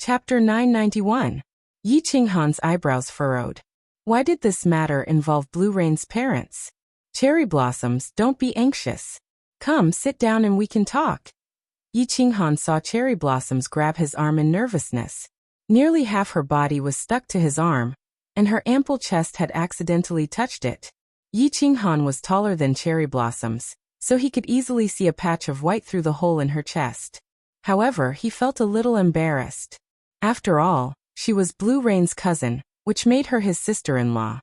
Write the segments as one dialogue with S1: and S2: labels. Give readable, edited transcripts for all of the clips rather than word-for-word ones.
S1: Chapter 991. Yi Qinghan's eyebrows furrowed. Why did this matter involve Blue Rain's parents? Cherry Blossoms, don't be anxious. Come, sit down and we can talk. Yi Qinghan saw Cherry Blossoms grab his arm in nervousness. Nearly half her body was stuck to his arm, and her ample chest had accidentally touched it. Yi Qinghan was taller than Cherry Blossoms, so he could easily see a patch of white through the hole in her chest. However, he felt a little embarrassed. After all, she was Blue Rain's cousin, which made her his sister-in-law.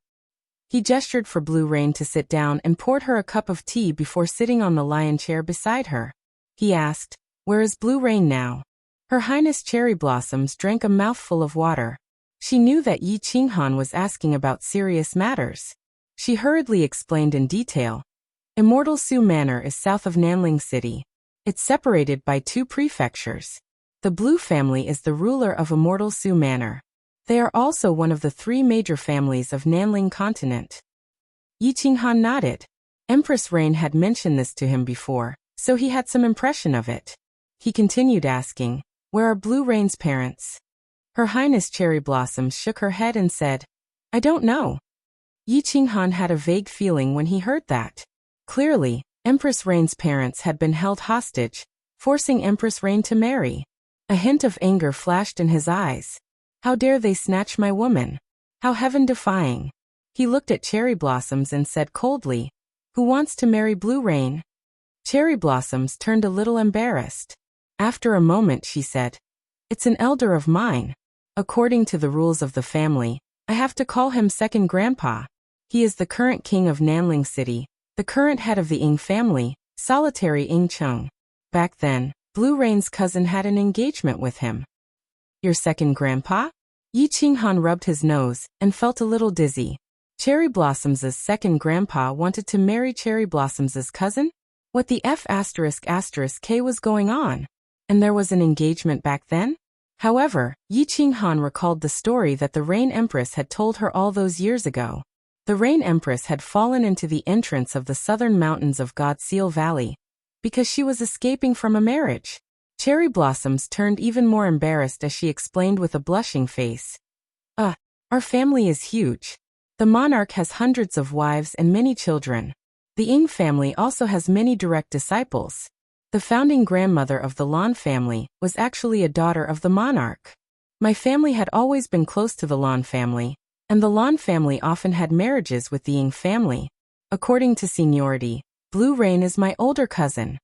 S1: He gestured for Blue Rain to sit down and poured her a cup of tea before sitting on the lion chair beside her. He asked, "Where is Blue Rain now?" Her Highness Cherry Blossoms drank a mouthful of water. She knew that Yi Qinghan was asking about serious matters. She hurriedly explained in detail. Immortal Su Manor is south of Nanling City. It's separated by 2 prefectures. The Blue family is the ruler of Immortal Su Manor. They are also one of the 3 major families of Nanling Continent. Yi Qinghan nodded. Empress Rain had mentioned this to him before, so he had some impression of it. He continued asking, "Where are Blue Rain's parents?" Her Highness Cherry Blossoms shook her head and said, "I don't know." Yi Qinghan had a vague feeling when he heard that. Clearly, Empress Rain's parents had been held hostage, forcing Empress Rain to marry. A hint of anger flashed in his eyes. How dare they snatch my woman? How heaven-defying. He looked at Cherry Blossoms and said coldly, "Who wants to marry Blue Rain?" Cherry Blossoms turned a little embarrassed. After a moment she said, "It's an elder of mine. According to the rules of the family, I have to call him second grandpa. He is the current king of Nanling City, the current head of the Ying family, solitary Ying Cheng. Back then, Blue Rain's cousin had an engagement with him." "Your second grandpa?" Yi Qinghan rubbed his nose and felt a little dizzy. Cherry Blossoms's second grandpa wanted to marry Cherry Blossoms's cousin? What the F***K was going on? And there was an engagement back then? However, Yi Qinghan recalled the story that the Rain Empress had told her all those years ago. The Rain Empress had fallen into the entrance of the southern mountains of God Seal Valley because she was escaping from a marriage. Cherry Blossoms turned even more embarrassed as she explained with a blushing face. Our family is huge. The monarch has hundreds of wives and many children. The Ying family also has many direct disciples. The founding grandmother of the Lan family was actually a daughter of the monarch. My family had always been close to the Lan family, and the Lan family often had marriages with the Ying family. According to seniority, Blue Rain is my older cousin.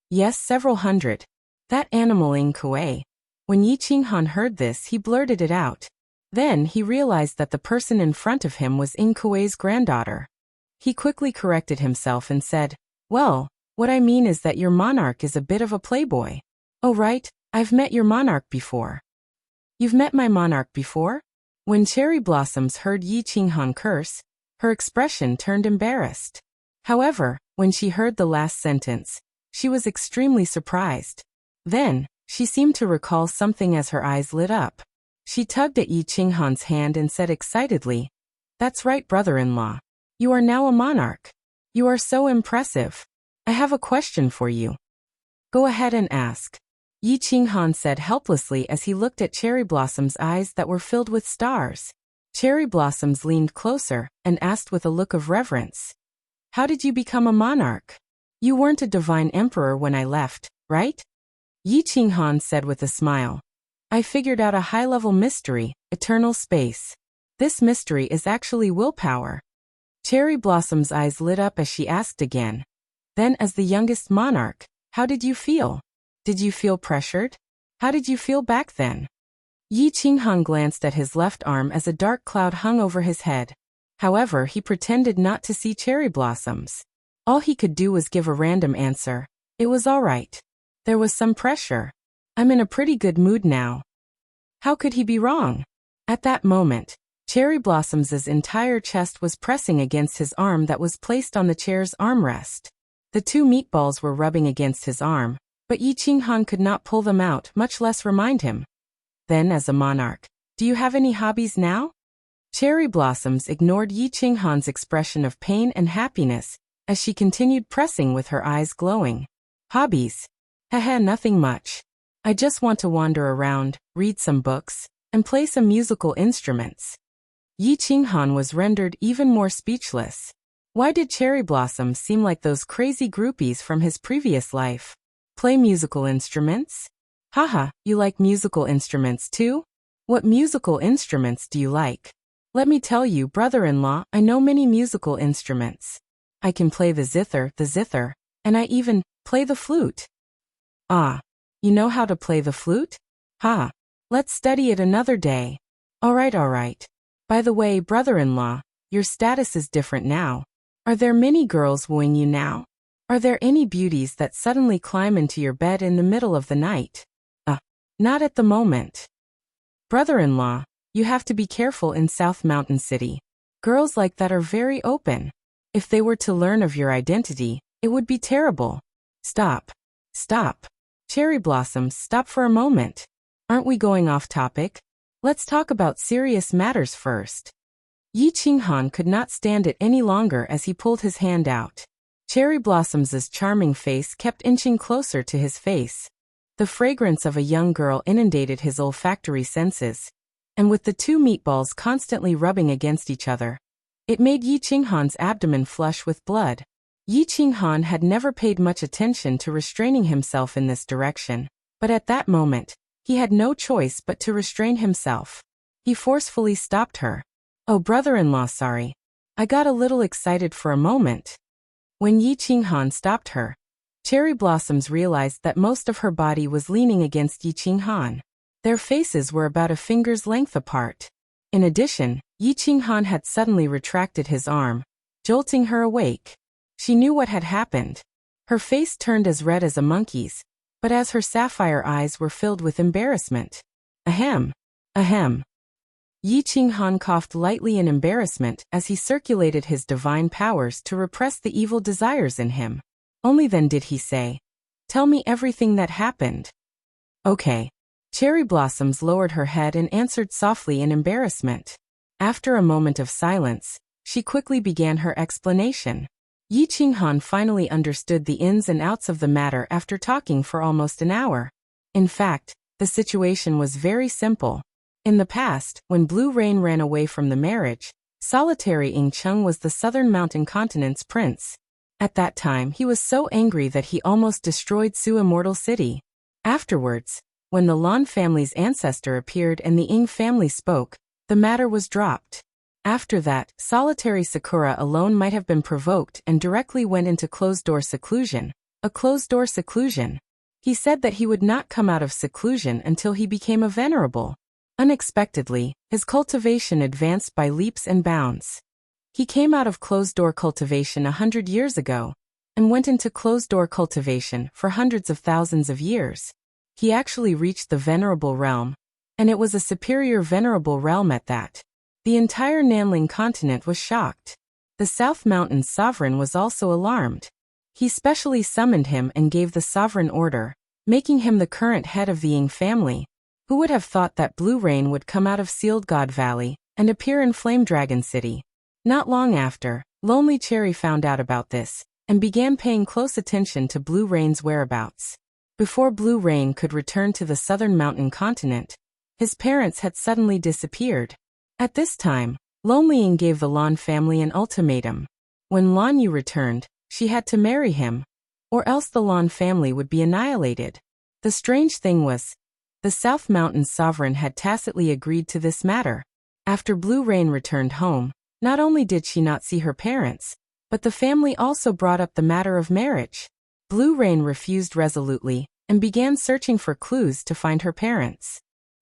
S1: Yes, several hundred. That animal Ying Kuei. When Yi Qinghan heard this, he blurted it out. Then he realized that the person in front of him was Ying Kuei's granddaughter. He quickly corrected himself and said, "Well, what I mean is that your monarch is a bit of a playboy." "Oh right, I've met your monarch before." "You've met my monarch before?" When Cherry Blossoms heard Yi Qinghan curse, her expression turned embarrassed. However, when she heard the last sentence, she was extremely surprised. Then, she seemed to recall something as her eyes lit up. She tugged at Yi Qinghan's hand and said excitedly, "That's right, brother-in-law. You are now a monarch. You are so impressive. I have a question for you." "Go ahead and ask," Yi Qinghan said helplessly as he looked at Cherry Blossom's eyes that were filled with stars. Cherry Blossoms leaned closer and asked with a look of reverence, "How did you become a monarch? You weren't a divine emperor when I left, right?" Yi Qinghan said with a smile, "I figured out a high-level mystery, eternal space. This mystery is actually willpower." Cherry Blossom's eyes lit up as she asked again, "Then as the youngest monarch, how did you feel? Did you feel pressured? How did you feel back then?" Yi Qinghan glanced at his left arm as a dark cloud hung over his head. However, he pretended not to see Cherry Blossoms. All he could do was give a random answer. "It was all right. There was some pressure. I'm in a pretty good mood now." How could he be wrong? At that moment, Cherry Blossoms's entire chest was pressing against his arm that was placed on the chair's armrest. The 2 meatballs were rubbing against his arm, but Yi Qinghan could not pull them out, much less remind him. "Then as a monarch, do you have any hobbies now?" Cherry Blossoms ignored Yi Qinghan's expression of pain and happiness as she continued pressing with her eyes glowing. "Hobbies? Haha, nothing much. I just want to wander around, read some books, and play some musical instruments. Yi Qinghan was rendered even more speechless. Why did Cherry Blossoms seem like those crazy groupies from his previous life? Play musical instruments? Haha, you like musical instruments too? What musical instruments do you like? Let me tell you, brother-in-law, I know many musical instruments. I can play the zither, and I even play the flute. Ah, you know how to play the flute? Ha, let's study it another day. Alright. By the way, brother-in-law, your status is different now. Are there many girls wooing you now? Are there any beauties that suddenly climb into your bed in the middle of the night? Not at the moment. Brother-in-law, you have to be careful in South Mountain City. Girls like that are very open. If they were to learn of your identity, it would be terrible. Stop. Cherry Blossoms, stop for a moment. Aren't we going off topic? Let's talk about serious matters first. Yi Qinghan could not stand it any longer as he pulled his hand out. Cherry Blossoms's charming face kept inching closer to his face. The fragrance of a young girl inundated his olfactory senses, and with the two meatballs constantly rubbing against each other, it made Yi Qinghan's abdomen flush with blood. Yi Qinghan had never paid much attention to restraining himself in this direction, but at that moment, he had no choice but to restrain himself. He forcefully stopped her. Oh, brother-in-law, sorry. I got a little excited for a moment. When Yi Qinghan stopped her, Cherry Blossoms realized that most of her body was leaning against Yi Qinghan. Their faces were about a finger's length apart. In addition, Yi Qinghan had suddenly retracted his arm, jolting her awake. She knew what had happened. Her face turned as red as a monkey's, but as her sapphire eyes were filled with embarrassment. Ahem. Yi Qinghan coughed lightly in embarrassment as he circulated his divine powers to repress the evil desires in him. Only then did he say, "Tell me everything that happened." Okay. Cherry Blossoms lowered her head and answered softly in embarrassment. After a moment of silence, she quickly began her explanation. Yi Qinghan finally understood the ins and outs of the matter after talking for almost an hour. In fact, the situation was very simple. In the past, when Blue Rain ran away from the marriage, solitary Ing Cheng was the Southern Mountain Continent's prince. At that time, he was so angry that he almost destroyed Su Immortal City. Afterwards, when the Lan family's ancestor appeared and the Ing family spoke, the matter was dropped. After that, solitary Sakura alone might have been provoked and directly went into closed-door seclusion. A closed-door seclusion. He said that he would not come out of seclusion until he became a venerable. Unexpectedly, his cultivation advanced by leaps and bounds. He came out of closed-door cultivation 100 years ago, and went into closed-door cultivation for hundreds of thousands of years. He actually reached the venerable realm, and it was a superior venerable realm at that. The entire Nanling continent was shocked. The South Mountain's sovereign was also alarmed. He specially summoned him and gave the sovereign order, making him the current head of the Ying family. Who would have thought that Blue Rain would come out of Sealed God Valley and appear in Flame Dragon City? Not long after, Lonely Cherry found out about this and began paying close attention to Blue Rain's whereabouts. Before Blue Rain could return to the Southern Mountain continent, his parents had suddenly disappeared. At this time, Lonely Ying gave the Lan family an ultimatum. When Lan Yu returned, she had to marry him, or else the Lan family would be annihilated. The strange thing was, the South Mountain's sovereign had tacitly agreed to this matter. After Blue Rain returned home, not only did she not see her parents, but the family also brought up the matter of marriage. Blue Rain refused resolutely and began searching for clues to find her parents.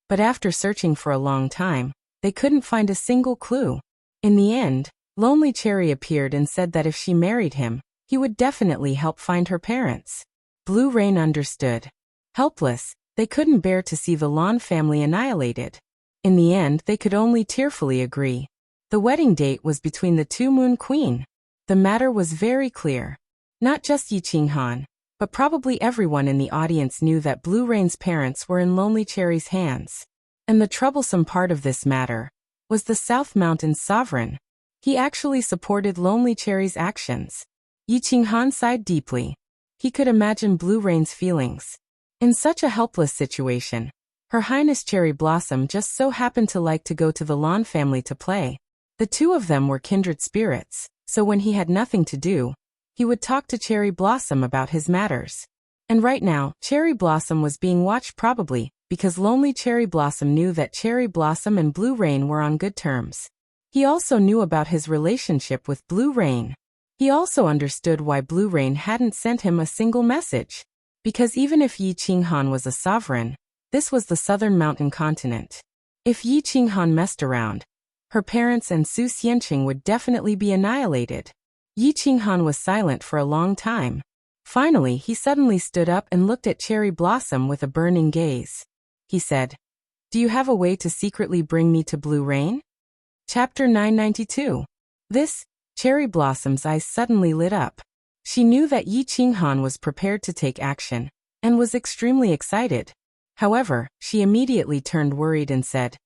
S1: But after searching for a long time, they couldn't find a single clue. In the end, Lonely Cherry appeared and said that if she married him, he would definitely help find her parents. Blue Rain understood. Helpless, they couldn't bear to see the Lan family annihilated. In the end, they could only tearfully agree. The wedding date was between the two Moon Queen. The matter was very clear. Not just Yi Qinghan, but probably everyone in the audience knew that Blue Rain's parents were in Lonely Cherry's hands. And the troublesome part of this matter was the South Mountain's sovereign. He actually supported Lonely Cherry's actions. Yi Qinghan sighed deeply. He could imagine Blue Rain's feelings. In such a helpless situation, Her Highness Cherry Blossom just so happened to like to go to the Lawn family to play. The two of them were kindred spirits, so when he had nothing to do, he would talk to Cherry Blossom about his matters. And right now, Cherry Blossom was being watched probably because lonely Cherry Blossom knew that Cherry Blossom and Blue Rain were on good terms. He also knew about his relationship with Blue Rain. He also understood why Blue Rain hadn't sent him a single message. Because even if Yi Qinghan was a sovereign, this was the southern mountain continent. If Yi Qinghan messed around, her parents and Su Xianqing would definitely be annihilated. Yi Qinghan was silent for a long time. Finally, he suddenly stood up and looked at Cherry Blossom with a burning gaze. He said, "Do you have a way to secretly bring me to Blue Rain?" Chapter 992. Cherry Blossom's eyes suddenly lit up. She knew that Yi Qinghan was prepared to take action, and was extremely excited. However, she immediately turned worried and said,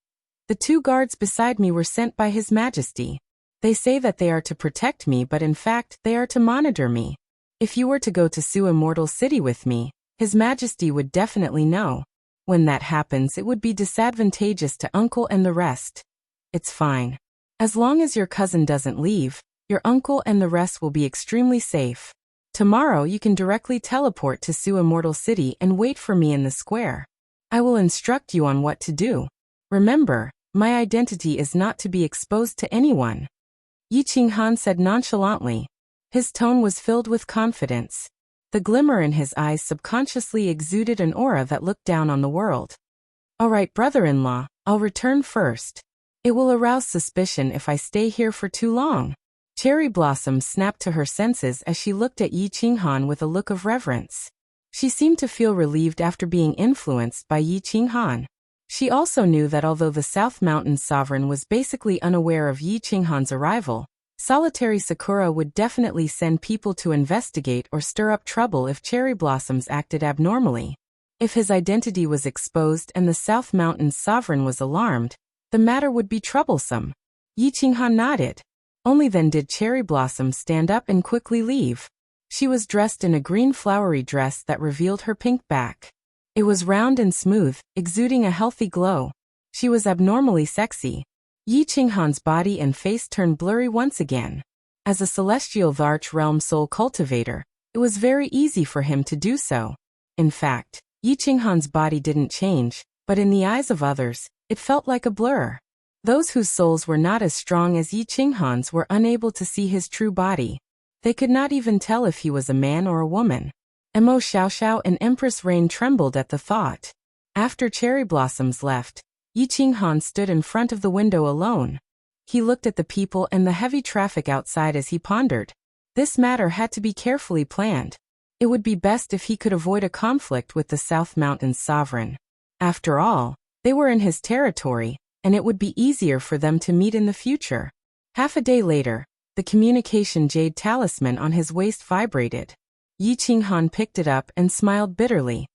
S1: "The two guards beside me were sent by His Majesty. They say that they are to protect me, but in fact, they are to monitor me. If you were to go to Su Immortal City with me, His Majesty would definitely know. When that happens, it would be disadvantageous to uncle and the rest. It's fine. As long as your cousin doesn't leave, your uncle and the rest will be extremely safe. Tomorrow you can directly teleport to Su Immortal City and wait for me in the square. I will instruct you on what to do. Remember, my identity is not to be exposed to anyone." Yi Qinghan said nonchalantly. His tone was filled with confidence. The glimmer in his eyes subconsciously exuded an aura that looked down on the world. "All right, brother-in-law, I'll return first. It will arouse suspicion if I stay here for too long." Cherry Blossom snapped to her senses as she looked at Yi Qinghan with a look of reverence. She seemed to feel relieved after being influenced by Yi Qinghan. She also knew that although the South Mountains sovereign was basically unaware of Yi Qinghan's arrival, Solitary Sakura would definitely send people to investigate or stir up trouble if Cherry Blossoms acted abnormally. If his identity was exposed and the South Mountains sovereign was alarmed, the matter would be troublesome. Yi Qinghan nodded. Only then did Cherry Blossom stand up and quickly leave. She was dressed in a green flowery dress that revealed her pink back. It was round and smooth, exuding a healthy glow. She was abnormally sexy. Yi Qinghan's body and face turned blurry once again. As a celestial Varch realm soul cultivator, it was very easy for him to do so. In fact, Yi Qinghan's body didn't change, but in the eyes of others, it felt like a blur. Those whose souls were not as strong as Yi Qinghan's were unable to see his true body. They could not even tell if he was a man or a woman. Emo Xiaoxiao and Empress Rain trembled at the thought. After Cherry Blossoms left, Yi Qinghan stood in front of the window alone. He looked at the people and the heavy traffic outside as he pondered. This matter had to be carefully planned. It would be best if he could avoid a conflict with the South Mountains sovereign. After all, they were in his territory, and it would be easier for them to meet in the future. Half a day later, the communication jade talisman on his waist vibrated. Yi Qinghan picked it up and smiled bitterly.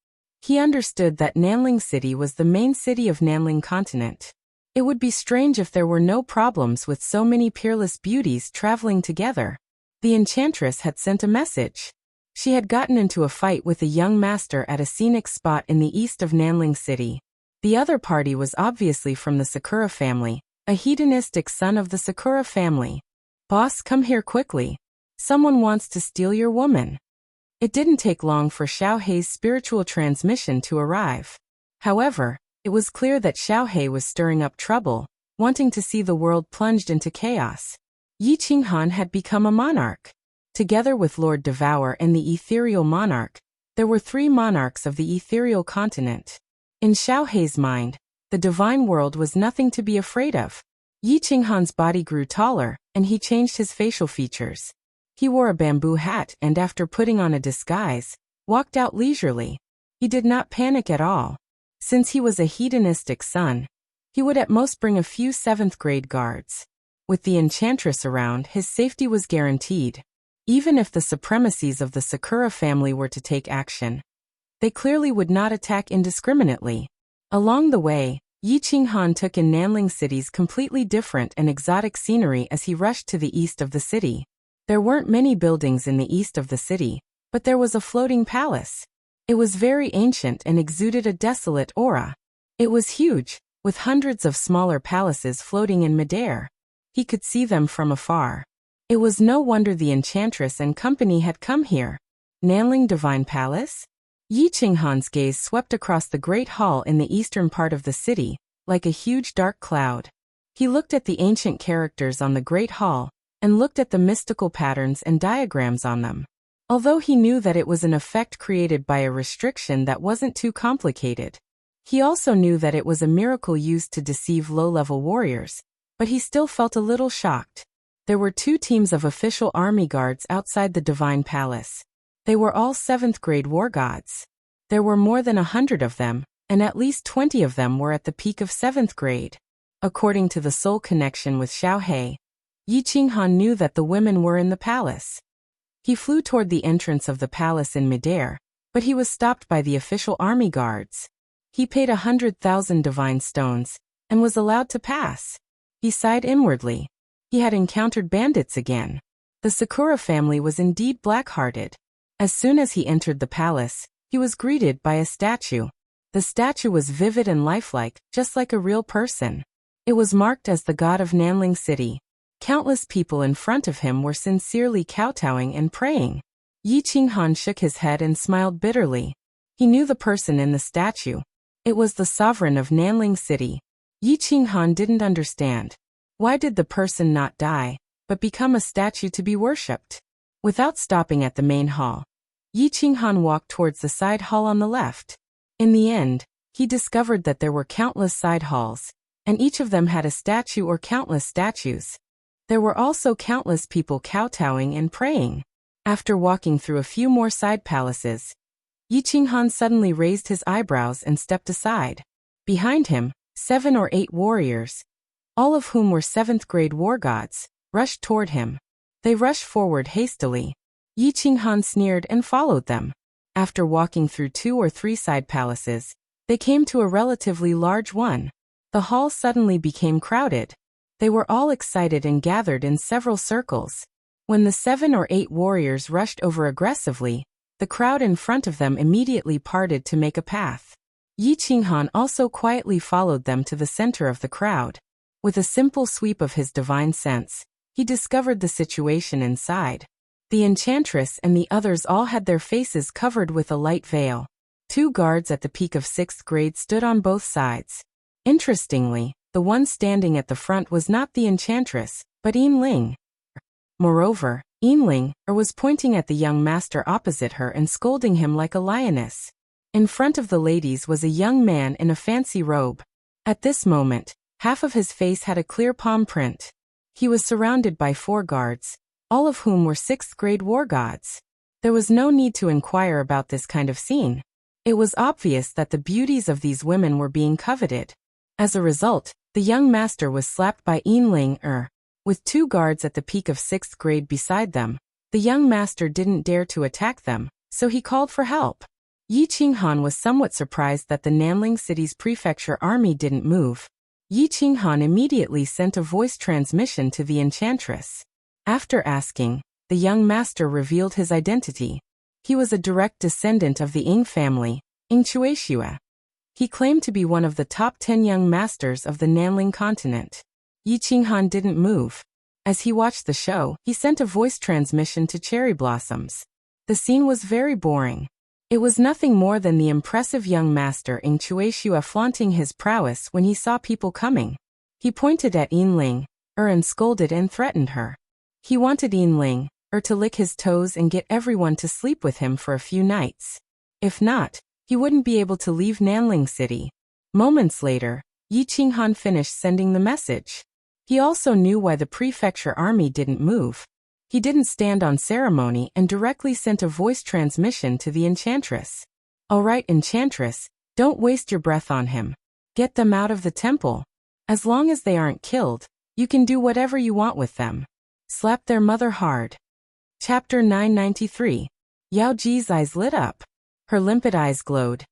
S1: He understood that Nanling City was the main city of Nanling Continent. It would be strange if there were no problems with so many peerless beauties traveling together. The enchantress had sent a message. She had gotten into a fight with a young master at a scenic spot in the east of Nanling City. The other party was obviously from the Sakura family, a hedonistic son of the Sakura family. "Boss, come here quickly. Someone wants to steal your woman." It didn't take long for Xiao Hei's spiritual transmission to arrive. However, it was clear that Xiao Hei was stirring up trouble, wanting to see the world plunged into chaos. Yi Qinghan had become a monarch. Together with Lord Devour and the ethereal monarch, there were 3 monarchs of the ethereal continent. In Xiao Hei's mind, the divine world was nothing to be afraid of. Yi Qinghan's body grew taller, and he changed his facial features. He wore a bamboo hat and after putting on a disguise, walked out leisurely. He did not panic at all. Since he was a hedonistic son, he would at most bring a few 7th-grade guards. With the enchantress around, his safety was guaranteed. Even if the supremacies of the Sakura family were to take action, they clearly would not attack indiscriminately. Along the way, Yi Qinghan took in Nanling City's completely different and exotic scenery as he rushed to the east of the city. There weren't many buildings in the east of the city, but there was a floating palace. It was very ancient and exuded a desolate aura. It was huge, with hundreds of smaller palaces floating in midair. He could see them from afar. It was no wonder the enchantress and company had come here. Nanling Divine Palace? Yi Qinghan's gaze swept across the great hall in the eastern part of the city, like a huge dark cloud. He looked at the ancient characters on the great hall, and looked at the mystical patterns and diagrams on them. Although he knew that it was an effect created by a restriction that wasn't too complicated. He also knew that it was a miracle used to deceive low-level warriors, but he still felt a little shocked. There were 2 teams of official army guards outside the Divine Palace. They were all 7th-grade war gods. There were more than 100 of them, and at least 20 of them were at the peak of 7th grade. According to the soul connection with Xiaohei, Yi Qinghan knew that the women were in the palace. He flew toward the entrance of the palace in midair, but he was stopped by the official army guards. He paid 100,000 divine stones, and was allowed to pass. He sighed inwardly. He had encountered bandits again. The Sakura family was indeed black-hearted. As soon as he entered the palace, he was greeted by a statue. The statue was vivid and lifelike, just like a real person. It was marked as the god of Nanling City. Countless people in front of him were sincerely kowtowing and praying. Yi Qinghan shook his head and smiled bitterly. He knew the person in the statue. It was the sovereign of Nanling City. Yi Qinghan didn't understand. Why did the person not die, but become a statue to be worshipped? Without stopping at the main hall, Yi Qinghan walked towards the side hall on the left. In the end, he discovered that there were countless side halls, and each of them had a statue or countless statues. There were also countless people kowtowing and praying. After walking through a few more side palaces, Yi Qinghan suddenly raised his eyebrows and stepped aside. Behind him, 7 or 8 warriors, all of whom were 7th-grade war gods, rushed toward him. They rushed forward hastily. Yi Qinghan sneered and followed them. After walking through 2 or 3 side palaces, they came to a relatively large one. The hall suddenly became crowded. They were all excited and gathered in several circles. When the 7 or 8 warriors rushed over aggressively, the crowd in front of them immediately parted to make a path. Yi Qinghan also quietly followed them to the center of the crowd. With a simple sweep of his divine sense, he discovered the situation inside. The enchantress and the others all had their faces covered with a light veil. 2 guards at the peak of 6th grade stood on both sides. Interestingly, the one standing at the front was not the enchantress, but Yinling. Moreover, Yinling was pointing at the young master opposite her and scolding him like a lioness. In front of the ladies was a young man in a fancy robe. At this moment, half of his face had a clear palm print. He was surrounded by 4 guards, all of whom were 6th-grade war gods. There was no need to inquire about this kind of scene. It was obvious that the beauties of these women were being coveted. As a result, the young master was slapped by Yinling. With 2 guards at the peak of 6th grade beside them, the young master didn't dare to attack them, so he called for help. Yi Qinghan was somewhat surprised that the Nanling City's prefecture army didn't move. Yi Qinghan immediately sent a voice transmission to the enchantress. After asking, the young master revealed his identity. He was a direct descendant of the Ying family, Ying Chuexua. He claimed to be one of the top 10 young masters of the Nanling continent. Yi Qinghan didn't move. As he watched the show, he sent a voice transmission to Cherry Blossoms. The scene was very boring. It was nothing more than the impressive young master Ying Chuexua flaunting his prowess when he saw people coming. He pointed at Yinling and scolded and threatened her. He wanted Yinling to lick his toes and get everyone to sleep with him for a few nights. If not, he wouldn't be able to leave Nanling City. Moments later, Yi Qinghan finished sending the message. He also knew why the prefecture army didn't move. He didn't stand on ceremony and directly sent a voice transmission to the enchantress. "Alright, enchantress, don't waste your breath on him. Get them out of the temple. As long as they aren't killed, you can do whatever you want with them. Slap their mother hard." Chapter 993. Yao Ji's eyes lit up. Her limpid eyes glowed,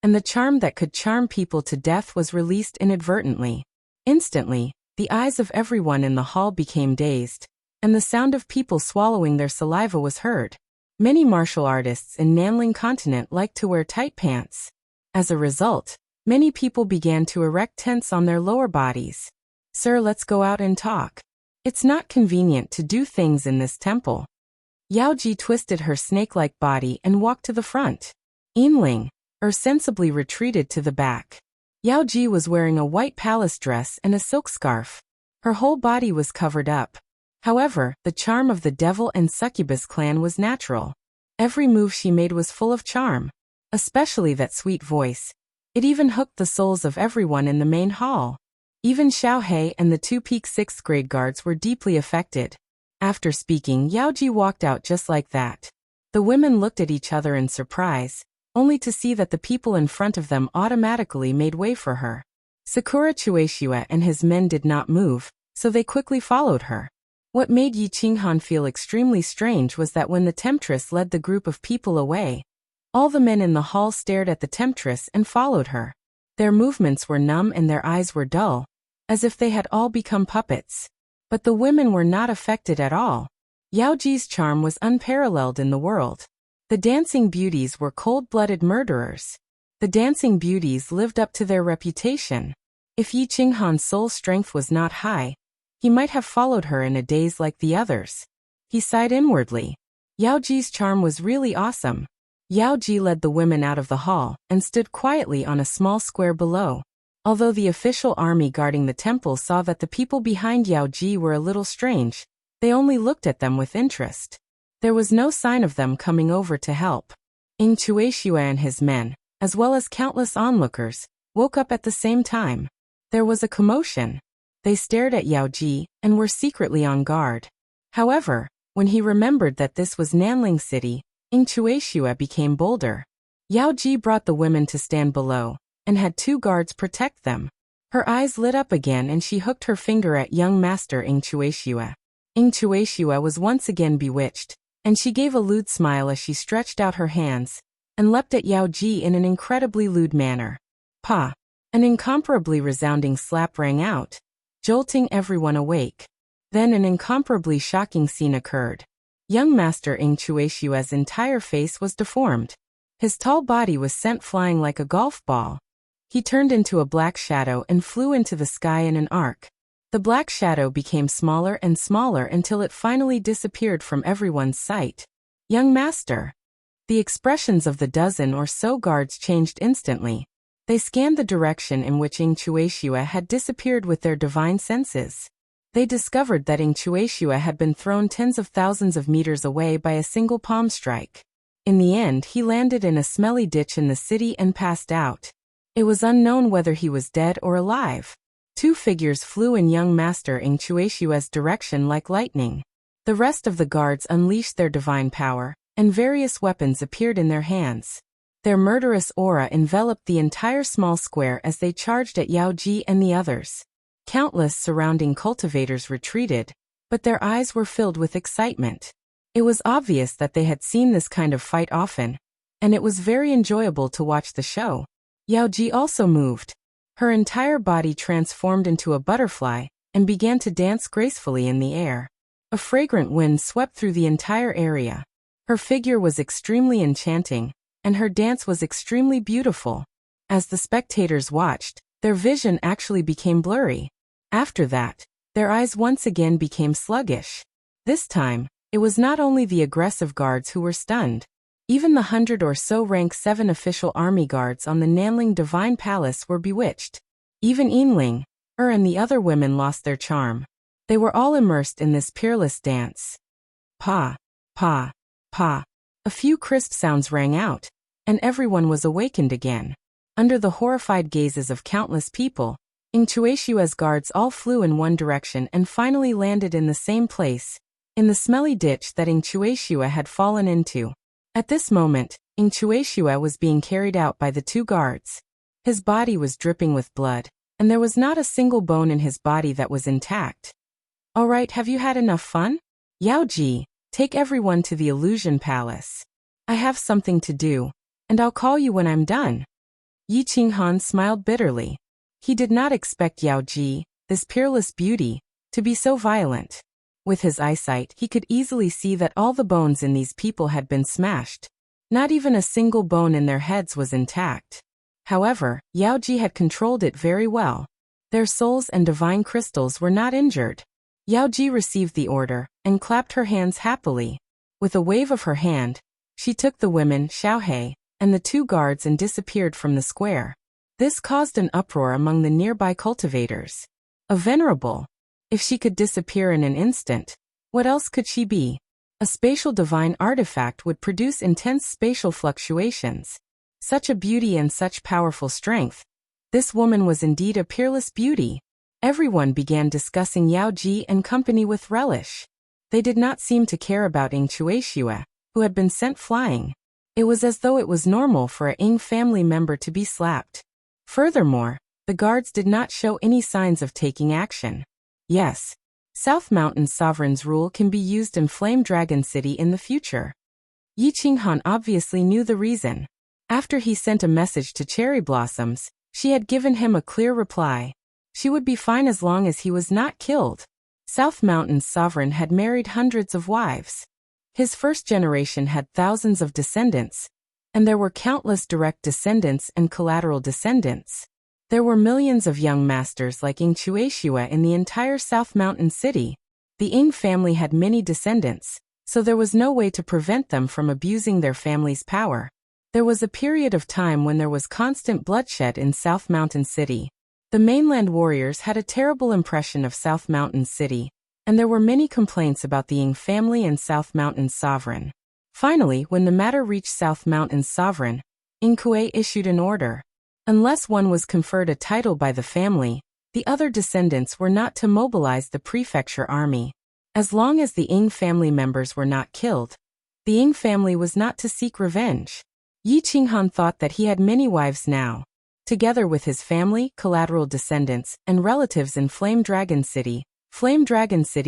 S1: and the charm that could charm people to death was released inadvertently. Instantly, the eyes of everyone in the hall became dazed, and the sound of people swallowing their saliva was heard. Many martial artists in Nanling continent like to wear tight pants. As a result, Many people began to erect tents on their lower bodies. Sir, let's go out and talk. It's not convenient to do things in this temple. Yao Ji twisted her snake-like body and walked to the front. Yinling sensibly retreated to the back. Yao Ji was wearing a white palace dress and a silk scarf. Her whole body was covered up. However, the charm of the devil and succubus clan was natural. Every move she made was full of charm. Especially that sweet voice. It even hooked the souls of everyone in the main hall. Even Xiao He and the two peak 6th grade guards were deeply affected. After speaking, Yao Ji walked out just like that. The women looked at each other in surprise, only to see that the people in front of them automatically made way for her. Sakura Chueshua and his men did not move, so they quickly followed her. What made Yi Qinghan feel extremely strange was that when the temptress led the group of people away, all the men in the hall stared at the temptress and followed her. Their movements were numb and their eyes were dull, as if they had all become puppets. But the women were not affected at all. Yao Ji's charm was unparalleled in the world. The dancing beauties were cold-blooded murderers. The dancing beauties lived up to their reputation. If Yi Qinghan's soul strength was not high, he might have followed her in a daze like the others. He sighed inwardly. Yao Ji's charm was really awesome. Yao Ji led the women out of the hall and stood quietly on a small square below. Although the official army guarding the temple saw that the people behind Yao Ji were a little strange, they only looked at them with interest. There was no sign of them coming over to help. Ying Chueshua and his men, as well as countless onlookers, woke up at the same time. There was a commotion. They stared at Yao Ji and were secretly on guard. However, when he remembered that this was Nanling City, Ying Chueshua became bolder. Yao Ji brought the women to stand below, and had 2 guards protect them. Her eyes lit up again and she hooked her finger at young master Ying Chueshua. Ying Chueshua was once again bewitched, and she gave a lewd smile as she stretched out her hands, and leapt at Yao Ji in an incredibly lewd manner. Pa! An incomparably resounding slap rang out, jolting everyone awake. Then an incomparably shocking scene occurred. Young master Ying Chueshua's entire face was deformed. His tall body was sent flying like a golf ball. He turned into a black shadow and flew into the sky in an arc. The black shadow became smaller and smaller until it finally disappeared from everyone's sight. Young master! The expressions of the dozen or so guards changed instantly. They scanned the direction in which Ying Chueshua had disappeared with their divine senses. They discovered that Ying Chueshua had been thrown tens of thousands of meters away by a single palm strike. In the end, he landed in a smelly ditch in the city and passed out. It was unknown whether he was dead or alive. 2 figures flew in young master Ying Chueshua's direction like lightning. The rest of the guards unleashed their divine power, and various weapons appeared in their hands. Their murderous aura enveloped the entire small square as they charged at Yao Ji and the others. Countless surrounding cultivators retreated, but their eyes were filled with excitement. It was obvious that they had seen this kind of fight often, and it was very enjoyable to watch the show. Yao Ji also moved. Her entire body transformed into a butterfly and began to dance gracefully in the air. A fragrant wind swept through the entire area. Her figure was extremely enchanting, and her dance was extremely beautiful. As the spectators watched, their vision actually became blurry. After that, their eyes once again became sluggish. This time, it was not only the aggressive guards who were stunned. Even the 100 or so rank 7 official army guards on the Nanling Divine Palace were bewitched. Even Yinling, and the other women lost their charm. They were all immersed in this peerless dance. Pa, pa, pa. A few crisp sounds rang out, and everyone was awakened again. Under the horrified gazes of countless people, Ying Chueshua's guards all flew in one direction and finally landed in the same place, in the smelly ditch that Ying Chueshua had fallen into. At this moment, Ying Chueshua was being carried out by the 2 guards. His body was dripping with blood, and there was not a single bone in his body that was intact. All right, have you had enough fun? Yao Ji, take everyone to the Illusion Palace. I have something to do, and I'll call you when I'm done. Yi Qinghan smiled bitterly. He did not expect Yao Ji, this peerless beauty, to be so violent. With his eyesight, he could easily see that all the bones in these people had been smashed. Not even a single bone in their heads was intact. However, Yaoji had controlled it very well. Their souls and divine crystals were not injured. Yaoji received the order and clapped her hands happily. With a wave of her hand, she took the women, Xiaohei, and the 2 guards and disappeared from the square. This caused an uproar among the nearby cultivators. A venerable. If she could disappear in an instant, what else could she be? A spatial divine artifact would produce intense spatial fluctuations. Such a beauty and such powerful strength. This woman was indeed a peerless beauty. Everyone began discussing Yaoji and company with relish. They did not seem to care about Ying Chuexue, who had been sent flying. It was as though it was normal for a Ying family member to be slapped. Furthermore, the guards did not show any signs of taking action. Yes, South Mountain's sovereign's rule can be used in Flame Dragon City in the future. Yi Qinghan obviously knew the reason. After he sent a message to Cherry Blossoms, she had given him a clear reply. She would be fine as long as he was not killed. South Mountain's sovereign had married hundreds of wives. His first generation had thousands of descendants, and there were countless direct descendants and collateral descendants. There were millions of young masters like Ying Chuexue in the entire South Mountain city. The Ying family had many descendants, so there was no way to prevent them from abusing their family's power. There was a period of time when there was constant bloodshed in South Mountain City. The mainland warriors had a terrible impression of South Mountain City, and there were many complaints about the Ying family and South Mountain's sovereign. Finally, when the matter reached South Mountain's sovereign, Ying Kuei issued an order. Unless one was conferred a title by the family, the other descendants were not to mobilize the prefecture army. As long as the Ying family members were not killed, the Ying family was not to seek revenge. Yi Qinghan thought that he had many wives now. Together with his family, collateral descendants, and relatives in Flame Dragon City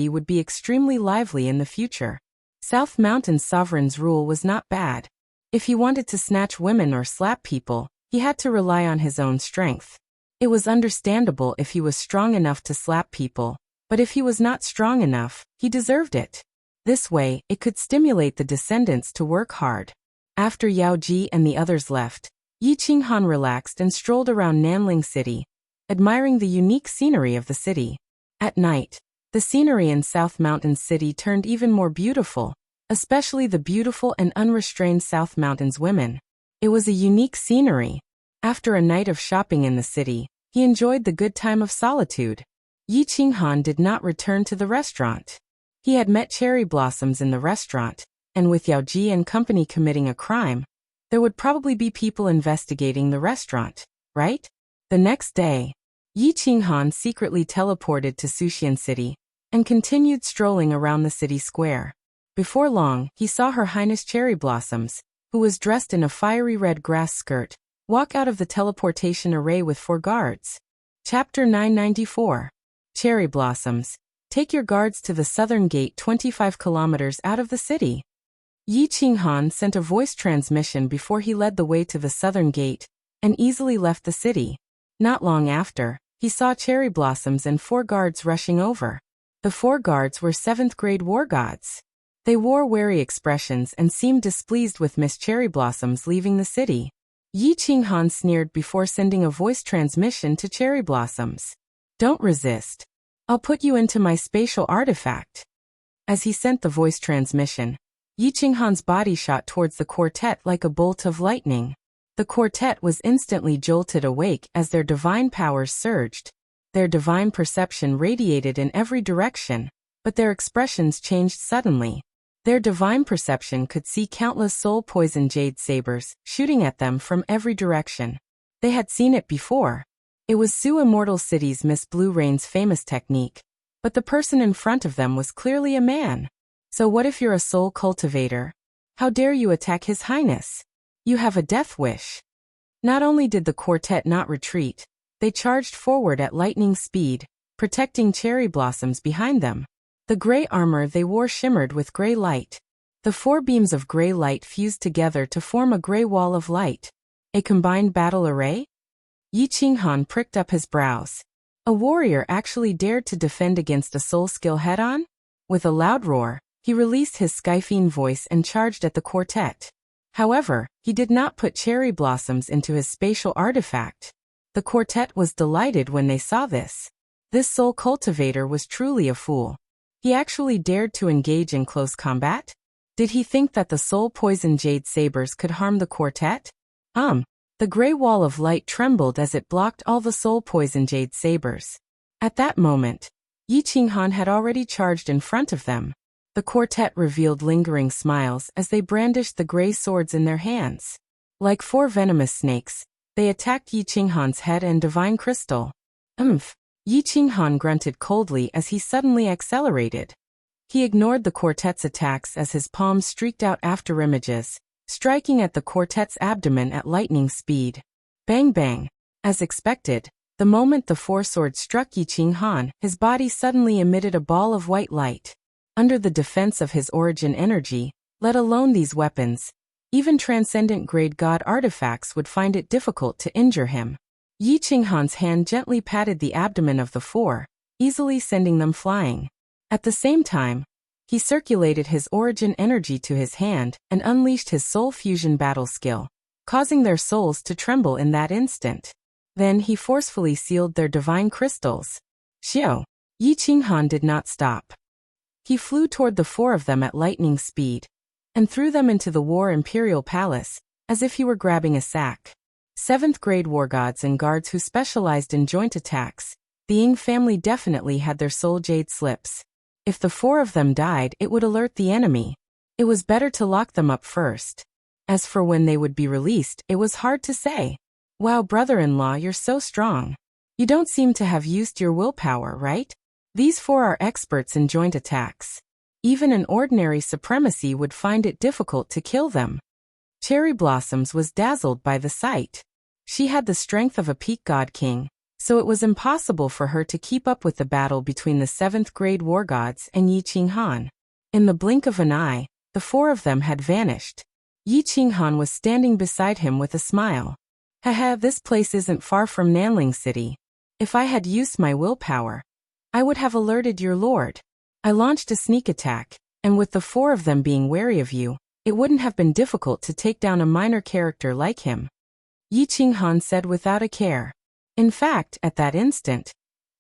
S1: would be extremely lively in the future. South Mountain's sovereign's rule was not bad. If he wanted to snatch women or slap people, he had to rely on his own strength. It was understandable if he was strong enough to slap people, but if he was not strong enough, he deserved it. This way, it could stimulate the descendants to work hard. After Yaoji and the others left, Yi Qinghan relaxed and strolled around Nanling City, admiring the unique scenery of the city. At night, the scenery in South Mountain City turned even more beautiful, especially the beautiful and unrestrained South Mountain's women. It was a unique scenery. After a night of shopping in the city, he enjoyed the good time of solitude. Yi Qinghan did not return to the restaurant. He had met Cherry Blossoms in the restaurant, and with Yaoji and company committing a crime, there would probably be people investigating the restaurant, right? The next day, Yi Qinghan secretly teleported to Suxian City and continued strolling around the city square. Before long, he saw Her Highness Cherry Blossoms, who was dressed in a fiery red grass skirt, walk out of the teleportation array with 4 guards. Chapter 994. Cherry Blossoms. Take your guards to the southern gate 25 kilometers out of the city. Yi Qinghan sent a voice transmission before he led the way to the southern gate, and easily left the city. Not long after, he saw Cherry Blossoms and 4 guards rushing over. The 4 guards were 7th grade war gods. They wore wary expressions and seemed displeased with Miss Cherry Blossoms leaving the city. Yi Qinghan sneered before sending a voice transmission to Cherry Blossoms. Don't resist. I'll put you into my spatial artifact. As he sent the voice transmission, Yi Qinghan's body shot towards the quartet like a bolt of lightning. The quartet was instantly jolted awake as their divine powers surged. Their divine perception radiated in every direction, but their expressions changed suddenly. Their divine perception could see countless soul-poisoned jade sabers shooting at them from every direction. They had seen it before. It was Su Immortal City's Miss Blue Rain's famous technique, but the person in front of them was clearly a man. So what if you're a soul cultivator? How dare you attack His Highness? You have a death wish. Not only did the quartet not retreat, they charged forward at lightning speed, protecting Cherry Blossoms behind them. The gray armor they wore shimmered with gray light. The 4 beams of gray light fused together to form a gray wall of light. A combined battle array? Yi Qinghan pricked up his brows. A warrior actually dared to defend against a soul skill head-on? With a loud roar, he released his Skyfiend voice and charged at the quartet. However, he did not put cherry blossoms into his spatial artifact. The quartet was delighted when they saw this. This soul cultivator was truly a fool. He actually dared to engage in close combat? Did he think that the soul-poisoned jade sabers could harm the quartet? The gray wall of light trembled as it blocked all the soul-poisoned jade sabers. At that moment, Yi Qinghan had already charged in front of them. The quartet revealed lingering smiles as they brandished the gray swords in their hands. Like 4 venomous snakes, they attacked Yi Qinghan's head and divine crystal. Yi Qinghan grunted coldly as he suddenly accelerated. He ignored the quartet's attacks as his palms streaked out afterimages, striking at the quartet's abdomen at lightning speed. Bang bang. As expected, the moment the 4 swords struck Yi Qinghan, his body suddenly emitted a ball of white light. Under the defense of his origin energy, let alone these weapons, even transcendent-grade god artifacts would find it difficult to injure him. Yi Qinghan's hand gently patted the abdomen of the 4, easily sending them flying. At the same time, he circulated his origin energy to his hand and unleashed his soul fusion battle skill, causing their souls to tremble in that instant. Then he forcefully sealed their divine crystals. Xiao! Yi Qinghan did not stop. He flew toward the 4 of them at lightning speed, and threw them into the War Imperial Palace, as if he were grabbing a sack. 7th-grade war gods and guards who specialized in joint attacks, the Ying family definitely had their soul jade slips. If the 4 of them died, it would alert the enemy. It was better to lock them up first. As for when they would be released, it was hard to say. Wow, brother-in-law, you're so strong. You don't seem to have used your willpower, right? These 4 are experts in joint attacks. Even an ordinary supremacy would find it difficult to kill them. Cherry Blossoms was dazzled by the sight. She had the strength of a peak god king, so it was impossible for her to keep up with the battle between the 7th-grade war gods and Yi Qinghan. In the blink of an eye, the 4 of them had vanished. Yi Qinghan was standing beside him with a smile. Haha, this place isn't far from Nanling City. If I had used my willpower, I would have alerted your lord. I launched a sneak attack, and with the 4 of them being wary of you, it wouldn't have been difficult to take down a minor character like him. Yi Qinghan said without a care. In fact, at that instant,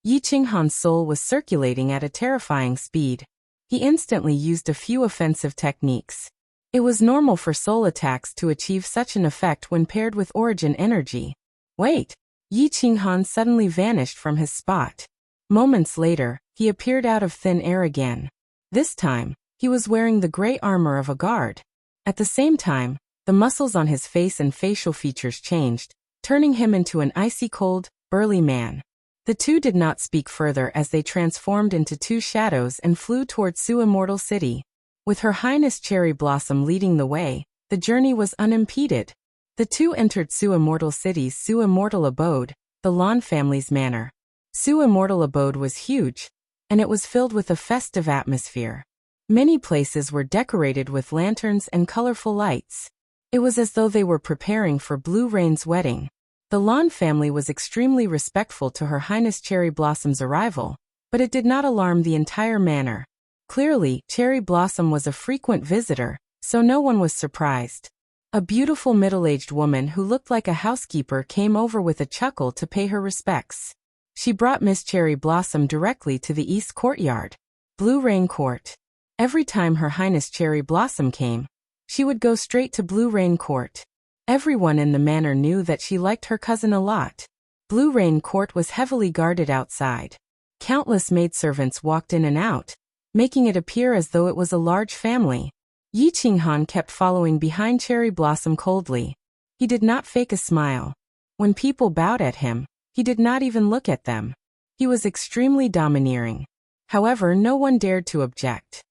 S1: Yi Qinghan's soul was circulating at a terrifying speed. He instantly used a few offensive techniques. It was normal for soul attacks to achieve such an effect when paired with origin energy. Wait! Yi Qinghan suddenly vanished from his spot. Moments later, he appeared out of thin air again. This time, he was wearing the gray armor of a guard. At the same time, the muscles on his face and facial features changed, turning him into an icy-cold, burly man. The 2 did not speak further as they transformed into 2 shadows and flew toward Su Immortal City. With Her Highness Cherry Blossom leading the way, the journey was unimpeded. The 2 entered Su Immortal City's Su Immortal Abode, the Lan family's manor. Su Immortal Abode was huge, and it was filled with a festive atmosphere. Many places were decorated with lanterns and colorful lights. It was as though they were preparing for Blue Rain's wedding. The Lan family was extremely respectful to Her Highness Cherry Blossom's arrival, but it did not alarm the entire manor. Clearly, Cherry Blossom was a frequent visitor, so no one was surprised. A beautiful middle-aged woman who looked like a housekeeper came over with a chuckle to pay her respects. She brought Miss Cherry Blossom directly to the East Courtyard, Blue Rain Court. Every time Her Highness Cherry Blossom came, she would go straight to Blue Rain Court. Everyone in the manor knew that she liked her cousin a lot. Blue Rain Court was heavily guarded outside. Countless maidservants walked in and out, making it appear as though it was a large family. Yi Qinghan kept following behind Cherry Blossom coldly. He did not fake a smile. When people bowed at him, he did not even look at them. He was extremely domineering. However, no one dared to object.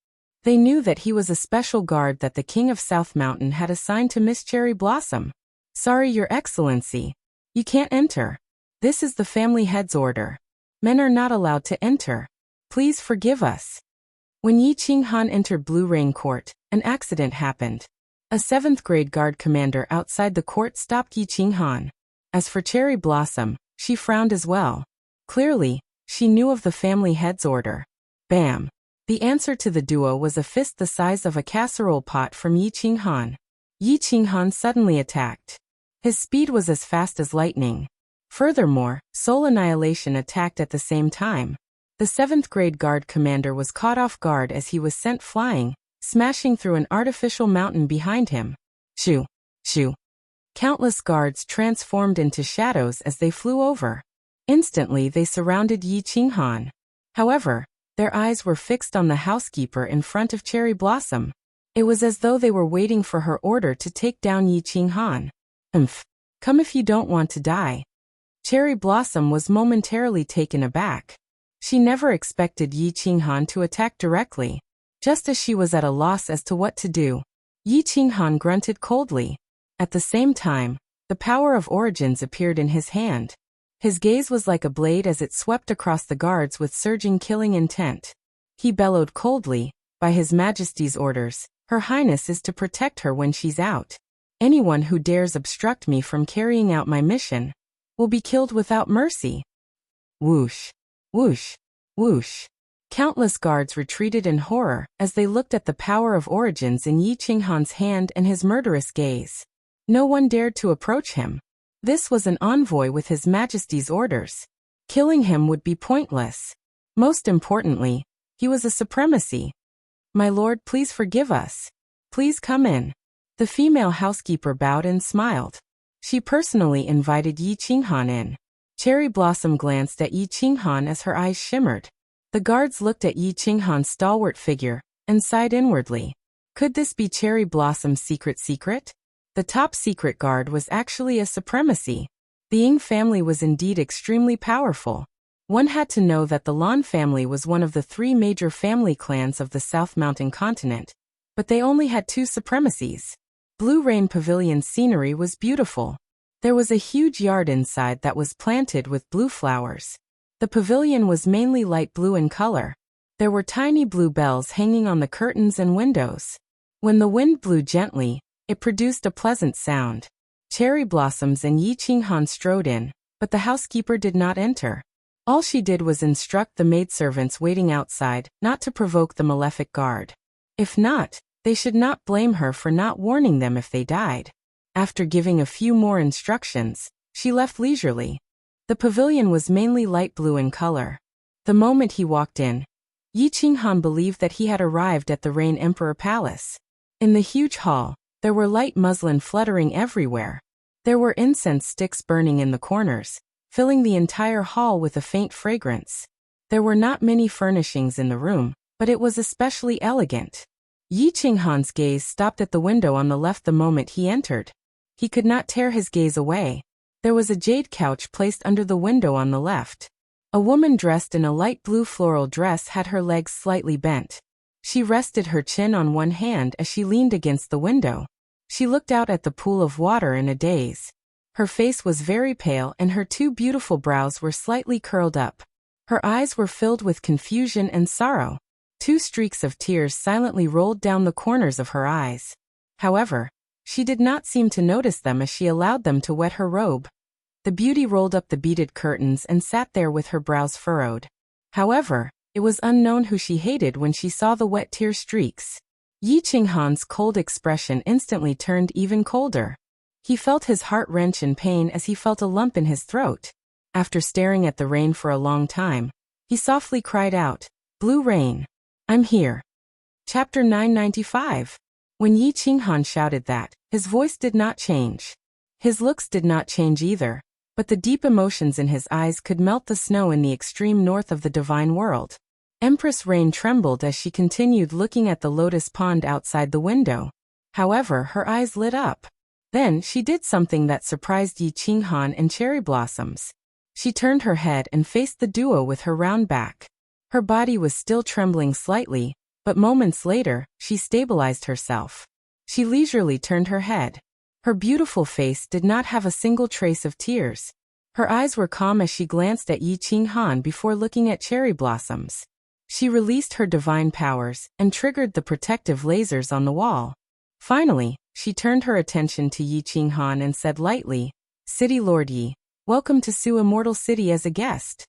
S1: They knew that he was a special guard that the King of South Mountain had assigned to Miss Cherry Blossom. Sorry, Your Excellency. You can't enter. This is the family head's order. Men are not allowed to enter. Please forgive us. When Yi Qinghan entered Blue Rain Court, an accident happened. A 7th-grade guard commander outside the court stopped Yi Qinghan. As for Cherry Blossom, she frowned as well. Clearly, she knew of the family head's order. Bam! The answer to the duo was a fist the size of a casserole pot from Yi Qinghan. Yi Qinghan suddenly attacked. His speed was as fast as lightning. Furthermore, Soul Annihilation attacked at the same time. The 7th grade guard commander was caught off guard as he was sent flying, smashing through an artificial mountain behind him. Shoo! Shoo! Countless guards transformed into shadows as they flew over. Instantly they surrounded Yi Qinghan. However, their eyes were fixed on the housekeeper in front of Cherry Blossom. It was as though they were waiting for her order to take down Yi Qinghan. Come if you don't want to die. Cherry Blossom was momentarily taken aback. She never expected Yi Qinghan to attack directly. Just as she was at a loss as to what to do, Yi Qinghan grunted coldly. At the same time, the power of origins appeared in his hand. His gaze was like a blade as it swept across the guards with surging killing intent. He bellowed coldly, "By His Majesty's orders, Her Highness is to protect her when she's out. Anyone who dares obstruct me from carrying out my mission will be killed without mercy." Whoosh! Whoosh! Whoosh! Countless guards retreated in horror as they looked at the power of origins in Yi Qinghan's hand and his murderous gaze. No one dared to approach him. This was an envoy with His Majesty's orders. Killing him would be pointless. Most importantly, he was a supremacy. "My lord, please forgive us. Please come in." The female housekeeper bowed and smiled. She personally invited Yi Qinghan in. Cherry Blossom glanced at Yi Qinghan as her eyes shimmered. The guards looked at Yi Qinghan's stalwart figure and sighed inwardly. Could this be Cherry Blossom's secret? The top secret guard was actually a supremacy. The Ying family was indeed extremely powerful. One had to know that the Lan family was one of the 3 major family clans of the South Mountain continent, but they only had 2 supremacies. Blue Rain Pavilion's scenery was beautiful. There was a huge yard inside that was planted with blue flowers. The pavilion was mainly light blue in color. There were tiny blue bells hanging on the curtains and windows. When the wind blew gently, it produced a pleasant sound. Cherry Blossoms and Yi Qinghan strode in, but the housekeeper did not enter. All she did was instruct the maidservants waiting outside not to provoke the malefic guard. If not, they should not blame her for not warning them if they died. After giving a few more instructions, she left leisurely. The pavilion was mainly light blue in color. The moment he walked in, Yi Qinghan believed that he had arrived at the Rain Emperor Palace. In the huge hall, there were light muslin fluttering everywhere. There were incense sticks burning in the corners, filling the entire hall with a faint fragrance. There were not many furnishings in the room, but it was especially elegant. Yi Qinghan's gaze stopped at the window on the left the moment he entered. He could not tear his gaze away. There was a jade couch placed under the window on the left. A woman dressed in a light blue floral dress had her legs slightly bent. She rested her chin on one hand as she leaned against the window. She looked out at the pool of water in a daze. Her face was very pale and her 2 beautiful brows were slightly curled up. Her eyes were filled with confusion and sorrow. 2 streaks of tears silently rolled down the corners of her eyes. However, she did not seem to notice them as she allowed them to wet her robe. The beauty rolled up the beaded curtains and sat there with her brows furrowed. However, it was unknown who she hated when she saw the wet tear streaks. Yi Qinghan's cold expression instantly turned even colder. He felt his heart wrench in pain as he felt a lump in his throat. After staring at the rain for a long time, he softly cried out, "Blue Rain, I'm here." Chapter 995. When Yi Qinghan shouted that, his voice did not change. His looks did not change either, but the deep emotions in his eyes could melt the snow in the extreme north of the divine world. Empress Rain trembled as she continued looking at the lotus pond outside the window. However, her eyes lit up. Then she did something that surprised Yi Qinghan and Cherry Blossoms. She turned her head and faced the duo with her round back. Her body was still trembling slightly, but moments later, she stabilized herself. She leisurely turned her head. Her beautiful face did not have a single trace of tears. Her eyes were calm as she glanced at Yi Qinghan before looking at Cherry Blossoms. She released her divine powers and triggered the protective lasers on the wall. Finally, she turned her attention to Yi Qinghan and said lightly, "City Lord Yi, welcome to Su Immortal City as a guest."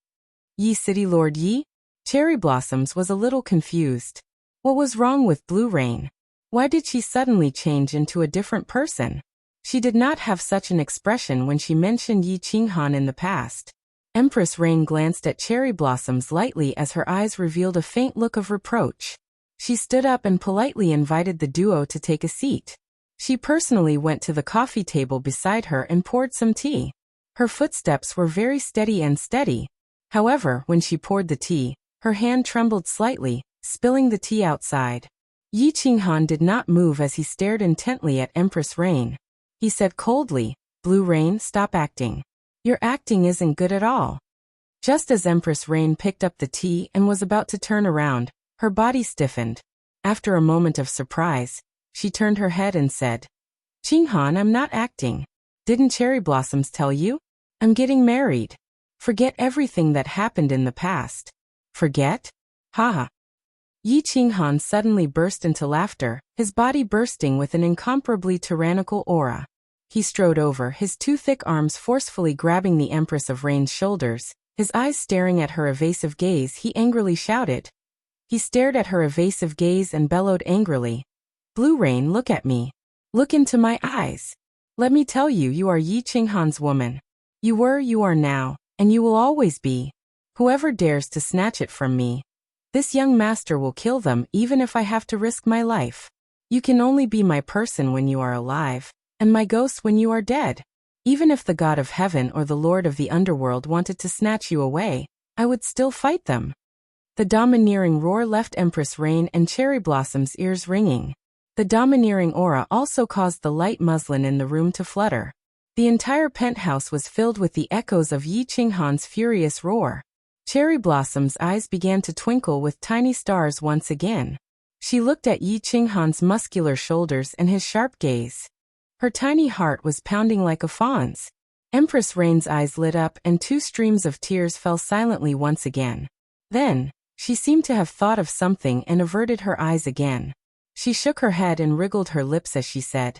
S1: "Yi City Lord Yi?" Cherry Blossoms was a little confused. What was wrong with Blue Rain? Why did she suddenly change into a different person? She did not have such an expression when she mentioned Yi Qinghan in the past. Empress Rain glanced at Cherry Blossoms lightly as her eyes revealed a faint look of reproach. She stood up and politely invited the duo to take a seat. She personally went to the coffee table beside her and poured some tea. Her footsteps were very steady. However, when she poured the tea, her hand trembled slightly, spilling the tea outside. Yi Qinghan did not move as he stared intently at Empress Rain. He said coldly, "Blue Rain, stop acting. Your acting isn't good at all." Just as Empress Rain picked up the tea and was about to turn around, her body stiffened. After a moment of surprise, she turned her head and said, "Qinghan, I'm not acting. Didn't Cherry Blossoms tell you? I'm getting married. Forget everything that happened in the past." "Forget? Haha." Yi Qinghan suddenly burst into laughter, his body bursting with an incomparably tyrannical aura. He strode over, his two thick arms forcefully grabbing the Empress of Rain's shoulders, his eyes staring at her evasive gaze. He angrily shouted. He stared at her evasive gaze and bellowed angrily, "Blue Rain, look at me. Look into my eyes. Let me tell you, you are Yi Qinghan's woman. You were, you are now, and you will always be. Whoever dares to snatch it from me, this young master will kill them even if I have to risk my life. You can only be my person when you are alive, and my ghost when you are dead. Even if the god of heaven or the lord of the underworld wanted to snatch you away, I would still fight them." The domineering roar left Empress Rain and Cherry Blossom's ears ringing. The domineering aura also caused the light muslin in the room to flutter. The entire penthouse was filled with the echoes of Yi Qinghan's furious roar. Cherry Blossom's eyes began to twinkle with tiny stars once again. She looked at Yi Qinghan's muscular shoulders and his sharp gaze. Her tiny heart was pounding like a fawn's. Empress Rain's eyes lit up and two streams of tears fell silently once again. Then, she seemed to have thought of something and averted her eyes again. She shook her head and wriggled her lips as she said,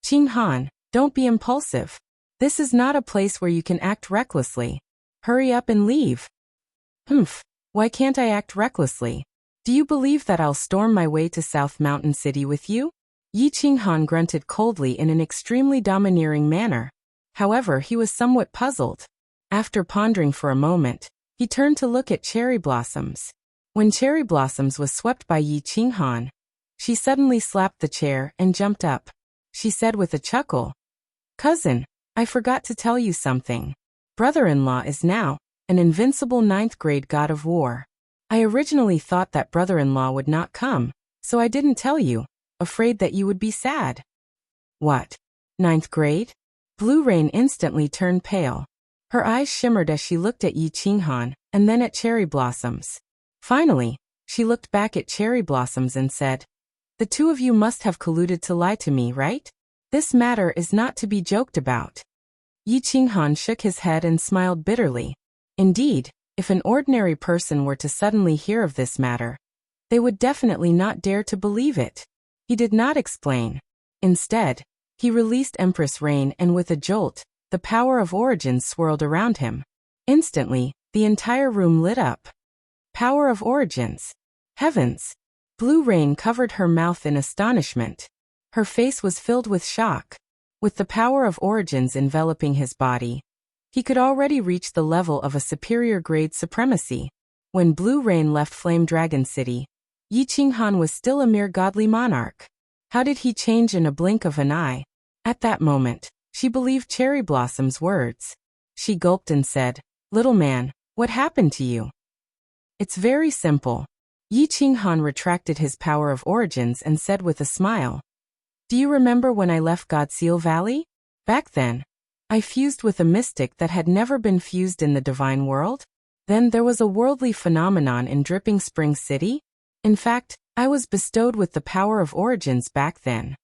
S1: "Qinghan, don't be impulsive. This is not a place where you can act recklessly. Hurry up and leave." "Humph, why can't I act recklessly? Do you believe that I'll storm my way to South Mountain City with you?" Yi Qinghan grunted coldly in an extremely domineering manner. However, he was somewhat puzzled. After pondering for a moment, he turned to look at Cherry Blossoms. When Cherry Blossoms was swept by Yi Qinghan, she suddenly slapped the chair and jumped up. She said with a chuckle, "Cousin, I forgot to tell you something. Brother-in-law is now an invincible 9th grade god of war. I originally thought that brother-in-law would not come, so I didn't tell you, afraid that you would be sad." "What? 9th grade?" Blue Rain instantly turned pale. Her eyes shimmered as she looked at Yi Qinghan, and then at Cherry Blossoms. Finally, she looked back at Cherry Blossoms and said, "The two of you must have colluded to lie to me, right? This matter is not to be joked about." Yi Qinghan shook his head and smiled bitterly. Indeed, if an ordinary person were to suddenly hear of this matter, they would definitely not dare to believe it. He did not explain. Instead, he released Empress Rain and with a jolt, the power of origins swirled around him. Instantly, the entire room lit up. Power of origins. Heavens! Blue Rain covered her mouth in astonishment. Her face was filled with shock. With the power of origins enveloping his body, he could already reach the level of a superior grade supremacy. When Blue Rain left Flame Dragon City, Yi Qinghan was still a mere godly monarch. How did he change in a blink of an eye? At that moment, she believed Cherry Blossom's words. She gulped and said, "Little man, what happened to you?" "It's very simple." Yi Qinghan retracted his power of origins and said with a smile, "Do you remember when I left Godseal Valley? Back then, I fused with a mystic that had never been fused in the divine world. Then there was a worldly phenomenon in Dripping Spring City. In fact, I was bestowed with the power of origins back then."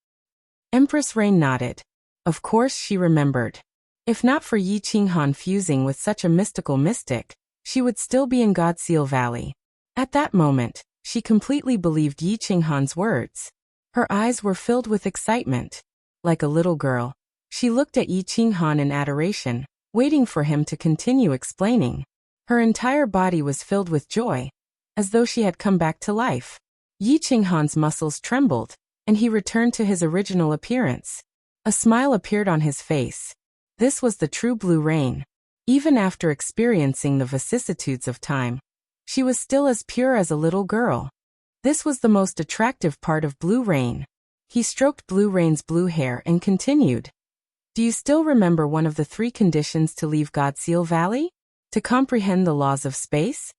S1: Empress Rain nodded. Of course she remembered. If not for Yi Qinghan fusing with such a mystical mystic, she would still be in Godseal Valley. At that moment, she completely believed Yi Qinghan's words. Her eyes were filled with excitement. Like a little girl, she looked at Yi Qinghan in adoration, waiting for him to continue explaining. Her entire body was filled with joy, as though she had come back to life. Yi Qinghan's muscles trembled. and he returned to his original appearance. A smile appeared on his face. This was the true Blue Rain. Even after experiencing the vicissitudes of time, she was still as pure as a little girl. This was the most attractive part of Blue Rain. He stroked Blue Rain's blue hair and continued. Do you still remember one of the 3 conditions to leave Godseal Valley? To comprehend the laws of space?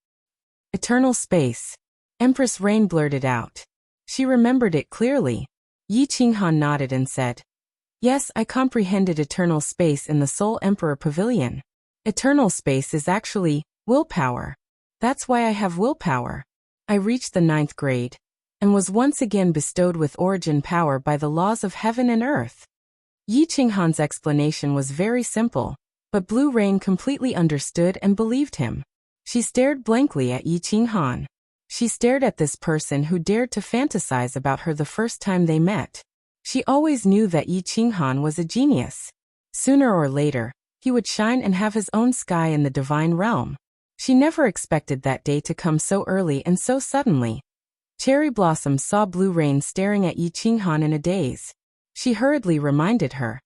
S1: Eternal space. Empress Rain blurted out. She remembered it clearly. Yi Qinghan nodded and said, Yes, I comprehended eternal space in the Soul Emperor Pavilion. Eternal space is actually willpower. That's why I have willpower. I reached the 9th grade and was once again bestowed with origin power by the laws of heaven and earth. Yi Qinghan's explanation was very simple, but Blue Rain completely understood and believed him. She stared blankly at Yi Qinghan. She stared at this person who dared to fantasize about her the first time they met. She always knew that Yi Qinghan was a genius. Sooner or later, he would shine and have his own sky in the divine realm. She never expected that day to come so early and so suddenly. Cherry Blossom saw Blue Rain staring at Yi Qinghan in a daze. She hurriedly reminded her.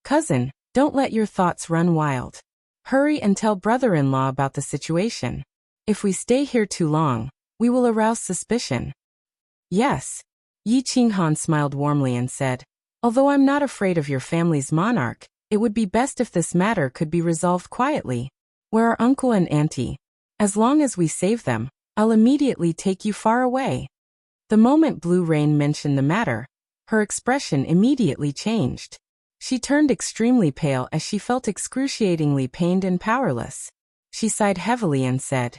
S1: Cousin, don't let your thoughts run wild. Hurry and tell brother-in-law about the situation. If we stay here too long, we will arouse suspicion. Yes. Yi Qinghan smiled warmly and said, Although I'm not afraid of your family's monarch, it would be best if this matter could be resolved quietly. Where are uncle and auntie? As long as we save them, I'll immediately take you far away. The moment Blue Rain mentioned the matter, her expression immediately changed. She turned extremely pale as she felt excruciatingly pained and powerless. She sighed heavily and said,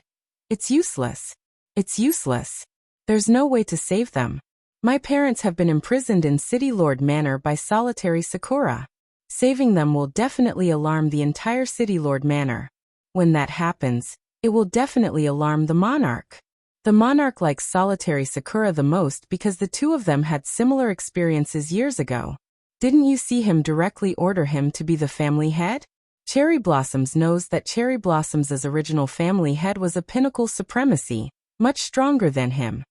S1: It's useless. It's useless. There's no way to save them. My parents have been imprisoned in City Lord Manor by solitary Sakura. Saving them will definitely alarm the entire City Lord Manor. When that happens, it will definitely alarm the monarch. The monarch likes solitary Sakura the most because the two of them had similar experiences years ago. Didn't you see him directly order him to be the family head? Cherry Blossoms knows that Cherry Blossom's original family head was a pinnacle supremacy, much stronger than him.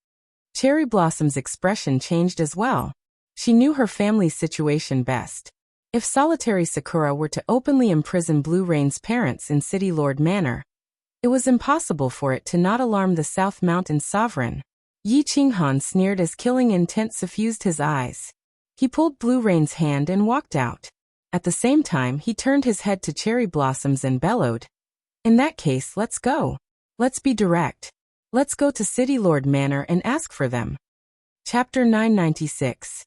S1: Cherry Blossom's expression changed as well. She knew her family's situation best. If solitary Sakura were to openly imprison Blue Rain's parents in City Lord Manor, it was impossible for it to not alarm the South Mountain sovereign. Yi Qinghan sneered as killing intent suffused his eyes. He pulled Blue Rain's hand and walked out. At the same time, he turned his head to Cherry Blossoms and bellowed, In that case, let's go. Let's be direct. Let's go to City Lord Manor and ask for them. Chapter 996.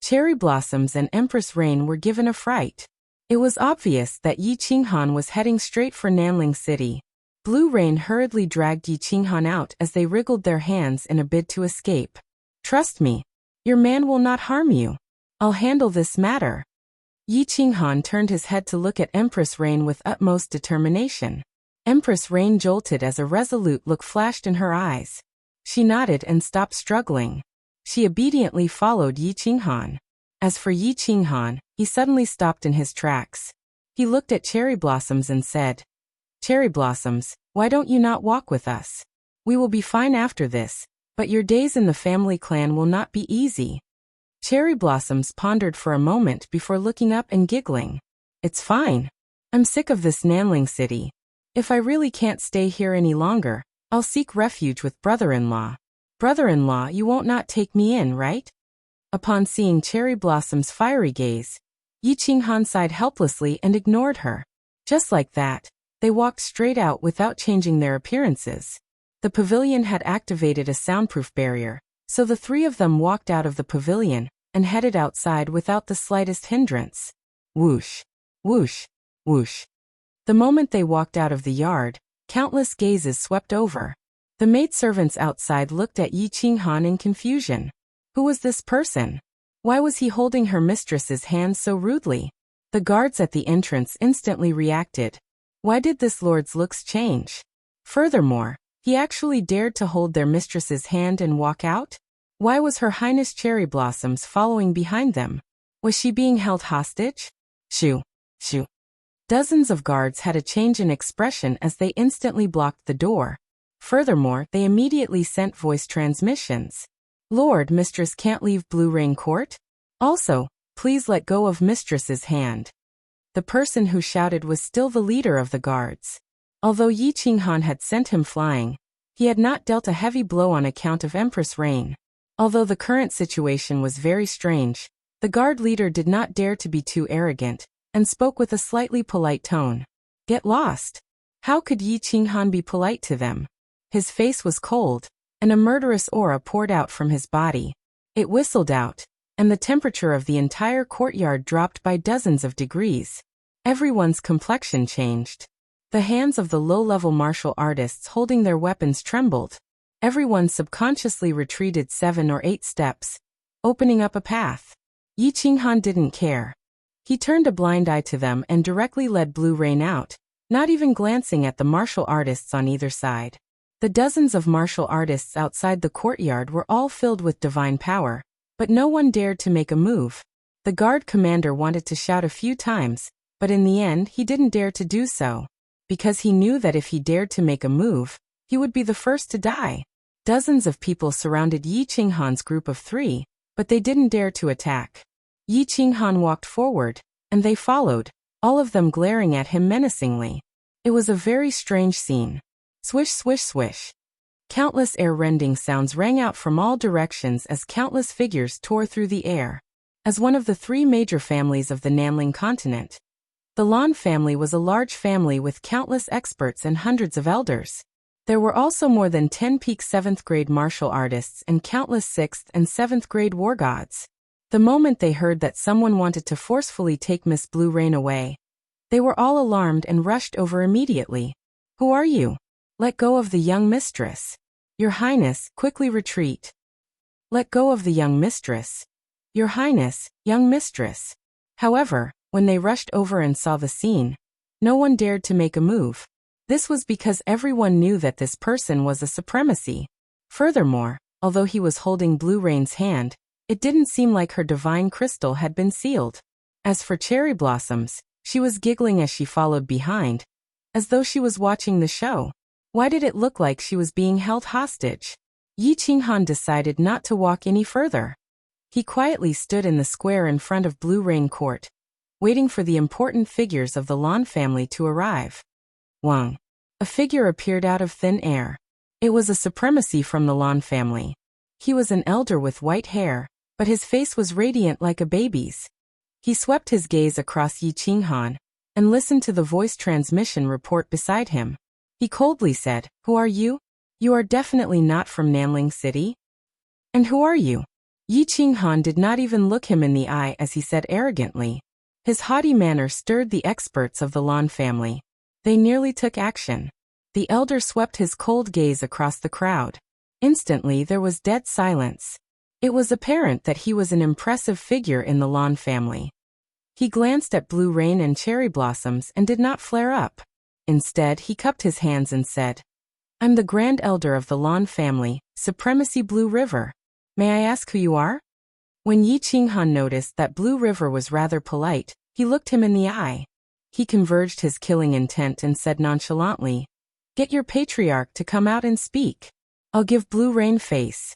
S1: Cherry Blossoms and Empress Rain were given a fright. It was obvious that Yi Qinghan was heading straight for Nanling City. Blue Rain hurriedly dragged Yi Qinghan out as they wriggled their hands in a bid to escape. Trust me. Your man will not harm you. I'll handle this matter. Yi Qinghan turned his head to look at Empress Rain with utmost determination. Empress Rain jolted as a resolute look flashed in her eyes. She nodded and stopped struggling. She obediently followed Yi Qinghan. As for Yi Qinghan, he suddenly stopped in his tracks. He looked at Cherry Blossoms and said, Cherry Blossoms, why don't you not walk with us? We will be fine after this, but your days in the family clan will not be easy. Cherry Blossoms pondered for a moment before looking up and giggling. It's fine. I'm sick of this Nanling City. If I really can't stay here any longer, I'll seek refuge with brother-in-law. Brother-in-law, you won't not take me in, right? Upon seeing Cherry Blossom's fiery gaze, Yi Qinghan sighed helplessly and ignored her. Just like that, they walked straight out without changing their appearances. The pavilion had activated a soundproof barrier, so the three of them walked out of the pavilion and headed outside without the slightest hindrance. Whoosh, whoosh, whoosh. The moment they walked out of the yard, countless gazes swept over. The maidservants outside looked at Yi Qinghan in confusion. Who was this person? Why was he holding her mistress's hand so rudely? The guards at the entrance instantly reacted. Why did this lord's looks change? Furthermore, he actually dared to hold their mistress's hand and walk out? Why was Her Highness Cherry Blossoms following behind them? Was she being held hostage? Shoo, shoo. Dozens of guards had a change in expression as they instantly blocked the door. Furthermore, they immediately sent voice transmissions. Lord, mistress can't leave Blue Rain Court? Also, please let go of mistress's hand. The person who shouted was still the leader of the guards. Although Yi Qinghan had sent him flying, he had not dealt a heavy blow on account of Empress Rain. Although the current situation was very strange, the guard leader did not dare to be too arrogant, and spoke with a slightly polite tone. Get lost. How could Yi Qinghan be polite to them? His face was cold, and a murderous aura poured out from his body. It whistled out, and the temperature of the entire courtyard dropped by dozens of degrees. Everyone's complexion changed. The hands of the low-level martial artists holding their weapons trembled. Everyone subconsciously retreated 7 or 8 steps, opening up a path. Yi Qinghan didn't care. He turned a blind eye to them and directly led Blue Rain out, not even glancing at the martial artists on either side. The dozens of martial artists outside the courtyard were all filled with divine power, but no one dared to make a move. The guard commander wanted to shout a few times, but in the end he didn't dare to do so, because he knew that if he dared to make a move, he would be the first to die. Dozens of people surrounded Yi Qinghan's group of 3, but they didn't dare to attack. Yi Qinghan walked forward, and they followed, all of them glaring at him menacingly. It was a very strange scene. Swish, swish, swish. Countless air-rending sounds rang out from all directions as countless figures tore through the air. As one of the 3 major families of the Nanling continent, the Lan family was a large family with countless experts and hundreds of elders. There were also more than 10 peak 7th grade martial artists and countless 6th and 7th grade war gods. The moment they heard that someone wanted to forcefully take Miss Blue Rain away, they were all alarmed and rushed over immediately. Who are you? Let go of the young mistress. Your Highness, quickly retreat. Let go of the young mistress. Your Highness, young mistress. However, when they rushed over and saw the scene, no one dared to make a move. This was because everyone knew that this person was a supremacy. Furthermore, although he was holding Blue Rain's hand, it didn't seem like her divine crystal had been sealed. As for Cherry Blossoms, she was giggling as she followed behind, as though she was watching the show. Why did it look like she was being held hostage? Yi Qinghan decided not to walk any further. He quietly stood in the square in front of Blue Rain Court, waiting for the important figures of the Lan family to arrive. Wang. A figure appeared out of thin air. It was a supremacy from the Lan family. He was an elder with white hair, but his face was radiant like a baby's. He swept his gaze across Yi Qinghan, and listened to the voice transmission report beside him. He coldly said, Who are you? You are definitely not from Nanling City. And who are you? Yi Qinghan did not even look him in the eye as he said arrogantly. His haughty manner stirred the experts of the Lan family. They nearly took action. The elder swept his cold gaze across the crowd. Instantly there was dead silence. It was apparent that he was an impressive figure in the Lan family. He glanced at Blue Rain and Cherry Blossoms and did not flare up. Instead, he cupped his hands and said, I'm the Grand Elder of the Lan family, Supremacy Blue River. May I ask who you are? When Yi Qinghan noticed that Blue River was rather polite, he looked him in the eye. He converged his killing intent and said nonchalantly, Get your patriarch to come out and speak. I'll give Blue Rain face.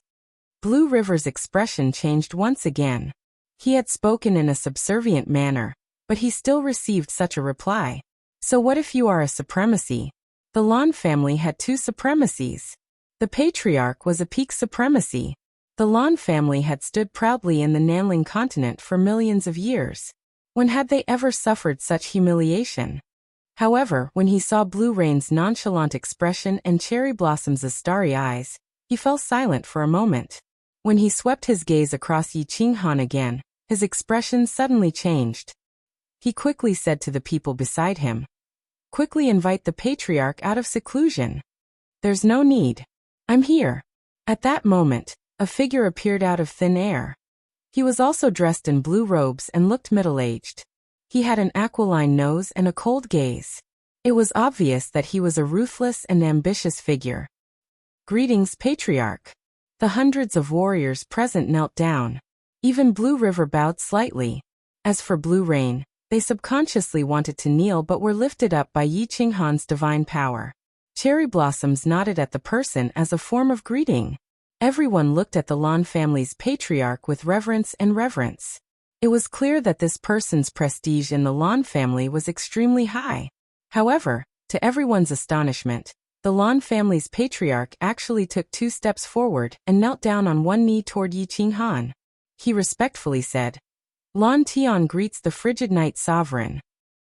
S1: Blue River's expression changed once again. He had spoken in a subservient manner, but he still received such a reply. So what if you are a supremacy? The Lan family had 2 supremacies. The patriarch was a peak supremacy. The Lan family had stood proudly in the Nanling continent for millions of years. When had they ever suffered such humiliation? However, when he saw Blue Rain's nonchalant expression and Cherry Blossom's starry eyes, he fell silent for a moment. When he swept his gaze across Yi Qinghan again, his expression suddenly changed. He quickly said to the people beside him, Quickly invite the patriarch out of seclusion. There's no need. I'm here. At that moment, a figure appeared out of thin air. He was also dressed in blue robes and looked middle-aged. He had an aquiline nose and a cold gaze. It was obvious that he was a ruthless and ambitious figure. Greetings, Patriarch. The hundreds of warriors present knelt down. Even Blue River bowed slightly. As for Blue Rain, they subconsciously wanted to kneel but were lifted up by Yi Qinghan's divine power. Cherry Blossoms nodded at the person as a form of greeting. Everyone looked at the Lan family's patriarch with reverence and reverence. It was clear that this person's prestige in the Lan family was extremely high. However, to everyone's astonishment, the Lan family's patriarch actually took 2 steps forward and knelt down on one knee toward Yi Qinghan. He respectfully said, "Lan Tian greets the frigid night sovereign."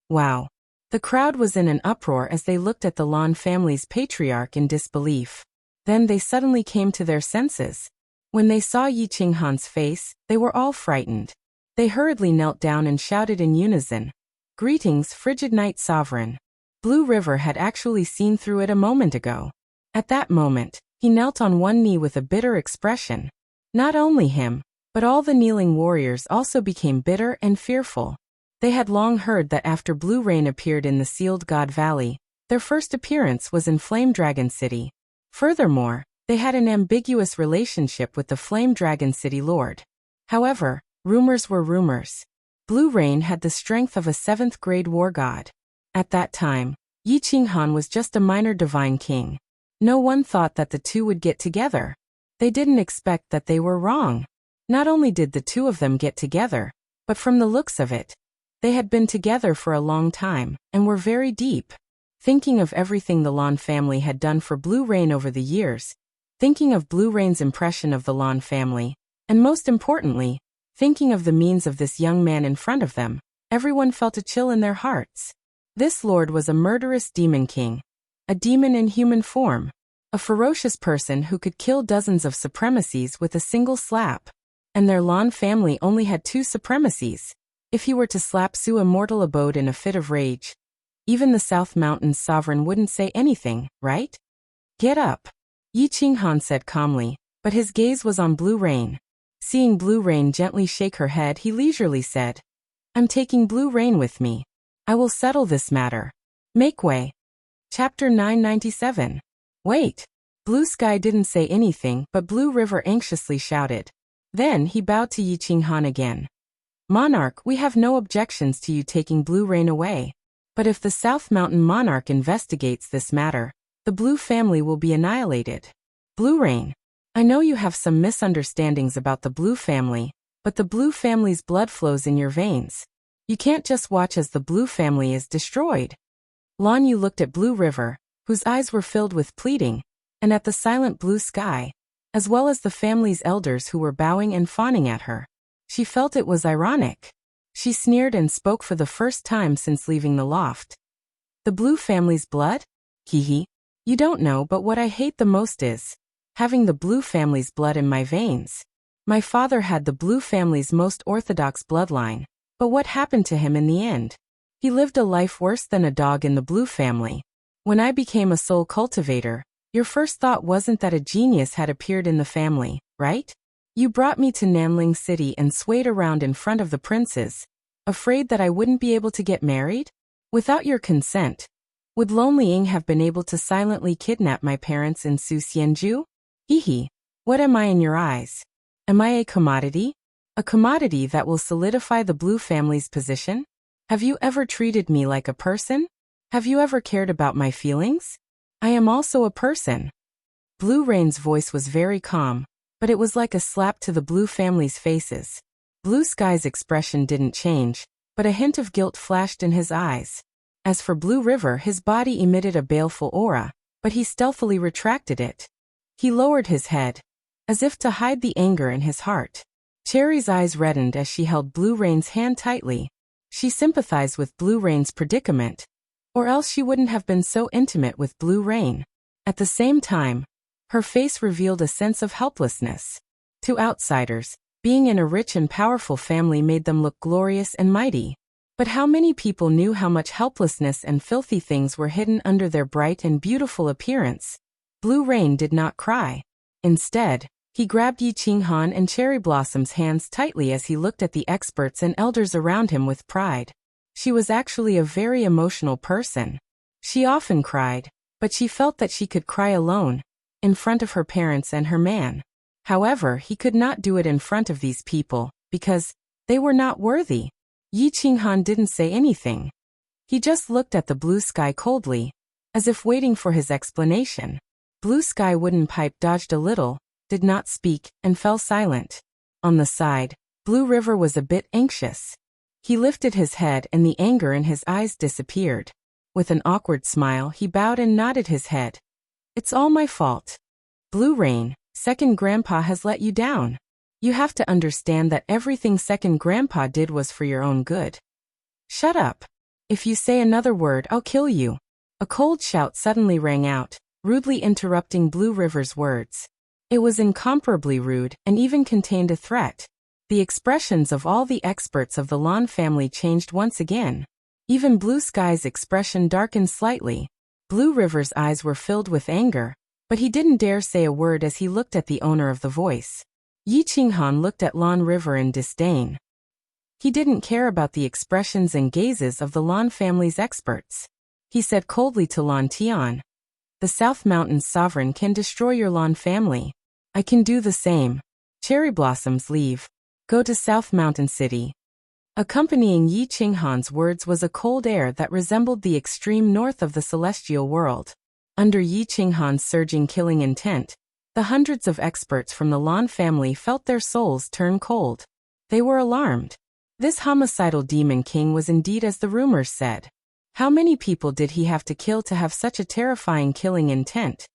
S1: Wow! The crowd was in an uproar as they looked at the Lan family's patriarch in disbelief. Then they suddenly came to their senses. When they saw Yi Qinghan's face, they were all frightened. They hurriedly knelt down and shouted in unison, "Greetings, frigid night sovereign." Blue River had actually seen through it a moment ago. At that moment, he knelt on one knee with a bitter expression. Not only him, but all the kneeling warriors also became bitter and fearful. They had long heard that after Blue Rain appeared in the Sealed God Valley, their first appearance was in Flame Dragon City. Furthermore, they had an ambiguous relationship with the Flame Dragon City Lord. However, rumors were rumors. Blue Rain had the strength of a 7th-grade war god. At that time, Yi Qinghan was just a minor divine king. No one thought that the two would get together. They didn't expect that they were wrong. Not only did the two of them get together, but from the looks of it, they had been together for a long time and were very deep. Thinking of everything the Lan family had done for Blue Rain over the years, thinking of Blue Rain's impression of the Lan family, and most importantly, thinking of the means of this young man in front of them, everyone felt a chill in their hearts. This lord was a murderous demon king, a demon in human form, a ferocious person who could kill dozens of supremacies with a single slap. And their Lan family only had 2 supremacies. If he were to slap Su Immortal Abode in a fit of rage, even the South Mountain's sovereign wouldn't say anything, right? "Get up," Yi Qinghan said calmly, but his gaze was on Blue Rain. Seeing Blue Rain gently shake her head, he leisurely said, "I'm taking Blue Rain with me. I will settle this matter. Make way." Chapter 997. Wait. Blue Sky didn't say anything, but Blue River anxiously shouted. Then he bowed to Yi Qinghan again. "Monarch, we have no objections to you taking Blue Rain away. But if the South Mountain Monarch investigates this matter, the Blue family will be annihilated. Blue Rain, I know you have some misunderstandings about the Blue family, but the Blue family's blood flows in your veins. You can't just watch as the Blue family is destroyed." Lan Yu looked at Blue River, whose eyes were filled with pleading, and at the silent Blue Sky, as well as the family's elders who were bowing and fawning at her. She felt it was ironic. She sneered and spoke for the first time since leaving the loft. "The Blue family's blood? Hee. You don't know, but what I hate the most is having the Blue family's blood in my veins. My father had the Blue family's most orthodox bloodline, but what happened to him in the end? He lived a life worse than a dog in the Blue family. When I became a soul cultivator, your first thought wasn't that a genius had appeared in the family, right? You brought me to Nanling City and swayed around in front of the princes, afraid that I wouldn't be able to get married? Without your consent, would Lon Ling have been able to silently kidnap my parents in Su Xianju? Hee. What am I in your eyes? Am I a commodity? A commodity that will solidify the Blue family's position? Have you ever treated me like a person? Have you ever cared about my feelings? I am also a person." Blue Rain's voice was very calm, but it was like a slap to the Blue family's faces. Blue Sky's expression didn't change, but a hint of guilt flashed in his eyes. As for Blue River, his body emitted a baleful aura, but he stealthily retracted it. He lowered his head, as if to hide the anger in his heart. Cherry's eyes reddened as she held Blue Rain's hand tightly. She sympathized with Blue Rain's predicament, or else she wouldn't have been so intimate with Blue Rain. At the same time, her face revealed a sense of helplessness. To outsiders, being in a rich and powerful family made them look glorious and mighty. But how many people knew how much helplessness and filthy things were hidden under their bright and beautiful appearance? Blue Rain did not cry. Instead, he grabbed Yi Qinghan and Cherry Blossom's hands tightly as he looked at the experts and elders around him with pride. She was actually a very emotional person. She often cried, but she felt that she could cry alone, in front of her parents and her man. However, he could not do it in front of these people, because they were not worthy. Yi Qinghan didn't say anything. He just looked at the Blue Sky coldly, as if waiting for his explanation. Blue Sky wouldn't pipe dodged a little, did not speak, and fell silent. On the side, Blue River was a bit anxious. He lifted his head and the anger in his eyes disappeared. With an awkward smile, he bowed and nodded his head. It's all my fault. Blue Rain, Second Grandpa has let you down. You have to understand that everything Second Grandpa did was for your own good. Shut up. If you say another word, I'll kill you. A cold shout suddenly rang out, rudely interrupting Blue River's words. It was incomparably rude and even contained a threat. The expressions of all the experts of the Lan family changed once again. Even Blue Sky's expression darkened slightly. Blue River's eyes were filled with anger, but he didn't dare say a word as he looked at the owner of the voice. Yi Qinghan looked at Lan River in disdain. He didn't care about the expressions and gazes of the Lan family's experts. He said coldly to Lan Tian, "The South Mountains sovereign can destroy your Lan family. I can do the same. Cherry Blossoms, leave. Go to South Mountain City." Accompanying Yi Qinghan's words was a cold air that resembled the extreme north of the celestial world. Under Yi Qinghan's surging killing intent, the hundreds of experts from the Lan family felt their souls turn cold. They were alarmed. This homicidal demon king was indeed as the rumors said. How many people did he have to kill to have such a terrifying killing intent?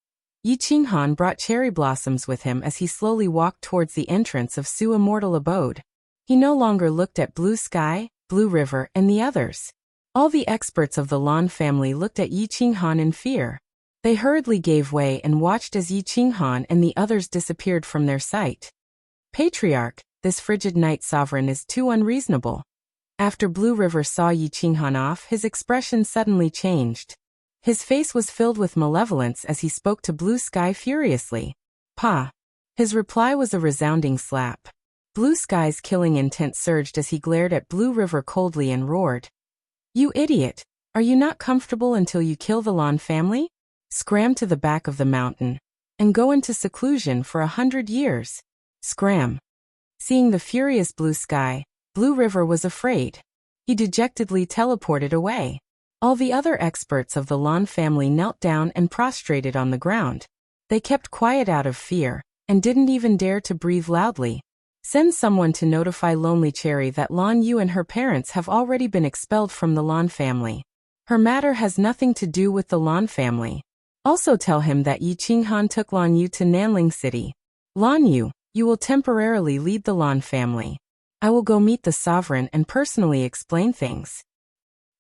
S1: Yi Qinghan brought Cherry Blossoms with him as he slowly walked towards the entrance of Su's immortal abode. He no longer looked at Blue Sky, Blue River, and the others. All the experts of the Lan family looked at Yi Qinghan in fear. They hurriedly gave way and watched as Yi Qinghan and the others disappeared from their sight. Patriarch, this frigid night sovereign is too unreasonable. After Blue River saw Yi Qinghan off, his expression suddenly changed. His face was filled with malevolence as he spoke to Blue Sky furiously. "Pa." His reply was a resounding slap. Blue Sky's killing intent surged as he glared at Blue River coldly and roared, "You idiot! Are you not comfortable until you kill the Lan family? Scram to the back of the mountain and go into seclusion for 100 years. Scram." Seeing the furious Blue Sky, Blue River was afraid. He dejectedly teleported away. All the other experts of the Lan family knelt down and prostrated on the ground. They kept quiet out of fear, and didn't even dare to breathe loudly. Send someone to notify Lonely Cherry that Lan Yu and her parents have already been expelled from the Lan family. Her matter has nothing to do with the Lan family. Also tell him that Yi Qinghan took Lan Yu to Nanling City. Lan Yu, you will temporarily lead the Lan family. I will go meet the sovereign and personally explain things.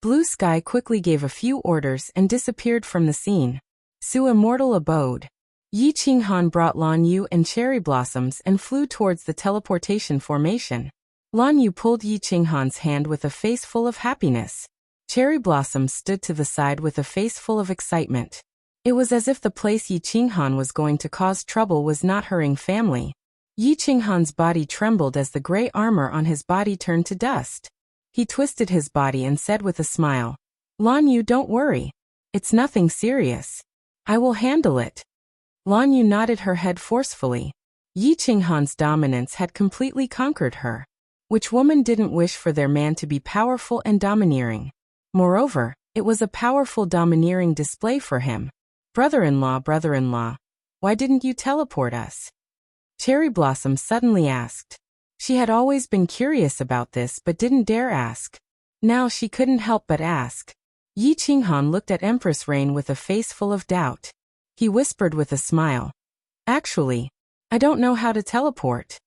S1: Blue Sky quickly gave a few orders and disappeared from the scene. Su's immortal abode. Yi Qinghan brought Lan Yu and Cherry Blossoms and flew towards the teleportation formation. Lan Yu pulled Yi Qinghan's hand with a face full of happiness. Cherry Blossoms stood to the side with a face full of excitement. It was as if the place Yi Qinghan was going to cause trouble was not her own family. Yi Qinghan's body trembled as the gray armor on his body turned to dust. He twisted his body and said with a smile, "Lan Yu, don't worry. It's nothing serious. I will handle it." Lan Yu nodded her head forcefully. Yi Qinghan's dominance had completely conquered her. Which woman didn't wish for their man to be powerful and domineering? Moreover, it was a powerful domineering display for him. Brother-in-law, why didn't you teleport us?" Cherry Blossom suddenly asked. She had always been curious about this but didn't dare ask. Now she couldn't help but ask. Yi Qinghan looked at Empress Rain with a face full of doubt. He whispered with a smile, "Actually, I don't know how to teleport."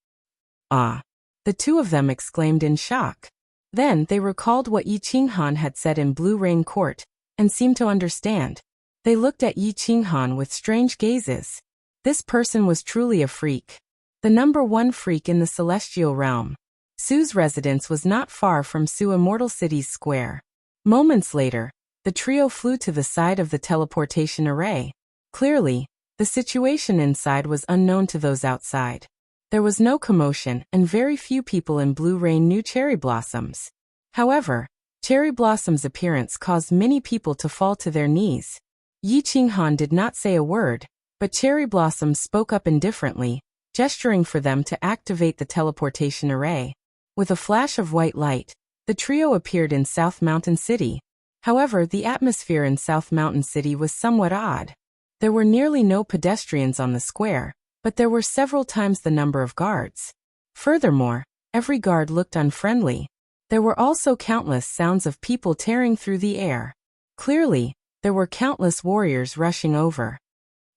S1: "Ah!" The two of them exclaimed in shock. Then they recalled what Yi Qinghan had said in Blue Rain Court, and seemed to understand. They looked at Yi Qinghan with strange gazes. This person was truly a freak. The #1 freak in the celestial realm. Su's residence was not far from Su's immortal city's square. Moments later, the trio flew to the side of the teleportation array. Clearly, the situation inside was unknown to those outside. There was no commotion, and very few people in Blue Rain knew Cherry Blossoms. However, Cherry Blossom's appearance caused many people to fall to their knees. Yi Qinghan did not say a word, but Cherry Blossom spoke up indifferently, gesturing for them to activate the teleportation array. With a flash of white light, the trio appeared in South Mountain City. However, the atmosphere in South Mountain City was somewhat odd. There were nearly no pedestrians on the square, but there were several times the number of guards. Furthermore, every guard looked unfriendly. There were also countless sounds of people tearing through the air. Clearly, there were countless warriors rushing over.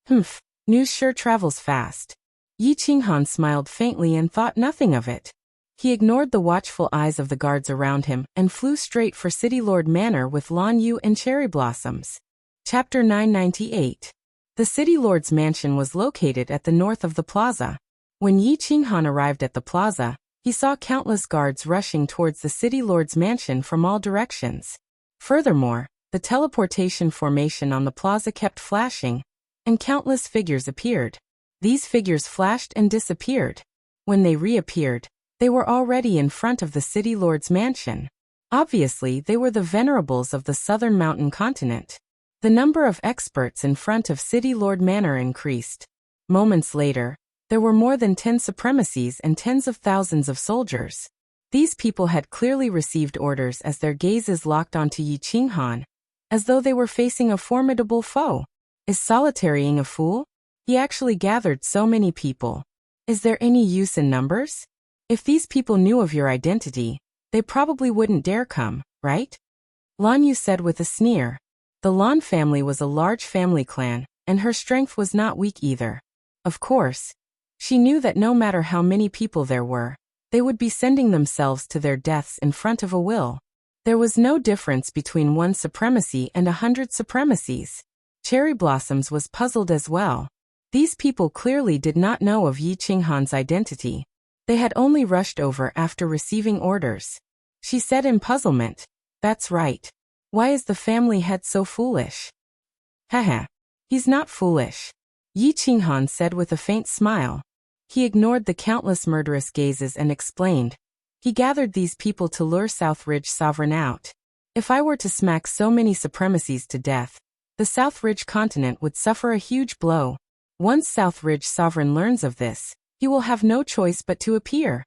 S1: Humph, news sure travels fast. Yi Qinghan smiled faintly and thought nothing of it. He ignored the watchful eyes of the guards around him and flew straight for City Lord Manor with Lan Yu and cherry blossoms. Chapter 998. The City Lord's mansion was located at the north of the plaza. When Yi Qinghan arrived at the plaza, he saw countless guards rushing towards the City Lord's mansion from all directions. Furthermore, the teleportation formation on the plaza kept flashing, and countless figures appeared. These figures flashed and disappeared. When they reappeared, they were already in front of the City Lord's mansion. Obviously, they were the venerables of the southern mountain continent. The number of experts in front of City Lord Manor increased. Moments later, there were more than 10 supremacies and tens of thousands of soldiers. These people had clearly received orders as their gazes locked onto Yi Qinghan, as though they were facing a formidable foe. Is solitarying a fool? He actually gathered so many people. Is there any use in numbers? If these people knew of your identity, they probably wouldn't dare come, right? Lan Yu said with a sneer. The Lan family was a large family clan, and her strength was not weak either. Of course, she knew that no matter how many people there were, they would be sending themselves to their deaths in front of a will. There was no difference between 1 supremacy and 100 supremacies. Cherry Blossoms was puzzled as well. These people clearly did not know of Yi Qinghan's identity. They had only rushed over after receiving orders. She said in puzzlement, "That's right. Why is the family head so foolish?" Haha. He's not foolish. Yi Qinghan said with a faint smile. He ignored the countless murderous gazes and explained. He gathered these people to lure Southridge Sovereign out. If I were to smack so many supremacies to death, the Southridge continent would suffer a huge blow. Once Southridge Sovereign learns of this, he will have no choice but to appear.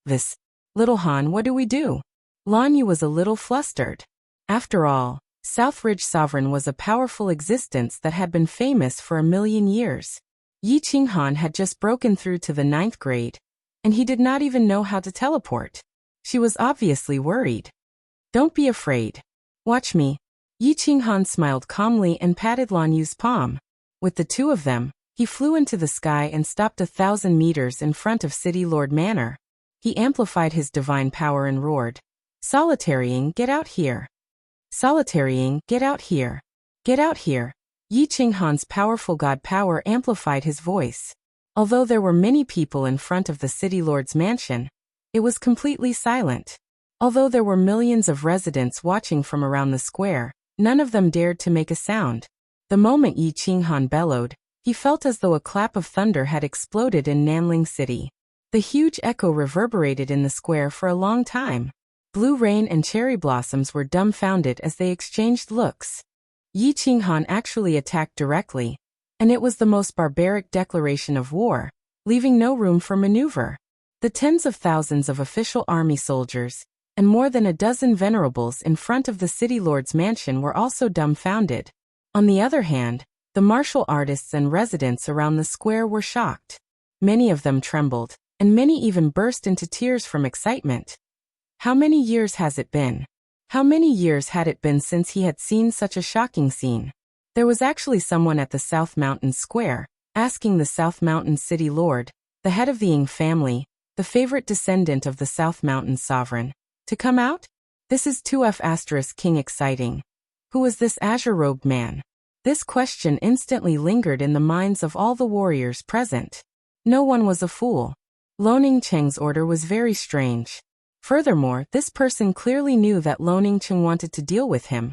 S1: This. Little Han, what do we do? Lan Yu was a little flustered. After all, Southridge Sovereign was a powerful existence that had been famous for 1,000,000 years. Yi Qinghan had just broken through to the 9th grade, and he did not even know how to teleport. She was obviously worried. Don't be afraid. Watch me. Yi Qinghan smiled calmly and patted Lan Yu's palm. With the two of them, he flew into the sky and stopped 1,000 meters in front of City Lord Manor. He amplified his divine power and roared, "Solitarying, get out here! Solitarying, get out here! Get out here!" Yi Qinghan's powerful god power amplified his voice. Although there were many people in front of the City Lord's mansion, it was completely silent. Although there were millions of residents watching from around the square, none of them dared to make a sound. The moment Yi Qinghan bellowed, he felt as though a clap of thunder had exploded in Nanling City. The huge echo reverberated in the square for a long time. Blue Rain and Cherry Blossoms were dumbfounded as they exchanged looks. Yi Qinghan actually attacked directly, and it was the most barbaric declaration of war, leaving no room for maneuver. The tens of thousands of official army soldiers, and more than a dozen venerables in front of the City Lord's mansion were also dumbfounded. On the other hand, the martial artists and residents around the square were shocked. Many of them trembled, and many even burst into tears from excitement. How many years has it been? How many years had it been since he had seen such a shocking scene? There was actually someone at the South Mountain Square, asking the South Mountain City Lord, the head of the Ying family, the favorite descendant of the South Mountain Sovereign, to come out? This is 2F** King exciting. Who was this azure-robed man? This question instantly lingered in the minds of all the warriors present. No one was a fool. Loning Cheng's order was very strange. Furthermore, this person clearly knew that Loning Cheng wanted to deal with him.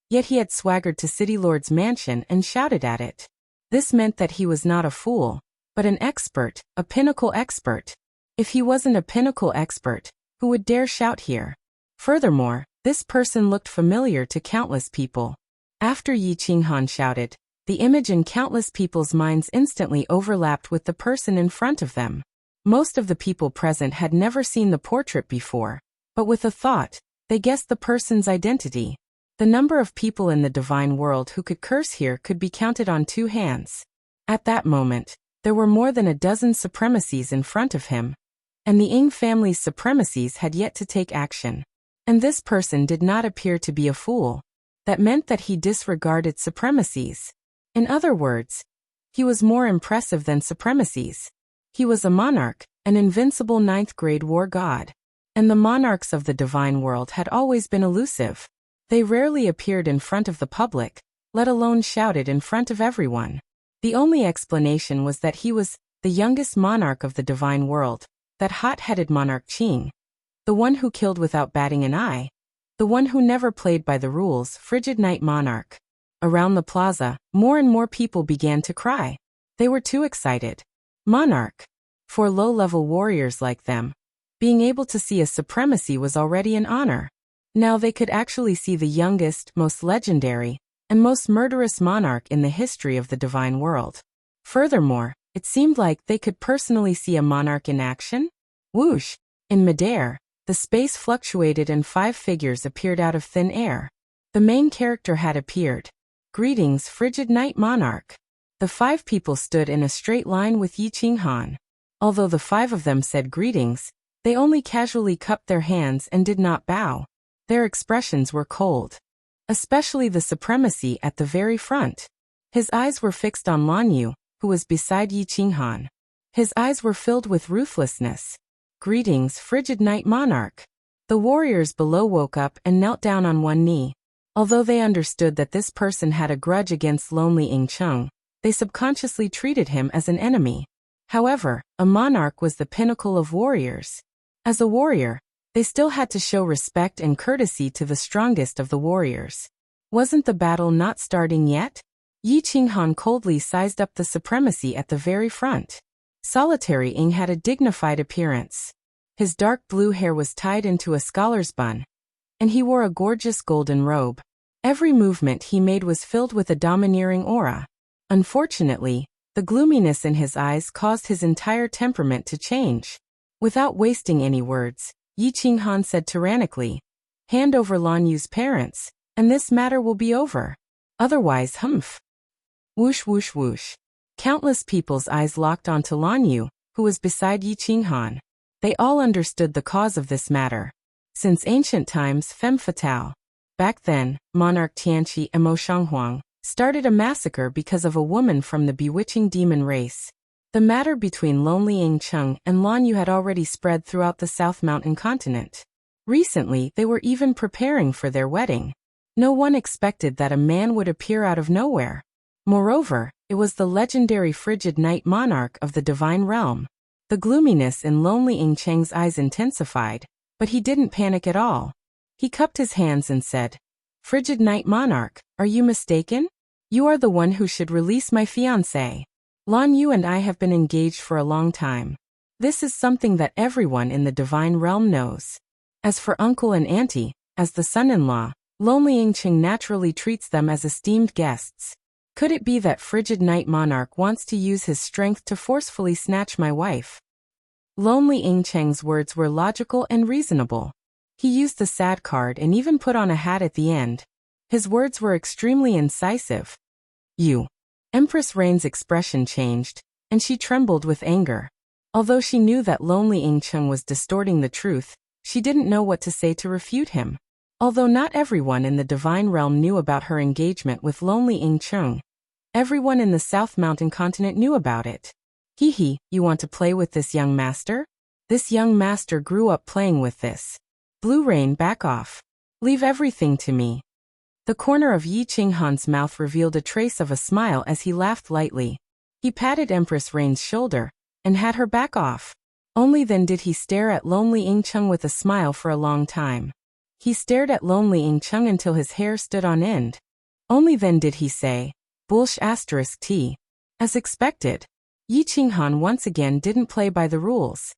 S1: Yet he had swaggered to City Lord's mansion and shouted at it. This meant that he was not a fool, but an expert, a pinnacle expert. If he wasn't a pinnacle expert, who would dare shout here? Furthermore, this person looked familiar to countless people. After Yi Qinghan shouted, the image in countless people's minds instantly overlapped with the person in front of them. Most of the people present had never seen the portrait before, but with a thought, they guessed the person's identity. The number of people in the divine world who could curse here could be counted on 2 hands. At that moment, There were more than a dozen supremacies in front of him, and the Ing family's supremacies had yet to take action. And this person did not appear to be a fool. That meant that he disregarded supremacies. In other words, he was more impressive than supremacies. He was a monarch, an invincible ninth-grade war god. And the monarchs of the divine world had always been elusive. They rarely appeared in front of the public, let alone shouted in front of everyone. The only explanation was that he was the youngest monarch of the divine world, that hot-headed monarch Qing. The one who killed without batting an eye. The one who never played by the rules, frigid night monarch. Around the plaza, more and more people began to cry. They were too excited. Monarch. For low-level warriors like them, being able to see a supremacy was already an honor. Now they could actually see the youngest, most legendary, and most murderous monarch in the history of the divine world. Furthermore, it seemed like they could personally see a monarch in action. Whoosh! In midair, the space fluctuated and 5 figures appeared out of thin air. The main character had appeared. Greetings, frigid night monarch. The 5 people stood in a straight line with Yi Qinghan. Although the 5 of them said greetings, they only casually cupped their hands and did not bow. Their expressions were cold. Especially the supremacy at the very front. His eyes were fixed on Lan Yu, who was beside Yi Qinghan. His eyes were filled with ruthlessness. Greetings, frigid night monarch. The warriors below woke up and knelt down on one knee. Although they understood that this person had a grudge against lonely Ing Cheng, they subconsciously treated him as an enemy. However, a monarch was the pinnacle of warriors. As a warrior, they still had to show respect and courtesy to the strongest of the warriors. Wasn't the battle not starting yet? Yi Qinghan coldly sized up the supremacy at the very front. Solitary Ing had a dignified appearance. His dark blue hair was tied into a scholar's bun, and he wore a gorgeous golden robe. Every movement he made was filled with a domineering aura. Unfortunately, the gloominess in his eyes caused his entire temperament to change. Without wasting any words, Yi Qinghan said tyrannically, "Hand over Lan Yu's parents, and this matter will be over. Otherwise, humph." Whoosh whoosh whoosh. Countless people's eyes locked onto Lan Yu, who was beside Yi Qinghan. They all understood the cause of this matter. Since ancient times, femme fatale. Back then, monarch Tianqi and Mo Shanghuang started a massacre because of a woman from the bewitching demon race. The matter between lonely Ing Cheng and Lan Yu had already spread throughout the South Mountain continent. Recently, they were even preparing for their wedding. No one expected that a man would appear out of nowhere. Moreover, it was the legendary frigid night monarch of the divine realm. The gloominess in lonely Ing Cheng's eyes intensified, but he didn't panic at all. He cupped his hands and said, "Frigid night monarch, are you mistaken? You are the one who should release my fiancé. Lan Yu and I have been engaged for a long time. This is something that everyone in the divine realm knows. As for uncle and auntie, as the son-in-law, lonely Ing Cheng naturally treats them as esteemed guests. Could it be that frigid night monarch wants to use his strength to forcefully snatch my wife?" Lonely Ing Cheng's words were logical and reasonable. He used the sad card and even put on a hat at the end. His words were extremely incisive. "You." Empress Rain's expression changed, and she trembled with anger. Although she knew that lonely Ing Cheng was distorting the truth, she didn't know what to say to refute him. Although not everyone in the divine realm knew about her engagement with lonely Ing Cheng, everyone in the South Mountain continent knew about it. "Hee, you want to play with this young master? This young master grew up playing with this. Blue Rain, back off. Leave everything to me." The corner of Yi Qinghan's mouth revealed a trace of a smile as he laughed lightly. He patted Empress Rain's shoulder and had her back off. Only then did he stare at lonely Ing Cheng with a smile for a long time. He stared at lonely Ing Cheng until his hair stood on end. Only then did he say, "Bullsh *T." As expected, Yi Qinghan once again didn't play by the rules.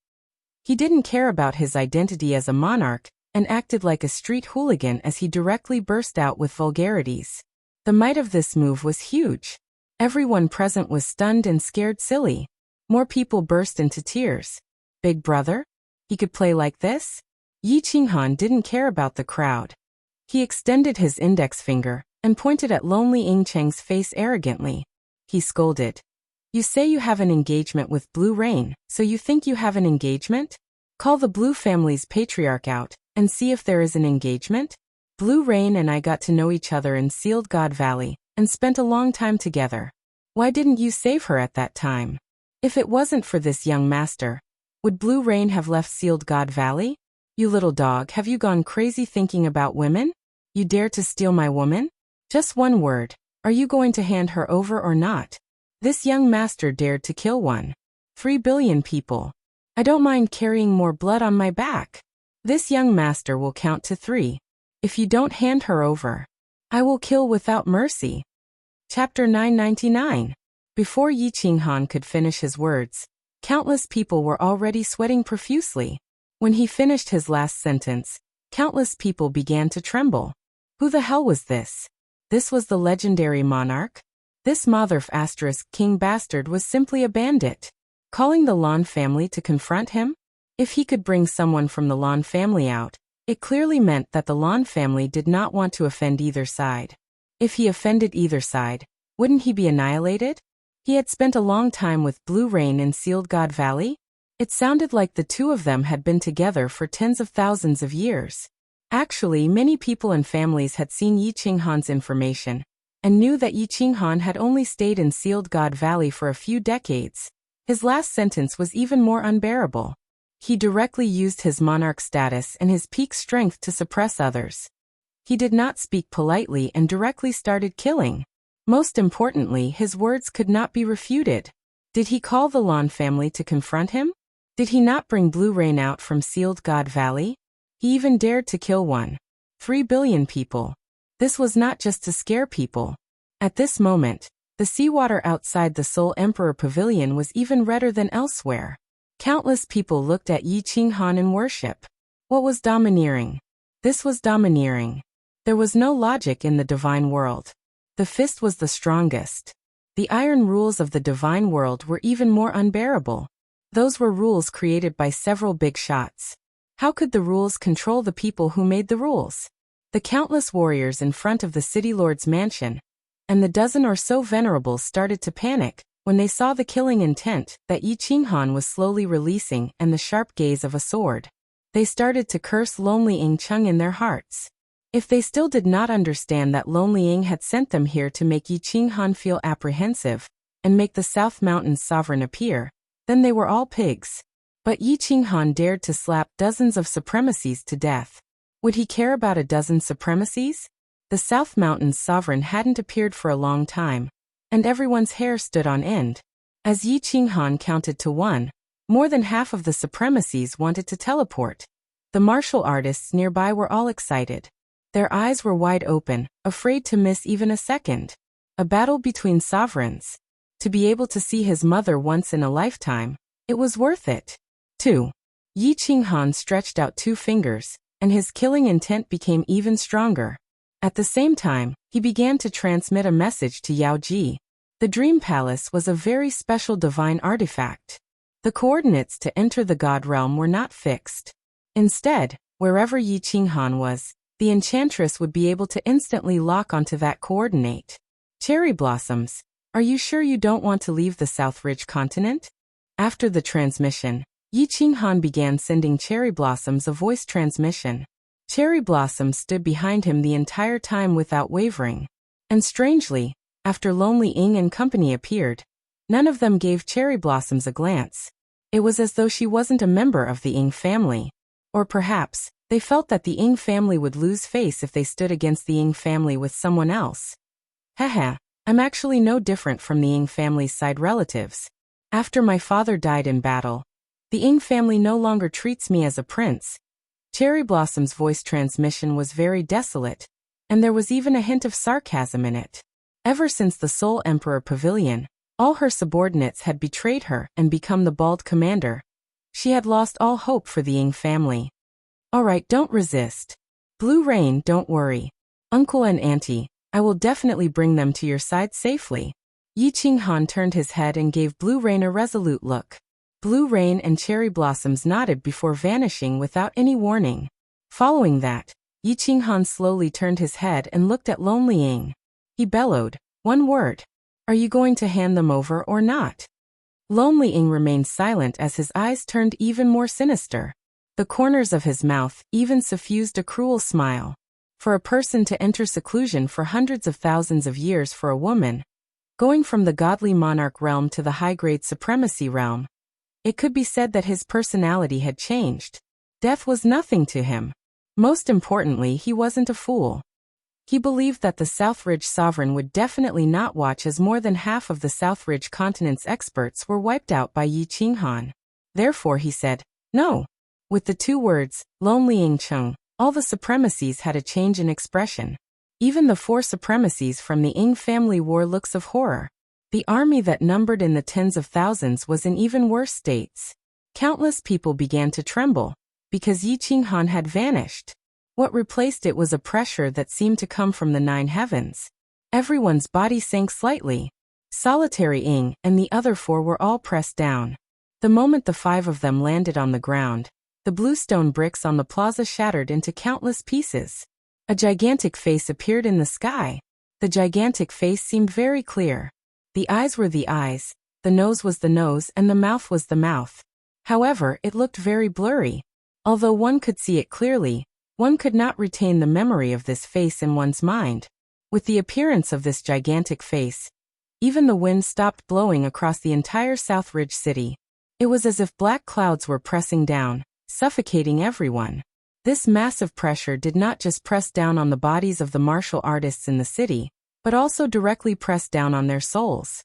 S1: He didn't care about his identity as a monarch and acted like a street hooligan as he directly burst out with vulgarities. The might of this move was huge. Everyone present was stunned and scared silly. More people burst into tears. Big brother? He could play like this? Yi Qinghan didn't care about the crowd. He extended his index finger and pointed at lonely Ing Cheng's face arrogantly. He scolded, You say you have an engagement with Blue Rain, so you think you have an engagement? Call the Blue family's patriarch out, and see if there is an engagement? Blue Rain and I got to know each other in Sealed God Valley, and spent a long time together. Why didn't you save her at that time? If it wasn't for this young master, would Blue Rain have left Sealed God Valley? You little dog, have you gone crazy thinking about women? You dare to steal my woman? Just one word, are you going to hand her over or not? This young master dared to kill 3 billion people. I don't mind carrying more blood on my back. This young master will count to 3. If you don't hand her over, I will kill without mercy. Chapter 999. Before Yi Qinghan could finish his words, countless people were already sweating profusely. When he finished his last sentence, countless people began to tremble. Who the hell was this? This was the legendary monarch? This Motherf * king bastard was simply a bandit. Calling the Lan family to confront him? If he could bring someone from the Lan family out, it clearly meant that the Lan family did not want to offend either side. If he offended either side, wouldn't he be annihilated? He had spent a long time with Blue Rain in Sealed God Valley. It sounded like the two of them had been together for tens of thousands of years. Actually, many people and families had seen Yi Qinghan's information, and knew that Yi Qinghan had only stayed in Sealed God Valley for a few decades. His last sentence was even more unbearable. He directly used his monarch status and his peak strength to suppress others. He did not speak politely and directly started killing. Most importantly, his words could not be refuted. Did he call the Lan family to confront him? Did he not bring Blue Rain out from Sealed God Valley? He even dared to kill 3 billion people. This was not just to scare people. At this moment, the seawater outside the Soul Emperor Pavilion was even redder than elsewhere. Countless people looked at Yi Qinghan in worship. What was domineering? This was domineering. There was no logic in the divine world. The fist was the strongest. The iron rules of the divine world were even more unbearable. Those were rules created by several big shots. How could the rules control the people who made the rules? The countless warriors in front of the city lord's mansion, and the dozen or so venerables started to panic when they saw the killing intent that Yi Qinghan was slowly releasing and the sharp gaze of a sword. They started to curse Lonely Ying Cheng in their hearts. If they still did not understand that Lonely Ying had sent them here to make Yi Qinghan feel apprehensive and make the South Mountains sovereign appear, then they were all pigs. But Yi Qinghan dared to slap dozens of supremacies to death. Would he care about a dozen supremacies? The South Mountains sovereign hadn't appeared for a long time, and everyone's hair stood on end. As Yi Qinghan counted to 1, more than half of the supremacies wanted to teleport. The martial artists nearby were all excited. Their eyes were wide open, afraid to miss even a second. A battle between sovereigns. To be able to see his mother once in a lifetime, it was worth it. 2. Yi Qinghan stretched out 2 fingers, and his killing intent became even stronger. At the same time, he began to transmit a message to Yao Ji. The Dream Palace was a very special divine artifact. The coordinates to enter the God Realm were not fixed. Instead, wherever Yi Qinghan was, the enchantress would be able to instantly lock onto that coordinate. Cherry blossoms, are you sure you don't want to leave the South Ridge continent? After the transmission, Yi Qinghan began sending Cherry Blossoms a voice transmission. Cherry Blossom stood behind him the entire time without wavering. And strangely, after Lonely Ying and company appeared, none of them gave Cherry Blossoms a glance. It was as though she wasn't a member of the Ying family. Or perhaps, they felt that the Ying family would lose face if they stood against the Ying family with someone else. Haha, I'm actually no different from the Ying family's side relatives. After my father died in battle, the Ying family no longer treats me as a prince. Cherry Blossom's voice transmission was very desolate, and there was even a hint of sarcasm in it. Ever since the Soul Emperor Pavilion, all her subordinates had betrayed her and become the bald commander. She had lost all hope for the Ying family. Alright, don't resist. Blue Rain, don't worry. Uncle and Auntie, I will definitely bring them to your side safely. Yi Qinghan turned his head and gave Blue Rain a resolute look. Blue Rain and Cherry Blossoms nodded before vanishing without any warning. Following that, Yi Qinghan slowly turned his head and looked at Lonely Ying. He bellowed, "One word. Are you going to hand them over or not? Lonely Ing remained silent as his eyes turned even more sinister. The corners of his mouth even suffused a cruel smile. For a person to enter seclusion for hundreds of thousands of years for a woman, going from the godly monarch realm to the high-grade supremacy realm, it could be said that his personality had changed. Death was nothing to him. Most importantly, he wasn't a fool. He believed that the Southridge sovereign would definitely not watch as more than half of the Southridge continent's experts were wiped out by Yi Qinghan. Therefore he said, no. With the two words, Lonely Ing Cheng, all the supremacies had a change in expression. Even the four supremacies from the Ing family wore looks of horror. The army that numbered in the tens of thousands was in even worse states. Countless people began to tremble, because Yi Qinghan had vanished. What replaced it was a pressure that seemed to come from the nine heavens. Everyone's body sank slightly. Solitary Ing and the other four were all pressed down. The moment the five of them landed on the ground, the bluestone bricks on the plaza shattered into countless pieces. A gigantic face appeared in the sky. The gigantic face seemed very clear. The eyes were the eyes, the nose was the nose, and the mouth was the mouth. However, it looked very blurry. Although one could see it clearly, one could not retain the memory of this face in one's mind. With the appearance of this gigantic face, even the wind stopped blowing across the entire Southridge city. It was as if black clouds were pressing down, suffocating everyone. This massive pressure did not just press down on the bodies of the martial artists in the city, but also directly pressed down on their souls.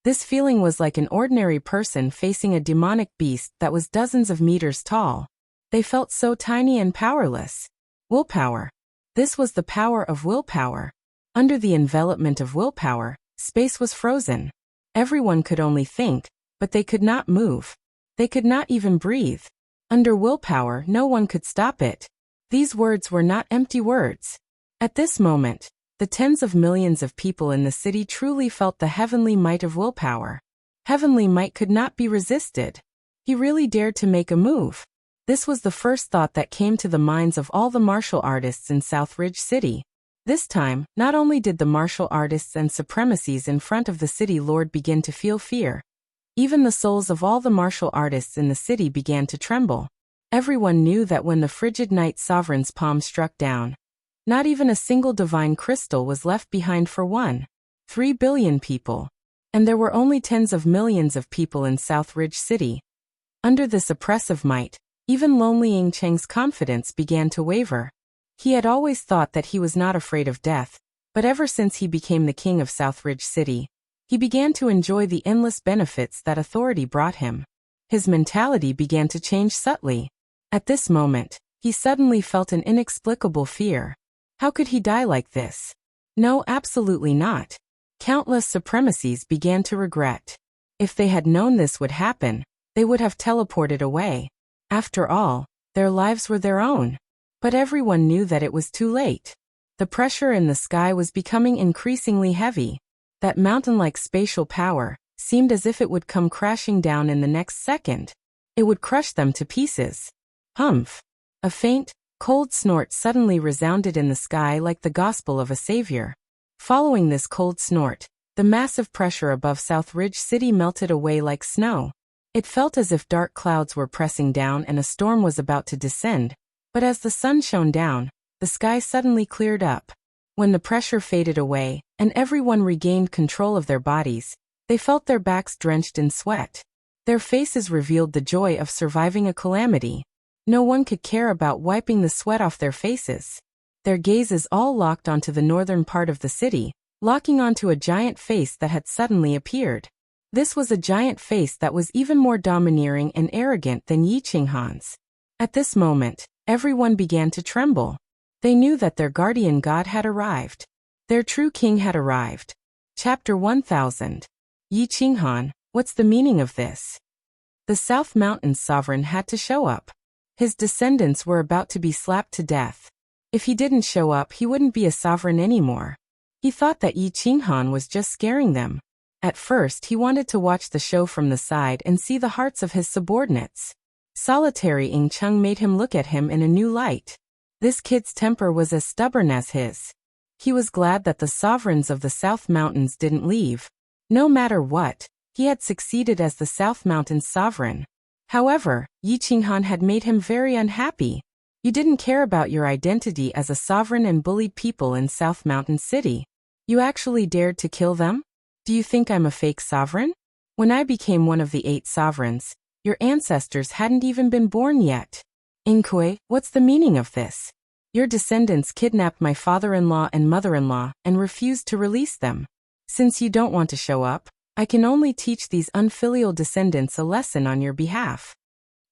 S1: This feeling was like an ordinary person facing a demonic beast that was dozens of meters tall. They felt so tiny and powerless. Willpower. This was the power of willpower. Under the envelopment of willpower, space was frozen. Everyone could only think, but they could not move. They could not even breathe. Under willpower, no one could stop it. These words were not empty words. At this moment, the tens of millions of people in the city truly felt the heavenly might of willpower. Heavenly might could not be resisted. He really dared to make a move. This was the first thought that came to the minds of all the martial artists in Southridge City. This time, not only did the martial artists and supremacies in front of the city lord begin to feel fear, even the souls of all the martial artists in the city began to tremble. Everyone knew that when the frigid night sovereign's palm struck down, not even a single divine crystal was left behind for 1.3 billion people. And there were only tens of millions of people in Southridge City. Under this oppressive might, even Lonely Ing Cheng's confidence began to waver. He had always thought that he was not afraid of death, but ever since he became the king of Southridge City, he began to enjoy the endless benefits that authority brought him. His mentality began to change subtly. At this moment, he suddenly felt an inexplicable fear. How could he die like this? No, absolutely not. Countless supremacies began to regret. If they had known this would happen, they would have teleported away. After all, their lives were their own. But everyone knew that it was too late. The pressure in the sky was becoming increasingly heavy. That mountain-like spatial power seemed as if it would come crashing down in the next second. It would crush them to pieces. Humph! A faint, cold snort suddenly resounded in the sky like the gospel of a savior. Following this cold snort, the massive pressure above Southridge City melted away like snow. It felt as if dark clouds were pressing down and a storm was about to descend, but as the sun shone down, the sky suddenly cleared up. When the pressure faded away, and everyone regained control of their bodies, they felt their backs drenched in sweat. Their faces revealed the joy of surviving a calamity. No one could care about wiping the sweat off their faces. Their gazes all locked onto the northern part of the city, locking onto a giant face that had suddenly appeared. This was a giant face that was even more domineering and arrogant than Yi Qinghan's. At this moment, everyone began to tremble. They knew that their guardian god had arrived. Their true king had arrived. Chapter 1000. Yi Qinghan, what's the meaning of this? The South Mountains sovereign had to show up. His descendants were about to be slapped to death. If he didn't show up, he wouldn't be a sovereign anymore. He thought that Yi Qinghan was just scaring them. At first, he wanted to watch the show from the side and see the hearts of his subordinates. Solitary Ing Cheng made him look at him in a new light. This kid's temper was as stubborn as his. He was glad that the sovereigns of the South Mountains didn't leave. No matter what, he had succeeded as the South Mountain's sovereign. However, Yi Qinghan had made him very unhappy. You didn't care about your identity as a sovereign and bullied people in South Mountain City. You actually dared to kill them? Do you think I'm a fake sovereign? When I became one of the 8 sovereigns, your ancestors hadn't even been born yet. Inkui, what's the meaning of this? Your descendants kidnapped my father-in-law and mother-in-law and refused to release them. Since you don't want to show up, I can only teach these unfilial descendants a lesson on your behalf.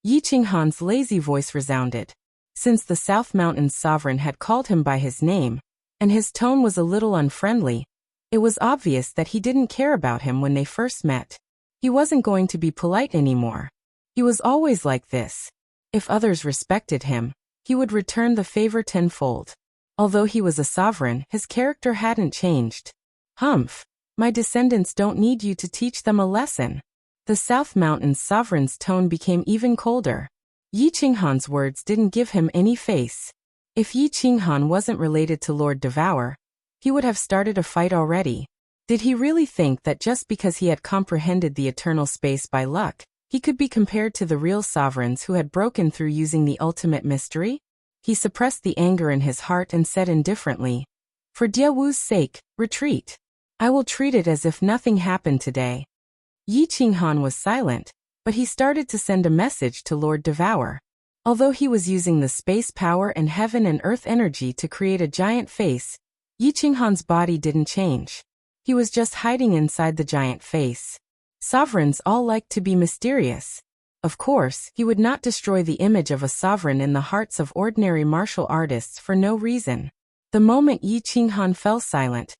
S1: Yi Qinghan's lazy voice resounded. Since the South Mountain's sovereign had called him by his name, and his tone was a little unfriendly, it was obvious that he didn't care about him when they first met. He wasn't going to be polite anymore. He was always like this. If others respected him, he would return the favor tenfold. Although he was a sovereign, his character hadn't changed. Humph! My descendants don't need you to teach them a lesson. The South Mountain's sovereign's tone became even colder. Yi Qinghan's words didn't give him any face. If Yi Qinghan wasn't related to Lord Devour, he would have started a fight already. Did he really think that just because he had comprehended the eternal space by luck, he could be compared to the real sovereigns who had broken through using the ultimate mystery? He suppressed the anger in his heart and said indifferently, "For Diawu's sake, retreat. I will treat it as if nothing happened today." Yi Qinghan was silent, but he started to send a message to Lord Devour. Although he was using the space power and heaven and earth energy to create a giant face, Yi Qinghan's body didn't change. He was just hiding inside the giant face. Sovereigns all like to be mysterious. Of course, he would not destroy the image of a sovereign in the hearts of ordinary martial artists for no reason. The moment Yi Qinghan fell silent,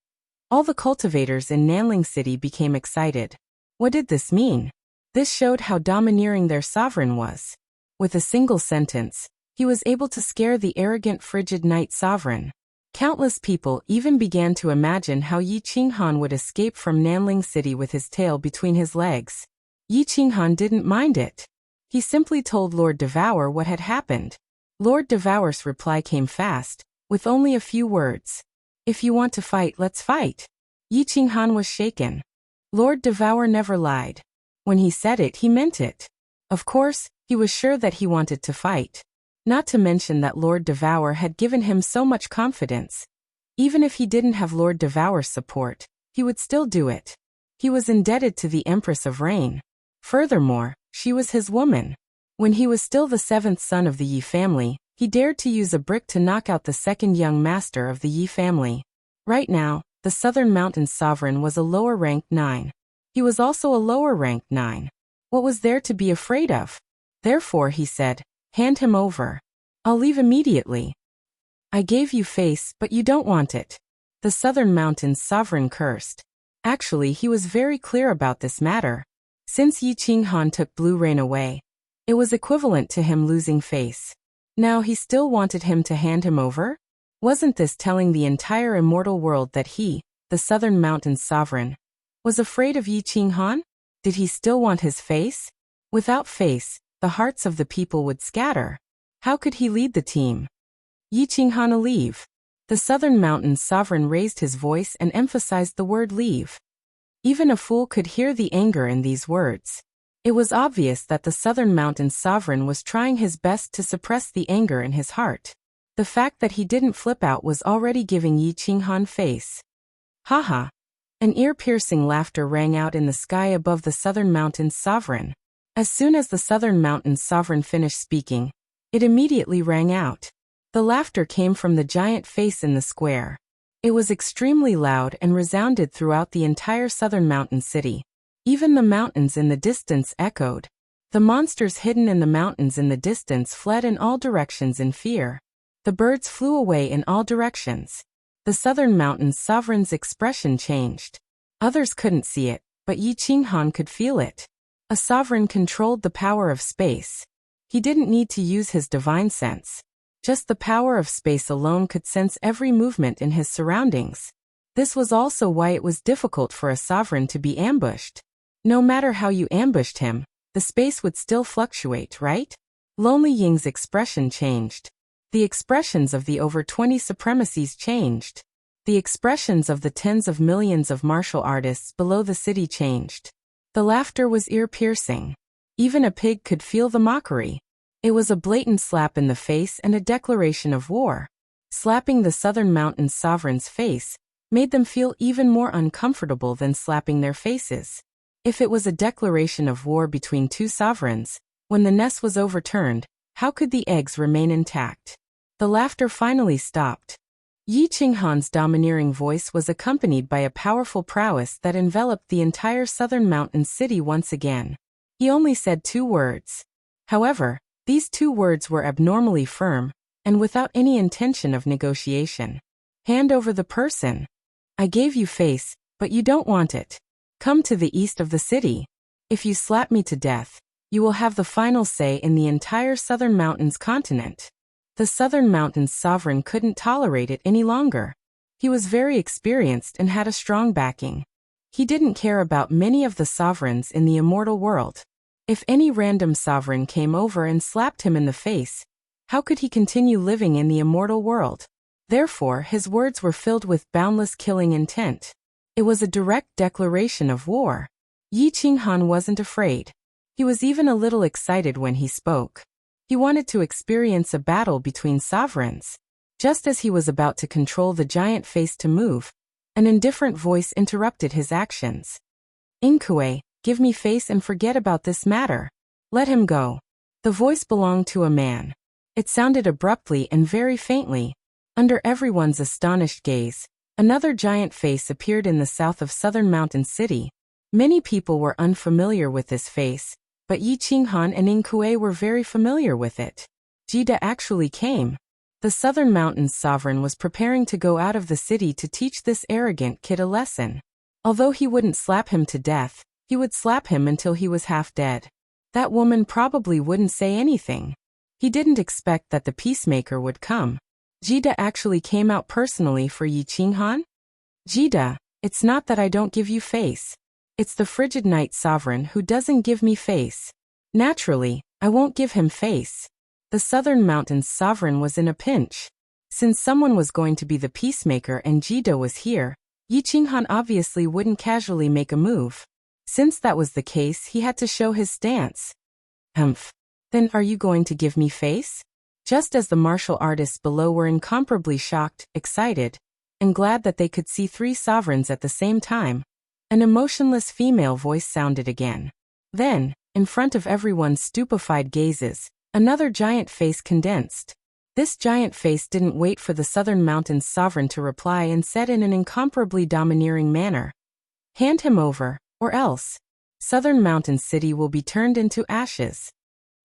S1: all the cultivators in Nanling City became excited. What did this mean? This showed how domineering their sovereign was. With a single sentence, he was able to scare the arrogant frigid knight sovereign. Countless people even began to imagine how Yi Qinghan would escape from Nanling City with his tail between his legs. Yi Qinghan didn't mind it. He simply told Lord Devour what had happened. Lord Devour's reply came fast, with only a few words. "If you want to fight, let's fight." Yi Qinghan was shaken. Lord Devour never lied. When he said it, he meant it. Of course, he was sure that he wanted to fight. Not to mention that Lord Devour had given him so much confidence. Even if he didn't have Lord Devour's support, he would still do it. He was indebted to the Empress of Rain. Furthermore, she was his woman. When he was still the 7th son of the Yi family, he dared to use a brick to knock out the second young master of the Yi family. Right now, the Southern Mountains sovereign was a lower-ranked 9. He was also a lower-ranked 9. What was there to be afraid of? Therefore, he said, "Hand him over. I'll leave immediately." "I gave you face, but you don't want it." The Southern Mountains sovereign cursed. Actually, he was very clear about this matter. Since Yi Qinghan took Blue Rain away, it was equivalent to him losing face. Now he still wanted him to hand him over? Wasn't this telling the entire immortal world that he, the Southern Mountains sovereign, was afraid of Yi Qinghan? Did he still want his face? Without face, the hearts of the people would scatter. How could he lead the team? Yi Qinghan, leave. The Southern Mountains sovereign raised his voice and emphasized the word leave. Even a fool could hear the anger in these words. It was obvious that the Southern Mountains sovereign was trying his best to suppress the anger in his heart. The fact that he didn't flip out was already giving Yi Qinghan face. Haha. An ear-piercing laughter rang out in the sky above the Southern Mountains sovereign. As soon as the Southern Mountains sovereign finished speaking, it immediately rang out. The laughter came from the giant face in the square. It was extremely loud and resounded throughout the entire Southern Mountain City. Even the mountains in the distance echoed. The monsters hidden in the mountains in the distance fled in all directions in fear. The birds flew away in all directions. The Southern Mountains sovereign's expression changed. Others couldn't see it, but Yi Qinghan could feel it. A sovereign controlled the power of space. He didn't need to use his divine sense. Just the power of space alone could sense every movement in his surroundings. This was also why it was difficult for a sovereign to be ambushed. No matter how you ambushed him, the space would still fluctuate, right? Lonely Ying's expression changed. The expressions of the over 20 supremacies changed. The expressions of the tens of millions of martial artists below the city changed. The laughter was ear-piercing. Even a pig could feel the mockery. It was a blatant slap in the face and a declaration of war. Slapping the Southern Mountains sovereign's face made them feel even more uncomfortable than slapping their faces. If it was a declaration of war between two sovereigns, when the nest was overturned, how could the eggs remain intact? The laughter finally stopped. Yi Qinghan's domineering voice was accompanied by a powerful prowess that enveloped the entire Southern Mountain city once again. He only said 2 words. However, these 2 words were abnormally firm, and without any intention of negotiation. Hand over the person. I gave you face, but you don't want it. Come to the east of the city. If you slap me to death, you will have the final say in the entire Southern Mountains continent. The Southern Mountains sovereign couldn't tolerate it any longer. He was very experienced and had a strong backing. He didn't care about many of the sovereigns in the immortal world. If any random sovereign came over and slapped him in the face, how could he continue living in the immortal world? Therefore, his words were filled with boundless killing intent. It was a direct declaration of war. Yi Qinghan wasn't afraid. He was even a little excited when he spoke. He wanted to experience a battle between sovereigns. Just as he was about to control the giant face to move, an indifferent voice interrupted his actions. Inkue, give me face and forget about this matter. Let him go. The voice belonged to a man. It sounded abruptly and very faintly. Under everyone's astonished gaze, another giant face appeared in the south of Southern Mountain City. Many people were unfamiliar with this face, but Yi Qinghan and Inkue were very familiar with it. Jida actually came. The Southern Mountains sovereign was preparing to go out of the city to teach this arrogant kid a lesson. Although he wouldn't slap him to death, he would slap him until he was half dead. That woman probably wouldn't say anything. He didn't expect that the peacemaker would come. Jida actually came out personally for Yi Qinghan? Jida, it's not that I don't give you face. It's the frigid night sovereign who doesn't give me face. Naturally, I won't give him face. The Southern Mountains sovereign was in a pinch. Since someone was going to be the peacemaker and Jida was here, Yi Qinghan obviously wouldn't casually make a move. Since that was the case, he had to show his stance. Humph. Then are you going to give me face? Just as the martial artists below were incomparably shocked, excited, and glad that they could see 3 sovereigns at the same time, an emotionless female voice sounded again. Then, in front of everyone's stupefied gazes, another giant face condensed. This giant face didn't wait for the Southern Mountains sovereign to reply and said in an incomparably domineering manner, "Hand him over, or else Southern Mountain City will be turned into ashes."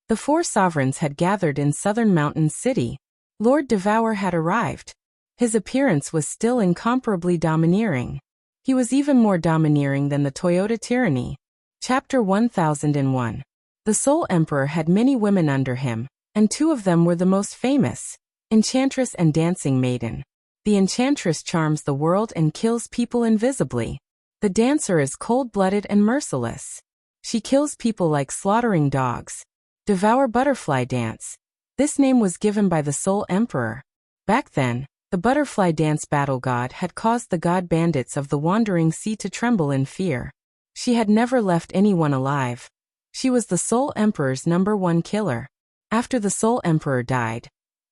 S1: The 4 sovereigns had gathered in Southern Mountain City. Lord Devour had arrived. His appearance was still incomparably domineering. He was even more domineering than the Toyota tyranny. Chapter 1001. The Soul Emperor had many women under him, and 2 of them were the most famous, Enchantress and Dancing Maiden. The Enchantress charms the world and kills people invisibly. The dancer is cold-blooded and merciless. She kills people like slaughtering dogs. Devour Butterfly Dance. This name was given by the Soul Emperor. Back then, the Butterfly Dance battle god had caused the god bandits of the Wandering Sea to tremble in fear. She had never left anyone alive. She was the Soul Emperor's #1 killer. After the Soul Emperor died,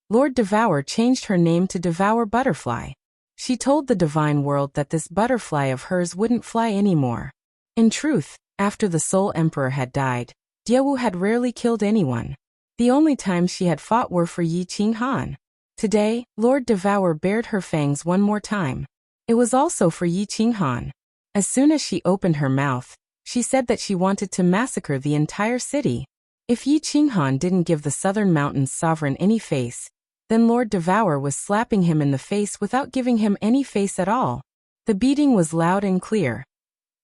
S1: Lord Devour changed her name to Devour Butterfly. She told the divine world that this butterfly of hers wouldn't fly anymore. In truth, after the Soul Emperor had died, Diawu had rarely killed anyone. The only times she had fought were for Yi Qinghan. Today, Lord Devour bared her fangs one more time. It was also for Yi Qinghan. As soon as she opened her mouth, she said that she wanted to massacre the entire city. If Yi Qinghan didn't give the Southern Mountains sovereign any face, then Lord Devour was slapping him in the face without giving him any face at all. The beating was loud and clear.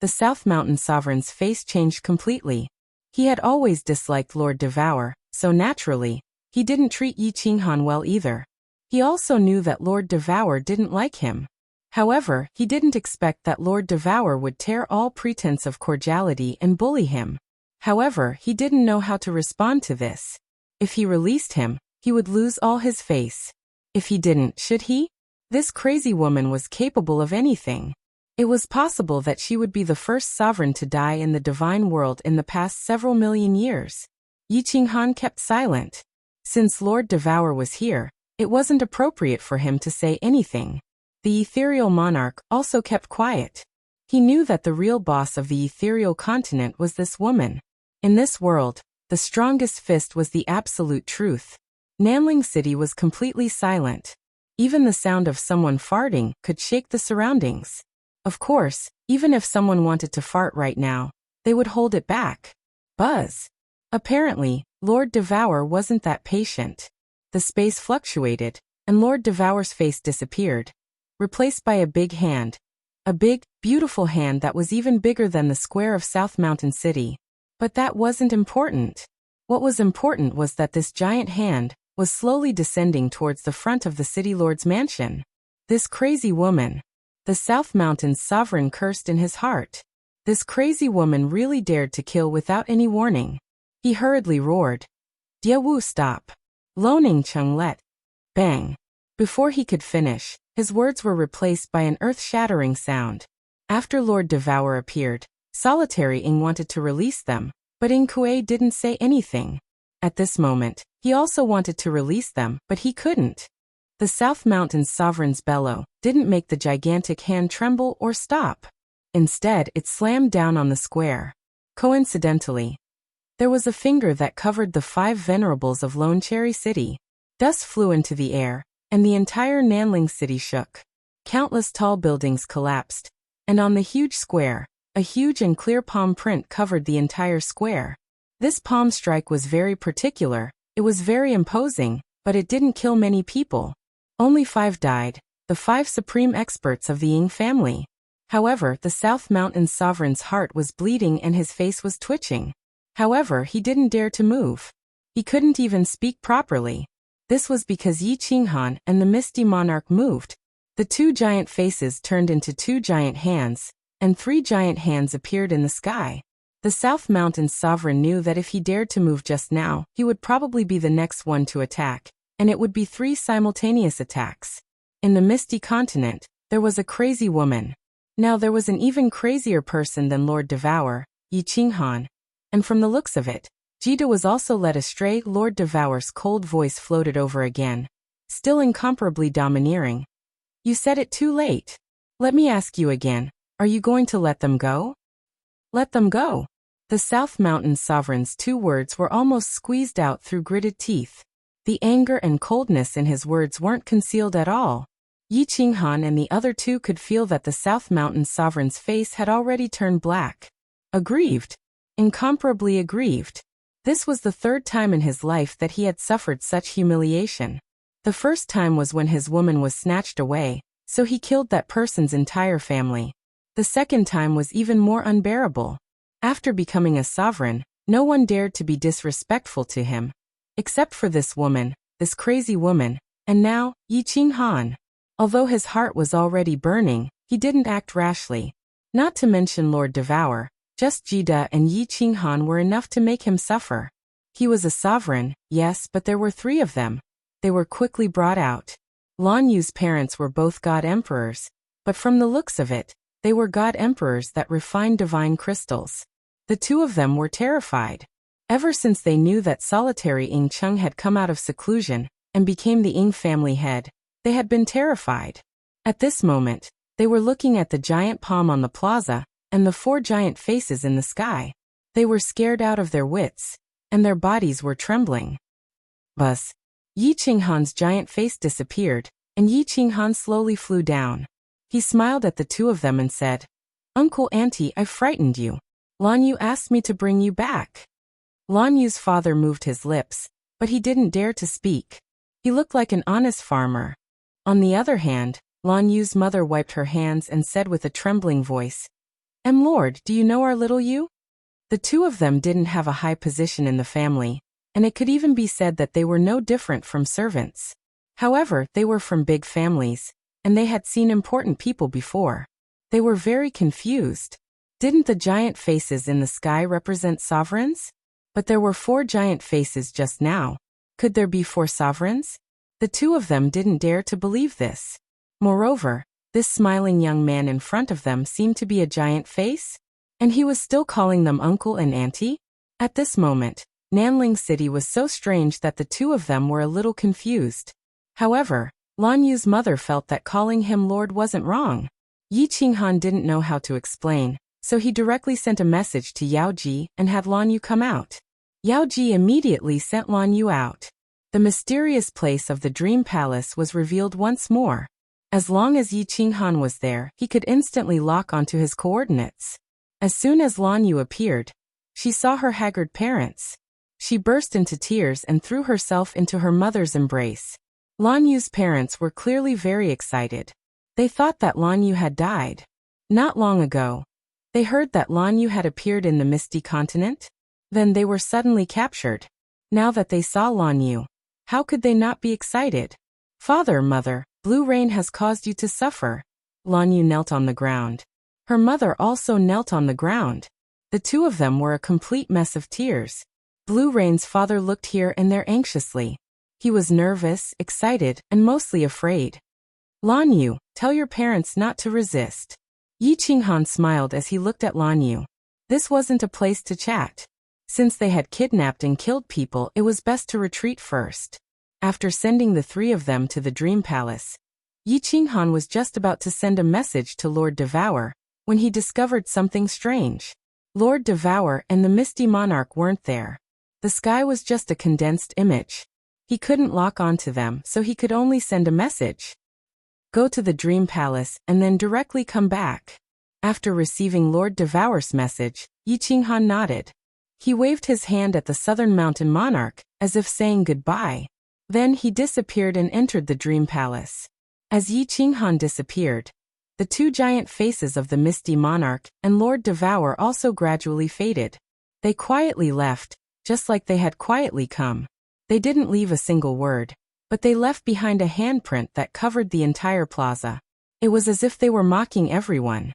S1: The South Mountain sovereign's face changed completely. He had always disliked Lord Devour, so naturally, he didn't treat Yi Qinghan well either. He also knew that Lord Devour didn't like him. However, he didn't expect that Lord Devour would tear all pretense of cordiality and bully him. However, he didn't know how to respond to this. If he released him, he would lose all his face. If he didn't, should he? This crazy woman was capable of anything. It was possible that she would be the first sovereign to die in the divine world in the past several million years. Yi Qinghan kept silent. Since Lord Devour was here, it wasn't appropriate for him to say anything. The ethereal monarch also kept quiet. He knew that the real boss of the ethereal continent was this woman. In this world, the strongest fist was the absolute truth. Nanling City was completely silent. Even the sound of someone farting could shake the surroundings. Of course, even if someone wanted to fart right now, they would hold it back. Buzz. Apparently, Lord Devour wasn't that patient. The space fluctuated, and Lord Devour's face disappeared, replaced by a big hand. A big, beautiful hand that was even bigger than the square of South Mountain City. But that wasn't important. What was important was that this giant hand was slowly descending towards the front of the City Lord's mansion. This crazy woman. The South Mountain's sovereign cursed in his heart. This crazy woman really dared to kill without any warning. He hurriedly roared. Diawu, stop. Loning Chung let. Bang. Before he could finish, his words were replaced by an earth-shattering sound. After Lord Devour appeared, Solitary Ing wanted to release them, but Ing Kuei didn't say anything. At this moment, he also wanted to release them, but he couldn't. The South Mountain's sovereign's bellow didn't make the gigantic hand tremble or stop. Instead, it slammed down on the square. Coincidentally, there was a finger that covered the 5 venerables of Lone Cherry City. Dust flew into the air, and the entire Nanling City shook. Countless tall buildings collapsed, and on the huge square, a huge and clear palm print covered the entire square. This palm strike was very particular, it was very imposing, but it didn't kill many people. Only 5 died, the 5 supreme experts of the Ing family. However, the South Mountain sovereign's heart was bleeding and his face was twitching. However, he didn't dare to move. He couldn't even speak properly. This was because Yi Qinghan and the Misty Monarch moved. The 2 giant faces turned into 2 giant hands, and 3 giant hands appeared in the sky. The South Mountain sovereign knew that if he dared to move just now, he would probably be the next one to attack, and it would be 3 simultaneous attacks. In the Misty Continent, there was a crazy woman. Now there was an even crazier person than Lord Devour, Yi Qinghan. And from the looks of it, Jida was also led astray. Lord Devour's cold voice floated over again, still incomparably domineering. You said it too late. Let me ask you again, are you going to let them go? Let them go. The South Mountain sovereign's 2 words were almost squeezed out through gritted teeth. The anger and coldness in his words weren't concealed at all. Yi Qinghan and the other 2 could feel that the South Mountain sovereign's face had already turned black. Aggrieved. Incomparably aggrieved. This was the 3rd time in his life that he had suffered such humiliation. The first time was when his woman was snatched away, so he killed that person's entire family. The second time was even more unbearable. After becoming a sovereign, no one dared to be disrespectful to him. Except for this woman, this crazy woman, and now, Yi Qinghan. Although his heart was already burning, he didn't act rashly. Not to mention Lord Devour, just Jida and Yi Qinghan were enough to make him suffer. He was a sovereign, yes, but there were 3 of them. They were quickly brought out. Lan Yu's parents were both god emperors, but from the looks of it, they were god emperors that refined divine crystals. The 2 of them were terrified. Ever since they knew that Solitary Ing Chung had come out of seclusion and became the Ing family head, they had been terrified. At this moment, they were looking at the giant palm on the plaza and the 4 giant faces in the sky. They were scared out of their wits, and their bodies were trembling. Buzz. Yi Qinghan's giant face disappeared, and Yi Qinghan slowly flew down. He smiled at the 2 of them and said, Uncle Auntie, I frightened you. Lan Yu asked me to bring you back. Lan Yu's father moved his lips, but he didn't dare to speak. He looked like an honest farmer. On the other hand, Lan Yu's mother wiped her hands and said with a trembling voice, Lord, do you know our little Yu? The 2 of them didn't have a high position in the family, and it could even be said that they were no different from servants. However, they were from big families, and they had seen important people before. They were very confused. Didn't the giant faces in the sky represent sovereigns? But there were 4 giant faces just now. Could there be 4 sovereigns? The 2 of them didn't dare to believe this. Moreover, this smiling young man in front of them seemed to be a giant face? And he was still calling them uncle and auntie? At this moment, Nanling City was so strange that the two of them were a little confused. However, Lan Yu's mother felt that calling him Lord wasn't wrong. Yi Qinghan didn't know how to explain, so he directly sent a message to Yao Ji and had Lan Yu come out. Yao Ji immediately sent Lan Yu out. The mysterious place of the Dream Palace was revealed once more. As long as Yi Qinghan was there, he could instantly lock onto his coordinates. As soon as Lan Yu appeared, she saw her haggard parents. She burst into tears and threw herself into her mother's embrace. Lan Yu's parents were clearly very excited. They thought that Lan Yu had died. Not long ago, they heard that Lan Yu had appeared in the Misty Continent. Then they were suddenly captured. Now that they saw Lan Yu, how could they not be excited? Father, mother, Blue Rain has caused you to suffer. Lan Yu knelt on the ground. Her mother also knelt on the ground. The two of them were a complete mess of tears. Blue Rain's father looked here and there anxiously. He was nervous, excited, and mostly afraid. Lan Yu, tell your parents not to resist. Yi Qinghan smiled as he looked at Lan Yu. This wasn't a place to chat. Since they had kidnapped and killed people, it was best to retreat first. After sending the three of them to the Dream Palace, Yi Qinghan was just about to send a message to Lord Devour, when he discovered something strange. Lord Devour and the Misty Monarch weren't there. The sky was just a condensed image. He couldn't lock onto them, so he could only send a message. Go to the Dream Palace and then directly come back. After receiving Lord Devour's message, Yi Qinghan nodded. He waved his hand at the Southern Mountain Monarch, as if saying goodbye. Then he disappeared and entered the Dream Palace. As Yi Qinghan disappeared, the two giant faces of the Misty Monarch and Lord Devour also gradually faded. They quietly left, just like they had quietly come. They didn't leave a single word, but they left behind a handprint that covered the entire plaza. It was as if they were mocking everyone.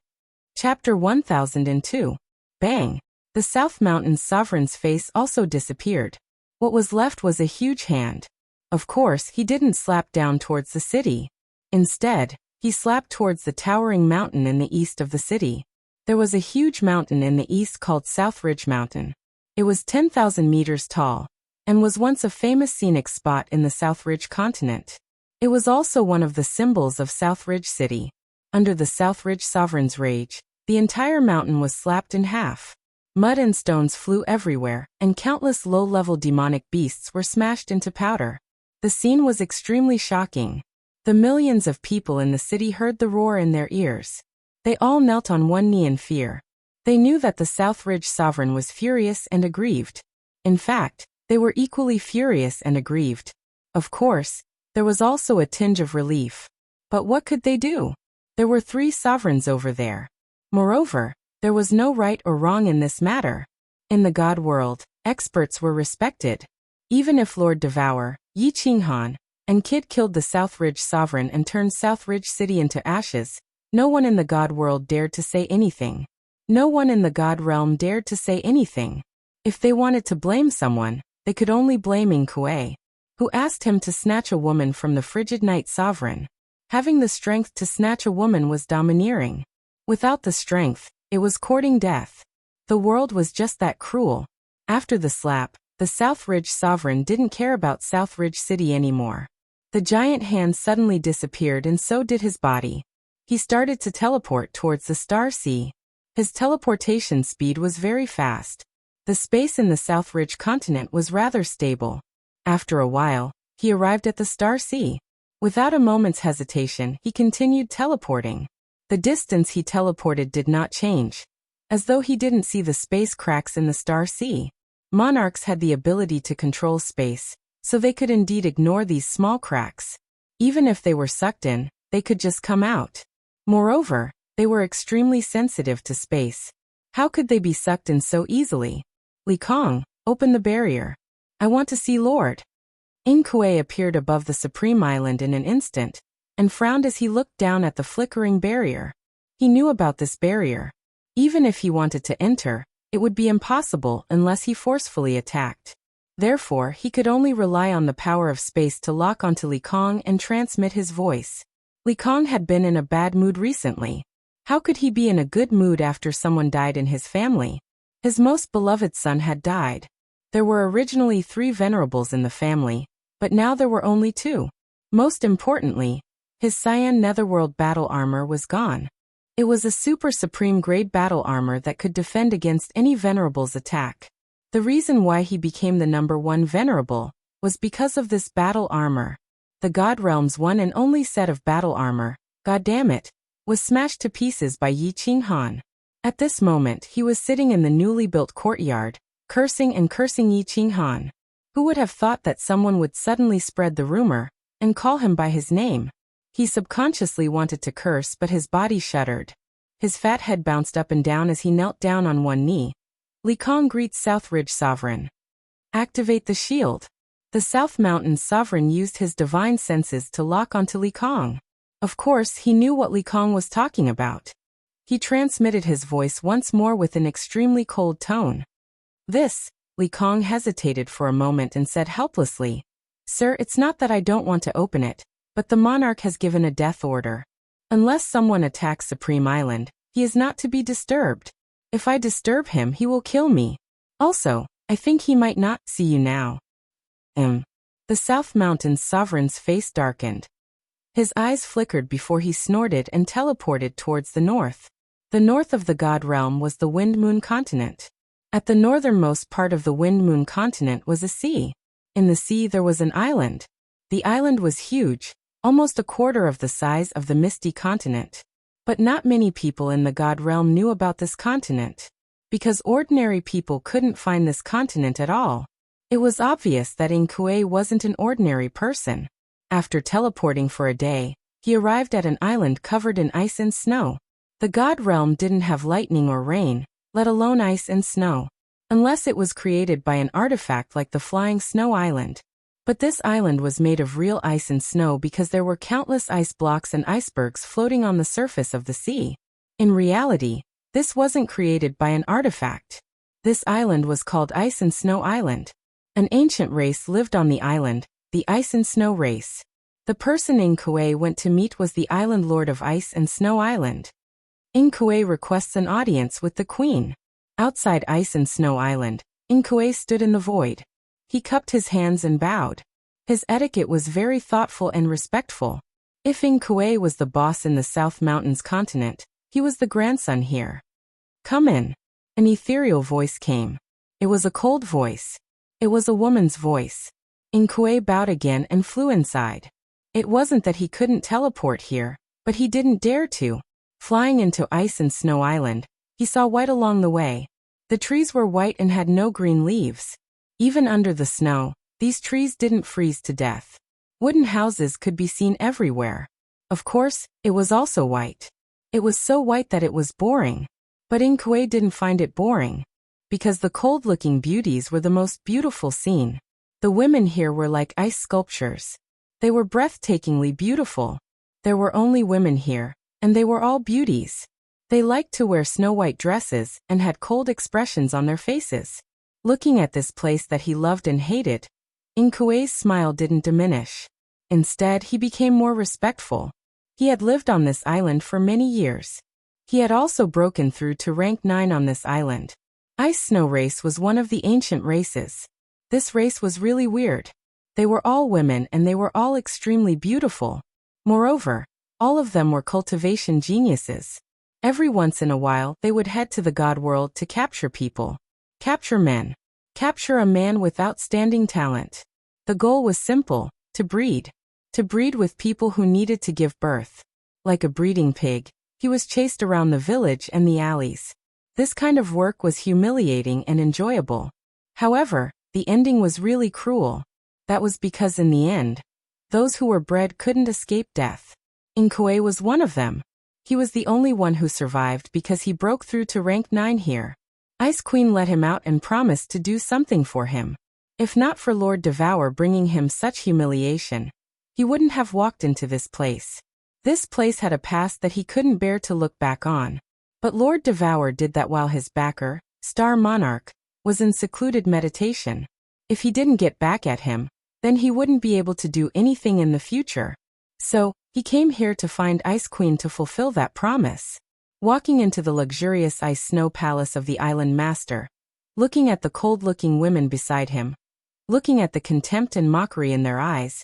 S1: Chapter 1002. Bang! The South Mountain's sovereign's face also disappeared. What was left was a huge hand. Of course, he didn't slap down towards the city. Instead, he slapped towards the towering mountain in the east of the city. There was a huge mountain in the east called South Ridge Mountain. It was 10,000 meters tall, and was once a famous scenic spot in the South Ridge continent. It was also one of the symbols of South Ridge City. Under the South Ridge sovereign's rage, the entire mountain was slapped in half. Mud and stones flew everywhere, and countless low-level demonic beasts were smashed into powder. The scene was extremely shocking. The millions of people in the city heard the roar in their ears. They all knelt on one knee in fear. They knew that the South Ridge sovereign was furious and aggrieved. In fact, they were equally furious and aggrieved. Of course, there was also a tinge of relief. But what could they do? There were three sovereigns over there. Moreover, there was no right or wrong in this matter. In the God world, experts were respected. Even if Lord Devour, Yi Qinghan, and Kid killed the South Ridge sovereign and turned South Ridge City into ashes, no one in the God world dared to say anything. No one in the God realm dared to say anything. If they wanted to blame someone, they could only blame Ing Kuei, who asked him to snatch a woman from the frigid night sovereign. Having the strength to snatch a woman was domineering. Without the strength, it was courting death. The world was just that cruel. After the slap, the South Ridge sovereign didn't care about South Ridge City anymore. The giant hand suddenly disappeared and so did his body. He started to teleport towards the Star Sea. His teleportation speed was very fast. The space in the South Ridge continent was rather stable. After a while, he arrived at the Star Sea. Without a moment's hesitation, he continued teleporting. The distance he teleported did not change, as though he didn't see the space cracks in the Star Sea. Monarchs had the ability to control space, so they could indeed ignore these small cracks. Even if they were sucked in, they could just come out. Moreover, they were extremely sensitive to space. How could they be sucked in so easily? Li Kong, open the barrier. I want to see Lord. Ing Kuei appeared above the Supreme Island in an instant, and frowned as he looked down at the flickering barrier. He knew about this barrier. Even if he wanted to enter, it would be impossible unless he forcefully attacked. Therefore, he could only rely on the power of space to lock onto Li Kong and transmit his voice. Li Kong had been in a bad mood recently. How could he be in a good mood after someone died in his family? His most beloved son had died. There were originally 3 venerables in the family, but now there were only 2. Most importantly, his cyan netherworld battle armor was gone. It was a super supreme grade battle armor that could defend against any venerable's attack. The reason why he became the number 1 venerable was because of this battle armor. The God Realm's one and only set of battle armor, goddammit, was smashed to pieces by Yi Qinghan. At this moment he was sitting in the newly built courtyard, cursing and cursing Yi Qinghan. Who would have thought that someone would suddenly spread the rumor and call him by his name? He subconsciously wanted to curse, but his body shuddered. His fat head bounced up and down as he knelt down on one knee. Li Kong greets Southridge Sovereign. Activate the shield. The South Mountains Sovereign used his divine senses to lock onto Li Kong. Of course, he knew what Li Kong was talking about. He transmitted his voice once more with an extremely cold tone. This, Li Kong hesitated for a moment and said helplessly, "Sir, it's not that I don't want to open it, but the monarch has given a death order. Unless someone attacks Supreme Island, he is not to be disturbed. If I disturb him, he will kill me. Also, I think he might not see you now." The South Mountains Sovereign's face darkened. His eyes flickered before he snorted and teleported towards the north. The north of the God Realm was the Wind Moon continent. At the northernmost part of the Wind Moon continent was a sea. In the sea there was an island. The island was huge, almost a quarter of the size of the Misty continent. But not many people in the God Realm knew about this continent. Because ordinary people couldn't find this continent at all. It was obvious that Kuei wasn't an ordinary person. After teleporting for a day, he arrived at an island covered in ice and snow. The God Realm didn't have lightning or rain, let alone ice and snow. Unless it was created by an artifact like the Flying Snow Island. But this island was made of real ice and snow because there were countless ice blocks and icebergs floating on the surface of the sea. In reality, this wasn't created by an artifact. This island was called Ice and Snow Island. An ancient race lived on the island, the Ice and Snow race. The person Kuei went to meet was the Island Lord of Ice and Snow Island. Kuei requests an audience with the Queen. Outside Ice and Snow Island, Kuei stood in the void. He cupped his hands and bowed. His etiquette was very thoughtful and respectful. If Kuei was the boss in the South Mountains continent, he was the grandson here. "Come in." An ethereal voice came. It was a cold voice. It was a woman's voice. Kuei bowed again and flew inside. It wasn't that he couldn't teleport here, but he didn't dare to. Flying into Ice and Snow Island, he saw white along the way. The trees were white and had no green leaves. Even under the snow, these trees didn't freeze to death. Wooden houses could be seen everywhere. Of course, it was also white. It was so white that it was boring. But Kuei didn't find it boring. Because the cold-looking beauties were the most beautiful seen. The women here were like ice sculptures. They were breathtakingly beautiful. There were only women here, and they were all beauties. They liked to wear snow-white dresses and had cold expressions on their faces. Looking at this place that he loved and hated, Kuei's smile didn't diminish. Instead, he became more respectful. He had lived on this island for many years. He had also broken through to rank 9 on this island. Ice Snow Race was one of the ancient races. This race was really weird. They were all women and they were all extremely beautiful. Moreover, all of them were cultivation geniuses. Every once in a while, they would head to the God World to capture people. Capture men. Capture a man with outstanding talent. The goal was simple, to breed. To breed with people who needed to give birth. Like a breeding pig, he was chased around the village and the alleys. This kind of work was humiliating and enjoyable. However, the ending was really cruel. That was because in the end, those who were bred couldn't escape death. Kuei was one of them. He was the only one who survived because he broke through to rank 9 here. Ice Queen let him out and promised to do something for him. If not for Lord Devour bringing him such humiliation, he wouldn't have walked into this place. This place had a past that he couldn't bear to look back on. But Lord Devour did that while his backer, Star Monarch, was in secluded meditation. If he didn't get back at him, then he wouldn't be able to do anything in the future. So, He came here to find Ice Queen to fulfill that promise. Walking into the luxurious ice snow palace of the island master, looking at the cold-looking women beside him, looking at the contempt and mockery in their eyes,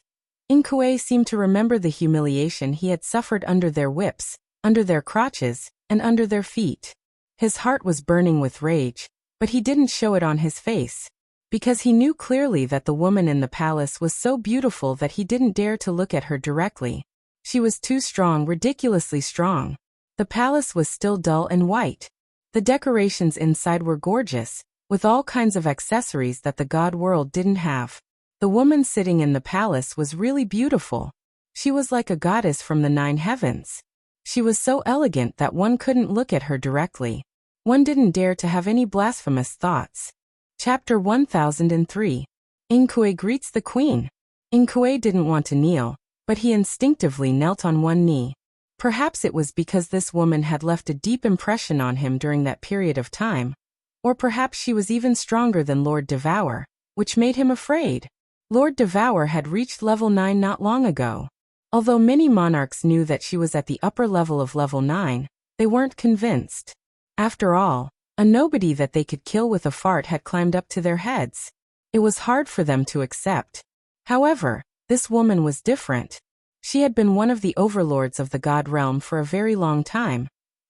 S1: Inkue seemed to remember the humiliation he had suffered under their whips, under their crotches, and under their feet. His heart was burning with rage, but he didn't show it on his face, because he knew clearly that the woman in the palace was so beautiful that he didn't dare to look at her directly. She was too strong, ridiculously strong. The palace was still dull and white. The decorations inside were gorgeous, with all kinds of accessories that the god world didn't have. The woman sitting in the palace was really beautiful. She was like a goddess from the 9 heavens. She was so elegant that one couldn't look at her directly. One didn't dare to have any blasphemous thoughts. Chapter 1003. Inkue greets the queen. Inkue didn't want to kneel, but he instinctively knelt on one knee. Perhaps it was because this woman had left a deep impression on him during that period of time, or perhaps she was even stronger than Lord Devour, which made him afraid. Lord Devour had reached level 9 not long ago. Although many monarchs knew that she was at the upper level of level 9, they weren't convinced. After all, a nobody that they could kill with a fart had climbed up to their heads. It was hard for them to accept. However, this woman was different. She had been one of the overlords of the god realm for a very long time,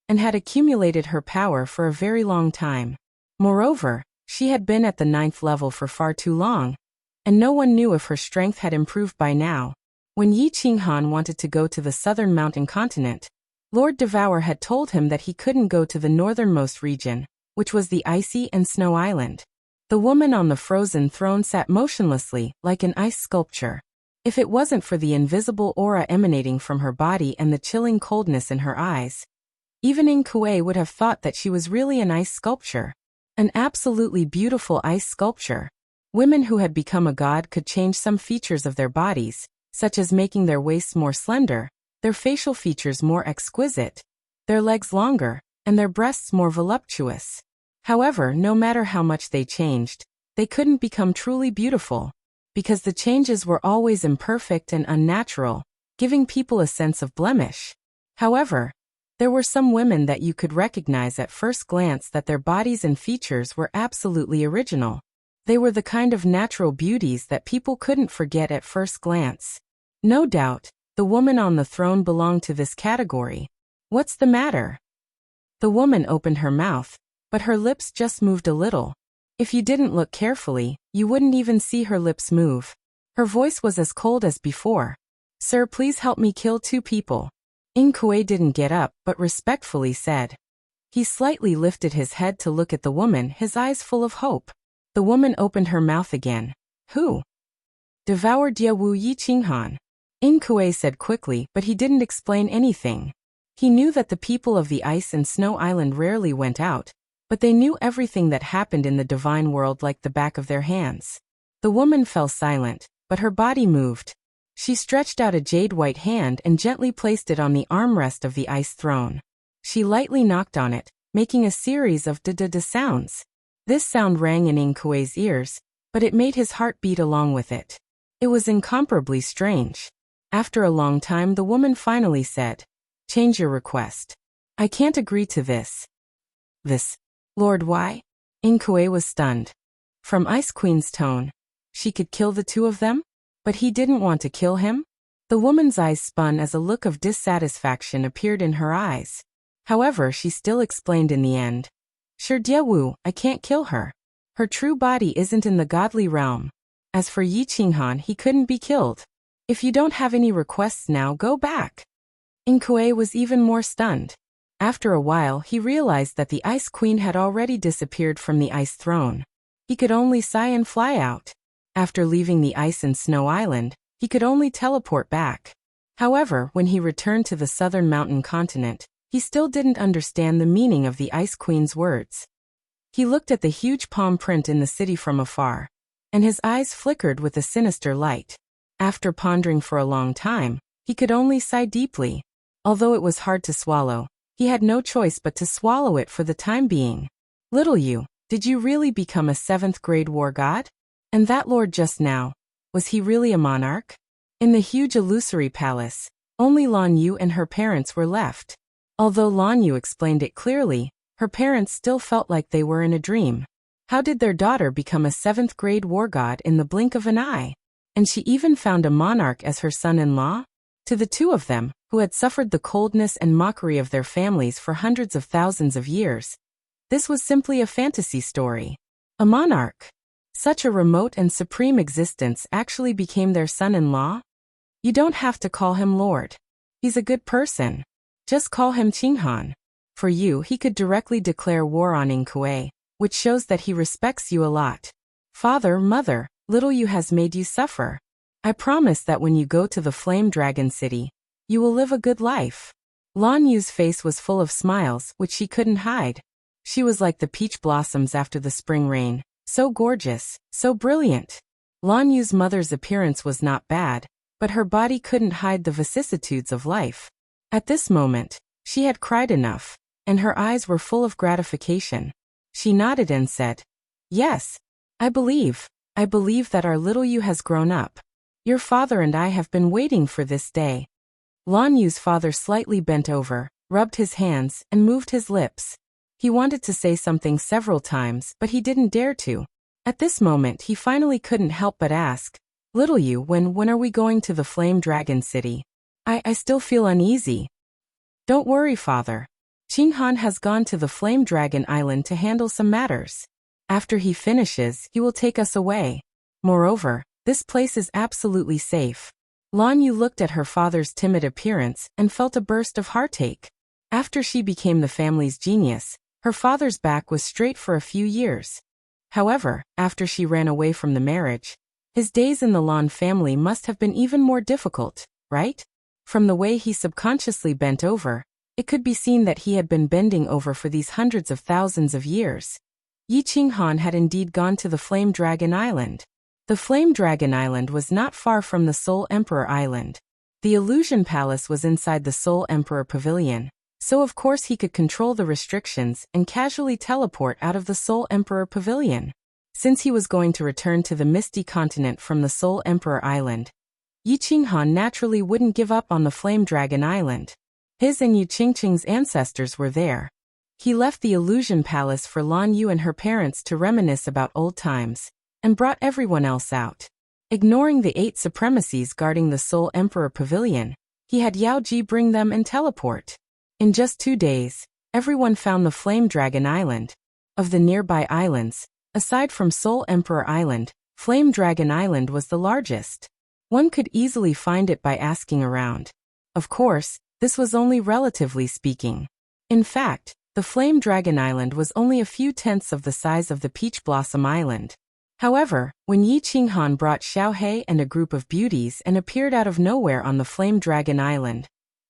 S1: and had accumulated her power for a very long time. Moreover, she had been at the 9th level for far too long, and no one knew if her strength had improved by now. When Yi Qinghan wanted to go to the southern mountain continent, Lord Devour had told him that he couldn't go to the northernmost region, which was the icy and snow island. The woman on the frozen throne sat motionlessly, like an ice sculpture. If it wasn't for the invisible aura emanating from her body and the chilling coldness in her eyes, even Inkue would have thought that she was really an ice sculpture. An absolutely beautiful ice sculpture. Women who had become a god could change some features of their bodies, such as making their waists more slender, their facial features more exquisite, their legs longer, and their breasts more voluptuous. However, no matter how much they changed, they couldn't become truly beautiful, because the changes were always imperfect and unnatural, giving people a sense of blemish. However, there were some women that you could recognize at first glance that their bodies and features were absolutely original. They were the kind of natural beauties that people couldn't forget at first glance. No doubt, the woman on the throne belonged to this category. What's the matter? The woman opened her mouth, but her lips just moved a little. If you didn't look carefully, you wouldn't even see her lips move. Her voice was as cold as before. Sir, please help me kill 2 people. Inkue didn't get up, but respectfully said. He slightly lifted his head to look at the woman, his eyes full of hope. The woman opened her mouth again. Who? Devour Diawu Yi Qinghan. Inkue said quickly, but he didn't explain anything. He knew that the people of the ice and snow island rarely went out, but they knew everything that happened in the divine world like the back of their hands. The woman fell silent, but her body moved. She stretched out a jade-white hand and gently placed it on the armrest of the ice throne. She lightly knocked on it, making a series of da-da-da sounds. This sound rang in Inkue's ears, but it made his heart beat along with it. It was incomparably strange. After a long time, the woman finally said, "Change your request. I can't agree to this." This. Lord, why? Inkue was stunned. From Ice Queen's tone, she could kill the 2 of them? But he didn't want to kill him? The woman's eyes spun as a look of dissatisfaction appeared in her eyes. However, she still explained in the end. Sure, Diawu, I can't kill her. Her true body isn't in the godly realm. As for Yi Qinghan, he couldn't be killed. If you don't have any requests now, go back. Inkue was even more stunned. After a while, he realized that the Ice Queen had already disappeared from the ice throne. He could only sigh and fly out. After leaving the ice and snow island, he could only teleport back. However, when he returned to the southern mountain continent, he still didn't understand the meaning of the Ice Queen's words. He looked at the huge palm print in the city from afar, and his eyes flickered with a sinister light. After pondering for a long time, he could only sigh deeply. Although it was hard to swallow, he had no choice but to swallow it for the time being. Little you, did you really become a 7th grade war god? And that lord just now, was he really a monarch? In the huge illusory palace, Only Lan Yu and her parents were left. Although Lan Yu explained it clearly, her parents still felt like they were in a dream. How did their daughter become a 7th-grade war god in the blink of an eye? And she even found a monarch as her son-in-law? To the two of them, who had suffered the coldness and mockery of their families for hundreds of thousands of years, this was simply a fantasy story. A monarch. Such a remote and supreme existence actually became their son-in-law? You don't have to call him Lord. He's a good person. Just call him Qinghan. For you, he could directly declare war on Ingkue, which shows that he respects you a lot. Father, mother, little Yu has made you suffer. I promise that when you go to the Flame Dragon City, you will live a good life. Lan Yu's face was full of smiles, which she couldn't hide. She was like the peach blossoms after the spring rain, so gorgeous, so brilliant. Lan Yu's mother's appearance was not bad, but her body couldn't hide the vicissitudes of life. At this moment, she had cried enough, and her eyes were full of gratification. She nodded and said, "Yes, I believe that our little Yu has grown up. Your father and I have been waiting for this day." Lan Yu's father slightly bent over, rubbed his hands, and moved his lips. He wanted to say something several times, but he didn't dare to. At this moment he finally couldn't help but ask, "Little Yu, when are we going to the Flame Dragon City? I still feel uneasy." "Don't worry, father. Qinghan has gone to the Flame Dragon Island to handle some matters. After he finishes, he will take us away. Moreover, this place is absolutely safe." Lan Yu looked at her father's timid appearance and felt a burst of heartache. After she became the family's genius, her father's back was straight for a few years. However, after she ran away from the marriage, his days in the Lan family must have been even more difficult, right? From the way he subconsciously bent over, it could be seen that he had been bending over for these hundreds of thousands of years. Yi Qinghan had indeed gone to the Flame Dragon Island. The Flame Dragon Island was not far from the Soul Emperor Island. The Illusion Palace was inside the Soul Emperor Pavilion, so of course he could control the restrictions and casually teleport out of the Soul Emperor Pavilion. Since he was going to return to the Misty Continent from the Soul Emperor Island, Yi Qinghan naturally wouldn't give up on the Flame Dragon Island. His and Yu Qingqing's ancestors were there. He left the Illusion Palace for Lan Yu and her parents to reminisce about old times, and brought everyone else out. Ignoring the 8 supremacies guarding the Soul Emperor Pavilion, he had Yao Ji bring them and teleport. In just 2 days, everyone found the Flame Dragon Island. Of the nearby islands, aside from Soul Emperor Island, Flame Dragon Island was the largest. One could easily find it by asking around. Of course, this was only relatively speaking. In fact, the Flame Dragon Island was only a few tenths of the size of the Peach Blossom Island. However, when Yi Qinghan brought Xiaohei and a group of beauties and appeared out of nowhere on the Flame Dragon Island,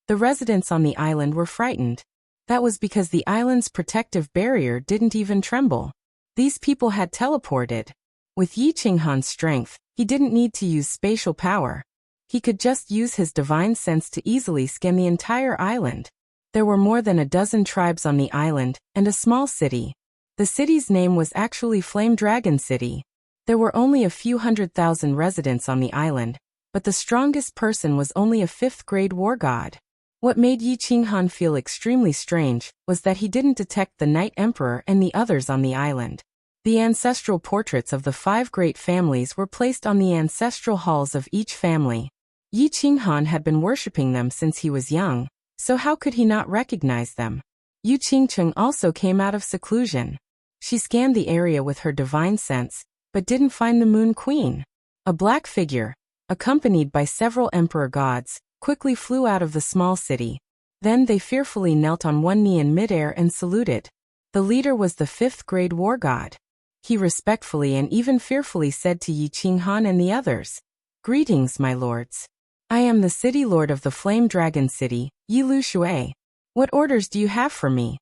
S1: the residents on the island were frightened. That was because the island's protective barrier didn't even tremble. These people had teleported. With Yi Qinghan's strength, he didn't need to use spatial power. He could just use his divine sense to easily scan the entire island. There were more than a dozen tribes on the island, and a small city. The city's name was actually Flame Dragon City. There were only a few 100,000 residents on the island, but the strongest person was only a 5th-grade war god. What made Yi Qinghan feel extremely strange was that he didn't detect the Night Emperor and the others on the island. The ancestral portraits of the 5 great families were placed on the ancestral halls of each family. Yi Qinghan had been worshipping them since he was young, so how could he not recognize them? Yu Qingqing also came out of seclusion. She scanned the area with her divine sense, but didn't find the Moon Queen. A black figure, accompanied by several emperor gods, quickly flew out of the small city. Then they fearfully knelt on one knee in midair and saluted. The leader was the 5th-grade war god. He respectfully and even fearfully said to Yi Qinghan and the others, "Greetings, my lords. I am the city lord of the Flame Dragon City, Yi Lu Shui. What orders do you have for me?"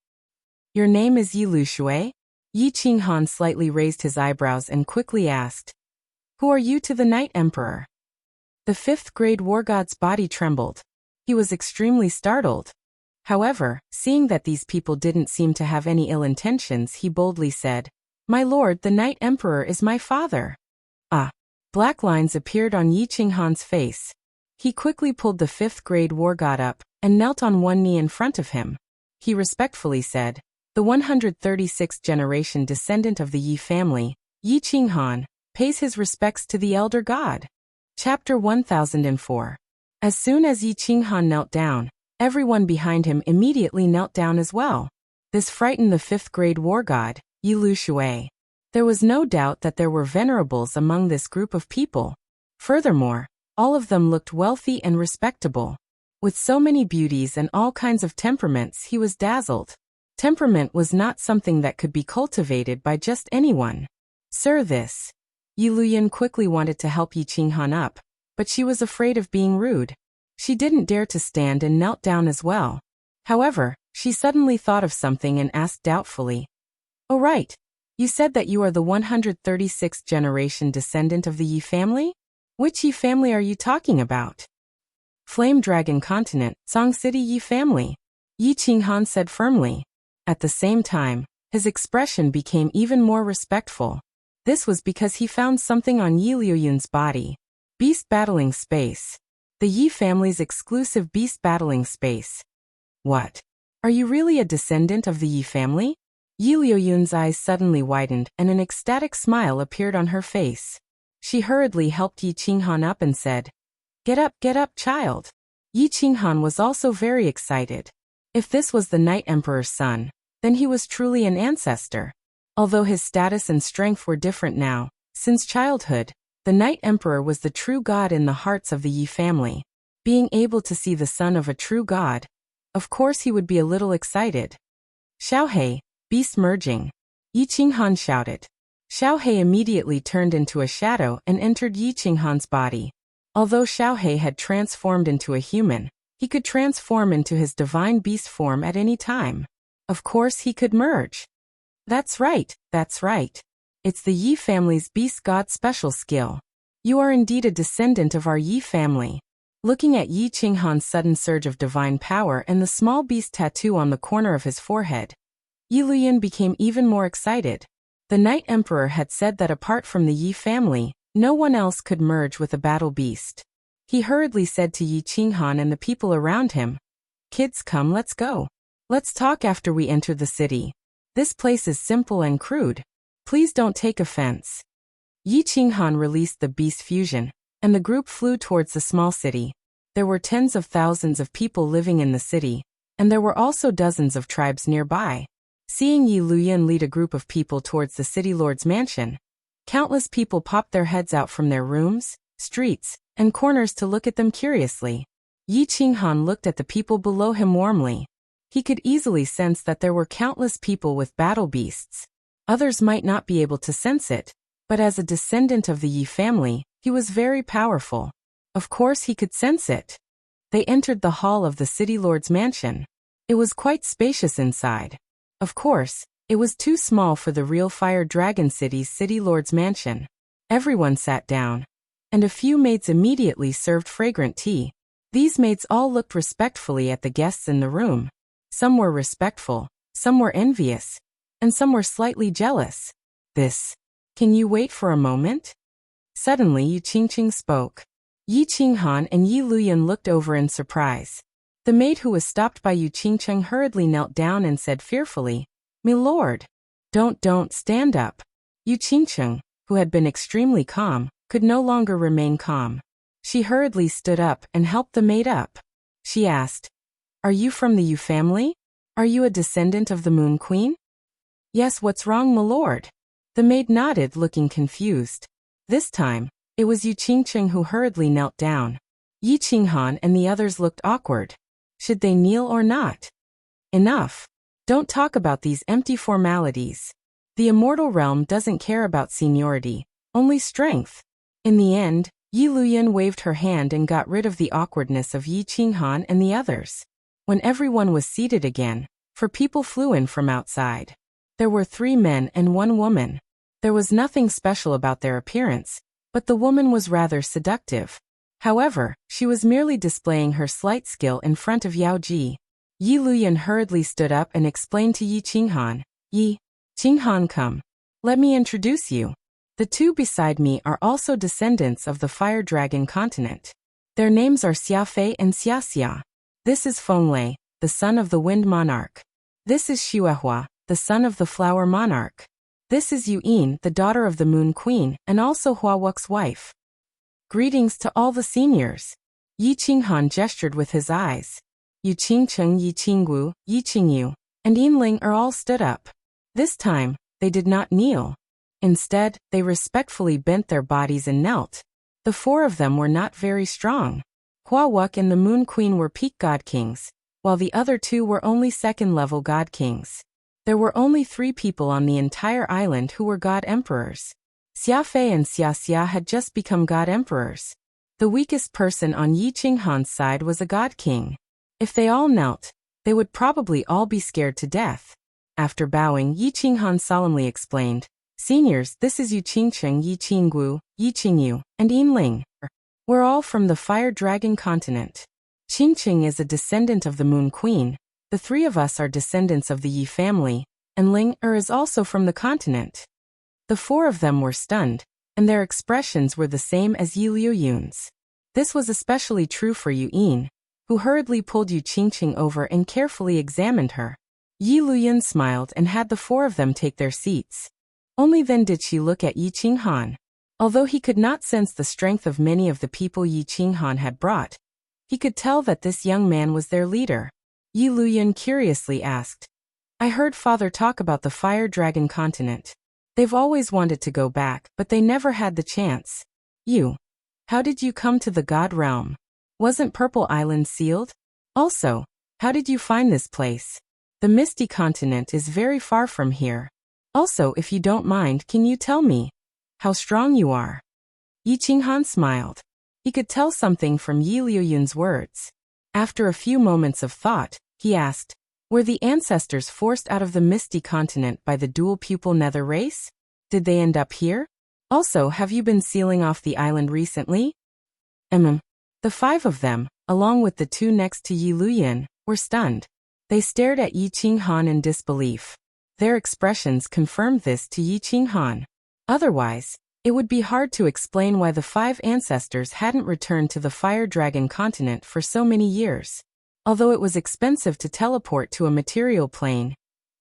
S1: "Your name is Yi Lu Shui?" Yi Qinghan slightly raised his eyebrows and quickly asked, "Who are you to the Night Emperor?" The 5th-grade war god's body trembled. He was extremely startled. However, seeing that these people didn't seem to have any ill intentions, he boldly said, "My lord, the Night Emperor is my father." Ah! Black lines appeared on Yi Qinghan's face. He quickly pulled the 5th grade war god up and knelt on one knee in front of him. He respectfully said, "The 136th generation descendant of the Yi family, Yi Qinghan, pays his respects to the elder god." Chapter 1004. As soon as Yi Qinghan knelt down, everyone behind him immediately knelt down as well. This frightened the 5th grade war god, Yi Lu Shui. There was no doubt that there were venerables among this group of people. Furthermore, all of them looked wealthy and respectable. With so many beauties and all kinds of temperaments, he was dazzled. Temperament was not something that could be cultivated by just anyone. "Sir, this." Yi Luyan quickly wanted to help Yi Qinghan up, but she was afraid of being rude. She didn't dare to stand and knelt down as well. However, she suddenly thought of something and asked doubtfully, "Oh right, you said that you are the 136th generation descendant of the Yi family? Which Yi family are you talking about?" "Flame Dragon Continent, Song City Yi family," Yi Qinghan said firmly. At the same time, his expression became even more respectful. This was because he found something on Yi Liuyun's body. Beast battling space. The Yi family's exclusive beast battling space. "What? Are you really a descendant of the Yi family?" Yi Liuyun's eyes suddenly widened and an ecstatic smile appeared on her face. She hurriedly helped Yi Qinghan up and said, get up, child." Yi Qinghan was also very excited. If this was the Night Emperor's son, then he was truly an ancestor. Although his status and strength were different now, since childhood, the Night Emperor was the true god in the hearts of the Yi family. Being able to see the son of a true god, of course he would be a little excited. "Xiaohei, beast merging," Yi Qinghan shouted. Xiaohei immediately turned into a shadow and entered Yi Qinghan's body. Although Xiaohei had transformed into a human, he could transform into his divine beast form at any time. Of course he could merge. That's right. It's the Yi family's beast god special skill. You are indeed a descendant of our Yi family. Looking at Yi Qinghan's sudden surge of divine power and the small beast tattoo on the corner of his forehead, Yi Luyan became even more excited. The Night Emperor had said that apart from the Yi family, no one else could merge with a battle beast. He hurriedly said to Yi Qinghan and the people around him, "Kids, come, let's go. Let's talk after we enter the city. This place is simple and crude. Please don't take offense." Yi Qinghan released the beast fusion, and the group flew towards the small city. There were tens of thousands of people living in the city, and there were also dozens of tribes nearby. Seeing Yi Luyan lead a group of people towards the city lord's mansion, countless people popped their heads out from their rooms, streets, and corners to look at them curiously. Yi Qinghan looked at the people below him warmly. He could easily sense that there were countless people with battle beasts. Others might not be able to sense it, but as a descendant of the Yi family, he was very powerful. Of course he could sense it. They entered the hall of the city lord's mansion. It was quite spacious inside. Of course, it was too small for the real Fire Dragon City's city lord's mansion. Everyone sat down, and a few maids immediately served fragrant tea. These maids all looked respectfully at the guests in the room. Some were respectful, some were envious, and some were slightly jealous. Can you wait for a moment?" Suddenly Yu Qingqing spoke. Yi Qinghan and Yi Luyan looked over in surprise. The maid who was stopped by Yu Qingqing hurriedly knelt down and said fearfully, "My lord, don't stand up." Yu Qingqing, who had been extremely calm, could no longer remain calm. She hurriedly stood up and helped the maid up. She asked, "Are you from the Yu family? Are you a descendant of the Moon Queen?" "Yes, what's wrong, my lord?" The maid nodded, looking confused. This time, it was Yu Qingqing who hurriedly knelt down. Yi Qinghan and the others looked awkward. Should they kneel or not? Enough. Don't talk about these empty formalities. The immortal realm doesn't care about seniority, only strength. In the end, Yi Luyan waved her hand and got rid of the awkwardness of Yi Qinghan and the others. When everyone was seated again, people flew in from outside. There were 3 men and 1 woman. There was nothing special about their appearance, but the woman was rather seductive. However, she was merely displaying her slight skill in front of Yao Ji. Yi Luyan hurriedly stood up and explained to Yi Qinghan, "Yi Qinghan, come. Let me introduce you. The 2 beside me are also descendants of the Fire Dragon Continent. Their names are Xiafei and Xiaxia. This is Fenglei, the son of the Wind Monarch. This is Xuehua, the son of the Flower Monarch. This is Yuyin, the daughter of the Moon Queen, and also Hua Wux's wife. Greetings to all the seniors. Yi Qinghan gestured with his eyes. Yu Qingcheng, Yi Qinggu, Yi Qingyu, and Yinling are all stood up. This time, they did not kneel. Instead, they respectfully bent their bodies and knelt. The four of them were not very strong. Hua Wuxi and the Moon Queen were peak god kings, while the other two were only second-level god kings. There were only 3 people on the entire island who were god emperors. Xiafei and Xiaxia had just become god emperors. The weakest person on Yi Qinghan's side was a god king. If they all knelt, they would probably all be scared to death. After bowing, Yi Qinghan solemnly explained, "Seniors, this is Yu Qingcheng, Yi Qinggu, Yi Qingyu, and Yinling. We're all from the Fire Dragon continent. Qingcheng is a descendant of the Moon Queen. The 3 of us are descendants of the Yi family, and Ling is also from the continent." The 4 of them were stunned, and their expressions were the same as Yi Liuyun's. This was especially true for Yuyin, who hurriedly pulled Yu Qingcheng over and carefully examined her. Yi Luyun smiled and had the 4 of them take their seats. Only then did she look at Yi Qinghan. Although he could not sense the strength of many of the people Yi Qinghan had brought, he could tell that this young man was their leader. Yi Luyun curiously asked, "I heard Father talk about the Fire Dragon continent. They've always wanted to go back, but they never had the chance. How did you come to the God Realm? Wasn't Purple Island sealed? Also, how did you find this place? The Misty Continent is very far from here. Also, if you don't mind, can you tell me how strong you are?" Yi Qinghan smiled. He could tell something from Yi Liuyun's words. After a few moments of thought, he asked, "Were the ancestors forced out of the Misty Continent by the dual-pupil nether race? Did they end up here? Also, have you been sealing off the island recently?" The 5 of them, along with the 2 next to Yi Luyun, were stunned. They stared at Yi Qinghan in disbelief. Their expressions confirmed this to Yi Qinghan. Otherwise, it would be hard to explain why the 5 ancestors hadn't returned to the Fire Dragon continent for so many years. Although it was expensive to teleport to a material plane,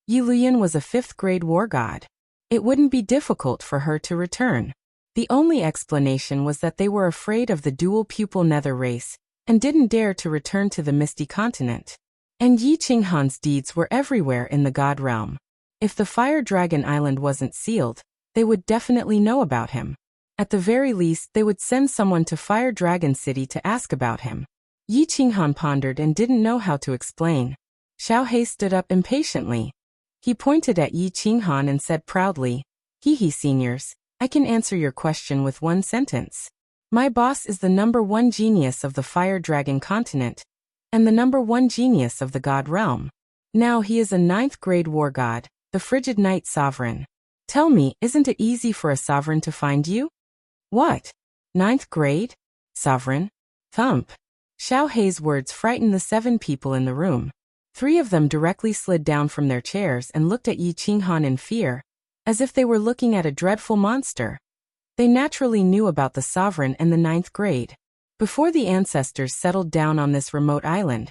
S1: Yi Luyun was a 5th-grade war god. It wouldn't be difficult for her to return. The only explanation was that they were afraid of the dual-pupil nether race and didn't dare to return to the Misty Continent. And Yi Qinghan's deeds were everywhere in the God Realm. If the Fire Dragon Island wasn't sealed, they would definitely know about him. At the very least, they would send someone to Fire Dragon City to ask about him. Yi Qinghan pondered and didn't know how to explain. Xiaohei stood up impatiently. He pointed at Yi Qinghan and said proudly, "He seniors, I can answer your question with 1 sentence. My boss is the #1 genius of the Fire Dragon continent, and the #1 genius of the God Realm. Now he is a 9th-grade war god, the Frigid Knight Sovereign. Tell me, isn't it easy for a sovereign to find you?" "What? 9th grade? Sovereign?" Thump. Xiaohei's words frightened the 7 people in the room. 3 of them directly slid down from their chairs and looked at Yi Qinghan in fear, as if they were looking at a dreadful monster. They naturally knew about the sovereign and the 9th grade. Before the ancestors settled down on this remote island,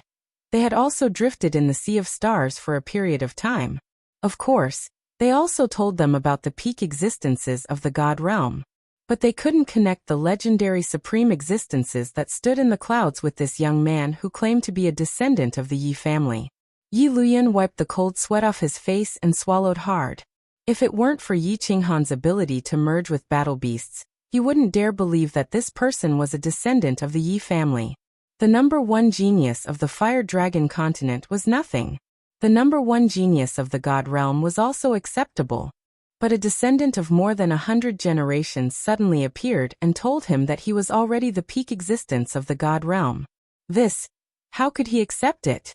S1: they had also drifted in the Sea of Stars for a period of time. Of course, they also told them about the peak existences of the God Realm. But they couldn't connect the legendary supreme existences that stood in the clouds with this young man who claimed to be a descendant of the Yi family. Yi Luyun wiped the cold sweat off his face and swallowed hard. If it weren't for Yi Qinghan's ability to merge with battle beasts, he wouldn't dare believe that this person was a descendant of the Yi family. The #1 genius of the Fire Dragon continent was nothing. The #1 genius of the God Realm was also acceptable. But a descendant of more than 100 generations suddenly appeared and told him that he was already the peak existence of the God Realm. How could he accept it?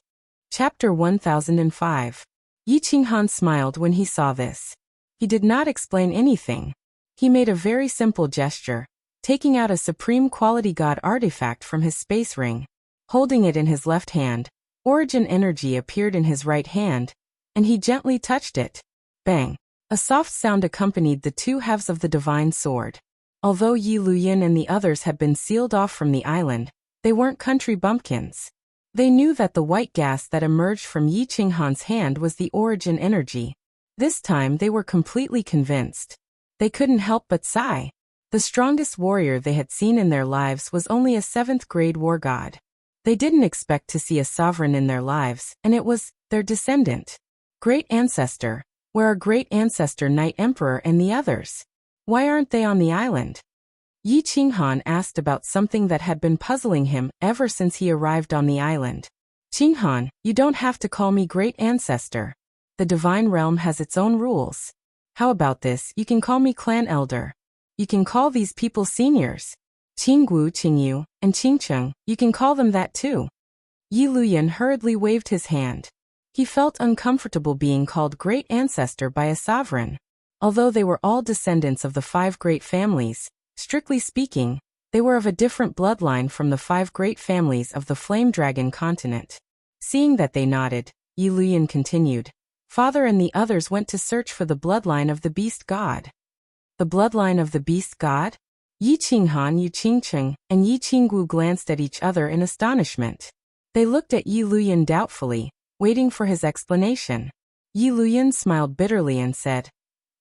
S1: Chapter 1005. Yi Qinghan smiled when he saw this. He did not explain anything. He made a very simple gesture, taking out a supreme quality god artifact from his space ring. Holding it in his left hand, origin energy appeared in his right hand, and he gently touched it. Bang! A soft sound accompanied the 2 halves of the divine sword. Although Yi Luyun and the others had been sealed off from the island, They weren't country bumpkins. They knew that the white gas that emerged from Yi Qinghan's hand was the origin energy. This time they were completely convinced. They couldn't help but sigh. The strongest warrior they had seen in their lives was only a 7th-grade war god. They didn't expect to see a sovereign in their lives, and it was their descendant. Great ancestor. Where are great ancestor Knight Emperor and the others? Why aren't they on the island? Yi Qinghan asked about something that had been puzzling him ever since he arrived on the island. Qinghan, you don't have to call me great ancestor. The divine realm has its own rules. How about this? You can call me clan elder. You can call these people seniors. Qinggu, Qingyu, and Qingcheng, you can call them that too. Yi Luyan hurriedly waved his hand. He felt uncomfortable being called great ancestor by a sovereign. Although they were all descendants of the 5 great families, strictly speaking, they were of a different bloodline from the 5 great families of the Flame Dragon continent. Seeing that they nodded, Yi Luyan continued. Father and the others went to search for the bloodline of the beast god. The bloodline of the beast god? Yi Qinghan, Yi Qingcheng, and Yi Qinggu glanced at each other in astonishment. They looked at Yi Luyan doubtfully, waiting for his explanation. Yi Luyan smiled bitterly and said,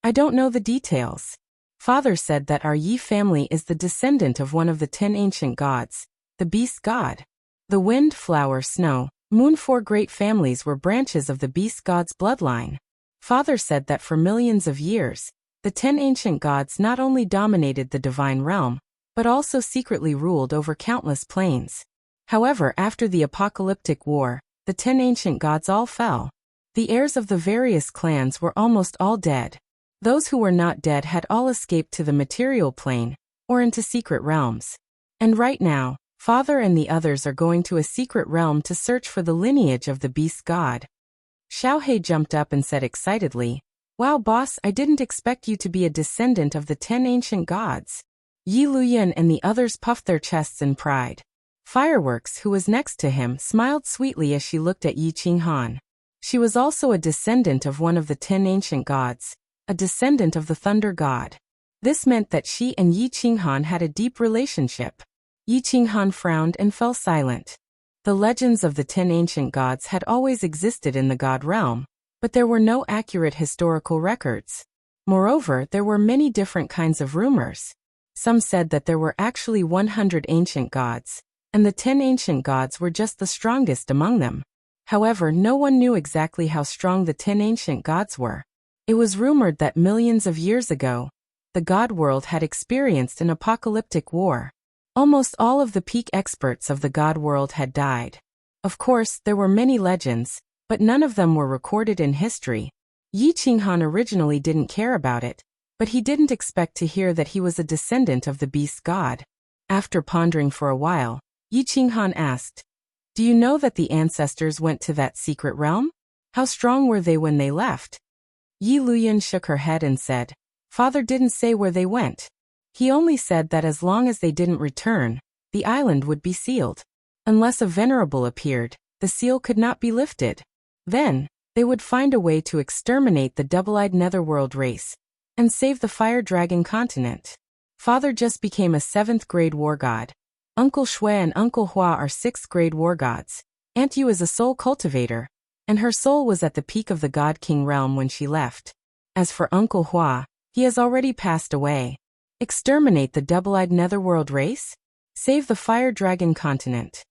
S1: I don't know the details. Father said that our Yi family is the descendant of one of the 10 ancient gods, the beast god. The wind, flower, snow, moon, 4 great families were branches of the beast god's bloodline. Father said that for millions of years, the 10 ancient gods not only dominated the divine realm, but also secretly ruled over countless planes. However, after the apocalyptic war, the 10 ancient gods all fell. The heirs of the various clans were almost all dead. Those who were not dead had all escaped to the material plane, or into secret realms. And right now, Father and the others are going to a secret realm to search for the lineage of the beast god. Xiaohei jumped up and said excitedly, Wow boss, I didn't expect you to be a descendant of the 10 ancient gods. Yi Luyan and the others puffed their chests in pride. Fireworks, who was next to him, smiled sweetly as she looked at Yi Qinghan. She was also a descendant of one of the 10 ancient gods, a descendant of the thunder god. This meant that she and Yi Qinghan had a deep relationship. Yi Qinghan frowned and fell silent. The legends of the 10 ancient gods had always existed in the god realm, but there were no accurate historical records. Moreover, there were many different kinds of rumors. Some said that there were actually 100 ancient gods, and the 10 ancient gods were just the strongest among them. However, no one knew exactly how strong the 10 ancient gods were. It was rumored that millions of years ago, the god world had experienced an apocalyptic war. Almost all of the peak experts of the god world had died. Of course, there were many legends, but none of them were recorded in history. Yi Qinghan originally didn't care about it, but he didn't expect to hear that he was a descendant of the beast god. After pondering for a while, Yi Qinghan asked, Do you know that the ancestors went to that secret realm? How strong were they when they left? Yi Luyan shook her head and said, Father didn't say where they went. He only said that as long as they didn't return, the island would be sealed. Unless a venerable appeared, the seal could not be lifted. Then, they would find a way to exterminate the double-eyed netherworld race and save the fire dragon continent. Father just became a 7th-grade war god. Uncle Shui and Uncle Hua are 6th-grade war gods. Aunt Yu is a soul cultivator, and her soul was at the peak of the God King realm when she left. As for Uncle Hua, he has already passed away. Exterminate the double-eyed netherworld race? Save the fire dragon continent.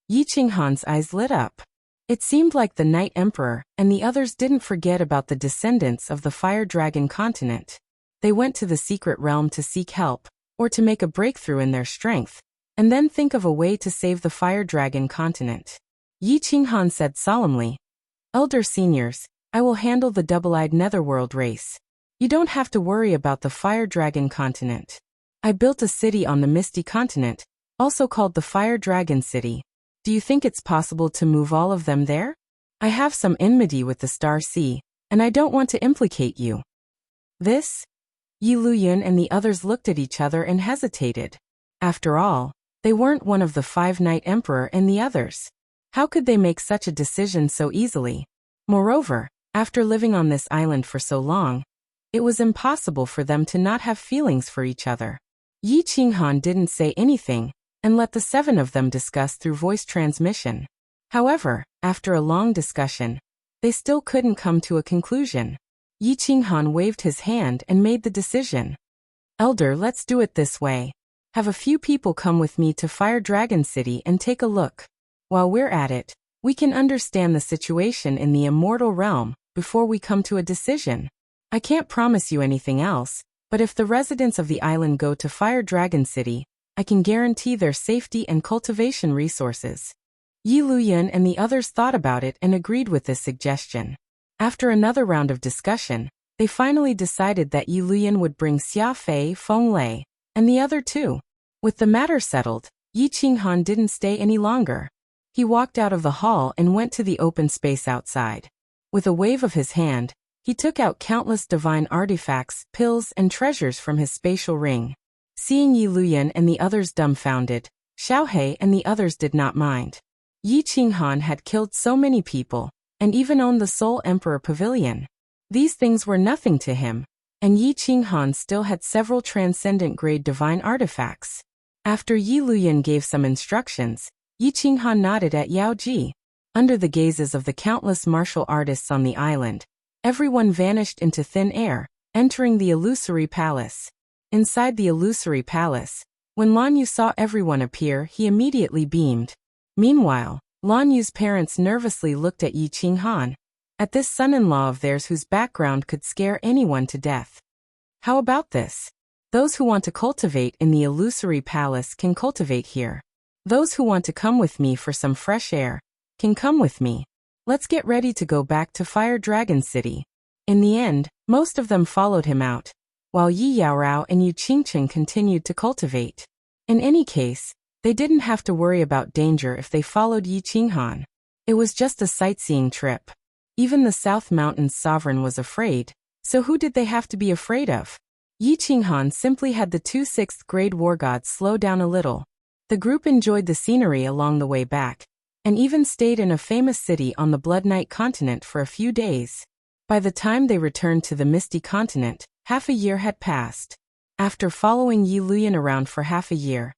S1: Yi Qinghan's eyes lit up. It seemed like the Knight Emperor and the others didn't forget about the descendants of the fire dragon continent. They went to the secret realm to seek help, or to make a breakthrough in their strength, and then think of a way to save the fire dragon continent. Yi Qinghan said solemnly, Elder seniors, I will handle the double-eyed netherworld race. You don't have to worry about the fire dragon continent. I built a city on the misty continent, also called the Fire Dragon City. Do you think it's possible to move all of them there? I have some enmity with the Star Sea, and I don't want to implicate you. This? Yi Luyan and the others looked at each other and hesitated. After all, they weren't one of the 5 Knight Emperor and the others. How could they make such a decision so easily? Moreover, after living on this island for so long, it was impossible for them to not have feelings for each other. Yi Qinghan didn't say anything, and let the 7 of them discuss through voice transmission. However, after a long discussion, they still couldn't come to a conclusion. Yi Qinghan waved his hand and made the decision. Elder, let's do it this way. Have a few people come with me to Fire Dragon City and take a look. While we're at it, we can understand the situation in the immortal realm before we come to a decision. I can't promise you anything else, but if the residents of the island go to Fire Dragon City, I can guarantee their safety and cultivation resources. Yi Luyan and the others thought about it and agreed with this suggestion. After another round of discussion, they finally decided that Yi Luyan would bring Xia Fei, Feng Lei, and the other 2. With the matter settled, Yi Qinghan didn't stay any longer. He walked out of the hall and went to the open space outside. With a wave of his hand, he took out countless divine artifacts, pills, and treasures from his spatial ring. Seeing Yi Luyan and the others dumbfounded, Xiaohe and the others did not mind. Yi Qinghan had killed so many people, and even owned the Soul Emperor Pavilion. These things were nothing to him, and Yi Qinghan still had several transcendent-grade divine artifacts. After Yi Luyan gave some instructions, Yi Qinghan nodded at Yao Ji. Under the gazes of the countless martial artists on the island, everyone vanished into thin air, entering the illusory palace. Inside the illusory palace, when Lan Yu saw everyone appear, he immediately beamed. Meanwhile, Lan Yu's parents nervously looked at Yi Qinghan, at this son-in-law of theirs whose background could scare anyone to death. How about this? Those who want to cultivate in the illusory palace can cultivate here. Those who want to come with me for some fresh air can come with me. Let's get ready to go back to Fire Dragon City. In the end, most of them followed him out, while Yi Yaorao and Yu Qingchen continued to cultivate. In any case, they didn't have to worry about danger if they followed Yi Qinghan. It was just a sightseeing trip. Even the South Mountains sovereign was afraid, so who did they have to be afraid of? Yi Qinghan simply had the 2 6th-grade war gods slow down a little. The group enjoyed the scenery along the way back, and even stayed in a famous city on the Blood Knight continent for a few days. By the time they returned to the Misty Continent, half a year had passed. After following Yi Luyan around for half a year,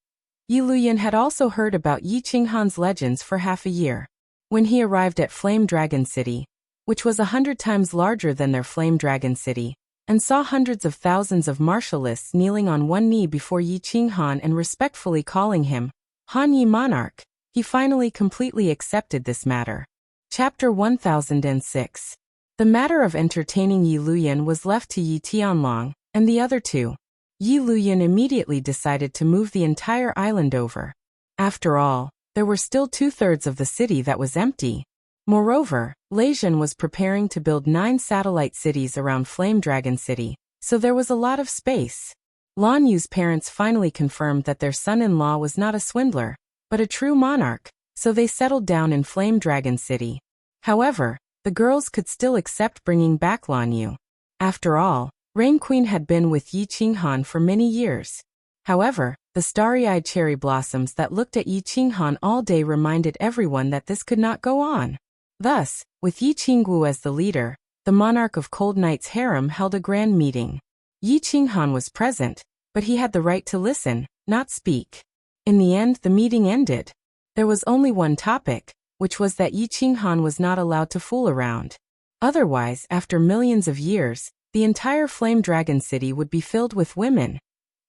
S1: Yi Luyan had also heard about Yi Qinghan's legends for half a year. When he arrived at Flame Dragon City, which was 100 times larger than their Flame Dragon City, and saw hundreds of thousands of martialists kneeling on one knee before Yi Qinghan and respectfully calling him Han Yi Monarch, he finally completely accepted this matter. Chapter 1006. The matter of entertaining Yi Luyan was left to Yi Tianlong and the other 2. Yi Luyan immediately decided to move the entire island over. After all, there were still 2/3 of the city that was empty. Moreover, Leijun was preparing to build 9 satellite cities around Flame Dragon City, so there was a lot of space. Lan Yu's parents finally confirmed that their son-in-law was not a swindler, but a true monarch, so they settled down in Flame Dragon City. However, the girls could still accept bringing back Lan Yu. After all, Rain Queen had been with Yi Qinghan for many years. However, the starry-eyed cherry blossoms that looked at Yi Qinghan all day reminded everyone that this could not go on. Thus, with Yi Qinggu as the leader, the monarch of Cold Knight's harem held a grand meeting. Yi Qinghan was present, but he had the right to listen, not speak. In the end, the meeting ended. There was only one topic, which was that Yi Qinghan was not allowed to fool around. Otherwise, after millions of years, the entire Flame Dragon City would be filled with women.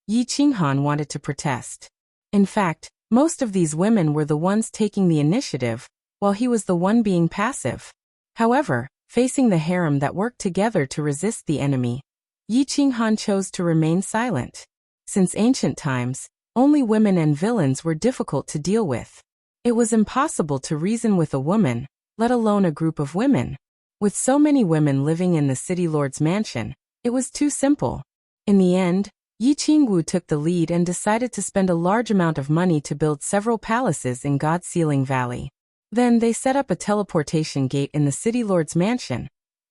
S1: Yi Qinghan wanted to protest. In fact, most of these women were the ones taking the initiative, while he was the one being passive. However, facing the harem that worked together to resist the enemy, Yi Qinghan chose to remain silent. Since ancient times, only women and villains were difficult to deal with. It was impossible to reason with a woman, let alone a group of women. With so many women living in the city lord's mansion, it was too simple. In the end, Yi Qingwu took the lead and decided to spend a large amount of money to build several palaces in God's Ceiling Valley. Then they set up a teleportation gate in the city lord's mansion,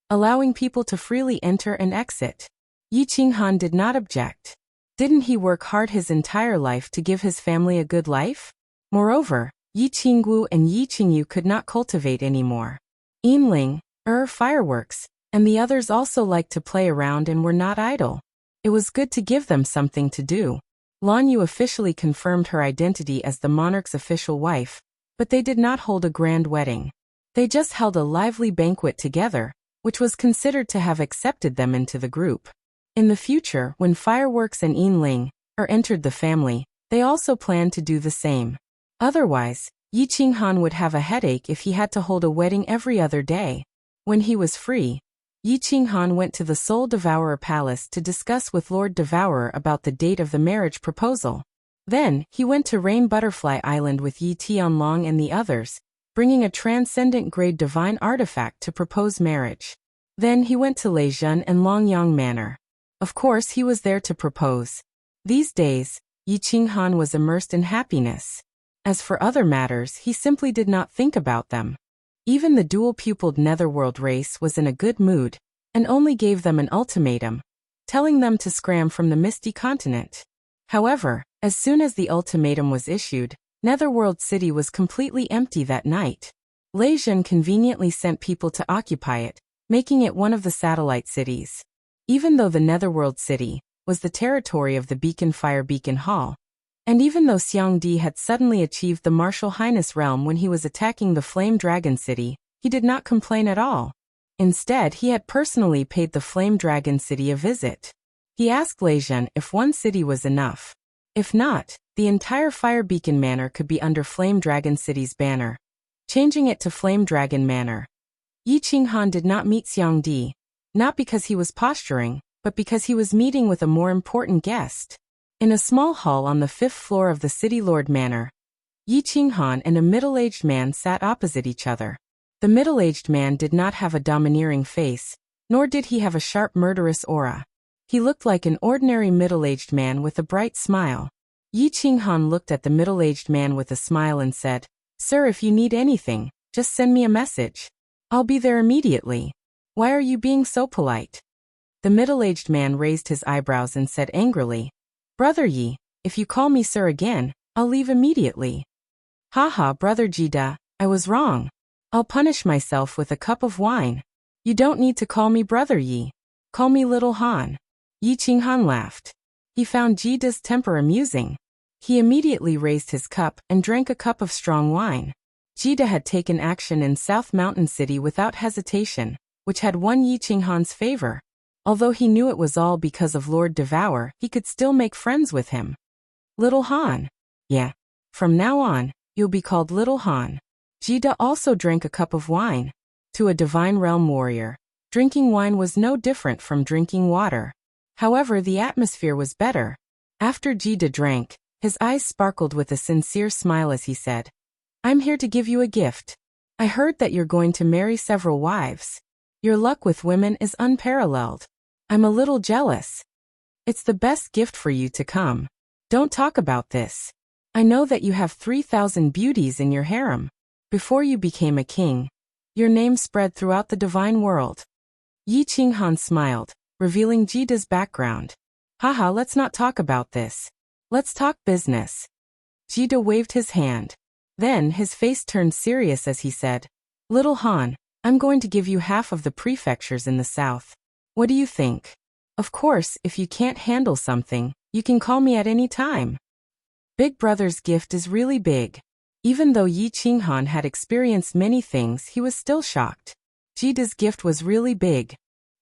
S1: allowing people to freely enter and exit. Yi Qinghan did not object. Didn't he work hard his entire life to give his family a good life? Moreover, Yi Qingwu and Yi Qingyu could not cultivate anymore. Yinling, fireworks, and the others also liked to play around and were not idle. It was good to give them something to do. Lan Yu officially confirmed her identity as the monarch's official wife, but they did not hold a grand wedding. They just held a lively banquet together, which was considered to have accepted them into the group. In the future, when fireworks and Yinling entered the family, they also planned to do the same. Otherwise, Yi Qinghan would have a headache if he had to hold a wedding every other day. When he was free, Yi Qinghan went to the Soul Devourer Palace to discuss with Lord Devourer about the date of the marriage proposal. Then, he went to Rain Butterfly Island with Yi Tianlong and the others, bringing a transcendent-grade divine artifact to propose marriage. Then he went to Leizhen and Longyang Manor. Of course he was there to propose. These days, Yi Qinghan was immersed in happiness. As for other matters, he simply did not think about them. Even the dual-pupiled Netherworld race was in a good mood, and only gave them an ultimatum, telling them to scram from the Misty Continent. However, as soon as the ultimatum was issued, Netherworld City was completely empty that night. Leizhen conveniently sent people to occupy it, making it one of the satellite cities. Even though the Netherworld City was the territory of the Beacon Fire Beacon Hall, and even though Xiangdi had suddenly achieved the Martial Highness realm when he was attacking the Flame Dragon City, he did not complain at all. Instead, he had personally paid the Flame Dragon City a visit. He asked Leizhen if one city was enough. If not, the entire Fire Beacon Manor could be under Flame Dragon City's banner, changing it to Flame Dragon Manor. Yi Qinghan did not meet Xiangdi, not because he was posturing, but because he was meeting with a more important guest. In a small hall on the 5th floor of the City Lord Manor, Yi Qinghan and a middle-aged man sat opposite each other. The middle-aged man did not have a domineering face, nor did he have a sharp murderous aura. He looked like an ordinary middle-aged man with a bright smile. Yi Qinghan looked at the middle-aged man with a smile and said, "Sir, if you need anything, just send me a message. I'll be there immediately. Why are you being so polite?" The middle-aged man raised his eyebrows and said angrily, "Brother Yi, if you call me sir again, I'll leave immediately." "Haha, Brother Jida, I was wrong. I'll punish myself with a cup of wine. You don't need to call me Brother Yi. Call me Little Han." Yi Qinghan laughed. He found Jida's temper amusing. He immediately raised his cup and drank a cup of strong wine. Jida had taken action in South Mountain City without hesitation, which had won Yi Qinghan's favor. Although he knew it was all because of Lord Devour, he could still make friends with him. "Little Han." "Yeah. From now on, you'll be called Little Han." Jida also drank a cup of wine. To a Divine Realm warrior, drinking wine was no different from drinking water. However, the atmosphere was better. After Jida drank, his eyes sparkled with a sincere smile as he said, "I'm here to give you a gift. I heard that you're going to marry several wives. Your luck with women is unparalleled. I'm a little jealous. It's the best gift for you to come. Don't talk about this. I know that you have 3,000 beauties in your harem. Before you became a king, your name spread throughout the divine world." Yi Qinghan smiled, revealing Jida's background. "Haha, let's not talk about this. Let's talk business." Jida waved his hand. Then his face turned serious as he said, "Little Han, I'm going to give you half of the prefectures in the south. What do you think? Of course, if you can't handle something, you can call me at any time." Big Brother's gift is really big. Even though Yi Qinghan had experienced many things, he was still shocked. Jida's gift was really big.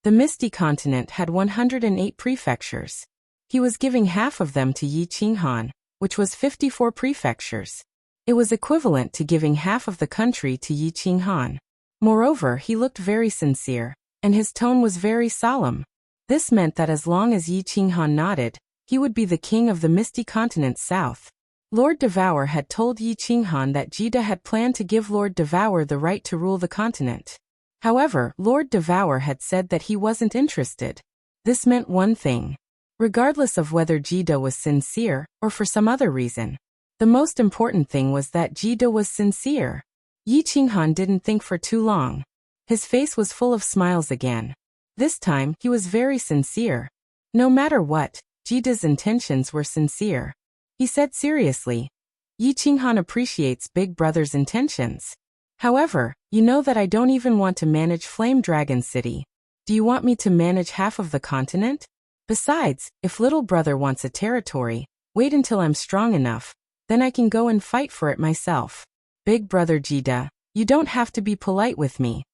S1: The Misty Continent had 108 prefectures. He was giving half of them to Yi Qinghan, which was 54 prefectures. It was equivalent to giving half of the country to Yi Qinghan. Moreover, he looked very sincere, and his tone was very solemn. This meant that as long as Yi Qinghan nodded, he would be the king of the Misty Continent South. Lord Devour had told Yi Qinghan that Jida had planned to give Lord Devour the right to rule the continent. However, Lord Devour had said that he wasn't interested. This meant one thing. Regardless of whether Jida was sincere or for some other reason, the most important thing was that Jida was sincere. Yi Qinghan didn't think for too long. His face was full of smiles again. This time, he was very sincere. No matter what, Jida's intentions were sincere. He said seriously, "Yi Qinghan appreciates Big Brother's intentions. However, you know that I don't even want to manage Flame Dragon City. Do you want me to manage half of the continent? Besides, if Little Brother wants a territory, Wait until I'm strong enough, then I can go and fight for it myself. Big brother Jida, you don't have to be polite with me.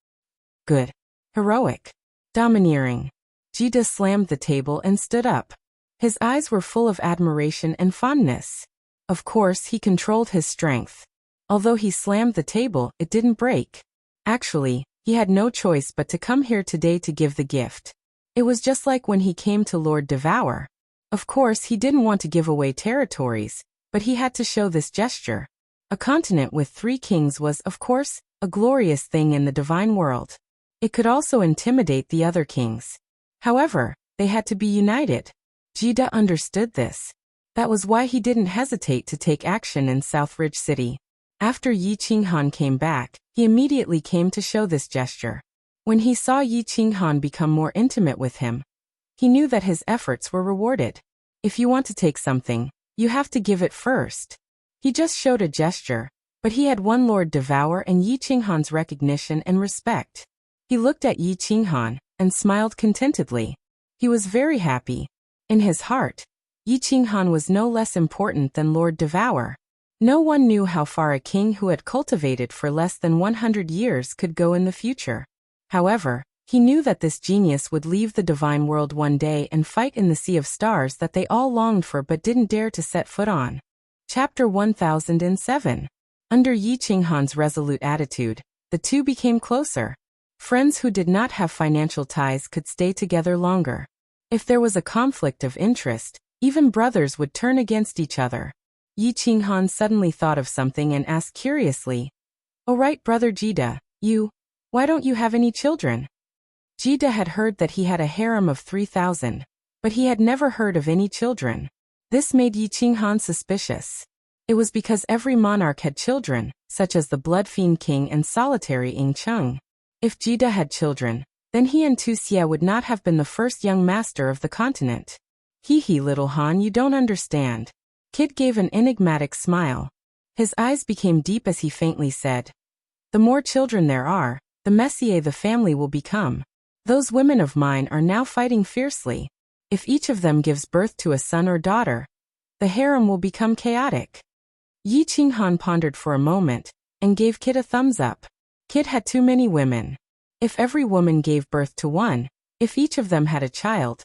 S1: Good. Heroic. Domineering. Jida slammed the table and stood up. His eyes were full of admiration and fondness. Of course, he controlled his strength. Although he slammed the table, it didn't break. Actually, he had no choice but to come here today to give the gift. It was just like when he came to Lord Devour. Of course, he didn't want to give away territories, but he had to show this gesture. A continent with 3 kings was, of course, a glorious thing in the divine world. It could also intimidate the other kings. However, they had to be united. Jida understood this. That was why he didn't hesitate to take action in Southridge City. After Yi Qinghan came back, he immediately came to show this gesture. When he saw Yi Qinghan become more intimate with him, he knew that his efforts were rewarded. If you want to take something, you have to give it first. He just showed a gesture, but he had won Lord Devour and Yi Qinghan's recognition and respect. He looked at Yi Qinghan and smiled contentedly. He was very happy. In his heart, Yi Qinghan was no less important than Lord Devour. No one knew how far a king who had cultivated for less than 100 years could go in the future. However, he knew that this genius would leave the divine world one day and fight in the sea of stars that they all longed for but didn't dare to set foot on. Chapter 1007. Under Yi Qinghan's resolute attitude, the two became closer. Friends who did not have financial ties could stay together longer. If there was a conflict of interest, even brothers would turn against each other. Yi Qinghan suddenly thought of something and asked curiously, "Oh right, brother Jida, why don't you have any children?" Jida had heard that he had a harem of 3,000, but he had never heard of any children. This made Yi Qinghan suspicious. It was because every monarch had children, such as the Blood Fiend King and solitary Ing Cheng. If Jida had children, then he and Tu Xie would not have been the first young master of the continent. Hee hee, little Han, you don't understand. Kid gave an enigmatic smile. His eyes became deep as he faintly said, "The more children there are, the messier the family will become. Those women of mine are now fighting fiercely. If each of them gives birth to a son or daughter, the harem will become chaotic." Yi Qinghan pondered for a moment and gave Kid a thumbs up. Kid had too many women. If every woman gave birth to one, if each of them had a child,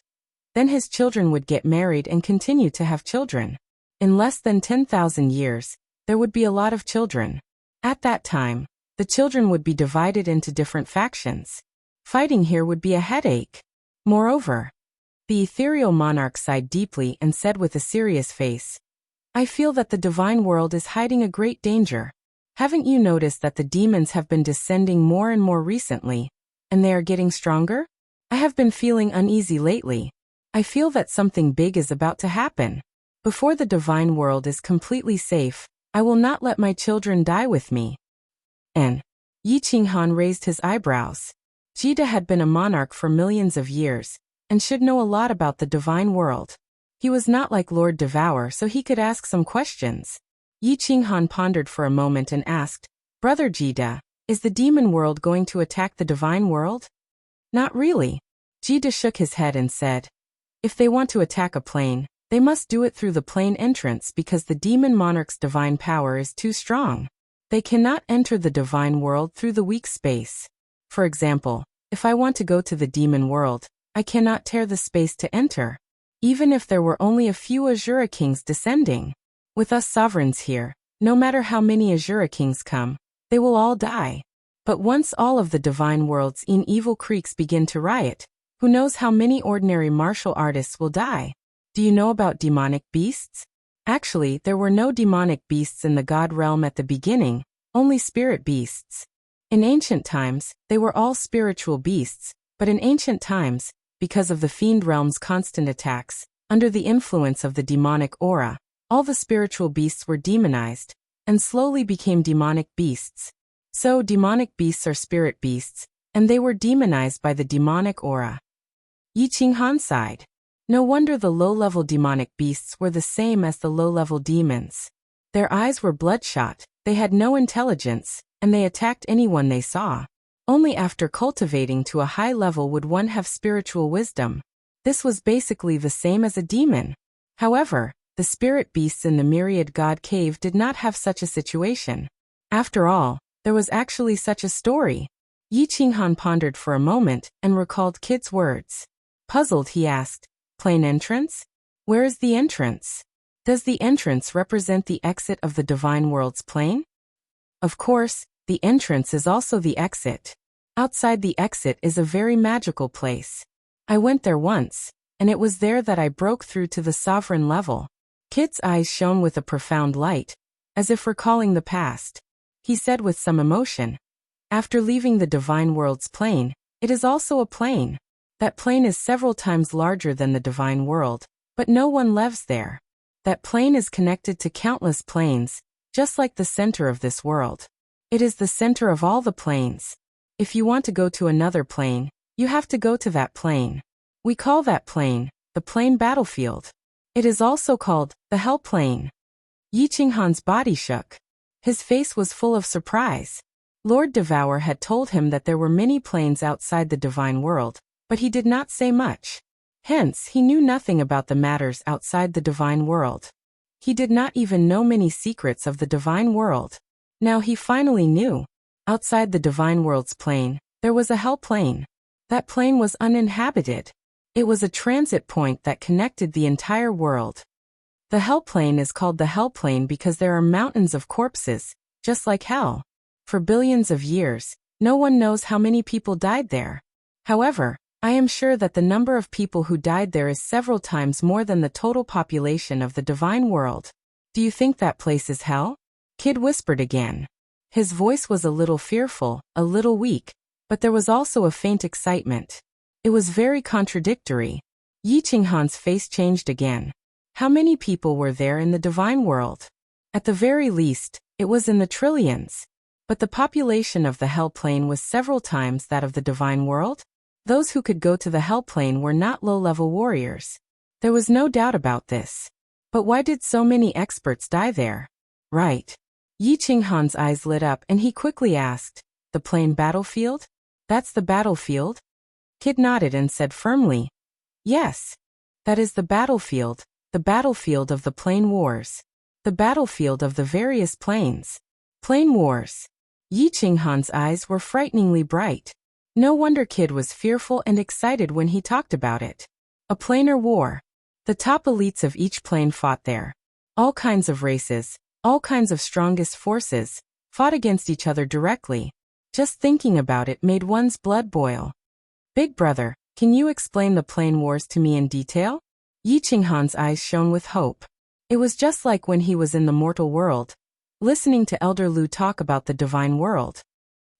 S1: then his children would get married and continue to have children. In less than 10,000 years, there would be a lot of children. At that time, the children would be divided into different factions. Fighting here would be a headache. Moreover, the ethereal monarch sighed deeply and said with a serious face, "I feel that the divine world is hiding a great danger. Haven't you noticed that the demons have been descending more and more recently, and they are getting stronger? I have been feeling uneasy lately. I feel that something big is about to happen. Before the divine world is completely safe, I will not let my children die with me." And Yi Qinghan raised his eyebrows. Jida had been a monarch for millions of years, and should know a lot about the divine world. He was not like Lord Devour, so he could ask some questions. Yi Qinghan pondered for a moment and asked, "Brother Jida, is the demon world going to attack the divine world?" "Not really." Jida shook his head and said, "If they want to attack a plane, they must do it through the plane entrance because the demon monarch's divine power is too strong. They cannot enter the divine world through the weak space. For example, if I want to go to the demon world, I cannot tear the space to enter. Even if there were only a few Azura kings descending. With us sovereigns here, no matter how many Azura kings come, they will all die. But once all of the divine worlds in evil creeks begin to riot, who knows how many ordinary martial artists will die? Do you know about demonic beasts? Actually, there were no demonic beasts in the god realm at the beginning, only spirit beasts. In ancient times, they were all spiritual beasts, but in ancient times, because of the fiend realm's constant attacks, under the influence of the demonic aura, all the spiritual beasts were demonized, and slowly became demonic beasts. So demonic beasts are spirit beasts, and they were demonized by the demonic aura. Yi Qinghan sighed. No wonder the low-level demonic beasts were the same as the low-level demons. Their eyes were bloodshot, they had no intelligence, and they attacked anyone they saw. Only after cultivating to a high level would one have spiritual wisdom. This was basically the same as a demon. However, The spirit beasts in the myriad god cave did not have such a situation. After all, there was actually such a story. Yi Qinghan pondered for a moment and recalled Kid's words. Puzzled, he asked, "Plain entrance? Where is the entrance? Does the entrance represent the exit of the divine world's plane?" Of course, the entrance is also the exit. Outside the exit is a very magical place. I went there once, and it was there that I broke through to the sovereign level. Kid's eyes shone with a profound light, as if recalling the past. He said with some emotion, "After leaving the divine world's plane, it is also a plane. That plane is several times larger than the divine world, but no one lives there. That plane is connected to countless planes, just like the center of this world. It is the center of all the planes. If you want to go to another plane, you have to go to that plane. We call that plane the plane battlefield. It is also called the hell plane." Yi Qinghan's body shook. His face was full of surprise. Lord Devour had told him that there were many planes outside the divine world, but he did not say much. Hence, he knew nothing about the matters outside the divine world. He did not even know many secrets of the divine world. Now he finally knew. Outside the divine world's plane, there was a hell plane. That plane was uninhabited. It was a transit point that connected the entire world. The hell plane is called the hell plane because there are mountains of corpses, just like hell. For billions of years, no one knows how many people died there. However, I am sure that the number of people who died there is several times more than the total population of the divine world. Do you think that place is hell? Kid whispered again. His voice was a little fearful, a little weak, but there was also a faint excitement. It was very contradictory. Yi Qinghan's face changed again. How many people were there in the divine world? At the very least, it was in the trillions. But the population of the hell plane was several times that of the divine world? Those who could go to the hell plane were not low-level warriors. There was no doubt about this. But why did so many experts die there? Right. Yi Qinghan's eyes lit up and he quickly asked, "The plane battlefield? That's the battlefield?" Kid nodded and said firmly, "Yes. That is the battlefield of the plane wars. The battlefield of the various planes. Plane wars." Yi Qinghan's eyes were frighteningly bright. No wonder Kid was fearful and excited when he talked about it. A planar war. The top elites of each plane fought there. All kinds of races, all kinds of strongest forces, fought against each other directly. Just thinking about it made one's blood boil. "Big brother, can you explain the plane wars to me in detail?" Yi Qinghan's eyes shone with hope. It was just like when he was in the mortal world, listening to Elder Lu talk about the divine world.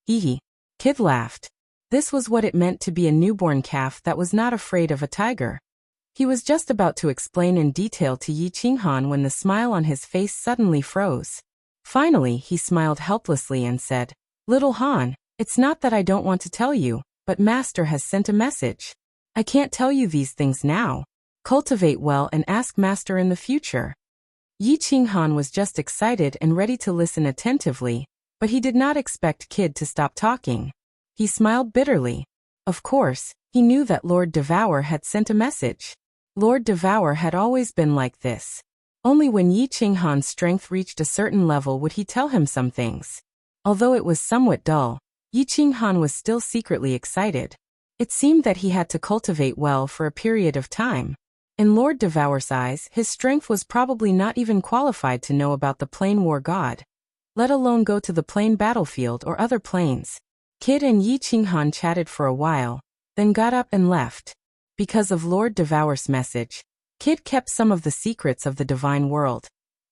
S1: Hee. Kid laughed. This was what it meant to be a newborn calf that was not afraid of a tiger. He was just about to explain in detail to Yi Qinghan when the smile on his face suddenly froze. Finally, he smiled helplessly and said, "Little Han, it's not that I don't want to tell you, but Master has sent a message. I can't tell you these things now. Cultivate well and ask Master in the future." Yi Qinghan was just excited and ready to listen attentively, but he did not expect Kid to stop talking. He smiled bitterly. Of course, he knew that Lord Devour had sent a message. Lord Devour had always been like this. Only when Yi Qinghan's strength reached a certain level would he tell him some things. Although it was somewhat dull, Yi Qinghan was still secretly excited. It seemed that he had to cultivate well for a period of time. In Lord Devour's eyes, his strength was probably not even qualified to know about the plane war god, let alone go to the plane battlefield or other planes. Kid and Yi Qinghan chatted for a while, then got up and left. Because of Lord Devour's message, Kid kept some of the secrets of the divine world,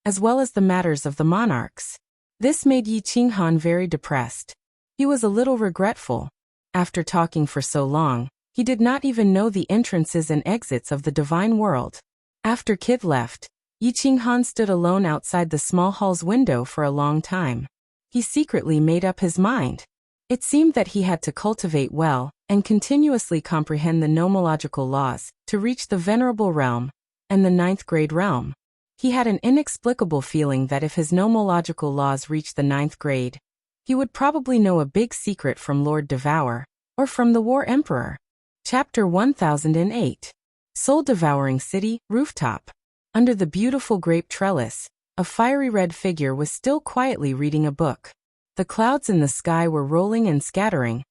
S1: as well as the matters of the monarchs. This made Yi Qinghan very depressed. He was a little regretful. After talking for so long, he did not even know the entrances and exits of the divine world. After Kid left, Yi Qinghan stood alone outside the small hall's window for a long time. He secretly made up his mind. It seemed that he had to cultivate well and continuously comprehend the nomological laws to reach the venerable realm and the 9th grade realm. He had an inexplicable feeling that if his nomological laws reached the 9th grade, he would probably know a big secret from Lord Devour or from the War Emperor. Chapter 1008. Soul Devouring City, Rooftop. Under the beautiful grape trellis, a fiery red figure was still quietly reading a book. The clouds in the sky were rolling and scattering,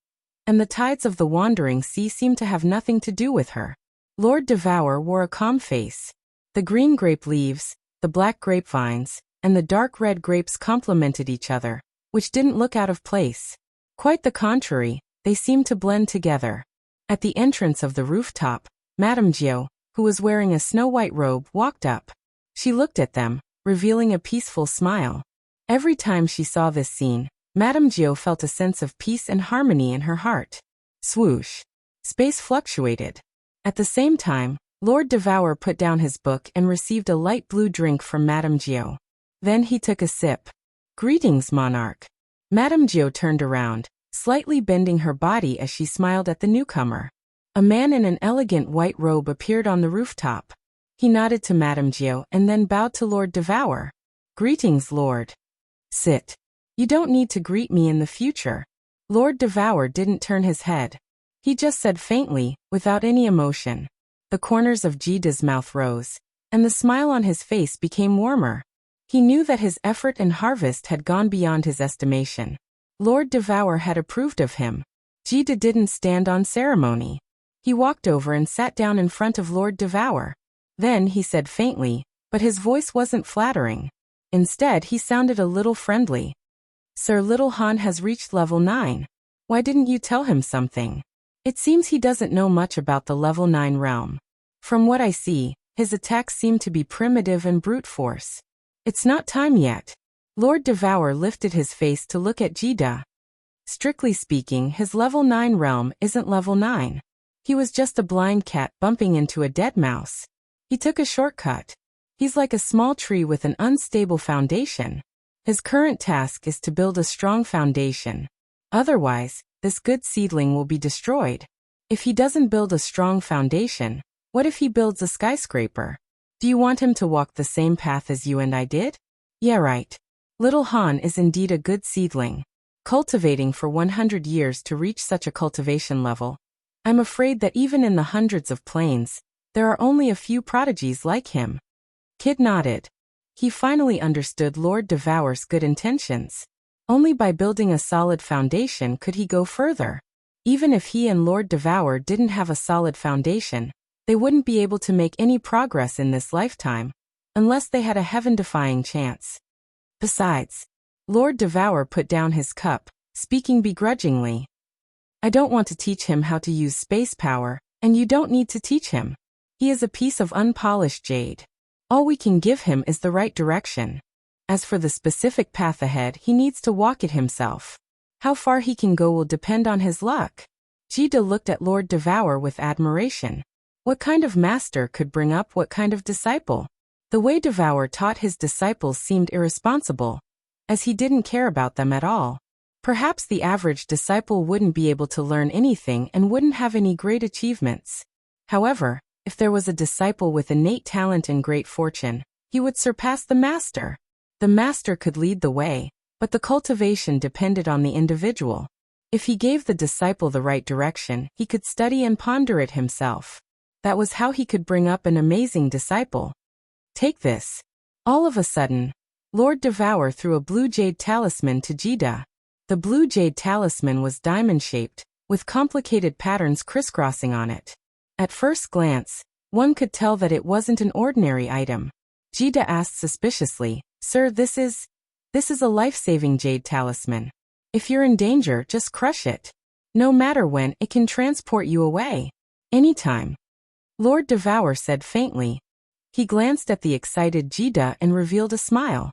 S1: and the tides of the wandering sea seemed to have nothing to do with her. Lord Devour wore a calm face. The green grape leaves, the black grapevines, and the dark red grapes complemented each other, which didn't look out of place. Quite the contrary, they seemed to blend together. At the entrance of the rooftop, Madame Gio, who was wearing a snow-white robe, walked up. She looked at them, revealing a peaceful smile. Every time she saw this scene, Madame Gio felt a sense of peace and harmony in her heart. Swoosh. Space fluctuated. At the same time, Lord Devour put down his book and received a light blue drink from Madame Gio. Then he took a sip. Greetings, monarch. Madame Gio turned around, slightly bending her body as she smiled at the newcomer. A man in an elegant white robe appeared on the rooftop. He nodded to Madame Gio and then bowed to Lord Devour. Greetings, Lord. Sit. You don't need to greet me in the future. Lord Devour didn't turn his head. He just said faintly, without any emotion. The corners of Jida's mouth rose, and the smile on his face became warmer. He knew that his effort and harvest had gone beyond his estimation. Lord Devour had approved of him. Jida didn't stand on ceremony. He walked over and sat down in front of Lord Devour. Then he said faintly, but his voice wasn't flattering. Instead, he sounded a little friendly. Sir, Little Han has reached level 9. Why didn't you tell him something? It seems he doesn't know much about the level 9 realm. From what I see, his attacks seem to be primitive and brute force. It's not time yet. Lord Devour lifted his face to look at Jida. Strictly speaking, his level 9 realm isn't level 9. He was just a blind cat bumping into a dead mouse. He took a shortcut. He's like a small tree with an unstable foundation. His current task is to build a strong foundation. Otherwise, this good seedling will be destroyed. If he doesn't build a strong foundation, what if he builds a skyscraper? Do you want him to walk the same path as you and I did? Yeah, right. Little Han is indeed a good seedling. Cultivating for 100 years to reach such a cultivation level. I'm afraid that even in the hundreds of planes, there are only a few prodigies like him. Kid nodded. He finally understood Lord Devour's good intentions. Only by building a solid foundation could he go further. Even if he and Lord Devour didn't have a solid foundation, they wouldn't be able to make any progress in this lifetime, unless they had a heaven-defying chance. Besides, Lord Devour put down his cup, speaking begrudgingly. I don't want to teach him how to use space power, and you don't need to teach him. He is a piece of unpolished jade. All we can give him is the right direction. As for the specific path ahead, he needs to walk it himself. How far he can go will depend on his luck. Jida looked at Lord Devour with admiration. What kind of master could bring up what kind of disciple? The way Devour taught his disciples seemed irresponsible, as he didn't care about them at all. Perhaps the average disciple wouldn't be able to learn anything and wouldn't have any great achievements. However, if there was a disciple with innate talent and great fortune, he would surpass the master. The master could lead the way, but the cultivation depended on the individual. If he gave the disciple the right direction, he could study and ponder it himself. That was how he could bring up an amazing disciple. Take this. All of a sudden, Lord Devour threw a blue jade talisman to Jida. The blue jade talisman was diamond-shaped, with complicated patterns crisscrossing on it. At first glance, one could tell that it wasn't an ordinary item. Jida asked suspiciously, Sir, this is a life-saving jade talisman. If you're in danger, just crush it. No matter when, it can transport you away. Anytime. Lord Devour said faintly. He glanced at the excited Jida and revealed a smile.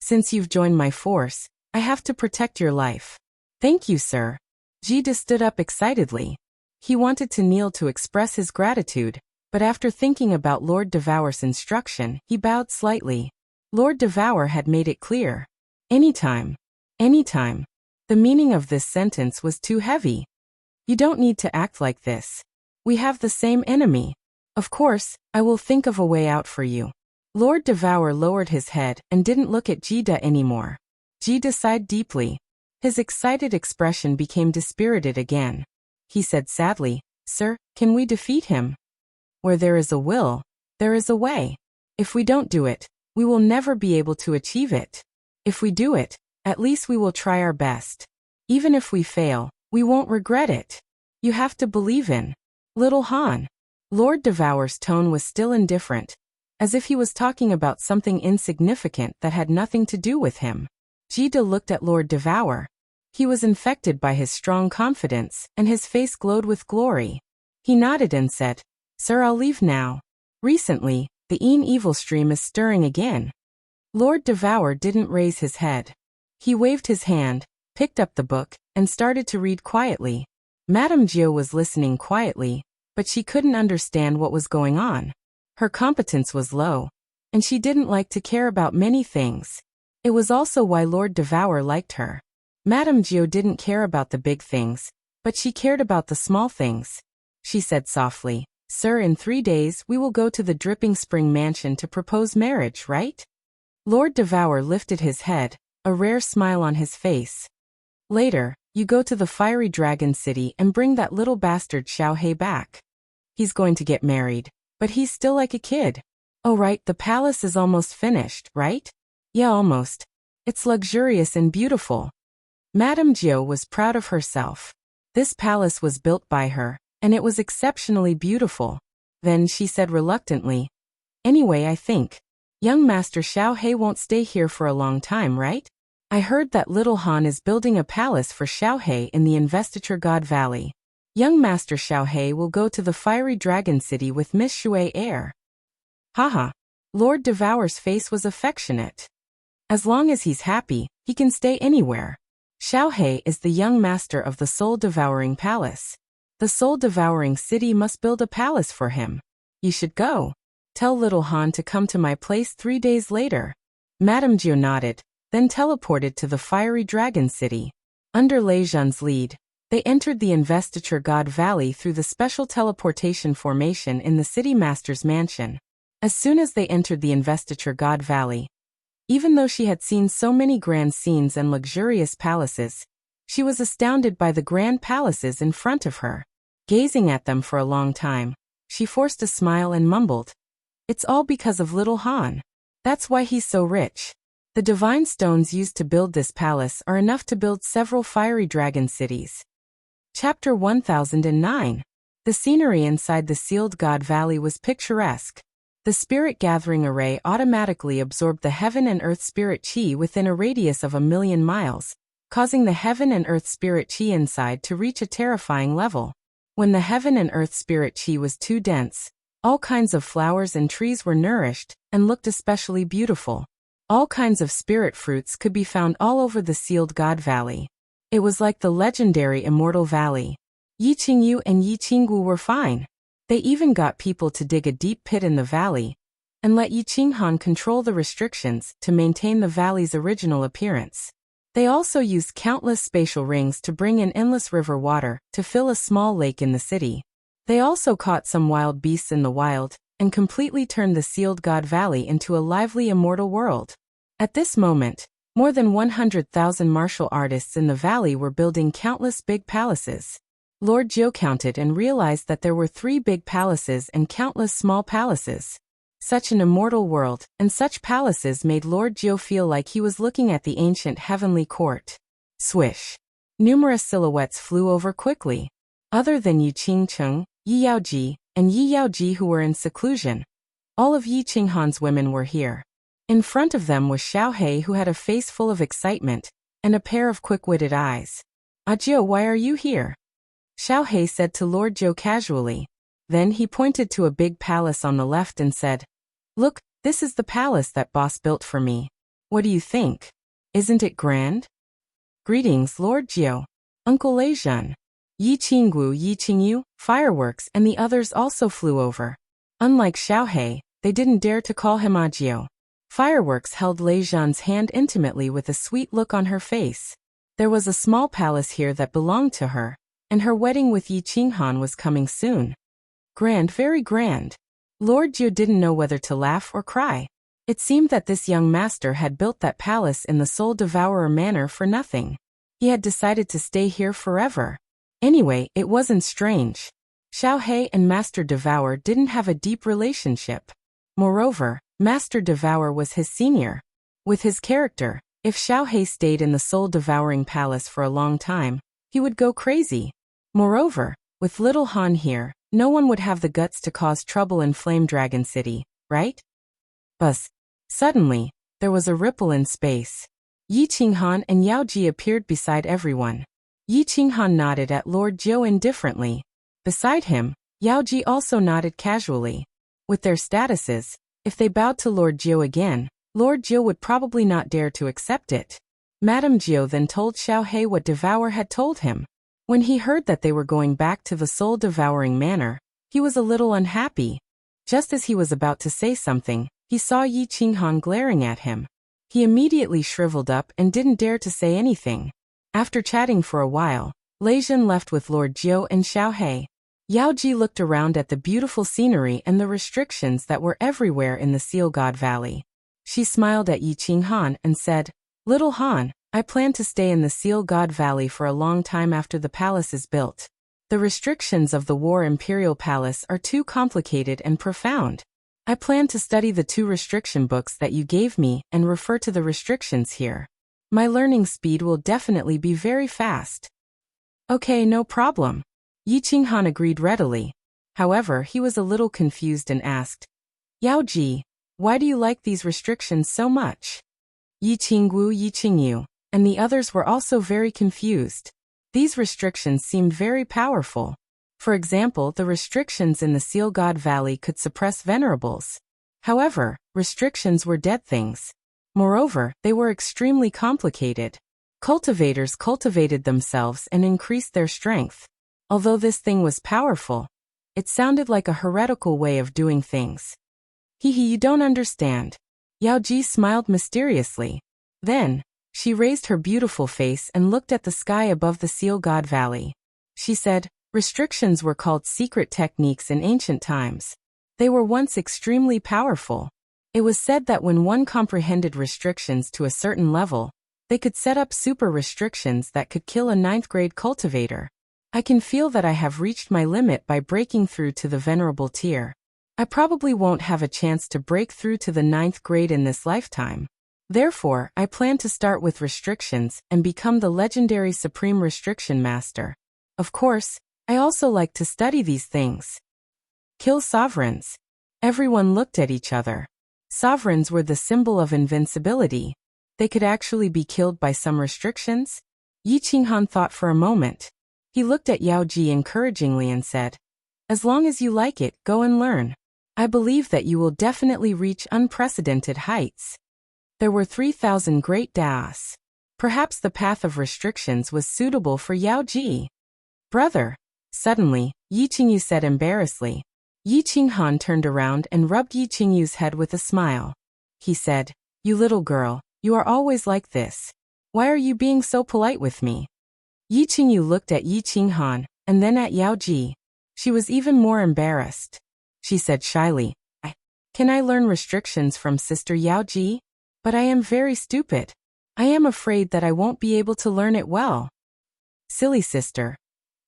S1: Since you've joined my force, I have to protect your life. Thank you, sir. Jida stood up excitedly. He wanted to kneel to express his gratitude, but after thinking about Lord Devour's instruction, he bowed slightly. Lord Devour had made it clear. Anytime. Anytime. The meaning of this sentence was too heavy. You don't need to act like this. We have the same enemy. Of course, I will think of a way out for you. Lord Devour lowered his head and didn't look at Jida anymore. Jida sighed deeply. His excited expression became dispirited again. He said sadly, Sir, can we defeat him? Where there is a will, there is a way. If we don't do it, we will never be able to achieve it. If we do it, at least we will try our best. Even if we fail, we won't regret it. You have to believe in Little Han. Lord Devour's tone was still indifferent, as if he was talking about something insignificant that had nothing to do with him. Jida looked at Lord Devour. He was infected by his strong confidence, and his face glowed with glory. He nodded and said, "Sir, I'll leave now. Recently, the evil stream is stirring again." Lord Devour didn't raise his head. He waved his hand, picked up the book, and started to read quietly. Madame Gio was listening quietly, but she couldn't understand what was going on. Her competence was low, and she didn't like to care about many things. It was also why Lord Devour liked her. Madame Gio didn't care about the big things, but she cared about the small things. She said softly, "Sir, in 3 days we will go to the Dripping Spring Mansion to propose marriage, right?" Lord Devour lifted his head, a rare smile on his face. "Later, you go to the Fiery Dragon City and bring that little bastard Xiao He back. He's going to get married, but he's still like a kid." "Oh right, the palace is almost finished, right?" "Yeah, almost. It's luxurious and beautiful." Madame Gio was proud of herself. This palace was built by her, and it was exceptionally beautiful. Then she said reluctantly, "Anyway, I think young Master Xiao He won't stay here for a long time, right? I heard that Little Han is building a palace for Xiao He in the Investiture God Valley. Young Master Xiao He will go to the Fiery Dragon City with Miss Shui Air." Haha. Lord Devour's face was affectionate. As long as he's happy, he can stay anywhere. Xiao He is the young master of the soul-devouring palace. The soul-devouring city must build a palace for him. You should go. Tell Little Han to come to my place 3 days later. Madame Gio nodded, then teleported to the Fiery Dragon City. Under Lei Zhan's lead, they entered the Investiture God Valley through the special teleportation formation in the City Master's mansion. As soon as they entered the Investiture God Valley, even though she had seen so many grand scenes and luxurious palaces, she was astounded by the grand palaces in front of her. Gazing at them for a long time, she forced a smile and mumbled, "It's all because of Little Han. That's why he's so rich." The divine stones used to build this palace are enough to build several fiery dragon cities. Chapter 1009. The scenery inside the sealed God Valley was picturesque. The spirit gathering array automatically absorbed the heaven and earth spirit chi within a radius of 1,000,000 miles, causing the heaven and earth spirit chi inside to reach a terrifying level. When the heaven and earth spirit chi was too dense, all kinds of flowers and trees were nourished and looked especially beautiful. All kinds of spirit fruits could be found all over the sealed God Valley. It was like the legendary Immortal Valley. Yi Qingyu and Yi Qinggu were fine. They even got people to dig a deep pit in the valley and let Yi Qinghan control the restrictions to maintain the valley's original appearance. They also used countless spatial rings to bring in endless river water to fill a small lake in the city. They also caught some wild beasts in the wild and completely turned the sealed God Valley into a lively immortal world. At this moment, more than 100,000 martial artists in the valley were building countless big palaces. Lord Jiu counted and realized that there were 3 big palaces and countless small palaces. Such an immortal world, and such palaces made Lord Jiu feel like he was looking at the ancient heavenly court. Swish! Numerous silhouettes flew over quickly. Other than Yu Qingcheng, Yi Yaoji, and Yi Yaoji who were in seclusion, all of Yi Qinghan's women were here. In front of them was Xiao He, who had a face full of excitement and a pair of quick-witted eyes. "Jiu, why are you here?" Xiao He said to Lord Jiu casually. Then he pointed to a big palace on the left and said, "Look, this is the palace that boss built for me. What do you think? Isn't it grand?" "Greetings, Lord Jiu. Uncle Lei Zhan." Yi Qinggu, Yi Qingyu, Fireworks, and the others also flew over. Unlike Xiao He, they didn't dare to call him Jiu. Fireworks held Lei Zhan's hand intimately with a sweet look on her face. There was a small palace here that belonged to her, and her wedding with Yi Qinghan was coming soon. Grand, very grand. Lord Jiu didn't know whether to laugh or cry. It seemed that this young master had built that palace in the Soul Devourer manner for nothing. He had decided to stay here forever. Anyway, it wasn't strange. Xiao He and Master Devourer didn't have a deep relationship. Moreover, Master Devourer was his senior. With his character, if Xiaohei stayed in the soul-devouring palace for a long time, he would go crazy. Moreover, with little Han here, no one would have the guts to cause trouble in Flame Dragon City, right? Buzz. Suddenly, there was a ripple in space. Yi Qinghan and Yao Ji appeared beside everyone. Yi Qinghan nodded at Lord Jiu indifferently. Beside him, Yao Ji also nodded casually. With their statuses, if they bowed to Lord Jiu again, Lord Jiu would probably not dare to accept it. Madame Jiu then told Xiaohei what Devourer had told him. When he heard that they were going back to the soul-devouring manor, he was a little unhappy. Just as he was about to say something, he saw Yi Qinghan glaring at him. He immediately shriveled up and didn't dare to say anything. After chatting for a while, Lei Jun left with Lord Jiu and Xiaohei. Yao Ji looked around at the beautiful scenery and the restrictions that were everywhere in the Seal God Valley. She smiled at Yi Qinghan and said, "Little Han, I plan to stay in the Seal God Valley for a long time after the palace is built. The restrictions of the War Imperial Palace are too complicated and profound. I plan to study the 2 restriction books that you gave me and refer to the restrictions here. My learning speed will definitely be very fast." "Okay, no problem." Yi Qinghan agreed readily. However, he was a little confused and asked, "Yao Ji, why do you like these restrictions so much?" Yi Qingwu, Yi Qingyu, and the others were also very confused. These restrictions seemed very powerful. For example, the restrictions in the Seal God Valley could suppress venerables. However, restrictions were dead things. Moreover, they were extremely complicated. Cultivators cultivated themselves and increased their strength. Although this thing was powerful, it sounded like a heretical way of doing things. You don't understand." Yao Ji smiled mysteriously. Then, she raised her beautiful face and looked at the sky above the Seal God Valley. She said, "Restrictions were called secret techniques in ancient times. They were once extremely powerful. It was said that when one comprehended restrictions to a certain level, they could set up super restrictions that could kill a 9th-grade cultivator. I can feel that I have reached my limit by breaking through to the venerable tier. I probably won't have a chance to break through to the 9th grade in this lifetime. Therefore, I plan to start with restrictions and become the legendary Supreme Restriction Master. Of course, I also like to study these things." Kill sovereigns. Everyone looked at each other. Sovereigns were the symbol of invincibility. They could actually be killed by some restrictions? Yi Qinghan thought for a moment. He looked at Yao Ji encouragingly and said, "As long as you like it, go and learn. I believe that you will definitely reach unprecedented heights." There were 3,000 great Daos. Perhaps the path of restrictions was suitable for Yao Ji. "Brother." Suddenly, Yi Qingyu said embarrassedly. Yi Qinghan turned around and rubbed Yi Qingyu's head with a smile. He said, "You little girl, you are always like this. Why are you being so polite with me?" Yi Qingyu looked at Yi Qinghan, and then at Yao Ji. She was even more embarrassed. She said shyly, Can I learn restrictions from Sister Yao Ji? But I am very stupid. I am afraid that I won't be able to learn it well." "Silly sister.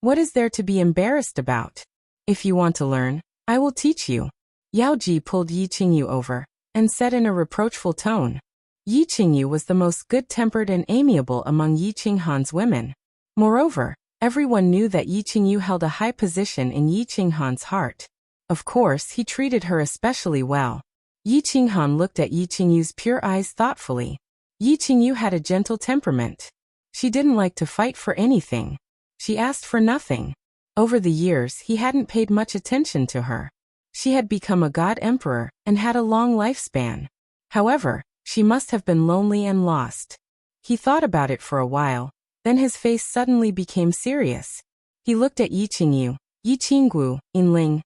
S1: What is there to be embarrassed about? If you want to learn, I will teach you." Yao Ji pulled Yi Qingyu over, and said in a reproachful tone. Yi Qingyu was the most good-tempered and amiable among Yi Qinghan's women. Moreover, everyone knew that Yi Qingyu held a high position in Yi Qinghan's heart. Of course, he treated her especially well. Yi Qinghan looked at Yi Qingyu's pure eyes thoughtfully. Yi Qingyu had a gentle temperament. She didn't like to fight for anything. She asked for nothing. Over the years, he hadn't paid much attention to her. She had become a god emperor and had a long lifespan. However, she must have been lonely and lost. He thought about it for a while, then his face suddenly became serious. He looked at Yi Qingyu, Yi Qinggu, Yinling,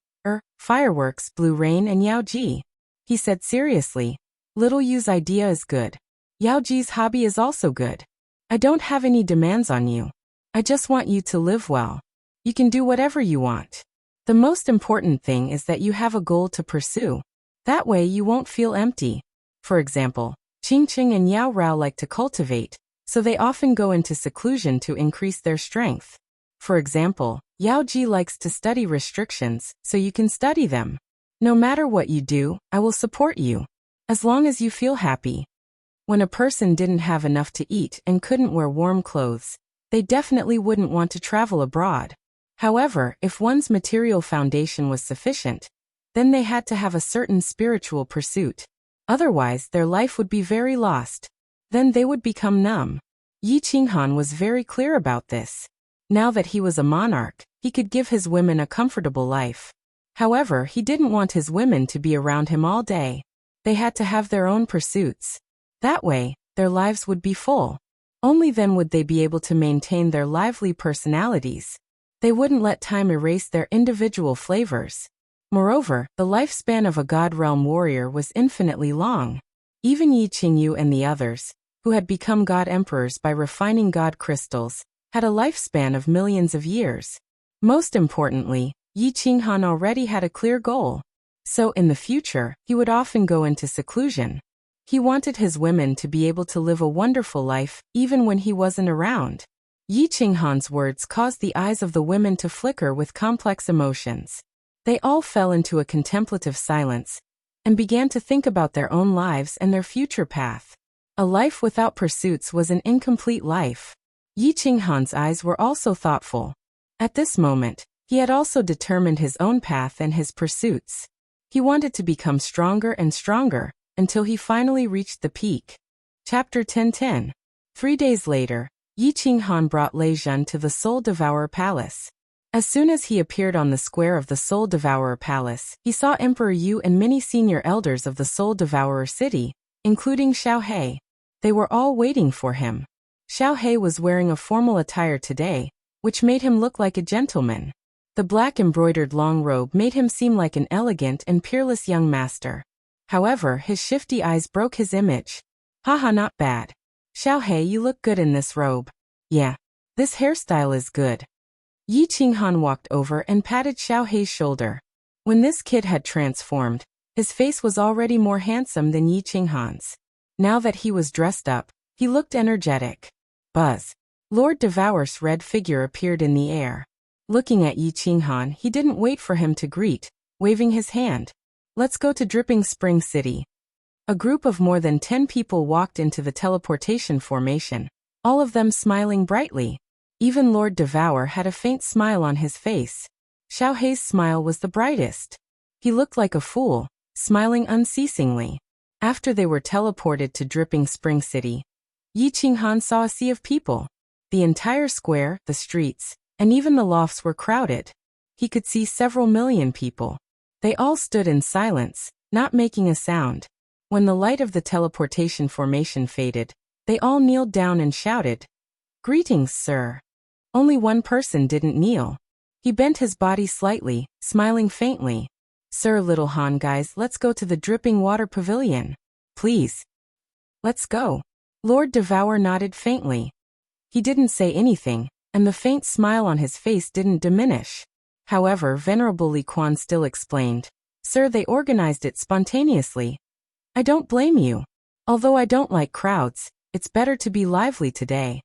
S1: Fireworks, Blue Rain and Yao Ji. He said seriously, "Little Yu's idea is good. Yao Ji's hobby is also good. I don't have any demands on you. I just want you to live well. You can do whatever you want. The most important thing is that you have a goal to pursue. That way you won't feel empty." For example, Qingqing and Yao Rao like to cultivate, so they often go into seclusion to increase their strength. For example, Yao Ji likes to study restrictions, so you can study them. No matter what you do, I will support you. As long as you feel happy. When a person didn't have enough to eat and couldn't wear warm clothes, they definitely wouldn't want to travel abroad. However, if one's material foundation was sufficient, then they had to have a certain spiritual pursuit. Otherwise, their life would be very lost. Then they would become numb. Yi Qinghan was very clear about this. Now that he was a monarch, he could give his women a comfortable life. However, he didn't want his women to be around him all day. They had to have their own pursuits. That way, their lives would be full. Only then would they be able to maintain their lively personalities. They wouldn't let time erase their individual flavors. Moreover, the lifespan of a God Realm warrior was infinitely long. Even Yi Qingyu and the others, who had become God Emperors by refining God crystals, had a lifespan of millions of years. Most importantly, Yi Qinghan already had a clear goal. So in the future, he would often go into seclusion. He wanted his women to be able to live a wonderful life, even when he wasn't around. Yi Qinghan's words caused the eyes of the women to flicker with complex emotions. They all fell into a contemplative silence and began to think about their own lives and their future path. A life without pursuits was an incomplete life. Yi Qinghan's eyes were also thoughtful. At this moment, he had also determined his own path and his pursuits. He wanted to become stronger and stronger, until he finally reached the peak. Chapter 1010. 3 days later, Yi Qinghan brought Lei Zhen to the Soul Devourer Palace. As soon as he appeared on the square of the Soul Devourer Palace, he saw Emperor Yu and many senior elders of the Soul Devourer city, including Xiao He. They were all waiting for him. Xiao He was wearing a formal attire today, which made him look like a gentleman. The black embroidered long robe made him seem like an elegant and peerless young master. However, his shifty eyes broke his image. Haha, not bad. Xiao He, you look good in this robe. Yeah. This hairstyle is good. Yi Qinghan walked over and patted Xiao He's shoulder. When this kid had transformed, his face was already more handsome than Yi Qinghan's. Now that he was dressed up, he looked energetic. Buzz. Lord Devour's red figure appeared in the air. Looking at Yi Qinghan, he didn't wait for him to greet, waving his hand. Let's go to Dripping Spring City. A group of more than 10 people walked into the teleportation formation, all of them smiling brightly. Even Lord Devour had a faint smile on his face. Xiao He's smile was the brightest. He looked like a fool, smiling unceasingly. After they were teleported to Dripping Spring City, Yi Qinghan saw a sea of people. The entire square, the streets, and even the lofts were crowded. He could see several million people. They all stood in silence, not making a sound. When the light of the teleportation formation faded, they all kneeled down and shouted, "Greetings, sir." Only one person didn't kneel. He bent his body slightly, smiling faintly. "Sir, little Han guys, let's go to the Dripping Water Pavilion. Please. Let's go." Lord Devour nodded faintly. He didn't say anything, and the faint smile on his face didn't diminish. However, Venerable Li Quan still explained, "Sir, they organized it spontaneously. I don't blame you. Although I don't like crowds, it's better to be lively today."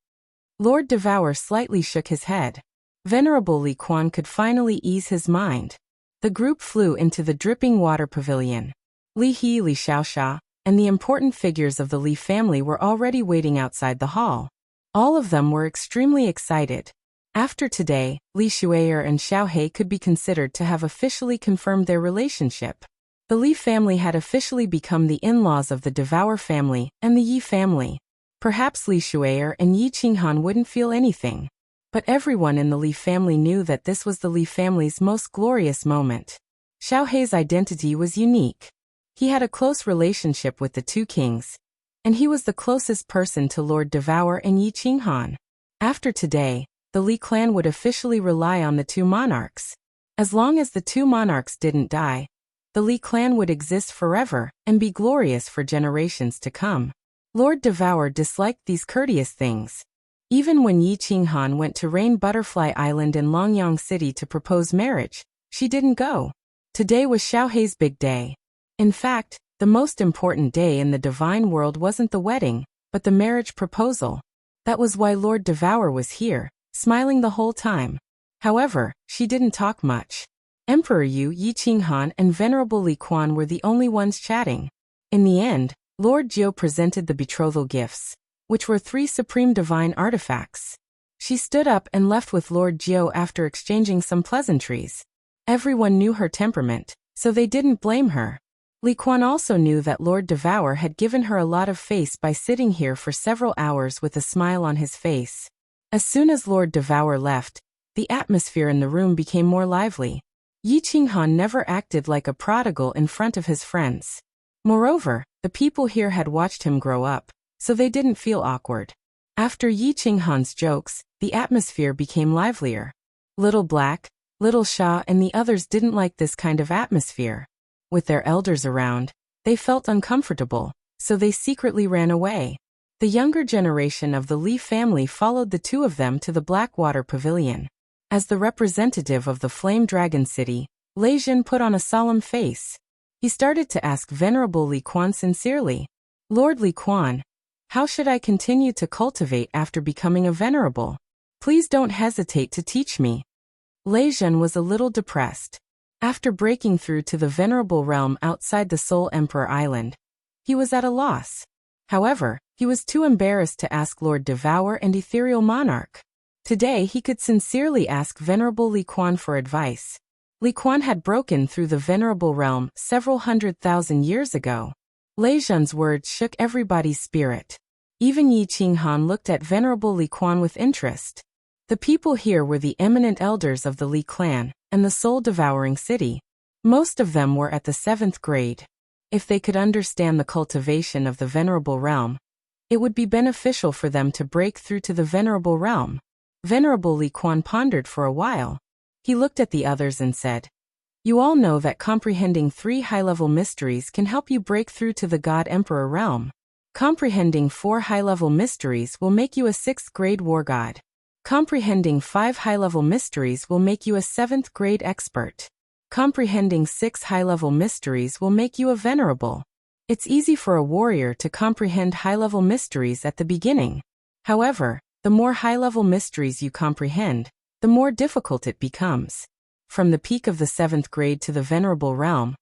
S1: Lord Devour slightly shook his head. Venerable Li Quan could finally ease his mind. The group flew into the Dripping Water Pavilion. Li He, Li Xiaosha, and the important figures of the Li family were already waiting outside the hall. All of them were extremely excited. After today, Li Shuier and Xiao He could be considered to have officially confirmed their relationship. The Li family had officially become the in-laws of the Devour family and the Yi family. Perhaps Li Shuier and Yi Qinghan wouldn't feel anything. But everyone in the Li family knew that this was the Li family's most glorious moment. Xiao He's identity was unique. He had a close relationship with the two kings, and he was the closest person to Lord Devour and Yi Qinghan. After today, the Li clan would officially rely on the two monarchs. As long as the two monarchs didn't die, the Li clan would exist forever and be glorious for generations to come. Lord Devour disliked these courteous things. Even when Yi Qinghan went to Rain Butterfly Island in Longyang City to propose marriage, she didn't go. Today was Xiao He's big day. In fact, the most important day in the divine world wasn't the wedding, but the marriage proposal. That was why Lord Devour was here, smiling the whole time. However, she didn't talk much. Emperor Yu, Yi Qinghan, and Venerable Li Quan were the only ones chatting. In the end, Lord Jiu presented the betrothal gifts, which were 3 supreme divine artifacts. She stood up and left with Lord Jiu after exchanging some pleasantries. Everyone knew her temperament, so they didn't blame her. Li Quan also knew that Lord Devour had given her a lot of face by sitting here for several hours with a smile on his face. As soon as Lord Devour left, the atmosphere in the room became more lively. Yi Qinghan never acted like a prodigal in front of his friends. Moreover, the people here had watched him grow up, so they didn't feel awkward. After Yi Qinghan's jokes, the atmosphere became livelier. Little Black, Little Sha and the others didn't like this kind of atmosphere. With their elders around, they felt uncomfortable, so they secretly ran away. The younger generation of the Li family followed the 2 of them to the Blackwater Pavilion. As the representative of the Flame Dragon City, Lei Jin put on a solemn face. He started to ask Venerable Li Quan sincerely, "Lord Li Quan, how should I continue to cultivate after becoming a venerable? Please don't hesitate to teach me." Lei Jin was a little depressed. After breaking through to the venerable realm outside the Soul Emperor Island, he was at a loss. However, he was too embarrassed to ask Lord Devour and Ethereal Monarch. Today he could sincerely ask Venerable Li Quan for advice. Li Quan had broken through the venerable realm several 100,000 years ago. Lei Jun's words shook everybody's spirit. Even Yi Qinghan looked at Venerable Li Quan with interest. The people here were the eminent elders of the Li clan and the soul-devouring city. Most of them were at the 7th grade. If they could understand the cultivation of the venerable realm, it would be beneficial for them to break through to the venerable realm. Venerable Li Quan pondered for a while. He looked at the others and said, "You all know that comprehending 3 high-level mysteries can help you break through to the God Emperor realm. Comprehending 4 high-level mysteries will make you a 6th grade war god. Comprehending 5 high-level mysteries will make you a 7th grade expert. Comprehending 6 high-level mysteries will make you a venerable. It's easy for a warrior to comprehend high-level mysteries at the beginning. However, the more high-level mysteries you comprehend, the more difficult it becomes. From the peak of the 7th grade to the venerable realm,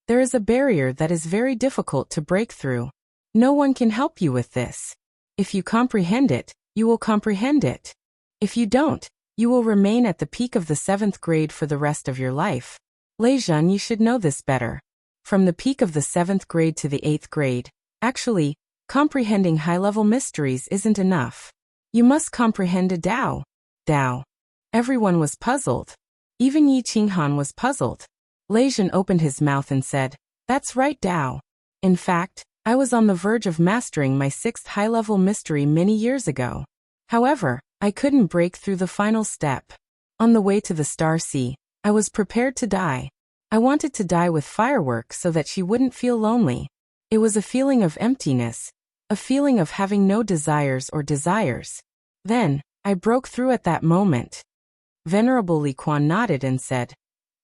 S1: there is a barrier that is very difficult to break through. No one can help you with this. If you comprehend it, you will comprehend it. If you don't, you will remain at the peak of the 7th grade for the rest of your life. Lei Jun, you should know this better. From the peak of the 7th grade to the 8th grade, actually, comprehending high-level mysteries isn't enough. You must comprehend a Dao. Dao. Everyone was puzzled. Even Yi Qinghan was puzzled. Lei Jun opened his mouth and said, "That's right, Dao. In fact, I was on the verge of mastering my 6th high-level mystery many years ago. However, I couldn't break through the final step. On the way to the Star Sea, I was prepared to die. I wanted to die with fireworks so that she wouldn't feel lonely. It was a feeling of emptiness, a feeling of having no desires or desires. Then, I broke through at that moment." Venerable Li Quan nodded and said,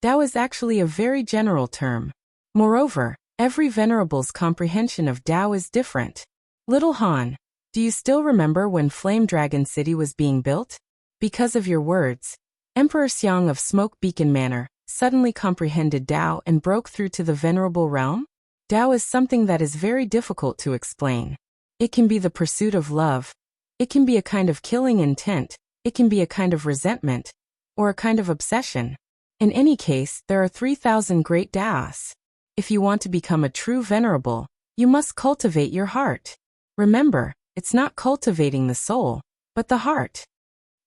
S1: "Dao is actually a very general term. Moreover, every venerable's comprehension of Dao is different. Little Han, do you still remember when Flame Dragon City was being built? Because of your words, Emperor Xiang of Smoke Beacon Manor suddenly comprehended Dao and broke through to the venerable realm? Dao is something that is very difficult to explain. It can be the pursuit of love. It can be a kind of killing intent. It can be a kind of resentment, or a kind of obsession. In any case, there are 3,000 great Daos. If you want to become a true venerable, you must cultivate your heart. Remember, it's not cultivating the soul, but the heart."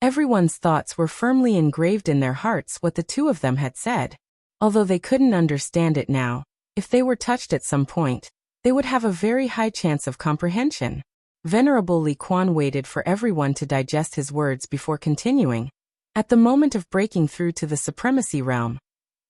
S1: Everyone's thoughts were firmly engraved in their hearts what the 2 of them had said. Although they couldn't understand it now, if they were touched at some point, they would have a very high chance of comprehension. Venerable Li Quan waited for everyone to digest his words before continuing. At the moment of breaking through to the supremacy realm,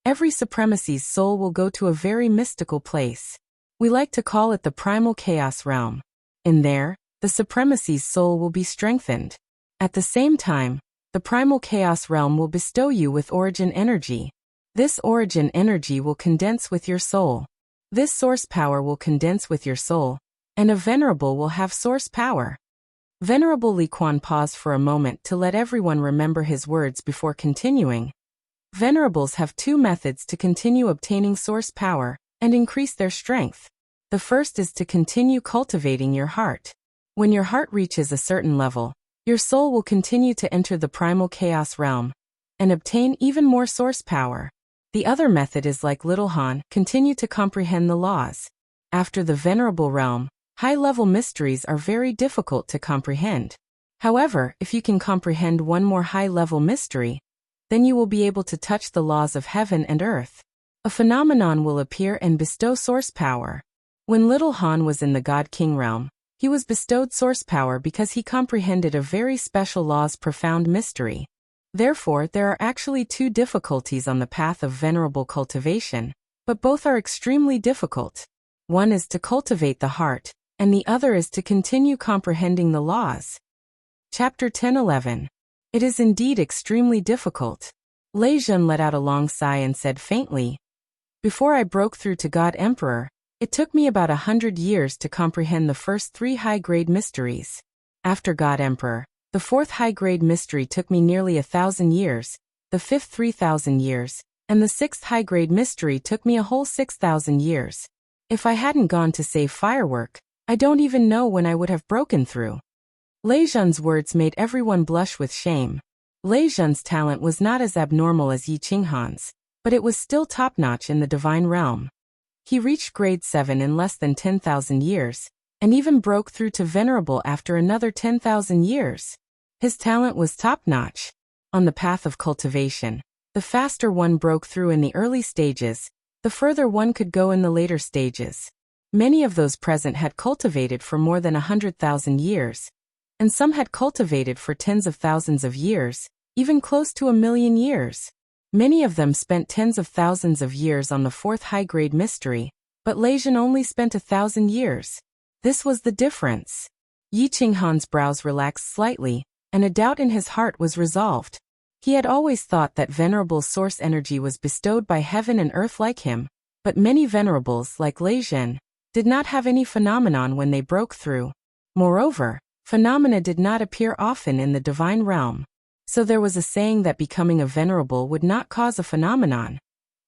S1: every supremacy's soul will go to a very mystical place. We like to call it the primal chaos realm. In there, the supremacy's soul will be strengthened. At the same time, the primal chaos realm will bestow you with origin energy. This origin energy will condense with your soul. This source power will condense with your soul, and a venerable will have source power. Venerable Li Quan paused for a moment to let everyone remember his words before continuing. Venerables have 2 methods to continue obtaining source power and increase their strength. The first is to continue cultivating your heart. When your heart reaches a certain level, your soul will continue to enter the primal chaos realm and obtain even more source power. The other method is like Little Han, continue to comprehend the laws. After the venerable realm, high-level mysteries are very difficult to comprehend. However, if you can comprehend one more high-level mystery, then you will be able to touch the laws of heaven and earth. A phenomenon will appear and bestow source power. When Little Han was in the God King realm, he was bestowed source power because he comprehended a very special law's profound mystery. Therefore, there are actually two difficulties on the path of venerable cultivation, but both are extremely difficult. One is to cultivate the heart, and the other is to continue comprehending the laws. Chapter 10:11. It is indeed extremely difficult. Lei Jun let out a long sigh and said faintly, "Before I broke through to God Emperor, it took me about 100 years to comprehend the first 3 high-grade mysteries. After God Emperor, the 4th high-grade mystery took me nearly 1,000 years, the 5th 3,000 years, and the 6th high-grade mystery took me a whole 6,000 years. If I hadn't gone to save Firework, I don't even know when I would have broken through." Lei Jun's words made everyone blush with shame. Lei Jun's talent was not as abnormal as Yi Qinghan's, but it was still top-notch in the divine realm. He reached grade 7 in less than 10,000 years, and even broke through to venerable after another 10,000 years. His talent was top-notch. On the path of cultivation, the faster one broke through in the early stages, the further one could go in the later stages. Many of those present had cultivated for more than 100,000 years, and some had cultivated for tens of thousands of years, even close to 1,000,000 years. Many of them spent tens of thousands of years on the 4th high-grade mystery, but Lei Jun only spent 1,000 years. This was the difference. Yi Qinghan's brows relaxed slightly, and a doubt in his heart was resolved. He had always thought that venerable source energy was bestowed by heaven and earth like him, but many venerables, like Lei Jun, did not have any phenomenon when they broke through. Moreover, phenomena did not appear often in the divine realm. So there was a saying that becoming a venerable would not cause a phenomenon,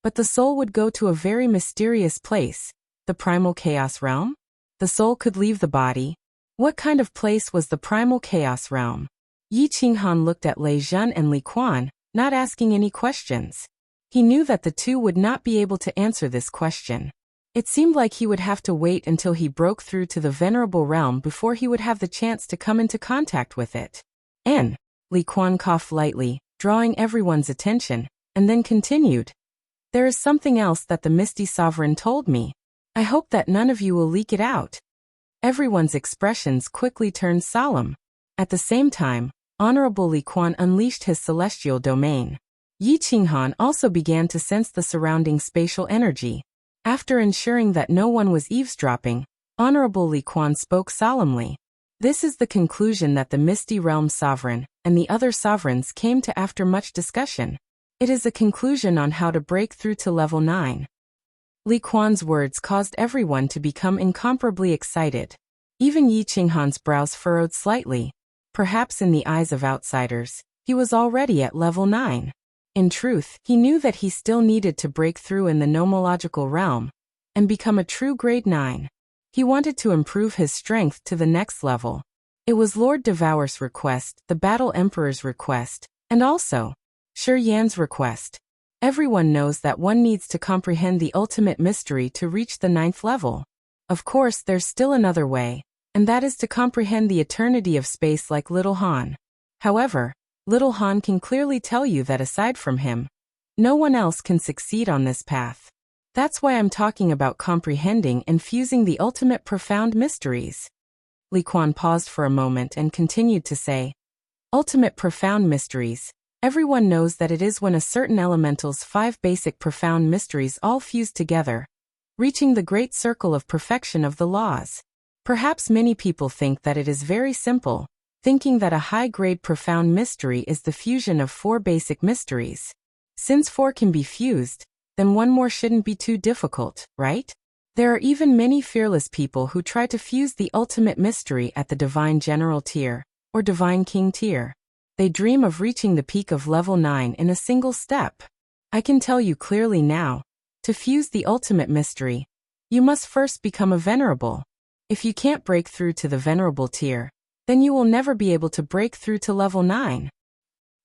S1: but the soul would go to a very mysterious place, the primal chaos realm? The soul could leave the body. What kind of place was the primal chaos realm? Yi Qinghan looked at Lei Jun and Li Quan, not asking any questions. He knew that the two would not be able to answer this question. It seemed like he would have to wait until he broke through to the venerable realm before he would have the chance to come into contact with it. Li Quan coughed lightly, drawing everyone's attention, and then continued. "There is something else that the Misty Sovereign told me. I hope that none of you will leak it out." Everyone's expressions quickly turned solemn. At the same time, Honorable Li Quan unleashed his celestial domain. Yi Qinghan also began to sense the surrounding spatial energy. After ensuring that no one was eavesdropping, Honorable Li Quan spoke solemnly. "This is the conclusion that the Misty Realm Sovereign and the other sovereigns came to after much discussion. It is a conclusion on how to break through to level 9. Li Quan's words caused everyone to become incomparably excited. Even Yi Qinghan's brows furrowed slightly. Perhaps in the eyes of outsiders, he was already at level 9. In truth, he knew that he still needed to break through in the nomological realm and become a true grade 9. He wanted to improve his strength to the next level. It was Lord Devour's request, the Battle Emperor's request, and also Shi Yan's request. Everyone knows that one needs to comprehend the ultimate mystery to reach the 9th level. Of course, there's still another way, and that is to comprehend the eternity of space like Little Han. However, Little Han can clearly tell you that aside from him, no one else can succeed on this path. That's why I'm talking about comprehending and fusing the ultimate profound mysteries." Li Quan paused for a moment and continued to say, "Ultimate profound mysteries. Everyone knows that it is when a certain elemental's 5 basic profound mysteries all fuse together, reaching the great circle of perfection of the laws. Perhaps many people think that it is very simple, thinking that a high-grade profound mystery is the fusion of 4 basic mysteries. Since 4 can be fused, then one more shouldn't be too difficult, right? There are even many fearless people who try to fuse the ultimate mystery at the Divine General tier, or Divine King tier. They dream of reaching the peak of level 9 in a single step. I can tell you clearly now, to fuse the ultimate mystery, You must first become a venerable. If you can't break through to the venerable tier, then you will never be able to break through to level 9.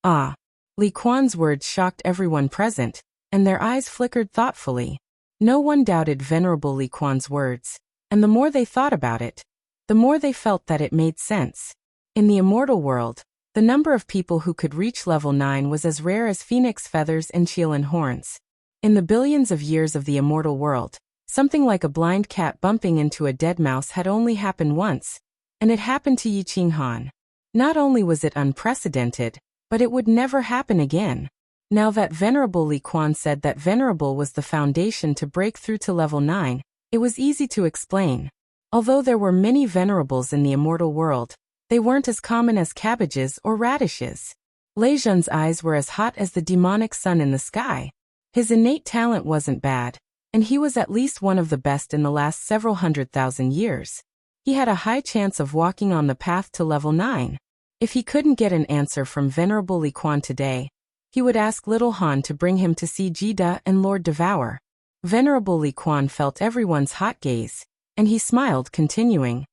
S1: Ah! Li Kuan's words shocked everyone present, and their eyes flickered thoughtfully. No one doubted Venerable Li Kuan's words, and the more they thought about it, the more they felt that it made sense. In the immortal world, the number of people who could reach level 9 was as rare as phoenix feathers and Qilin horns. In the billions of years of the immortal world, something like a blind cat bumping into a dead mouse had only happened once, and it happened to Yi Qinghan. Not only was it unprecedented, but it would never happen again. Now that Venerable Li Kuan said that Venerable was the foundation to break through to level 9, it was easy to explain. Although there were many venerables in the immortal world, they weren't as common as cabbages or radishes. Lei Zhen's eyes were as hot as the demonic sun in the sky. His innate talent wasn't bad, and he was at least one of the best in the last several 100,000 years. He had a high chance of walking on the path to level 9. If he couldn't get an answer from Venerable Li Kuan today, he would ask Little Han to bring him to see Jida and Lord Devour. Venerable Li Kuan felt everyone's hot gaze, and he smiled, continuing,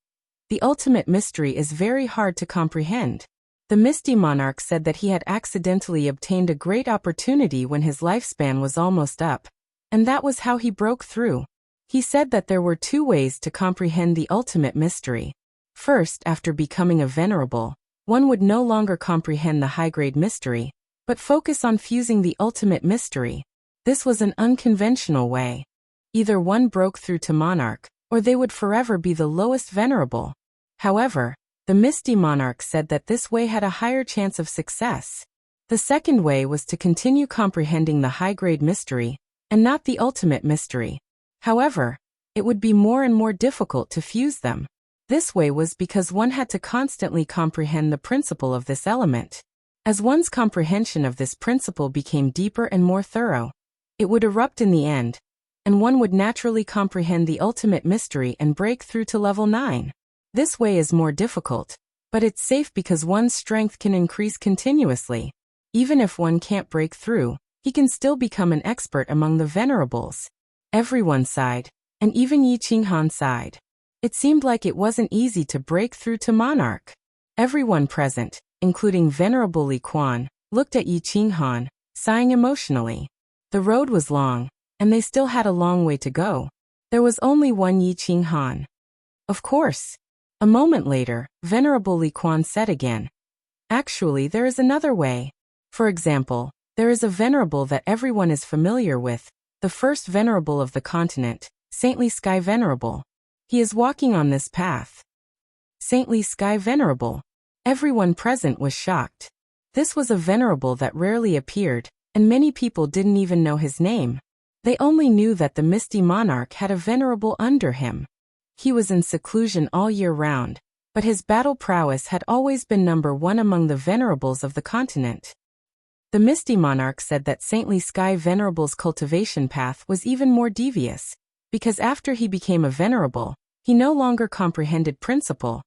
S1: "The ultimate mystery is very hard to comprehend." The Misty Monarch said that he had accidentally obtained a great opportunity when his lifespan was almost up, and that was how he broke through. He said that there were 2 ways to comprehend the ultimate mystery. First, after becoming a venerable, one would no longer comprehend the high-grade mystery, but focus on fusing the ultimate mystery. This was an unconventional way. Either one broke through to Monarch, or they would forever be the lowest venerable. However, the Misty Monarch said that this way had a higher chance of success. The second way was to continue comprehending the high-grade mystery, and not the ultimate mystery. However, it would be more and more difficult to fuse them. This way was because one had to constantly comprehend the principle of this element. As one's comprehension of this principle became deeper and more thorough, it would erupt in the end, and one would naturally comprehend the ultimate mystery and break through to level 9. This way is more difficult, but it's safe because one's strength can increase continuously. Even if one can't break through, he can still become an expert among the venerables. Everyone sighed, and even Yi Qinghan sighed. It seemed like it wasn't easy to break through to Monarch. Everyone present, including Venerable Li Kuan, looked at Yi Qinghan, sighing emotionally. The road was long, and they still had a long way to go. There was only one Yi Qinghan. Of course. A moment later, Venerable Li Kuan said again, "Actually, there is another way. For example, there is a venerable that everyone is familiar with, the first venerable of the continent, Saintly Sky Venerable. He is walking on this path." Saintly Sky Venerable. Everyone present was shocked. This was a venerable that rarely appeared, and many people didn't even know his name. They only knew that the Misty Monarch had a venerable under him. He was in seclusion all year round, but his battle prowess had always been number 1 among the venerables of the continent. The Misty Monarch said that Saintly Sky Venerable's cultivation path was even more devious, because after he became a venerable, he no longer comprehended principle,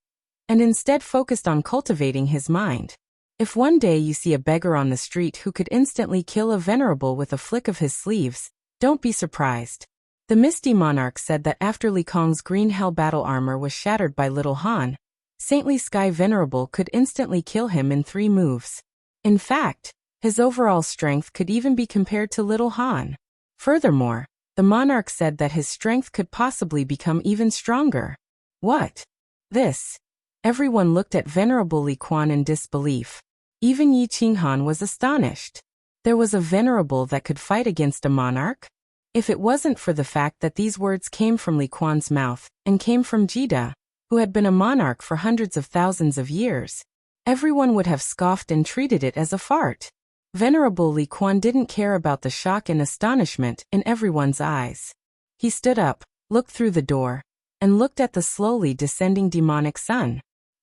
S1: and instead focused on cultivating his mind. If one day you see a beggar on the street who could instantly kill a venerable with a flick of his sleeves, don't be surprised. The Misty Monarch said that after Li Kong's green hell battle armor was shattered by Little Han, Saintly Sky Venerable could instantly kill him in 3 moves. In fact, his overall strength could even be compared to Little Han. Furthermore, the monarch said that his strength could possibly become even stronger. What? This? Everyone looked at Venerable Li Kuan in disbelief. Even Yi Qinghan was astonished. There was a venerable that could fight against a monarch? If it wasn't for the fact that these words came from Li Kuan's mouth, and came from Jida, who had been a monarch for hundreds of thousands of years, everyone would have scoffed and treated it as a fart. Venerable Li Kuan didn't care about the shock and astonishment in everyone's eyes. He stood up, looked through the door, and looked at the slowly descending demonic sun.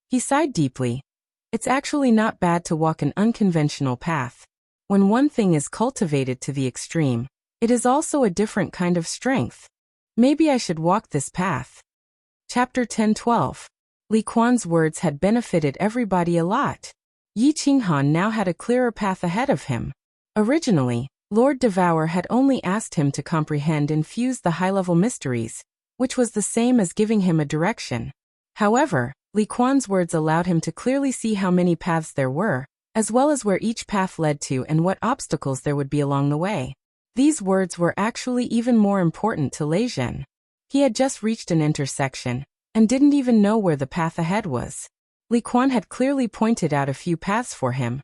S1: He sighed deeply. It's actually not bad to walk an unconventional path. When one thing is cultivated to the extreme, it is also a different kind of strength. Maybe I should walk this path. Chapter 10-12. Li Kuan's words had benefited everybody a lot. Yi Qinghan now had a clearer path ahead of him. Originally, Lord Devour had only asked him to comprehend and fuse the high-level mysteries, which was the same as giving him a direction. However, Li Quan's words allowed him to clearly see how many paths there were, as well as where each path led to and what obstacles there would be along the way. These words were actually even more important to Lei Zhen. He had just reached an intersection, and didn't even know where the path ahead was. Li Quan had clearly pointed out a few paths for him,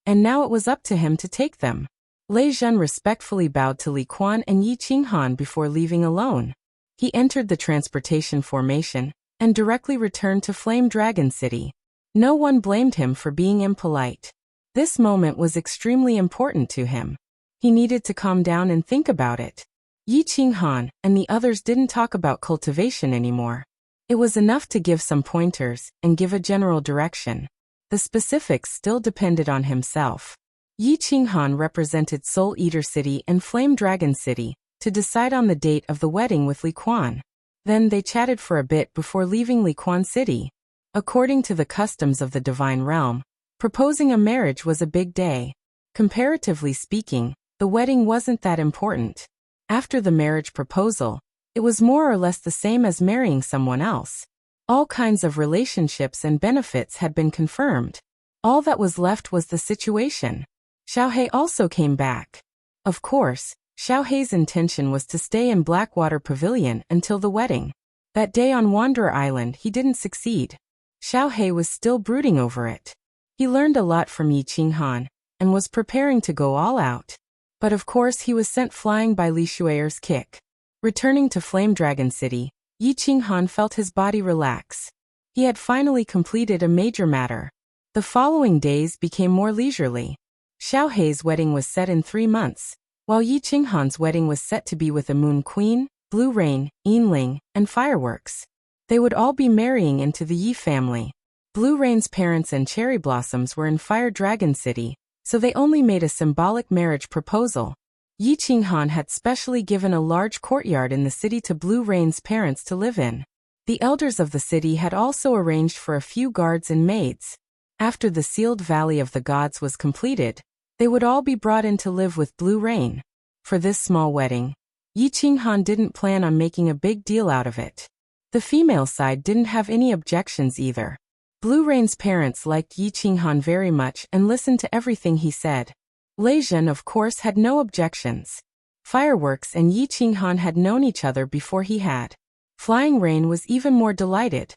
S1: and now it was up to him to take them. Lei Zhen respectfully bowed to Li Quan and Yi Qinghan before leaving alone. He entered the transportation formation, and directly returned to Flame Dragon City. No one blamed him for being impolite. This moment was extremely important to him. He needed to calm down and think about it. Yi Qinghan and the others didn't talk about cultivation anymore. It was enough to give some pointers and give a general direction. The specifics still depended on himself. Yi Qinghan represented Soul Eater City and Flame Dragon City to decide on the date of the wedding with Li Quan. Then they chatted for a bit before leaving Li Quan City. According to the customs of the Divine Realm, proposing a marriage was a big day. Comparatively speaking, the wedding wasn't that important. After the marriage proposal, it was more or less the same as marrying someone else. All kinds of relationships and benefits had been confirmed. All that was left was the situation. Xiaohei also came back. Of course, Xiaohei's intention was to stay in Blackwater Pavilion until the wedding. That day on Wanderer Island he didn't succeed. Xiaohei was still brooding over it. He learned a lot from Yi Qinghan, and was preparing to go all out. But of course he was sent flying by Li Shuer's kick. Returning to Flame Dragon City, Yi Qinghan felt his body relax. He had finally completed a major matter. The following days became more leisurely. Xiaohei's wedding was set in 3 months, while Yi Qinghan's wedding was set to be with a Moon Queen, Blue Rain, Yinling, and fireworks. They would all be marrying into the Yi family. Blue Rain's parents and Cherry Blossoms were in Fire Dragon City, so they only made a symbolic marriage proposal. Yi Qinghan had specially given a large courtyard in the city to Blue Rain's parents to live in. The elders of the city had also arranged for a few guards and maids. After the sealed Valley of the Gods was completed, they would all be brought in to live with Blue Rain. For this small wedding, Yi Qinghan didn't plan on making a big deal out of it. The female side didn't have any objections either. Blue Rain's parents liked Yi Qinghan very much and listened to everything he said. Lei Zhen of course had no objections. Fireworks and Yi Qinghan had known each other before he had. Flying Rain was even more delighted.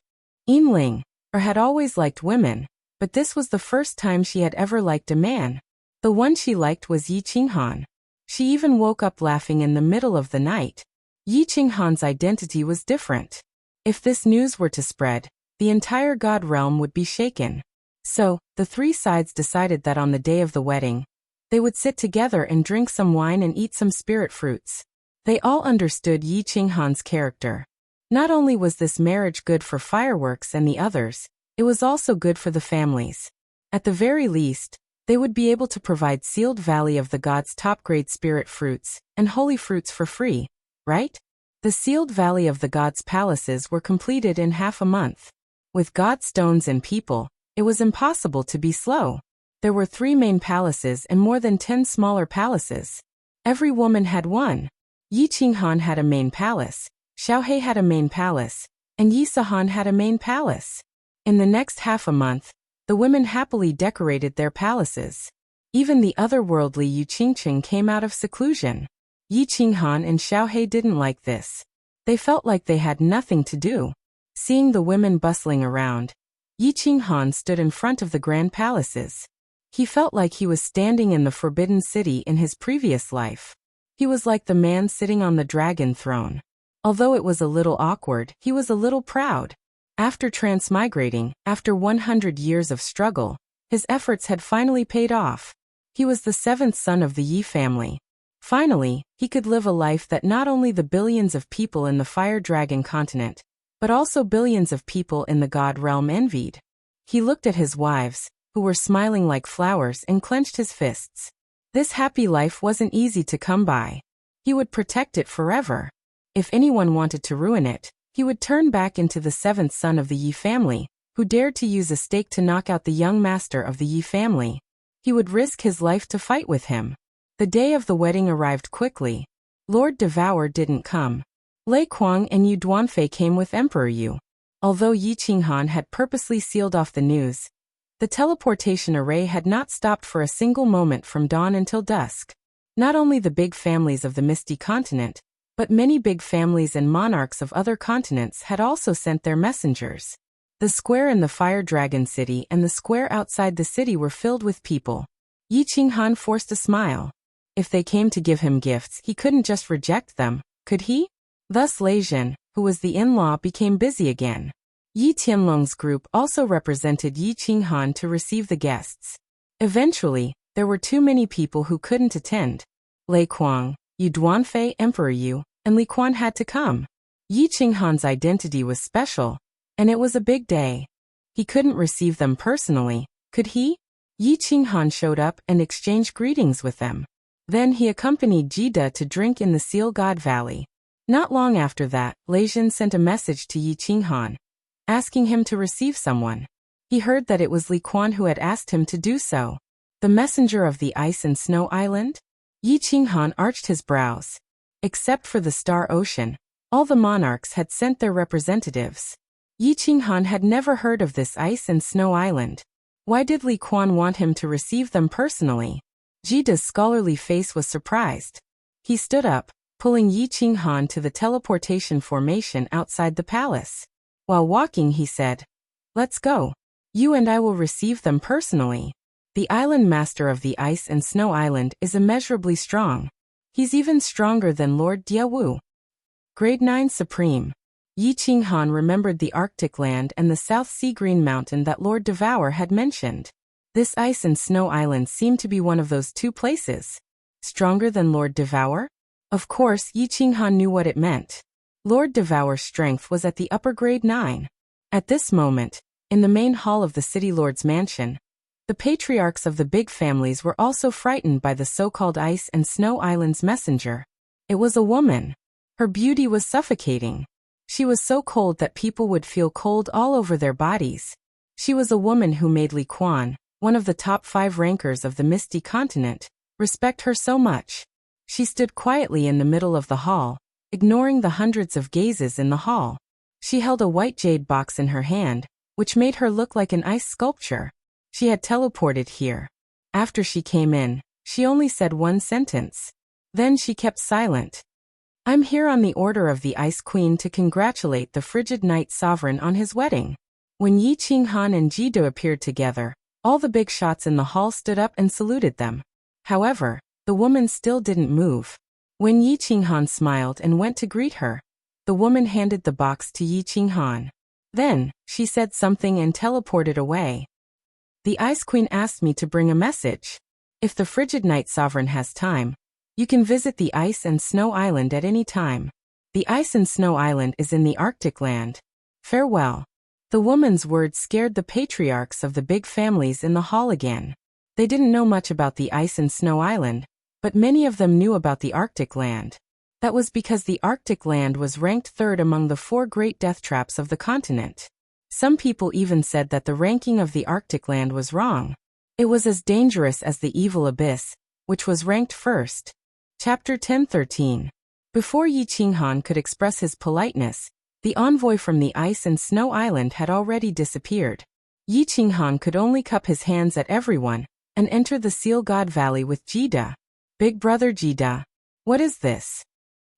S1: Yinling had always liked women, but this was the first time she had ever liked a man. The one she liked was Yi Qinghan. She even woke up laughing in the middle of the night. Yi Qinghan's identity was different. If this news were to spread, the entire God realm would be shaken. So, the 3 sides decided that on the day of the wedding, they would sit together and drink some wine and eat some spirit fruits. They all understood Yi Qinghan's character. Not only was this marriage good for fireworks and the others, it was also good for the families. At the very least, they would be able to provide Sealed Valley of the Gods top-grade spirit fruits and holy fruits for free, right? The Sealed Valley of the Gods palaces were completed in half a month. With god stones and people, it was impossible to be slow. There were 3 main palaces and more than 10 smaller palaces. Every woman had one. Yi Qinghan had a main palace, Xiaohei had a main palace, and Yi Sahan had a main palace. In the next half a month, the women happily decorated their palaces. Even the otherworldly Yu Qingqing came out of seclusion. Yi Qinghan and Xiaohei didn't like this. They felt like they had nothing to do. Seeing the women bustling around, Yi Qinghan stood in front of the grand palaces. He felt like he was standing in the Forbidden City in his previous life. He was like the man sitting on the dragon throne. Although it was a little awkward, he was a little proud. After transmigrating, after 100 years of struggle, his efforts had finally paid off. He was the 7th son of the Yi family. Finally, he could live a life that not only the billions of people in the Fire Dragon continent, but also billions of people in the God realm envied. He looked at his wives, who were smiling like flowers, and clenched his fists. This happy life wasn't easy to come by. He would protect it forever. If anyone wanted to ruin it, he would turn back into the 7th son of the Yi family, who dared to use a stake to knock out the young master of the Yi family. He would risk his life to fight with him. The day of the wedding arrived quickly. Lord Devour didn't come. Lei Kuang and Yu Duanfei came with Emperor Yu. Although Yi Qinghan had purposely sealed off the news, the teleportation array had not stopped for a single moment from dawn until dusk. Not only the big families of the Misty Continent, but many big families and monarchs of other continents had also sent their messengers. The square in the Fire Dragon City and the square outside the city were filled with people. Yi Qinghan forced a smile. If they came to give him gifts, he couldn't just reject them, could he? Thus Lei Zhen, who was the in-law, became busy again. Yi Tianlong's group also represented Yi Qinghan to receive the guests. Eventually, there were too many people who couldn't attend. Lei Kuang, Yu Duanfei, Emperor Yu, and Li Quan had to come. Yi Qinghan's identity was special, and it was a big day. He couldn't receive them personally, could he? Yi Qinghan showed up and exchanged greetings with them. Then he accompanied Jida to drink in the Seal God Valley. Not long after that, Lei Zhen sent a message to Yi Qinghan, asking him to receive someone. He heard that it was Li Quan who had asked him to do so. The messenger of the Ice and Snow Island? Yi Qinghan arched his brows. Except for the Star Ocean, all the monarchs had sent their representatives. Yi Qinghan had never heard of this Ice and Snow Island. Why did Li Quan want him to receive them personally? Jida's scholarly face was surprised. He stood up, pulling Yi Qinghan to the teleportation formation outside the palace. While walking, he said, "Let's go. You and I will receive them personally." The island master of the Ice and Snow Island is immeasurably strong. He's even stronger than Lord Diawu. Grade 9 Supreme. Yi Qinghan remembered the Arctic land and the South Sea Green Mountain that Lord Devour had mentioned. This Ice and Snow Island seemed to be one of those two places. Stronger than Lord Devour? Of course, Yi Qinghan knew what it meant. Lord Devour's strength was at the upper grade 9. At this moment, in the main hall of the City Lord's mansion, the patriarchs of the big families were also frightened by the so-called Ice and Snow Island's messenger. It was a woman. Her beauty was suffocating. She was so cold that people would feel cold all over their bodies. She was a woman who made Li Quan, one of the top 5 rankers of the Misty Continent, respect her so much. She stood quietly in the middle of the hall, ignoring the hundreds of gazes in the hall. She held a white jade box in her hand, which made her look like an ice sculpture. She had teleported here. After she came in, she only said one sentence. Then she kept silent. "I'm here on the order of the Ice Queen to congratulate the frigid Night Sovereign on his wedding." When Yi Qinghan and Jida appeared together, all the big shots in the hall stood up and saluted them. However, the woman still didn't move. When Yi Qinghan smiled and went to greet her, the woman handed the box to Yi Qinghan. Then, she said something and teleported away. "The Ice Queen asked me to bring a message. If the frigid Night Sovereign has time, you can visit the Ice and Snow Island at any time. The Ice and Snow Island is in the Arctic land. Farewell." The woman's words scared the patriarchs of the big families in the hall again. They didn't know much about the Ice and Snow Island, but many of them knew about the Arctic land. That was because the Arctic land was ranked 3rd among the 4 great death traps of the continent. Some people even said that the ranking of the Arctic land was wrong. It was as dangerous as the Evil Abyss, which was ranked 1st. Chapter 10:13. Before Yi Qinghan could express his politeness, the envoy from the Ice and Snow Island had already disappeared. Yi Qinghan could only cup his hands at everyone and enter the Seal God Valley with Jida. "Big brother Jida, what is this?"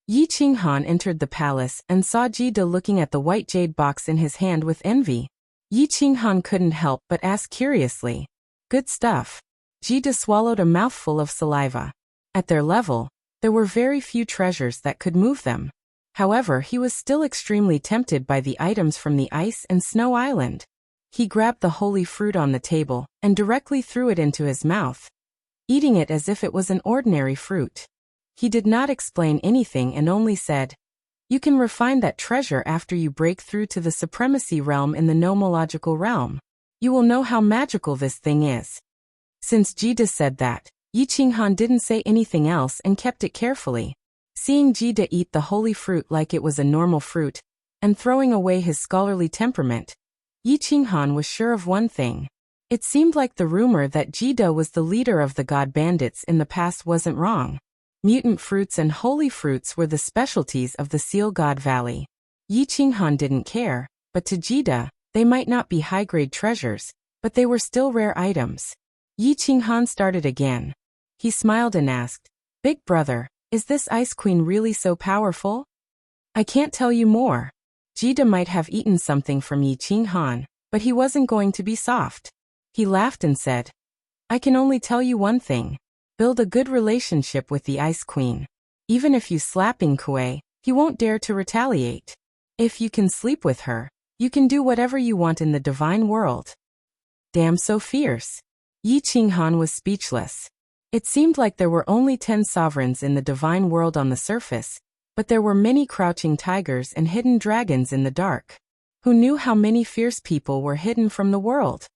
S1: Yi Qinghan entered the palace and saw Jida looking at the white jade box in his hand with envy. Yi Qinghan couldn't help but ask curiously, "Good stuff." Jida swallowed a mouthful of saliva. At their level, there were very few treasures that could move them. However, he was still extremely tempted by the items from the Ice and Snow Island. He grabbed the holy fruit on the table and directly threw it into his mouth, eating it as if it was an ordinary fruit. He did not explain anything and only said, "You can refine that treasure after you break through to the supremacy realm in the nomological realm. You will know how magical this thing is." Since Jida said that, Yi Qinghan didn't say anything else and kept it carefully. Seeing Jida eat the holy fruit like it was a normal fruit, and throwing away his scholarly temperament, Yi Qinghan was sure of one thing. It seemed like the rumor that Jida was the leader of the god bandits in the past wasn't wrong. Mutant fruits and holy fruits were the specialties of the Seal God Valley. Yi Qinghan didn't care, but to Jida, they might not be high-grade treasures, but they were still rare items. Yi Qinghan started again. He smiled and asked, "Big brother, is this Ice Queen really so powerful?" "I can't tell you more." Jida might have eaten something from Yi Qinghan, but he wasn't going to be soft. He laughed and said, "I can only tell you one thing. Build a good relationship with the Ice Queen. Even if you slap Kuei, he won't dare to retaliate. If you can sleep with her, you can do whatever you want in the divine world." Damn, so fierce. Yi Qinghan was speechless. It seemed like there were only 10 sovereigns in the divine world on the surface, but there were many crouching tigers and hidden dragons in the dark. Who knew how many fierce people were hidden from the world?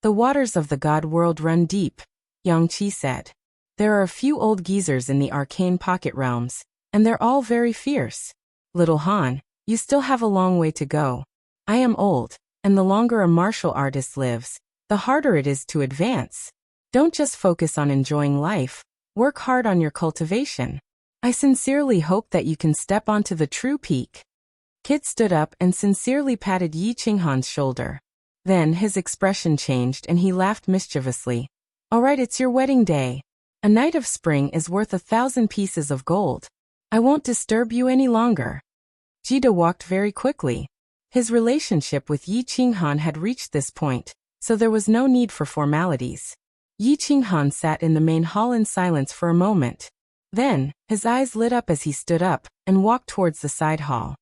S1: "The waters of the god world run deep," Yang Qi said. "There are a few old geezers in the arcane pocket realms, and they're all very fierce. Little Han, you still have a long way to go. I am old, and the longer a martial artist lives, the harder it is to advance. Don't just focus on enjoying life, work hard on your cultivation. I sincerely hope that you can step onto the true peak." Kid stood up and sincerely patted Yi Qinghan's shoulder. Then his expression changed and he laughed mischievously. "All right, it's your wedding day. A night of spring is worth 1,000 pieces of gold. I won't disturb you any longer." Jida walked very quickly. His relationship with Yi Qinghan had reached this point, so there was no need for formalities. Yi Qinghan sat in the main hall in silence for a moment. Then, his eyes lit up as he stood up and walked towards the side hall.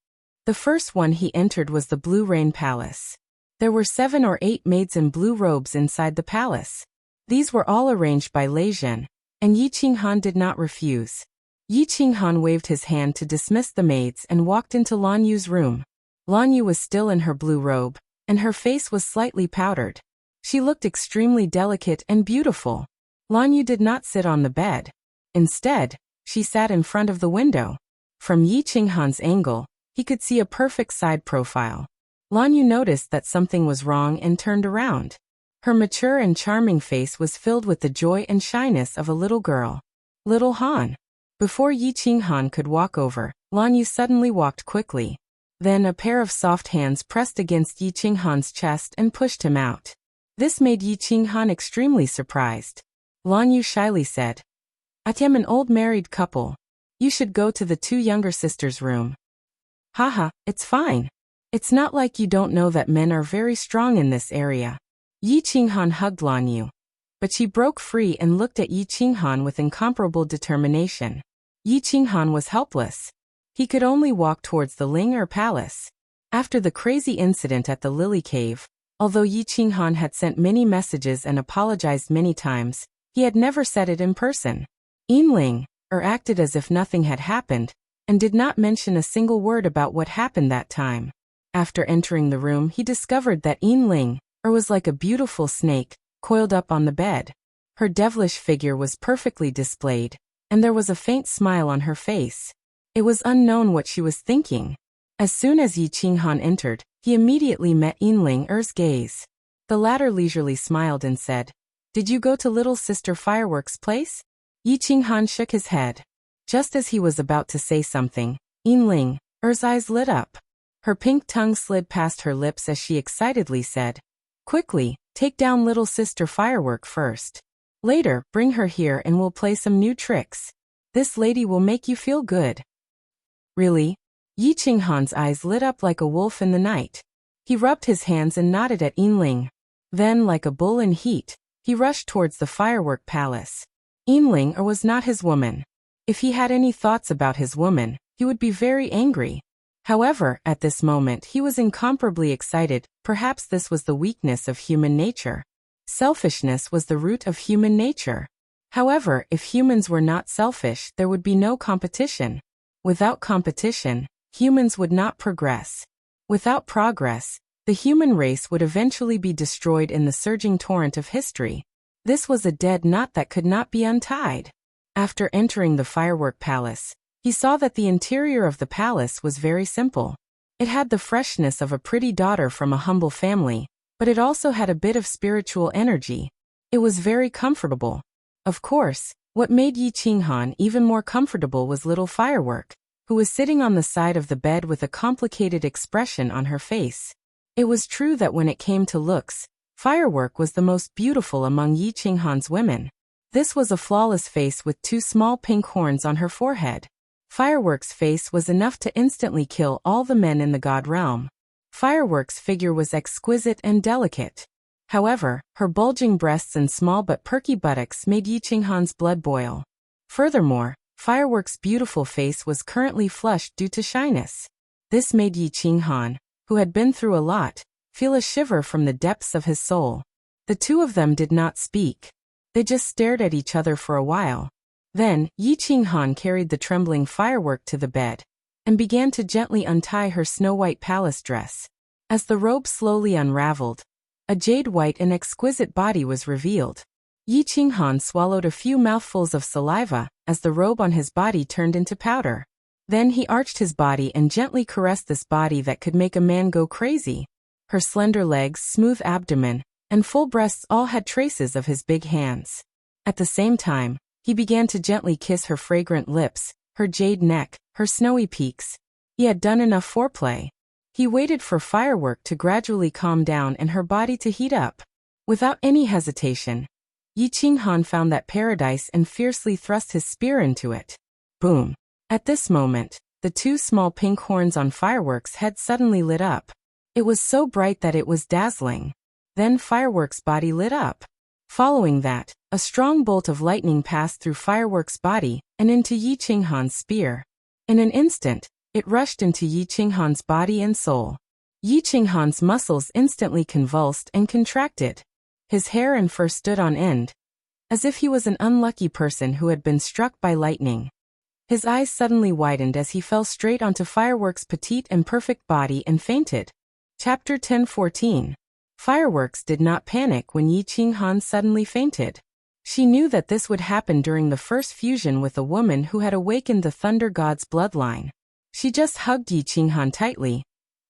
S1: The first one he entered was the Blue Rain Palace. There were 7 or 8 maids in blue robes inside the palace. These were all arranged by Lei Zhen, and Yi Qinghan did not refuse. Yi Qinghan waved his hand to dismiss the maids and walked into Lan Yu's room. Lan Yu was still in her blue robe, and her face was slightly powdered. She looked extremely delicate and beautiful. Lan Yu did not sit on the bed. Instead, she sat in front of the window. From Yi Qinghan's angle, he could see a perfect side profile. Lan Yu noticed that something was wrong and turned around. Her mature and charming face was filled with the joy and shyness of a little girl. "Little Han." Before Yi Qinghan could walk over, Lan Yu suddenly walked quickly. Then a pair of soft hands pressed against Yi Qinghan's chest and pushed him out. This made Yi Qinghan extremely surprised. Lan Yu shyly said, "I am an old married couple. You should go to the 2 younger sisters' room." "Haha, it's fine. It's not like you don't know that men are very strong in this area." Yi Qinghan hugged Lan Yu. But she broke free and looked at Yi Qinghan with incomparable determination. Yi Qinghan was helpless. He could only walk towards the Ling Palace. After the crazy incident at the Lily Cave, although Yi Qinghan had sent many messages and apologized many times, he had never said it in person. Ling acted as if nothing had happened, and did not mention a single word about what happened that time. After entering the room, he discovered that Ling was like a beautiful snake, coiled up on the bed. Her devilish figure was perfectly displayed, and there was a faint smile on her face. It was unknown what she was thinking. As soon as Yi Qinghan entered, he immediately met Ling's gaze. The latter leisurely smiled and said, "Did you go to little sister Fireworks' place?" Yi Qinghan shook his head. Just as he was about to say something, Ling's eyes lit up. Her pink tongue slid past her lips as she excitedly said, "Quickly, take down little sister Firework first. Later, bring her here and we'll play some new tricks. This lady will make you feel good." "Really?" Yi Qinghan's eyes lit up like a wolf in the night. He rubbed his hands and nodded at Ling. Then, like a bull in heat, he rushed towards the Firework Palace. Ling was not his woman. If he had any thoughts about his woman, he would be very angry. However, at this moment he was incomparably excited. Perhaps this was the weakness of human nature. Selfishness was the root of human nature. However, if humans were not selfish, there would be no competition. Without competition, humans would not progress. Without progress, the human race would eventually be destroyed in the surging torrent of history. This was a dead knot that could not be untied. After entering the Firework Palace, he saw that the interior of the palace was very simple. It had the freshness of a pretty daughter from a humble family, but it also had a bit of spiritual energy. It was very comfortable. Of course, What made Yi Qinghan even more comfortable was little Firework, who was sitting on the side of the bed with a complicated expression on her face. It was true that when it came to looks, Firework was the most beautiful among Yi Qinghan's women. This was a flawless face with 2 small pink horns on her forehead. Firework's face was enough to instantly kill all the men in the god realm. Firework's figure was exquisite and delicate. However, her bulging breasts and small but perky buttocks made Yi Qinghan's blood boil. Furthermore, Firework's beautiful face was currently flushed due to shyness. This made Yi Qinghan, who had been through a lot, feel a shiver from the depths of his soul. The two of them did not speak. They just stared at each other for a while. Then, Yi Qinghan carried the trembling Firework to the bed and began to gently untie her snow-white palace dress. As the robe slowly unraveled, a jade-white and exquisite body was revealed. Yi Qinghan swallowed a few mouthfuls of saliva as the robe on his body turned into powder. Then he arched his body and gently caressed this body that could make a man go crazy. Her slender legs, smooth abdomen, and full breasts all had traces of his big hands. At the same time, he began to gently kiss her fragrant lips, her jade neck, her snowy peaks. He had done enough foreplay. He waited for Firework to gradually calm down and her body to heat up. Without any hesitation, Yi Qinghan found that paradise and fiercely thrust his spear into it. Boom! At this moment, the 2 small pink horns on Firework's head suddenly lit up. It was so bright that it was dazzling. Then Firework's body lit up. Following that, a strong bolt of lightning passed through Firework's body and into Yi Qinghan's spear. In an instant, it rushed into Yi Qinghan's body and soul. Yi Qinghan's muscles instantly convulsed and contracted. His hair and fur stood on end, as if he was an unlucky person who had been struck by lightning. His eyes suddenly widened as he fell straight onto Firework's petite and perfect body and fainted. Chapter 10:14. Fireworks did not panic when Yi Qinghan suddenly fainted. She knew that this would happen during the first fusion with a woman who had awakened the Thunder God's bloodline. She just hugged Yi Qinghan tightly,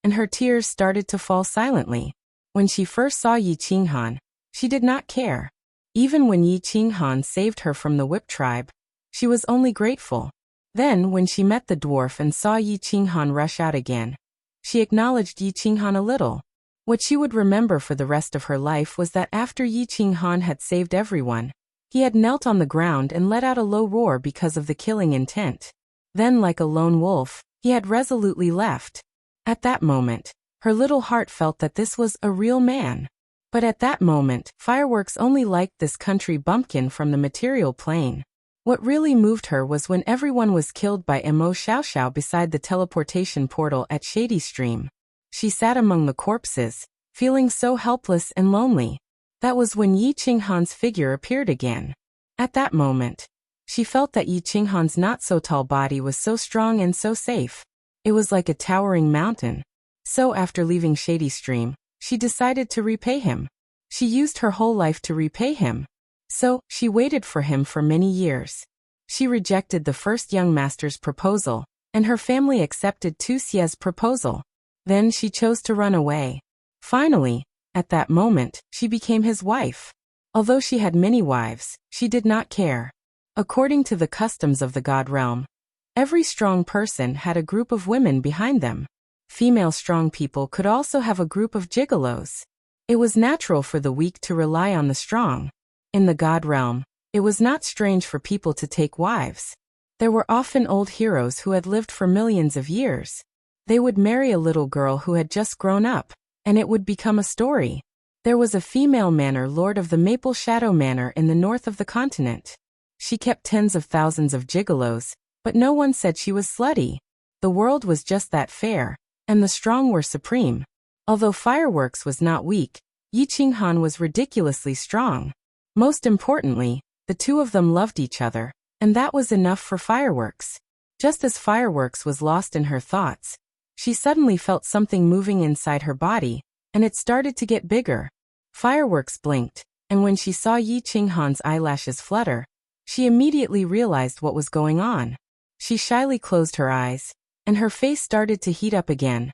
S1: and her tears started to fall silently. When she first saw Yi Qinghan, she did not care. Even when Yi Qinghan saved her from the Whip tribe, she was only grateful. Then, when she met the dwarf and saw Yi Qinghan rush out again, she acknowledged Yi Qinghan a little. What she would remember for the rest of her life was that after Yi Qinghan had saved everyone, he had knelt on the ground and let out a low roar because of the killing intent. Then, like a lone wolf, he had resolutely left. At that moment, her little heart felt that this was a real man. But at that moment, Fireworks only liked this country bumpkin from the material plane. What really moved her was when everyone was killed by Mo Xiaoxiao beside the teleportation portal at Shady Stream. She sat among the corpses, feeling so helpless and lonely. That was when Yi Qinghan's figure appeared again. At that moment, she felt that Yi Qinghan's not-so-tall body was so strong and so safe. It was like a towering mountain. So after leaving Shady Stream, she decided to repay him. She used her whole life to repay him. So, she waited for him for many years. She rejected the first young master's proposal, and her family accepted Tu Xie's proposal. Then she chose to run away. Finally, at that moment, she became his wife. Although she had many wives, she did not care. According to the customs of the god realm, every strong person had a group of women behind them. Female strong people could also have a group of gigolos. It was natural for the weak to rely on the strong. In the god realm, it was not strange for people to take wives. There were often old heroes who had lived for millions of years. They would marry a little girl who had just grown up, and it would become a story. There was a female manor lord of the Maple Shadow Manor in the north of the continent. She kept tens of thousands of gigolos, but no one said she was slutty. The world was just that fair, and the strong were supreme. Although Fireworks was not weak, Yi Qinghan was ridiculously strong. Most importantly, the two of them loved each other, and that was enough for Fireworks. Just as Fireworks was lost in her thoughts, she suddenly felt something moving inside her body, and it started to get bigger. Fireworks blinked, and when she saw Yi Qinghan's eyelashes flutter, she immediately realized what was going on. She shyly closed her eyes, and her face started to heat up again.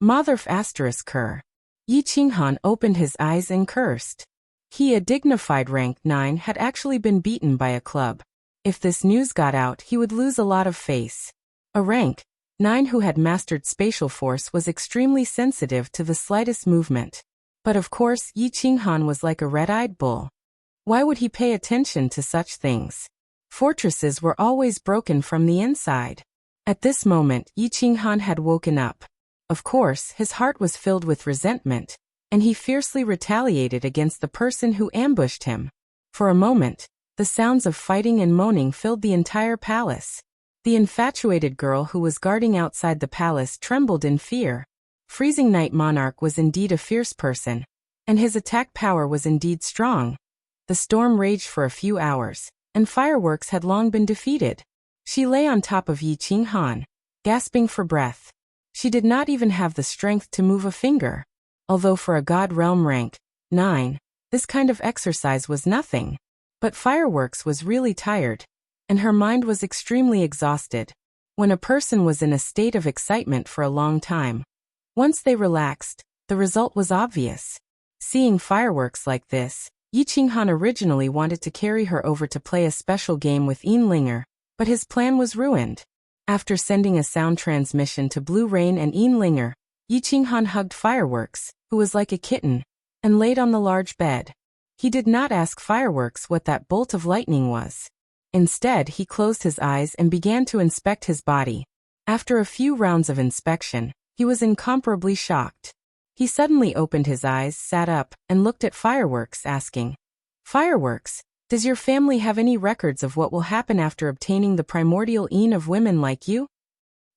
S1: Motherf ***. Yi Qinghan opened his eyes and cursed. He, a dignified rank 9, had actually been beaten by a club. If this news got out, he would lose a lot of face. A rank 9 who had mastered spatial force was extremely sensitive to the slightest movement. But of course, Yi Qinghan was like a red-eyed bull. Why would he pay attention to such things? Fortresses were always broken from the inside. At this moment, Yi Qinghan had woken up. Of course, his heart was filled with resentment, and he fiercely retaliated against the person who ambushed him. For a moment, the sounds of fighting and moaning filled the entire palace. The infatuated girl who was guarding outside the palace trembled in fear. Freezing Night Monarch was indeed a fierce person, and his attack power was indeed strong. The storm raged for a few hours, and Fireworks had long been defeated. She lay on top of Yi Qinghan, gasping for breath. She did not even have the strength to move a finger. Although for a God Realm rank 9, this kind of exercise was nothing. But Fireworks was really tired, and her mind was extremely exhausted. When a person was in a state of excitement for a long time, once they relaxed, the result was obvious. Seeing Fireworks like this, Yi Qinghan originally wanted to carry her over to play a special game with Linger, but his plan was ruined. After sending a sound transmission to Blue Rain and Linger, Yi Qinghan hugged Fireworks, who was like a kitten, and laid on the large bed. He did not ask Fireworks what that bolt of lightning was. Instead, he closed his eyes and began to inspect his body. After a few rounds of inspection, he was incomparably shocked. He suddenly opened his eyes, sat up, and looked at Fireworks, asking, "Fireworks, does your family have any records of what will happen after obtaining the primordial Een of women like you?"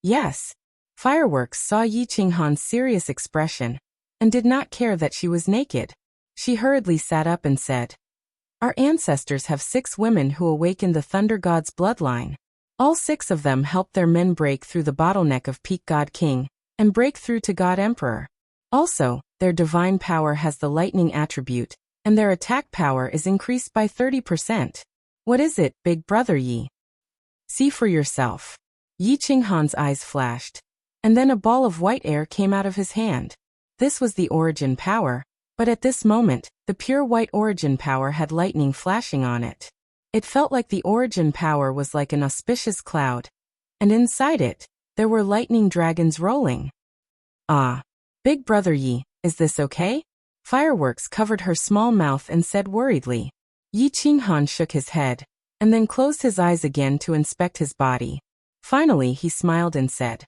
S1: Yes. Fireworks saw Yi Qinghan's serious expression, and did not care that she was naked. She hurriedly sat up and said, "Our ancestors have 6 women who awakened the Thunder God's bloodline. All 6 of them helped their men break through the bottleneck of Peak God King, and break through to God Emperor. Also, their divine power has the lightning attribute, and their attack power is increased by 30%. What is it, big brother Yi? See for yourself." Yi Qinghan's eyes flashed, and then a ball of white air came out of his hand. This was the origin power, but at this moment, the pure white origin power had lightning flashing on it. It felt like the origin power was like an auspicious cloud, and inside it, there were lightning dragons rolling. "Ah. Big brother Yi, is this okay?" Fireworks covered her small mouth and said worriedly. Yi Qinghan shook his head, and then closed his eyes again to inspect his body. Finally he smiled and said,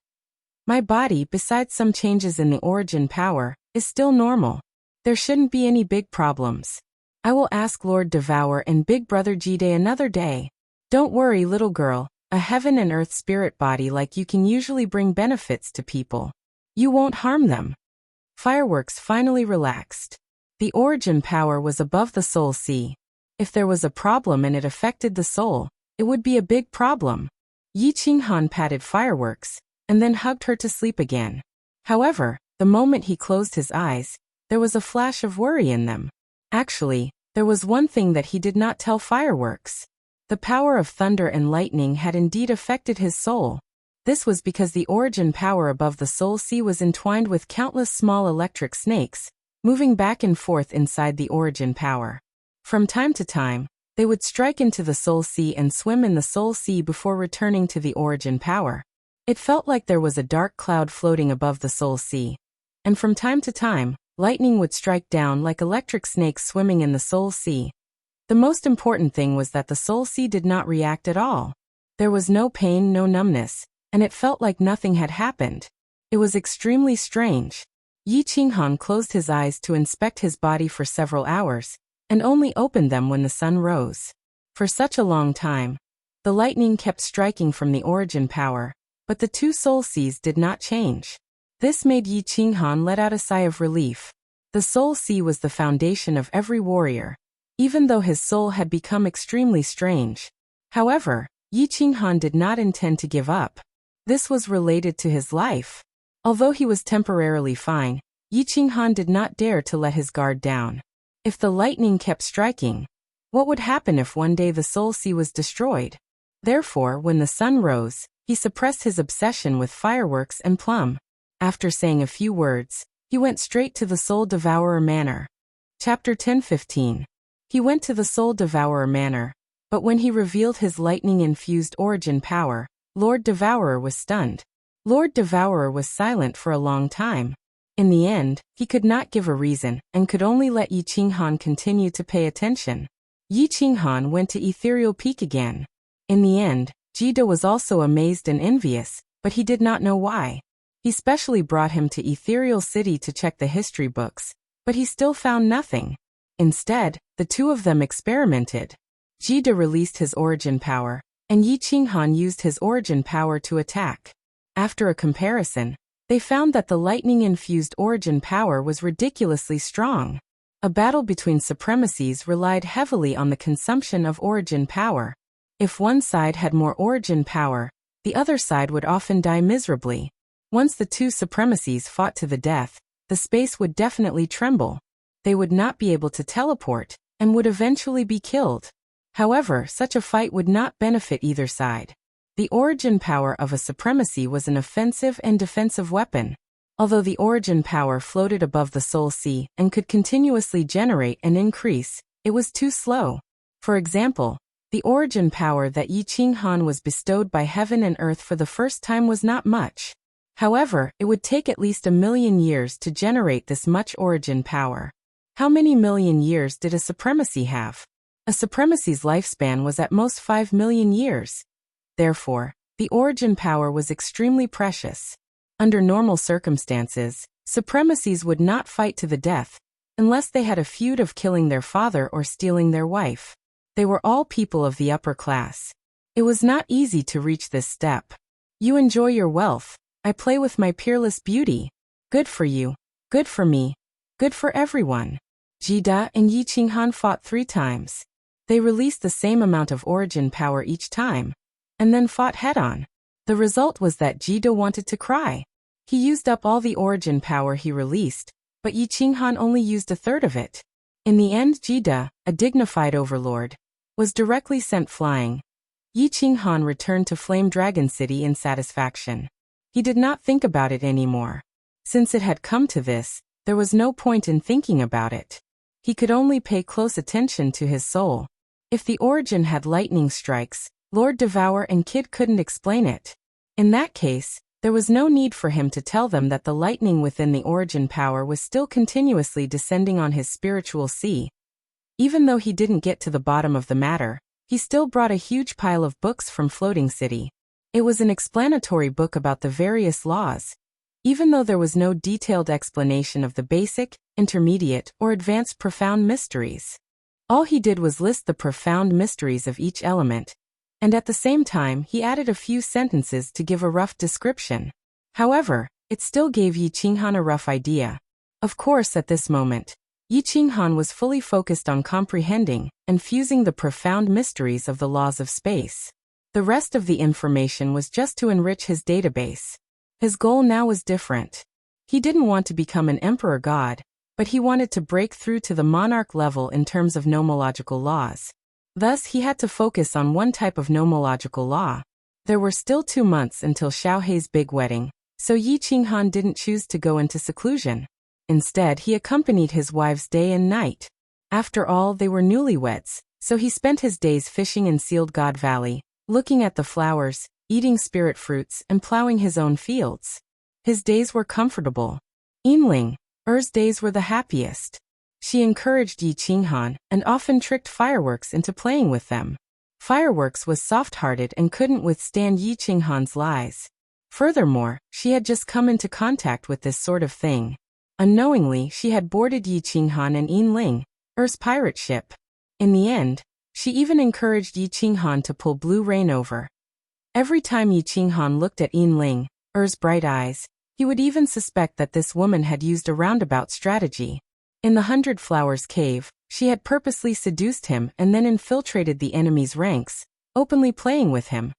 S1: "My body, besides some changes in the origin power, is still normal. There shouldn't be any big problems. I will ask Lord Devour and Big Brother Jide another day. Don't worry, little girl, a heaven and earth spirit body like you can usually bring benefits to people. You won't harm them." Fireworks finally relaxed. The origin power was above the soul sea. If there was a problem and it affected the soul, it would be a big problem. Yi Qinghan patted Fireworks, and then hugged her to sleep again. However, the moment he closed his eyes, there was a flash of worry in them. Actually, there was one thing that he did not tell Fireworks. The power of thunder and lightning had indeed affected his soul. This was because the origin power above the soul sea was entwined with countless small electric snakes, moving back and forth inside the origin power. From time to time, they would strike into the soul sea and swim in the soul sea before returning to the origin power. It felt like there was a dark cloud floating above the soul sea. And from time to time, lightning would strike down like electric snakes swimming in the soul sea. The most important thing was that the soul sea did not react at all. There was no pain, no numbness, and it felt like nothing had happened. It was extremely strange. Yi Qinghan closed his eyes to inspect his body for several hours, and only opened them when the sun rose. For such a long time, the lightning kept striking from the origin power, but the 2 soul seas did not change. This made Yi Qinghan let out a sigh of relief. The soul sea was the foundation of every warrior, even though his soul had become extremely strange. However, Yi Qinghan did not intend to give up. This was related to his life. Although he was temporarily fine, Yi Qinghan did not dare to let his guard down. If the lightning kept striking, what would happen if one day the soul sea was destroyed? Therefore, when the sun rose, he suppressed his obsession with Fireworks and Plum. After saying a few words, he went straight to the Soul Devourer Manor. Chapter 10-15. He went to the Soul Devourer Manor, But when he revealed his lightning-infused origin power, Lord Devourer was stunned. Lord Devourer was silent for a long time. In the end, he could not give a reason and could only let Yi Qinghan continue to pay attention. Yi Qinghan went to Ethereal Peak again. In the end, Jida was also amazed and envious, but he did not know why. He specially brought him to Ethereal City to check the history books, but he still found nothing. Instead, the two of them experimented. Jida released his origin power, and Yi Qinghan used his origin power to attack. After a comparison, they found that the lightning-infused origin power was ridiculously strong. A battle between supremacies relied heavily on the consumption of origin power. If one side had more origin power, the other side would often die miserably. Once the two supremacies fought to the death, the space would definitely tremble. They would not be able to teleport, and would eventually be killed. However, such a fight would not benefit either side. The origin power of a supremacy was an offensive and defensive weapon. Although the origin power floated above the Soul Sea and could continuously generate and increase, it was too slow. For example, the origin power that Yi Qinghan was bestowed by heaven and earth for the first time was not much. However, it would take at least 1,000,000 years to generate this much origin power. How many million years did a supremacy have? A supremacy's lifespan was at most 5,000,000 years. Therefore, the origin power was extremely precious. Under normal circumstances, supremacies would not fight to the death, unless they had a feud of killing their father or stealing their wife. They were all people of the upper class. It was not easy to reach this step. You enjoy your wealth. I play with my peerless beauty. Good for you. Good for me. Good for everyone. Jida and Yi Qinghan fought 3 times. They released the same amount of origin power each time, and then fought head-on. The result was that Jida wanted to cry. He used up all the origin power he released, but Yi Qinghan only used 1/3 of it. In the end, Jida, a dignified overlord, was directly sent flying. Yi Qinghan returned to Flame Dragon City in satisfaction. He did not think about it anymore. Since it had come to this, there was no point in thinking about it. He could only pay close attention to his soul. If the origin had lightning strikes, Lord Devour and Kid couldn't explain it. In that case, there was no need for him to tell them that the lightning within the origin power was still continuously descending on his spiritual sea. Even though he didn't get to the bottom of the matter, he still brought a huge pile of books from Floating City. It was an explanatory book about the various laws. Even though there was no detailed explanation of the basic, intermediate, or advanced profound mysteries. All he did was list the profound mysteries of each element, and at the same time he added a few sentences to give a rough description. However, it still gave Yi Qinghan a rough idea. Of course, at this moment, Yi Qinghan was fully focused on comprehending and fusing the profound mysteries of the laws of space. The rest of the information was just to enrich his database. His goal now was different. He didn't want to become an emperor god, but he wanted to break through to the monarch level in terms of nomological laws. Thus, he had to focus on one type of nomological law. There were still 2 months until Xiaohei's big wedding, so Yi Qinghan didn't choose to go into seclusion. Instead, he accompanied his wives day and night. After all, they were newlyweds, so he spent his days fishing in Sealed God Valley, looking at the flowers, eating spirit fruits, and plowing his own fields. His days were comfortable. Yinling, Er's days were the happiest. She encouraged Yi Qinghan and often tricked Fireworks into playing with them. Fireworks was soft-hearted and couldn't withstand Yi Qinghan's lies. Furthermore, she had just come into contact with this sort of thing. Unknowingly, she had boarded Yi Qinghan and Yinling, Er's pirate ship. In the end, she even encouraged Yi Qinghan to pull Blue Rain over. Every time Yi Qinghan looked at Yinling, Er's bright eyes, he would even suspect that this woman had used a roundabout strategy. In the 100 Flowers Cave, she had purposely seduced him and then infiltrated the enemy's ranks, openly playing with him.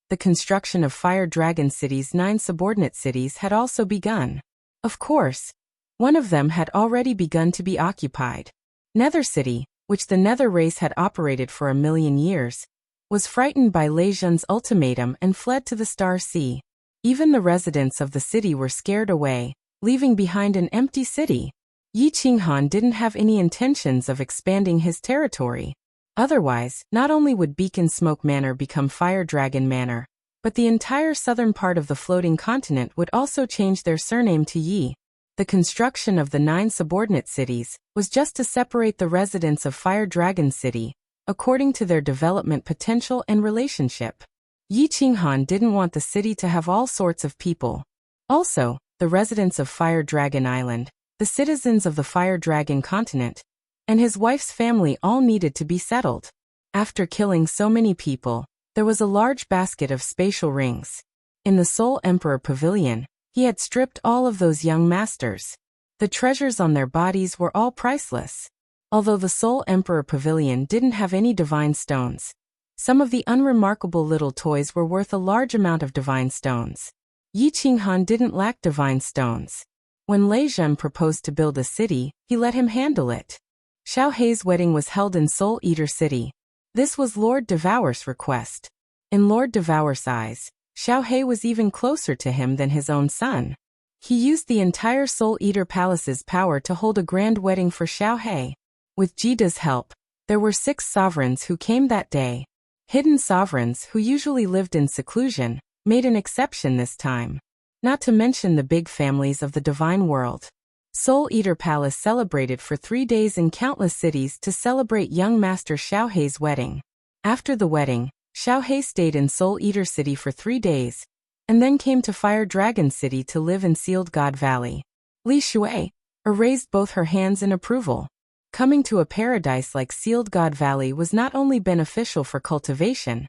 S1: The construction of Fire Dragon City's 9 subordinate cities had also begun. Of course, one of them had already begun to be occupied. Nether City, which the Nether race had operated for 1,000,000 years, was frightened by Lei Zhen's ultimatum and fled to the Star Sea. Even the residents of the city were scared away, leaving behind an empty city. Yi Qinghan didn't have any intentions of expanding his territory. Otherwise, not only would Beacon Smoke Manor become Fire Dragon Manor, but the entire southern part of the floating continent would also change their surname to Yi. The construction of the 9 subordinate cities was just to separate the residents of Fire Dragon City, according to their development potential and relationship. Yi Qinghan didn't want the city to have all sorts of people. Also, the residents of Fire Dragon Island, the citizens of the Fire Dragon continent, and his wife's family all needed to be settled. After killing so many people, there was a large basket of spatial rings. In the Soul Emperor Pavilion, he had stripped all of those young masters. The treasures on their bodies were all priceless. Although the Soul Emperor Pavilion didn't have any divine stones, some of the unremarkable little toys were worth a large amount of divine stones. Yi Qinghan didn't lack divine stones. When Lei Zhen proposed to build a city, he let him handle it. Xiao Hei's wedding was held in Soul Eater City. This was Lord Devour's request. In Lord Devour's eyes, Xiao Hei was even closer to him than his own son. He used the entire Soul Eater Palace's power to hold a grand wedding for Xiao Hei. With Jida's help, there were 6 sovereigns who came that day. Hidden sovereigns who usually lived in seclusion made an exception this time. Not to mention the big families of the divine world. Soul Eater Palace celebrated for 3 days in countless cities to celebrate young Master Xiao Hei's wedding. After the wedding, Xiao Hei stayed in Soul Eater City for 3 days, and then came to Fire Dragon City to live in Sealed God Valley. Li Shui raised both her hands in approval. Coming to a paradise like Sealed God Valley was not only beneficial for cultivation,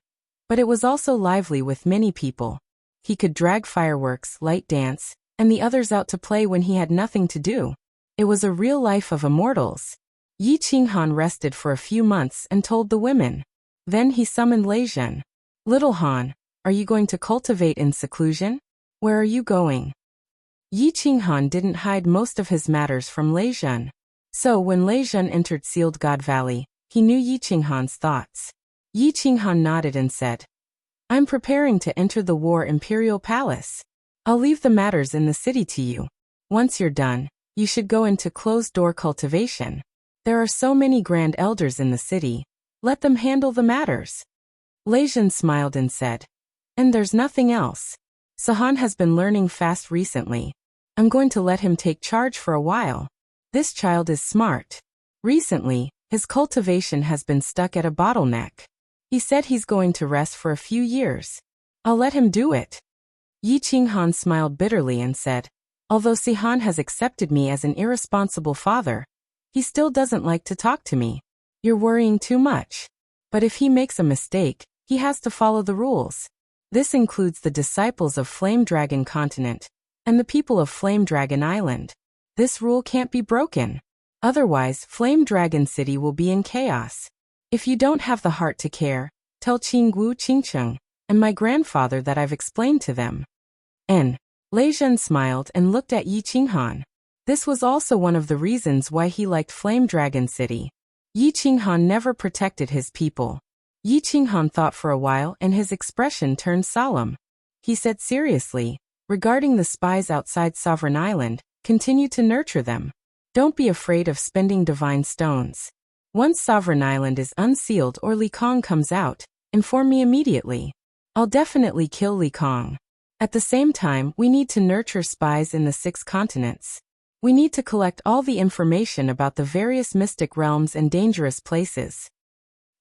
S1: but it was also lively with many people. He could drag fireworks, light dance, and the others out to play when he had nothing to do. It was a real life of immortals. Yi Qinghan rested for a few months and told the women. Then he summoned Lei Zhen. Little Han, are you going to cultivate in seclusion? Where are you going? Yi Qinghan didn't hide most of his matters from Lei Zhen. So when Lei Zhen entered Sealed God Valley, he knew Yi Qinghan's thoughts. Yi Qinghan nodded and said, I'm preparing to enter the War Imperial Palace. I'll leave the matters in the city to you. Once you're done, you should go into closed-door cultivation. There are so many grand elders in the city. Let them handle the matters. Lei Zhen smiled and said, and there's nothing else. Sahan has been learning fast recently. I'm going to let him take charge for a while. This child is smart. Recently, his cultivation has been stuck at a bottleneck. He said he's going to rest for a few years. I'll let him do it. Yi Qinghan smiled bitterly and said, although Sihan has accepted me as an irresponsible father, he still doesn't like to talk to me. You're worrying too much. But if he makes a mistake, he has to follow the rules. This includes the disciples of Flame Dragon Continent and the people of Flame Dragon Island. This rule can't be broken. Otherwise, Flame Dragon City will be in chaos. If you don't have the heart to care, tell Qinggu Qingcheng and my grandfather that I've explained to them. And Lei Zhen smiled and looked at Yi Qinghan. This was also one of the reasons why he liked Flame Dragon City. Yi Qinghan never protected his people. Yi Qinghan thought for a while and his expression turned solemn. He said seriously, regarding the spies outside Sovereign Island, continue to nurture them. Don't be afraid of spending divine stones. Once Sovereign Island is unsealed or Li Kong comes out, inform me immediately. I'll definitely kill Li Kong. At the same time, we need to nurture spies in the 6 continents. We need to collect all the information about the various mystic realms and dangerous places.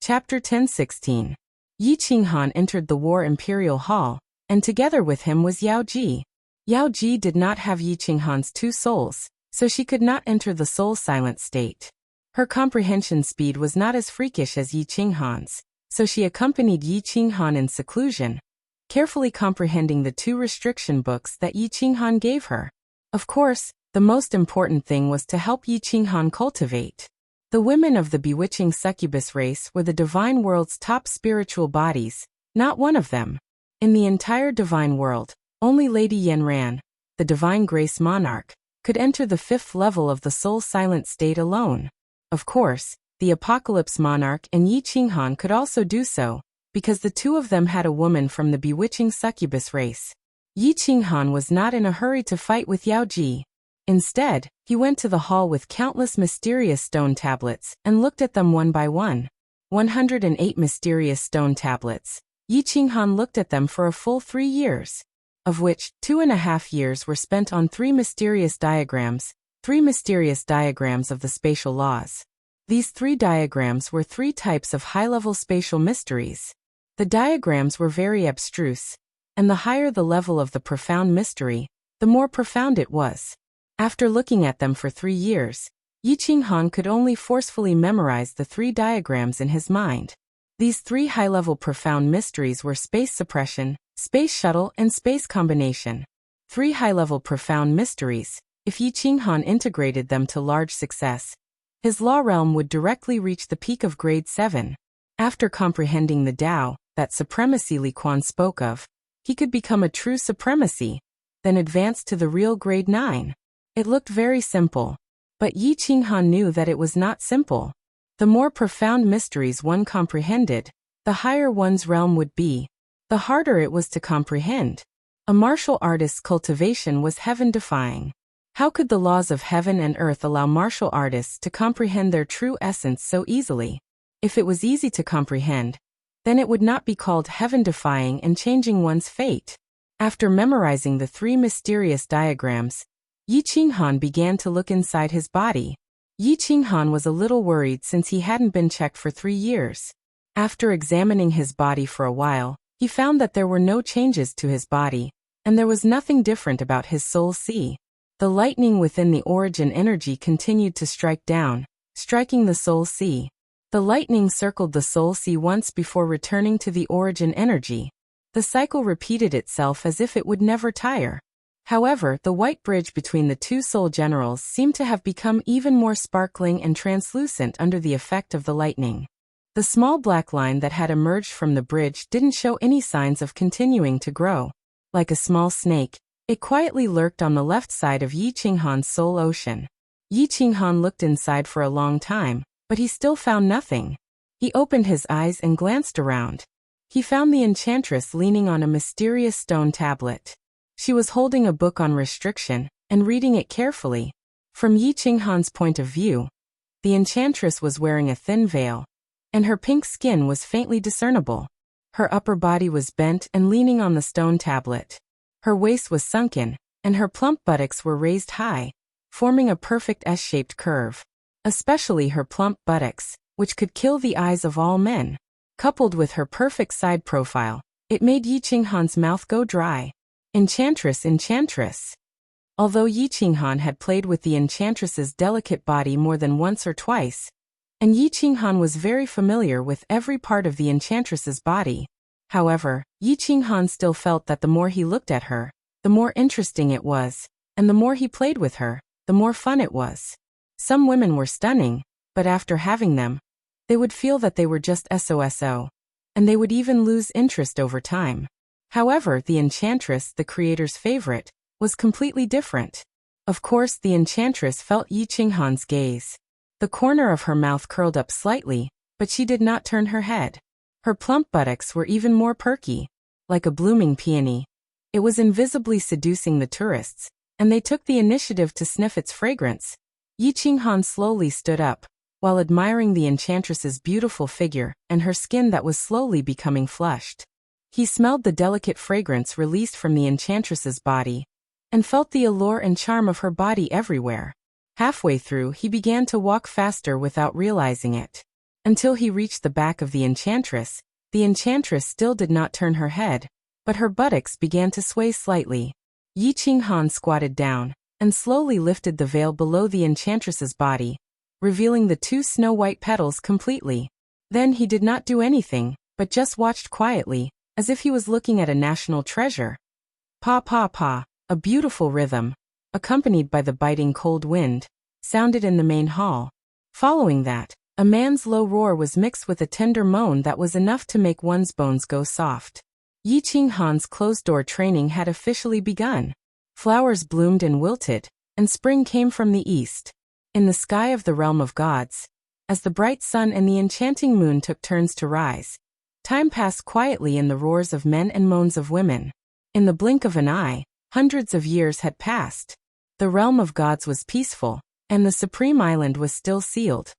S1: Chapter 10:16. Yi Qinghan entered the War Imperial Hall, and together with him was Yao Ji. Yao Ji did not have Yi Qinghan's 2 souls, so she could not enter the soul silent state. Her comprehension speed was not as freakish as Yi Qinghan's, so she accompanied Yi Qinghan in seclusion, carefully comprehending the 2 restriction books that Yi Qinghan gave her. Of course, the most important thing was to help Yi Qinghan cultivate. The women of the bewitching succubus race were the divine world's top spiritual bodies, not one of them. In the entire divine world, only Lady Yanran, the divine grace monarch, could enter the 5th level of the soul silent state alone. Of course, the apocalypse monarch and Yi Qinghan could also do so, because the 2 of them had a woman from the bewitching succubus race. Yi Qinghan was not in a hurry to fight with Yao Ji. Instead, he went to the hall with countless mysterious stone tablets and looked at them one by one. 108 mysterious stone tablets. Yi Qinghan looked at them for a full 3 years, of which 2.5 years were spent on 3 mysterious diagrams of the spatial laws. These 3 diagrams were 3 types of high-level spatial mysteries. The diagrams were very abstruse, and the higher the level of the profound mystery, the more profound it was. After looking at them for 3 years, Yi Qinghan could only forcefully memorize the 3 diagrams in his mind. These 3 high-level profound mysteries were space suppression, space shuttle, and space combination. 3 high-level profound mysteries. If Yi Qinghan integrated them to large success, his law realm would directly reach the peak of grade 7. After comprehending the Tao, that supremacy Li Quan spoke of, he could become a true supremacy, then advance to the real grade 9. It looked very simple, but Yi Qinghan knew that it was not simple. The more profound mysteries one comprehended, the higher one's realm would be. The harder it was to comprehend. A martial artist's cultivation was heaven-defying. How could the laws of heaven and earth allow martial artists to comprehend their true essence so easily? If it was easy to comprehend, then it would not be called heaven-defying and changing one's fate. After memorizing the 3 mysterious diagrams, Yi Qinghan began to look inside his body. Yi Qinghan was a little worried since he hadn't been checked for 3 years. After examining his body for a while, he found that there were no changes to his body, and there was nothing different about his soul sea. The lightning within the origin energy continued to strike down, striking the soul sea. The lightning circled the soul sea once before returning to the origin energy. The cycle repeated itself as if it would never tire. However, the white bridge between the 2 soul generals seemed to have become even more sparkling and translucent under the effect of the lightning. The small black line that had emerged from the bridge didn't show any signs of continuing to grow. Like a small snake, it quietly lurked on the left side of Yi Qinghan's soul ocean. Yi Qinghan looked inside for a long time, but he still found nothing. He opened his eyes and glanced around. He found the enchantress leaning on a mysterious stone tablet. She was holding a book on restriction and reading it carefully. From Yi Qinghan's point of view, the enchantress was wearing a thin veil, and her pink skin was faintly discernible. Her upper body was bent and leaning on the stone tablet. Her waist was sunken, and her plump buttocks were raised high, forming a perfect S-shaped curve. Especially her plump buttocks, which could kill the eyes of all men. Coupled with her perfect side profile, it made Yi Qinghan's mouth go dry. Enchantress, enchantress. Although Yi Qinghan had played with the enchantress's delicate body more than once or twice, and Yi Qinghan was very familiar with every part of the enchantress's body. However, Yi Qinghan still felt that the more he looked at her, the more interesting it was, and the more he played with her, the more fun it was. Some women were stunning, but after having them, they would feel that they were just SOSO, and they would even lose interest over time. However, the enchantress, the creator's favorite, was completely different. Of course, the enchantress felt Yi Qinghan's gaze. The corner of her mouth curled up slightly, but she did not turn her head. Her plump buttocks were even more perky, like a blooming peony. It was invisibly seducing the tourists, and they took the initiative to sniff its fragrance. Yi Qinghan slowly stood up, while admiring the enchantress's beautiful figure and her skin that was slowly becoming flushed. He smelled the delicate fragrance released from the enchantress's body, and felt the allure and charm of her body everywhere. Halfway through, he began to walk faster without realizing it. Until he reached the back of the enchantress still did not turn her head, but her buttocks began to sway slightly. Yi Qinghan squatted down, and slowly lifted the veil below the enchantress's body, revealing the 2 snow-white petals completely. Then he did not do anything, but just watched quietly, as if he was looking at a national treasure. Pa pa pa, a beautiful rhythm, accompanied by the biting cold wind, sounded in the main hall. Following that, a man's low roar was mixed with a tender moan that was enough to make one's bones go soft. Yi Qinghan's closed-door training had officially begun. Flowers bloomed and wilted, and spring came from the east. In the sky of the realm of gods, as the bright sun and the enchanting moon took turns to rise, time passed quietly in the roars of men and moans of women. In the blink of an eye, hundreds of years had passed. The realm of gods was peaceful, and the supreme island was still sealed.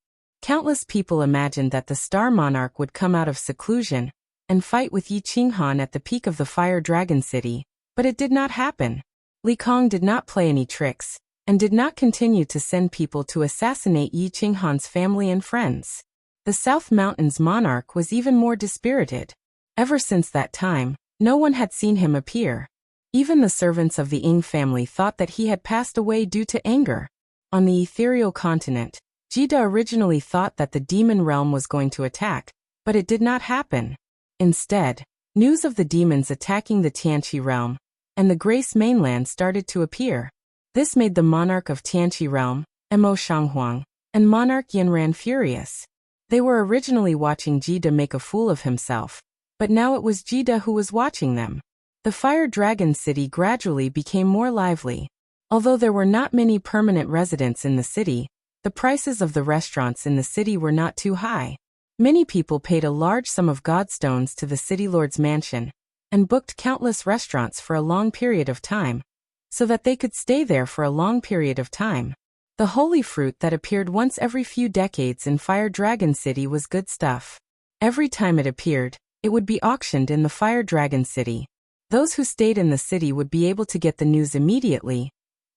S1: Countless people imagined that the Star Monarch would come out of seclusion and fight with Yi Qinghan at the peak of the Fire Dragon City, but it did not happen. Li Kong did not play any tricks, and did not continue to send people to assassinate Yi Qinghan's family and friends. The South Mountains monarch was even more dispirited. Ever since that time, no one had seen him appear. Even the servants of the Ying family thought that he had passed away due to anger. On the ethereal continent, Jida originally thought that the demon realm was going to attack, but it did not happen. Instead, news of the demons attacking the Tianqi realm and the Grace mainland started to appear. This made the monarch of Tianqi realm, Mo Shanghuang, and monarch Yinran furious. They were originally watching Jida make a fool of himself, but now it was Jida who was watching them. The Fire Dragon City gradually became more lively. Although there were not many permanent residents in the city, the prices of the restaurants in the city were not too high. Many people paid a large sum of godstones to the city lord's mansion and booked countless restaurants for a long period of time, so that they could stay there for a long period of time. The holy fruit that appeared once every few decades in Fire Dragon City was good stuff. Every time it appeared, it would be auctioned in the Fire Dragon City. Those who stayed in the city would be able to get the news immediately,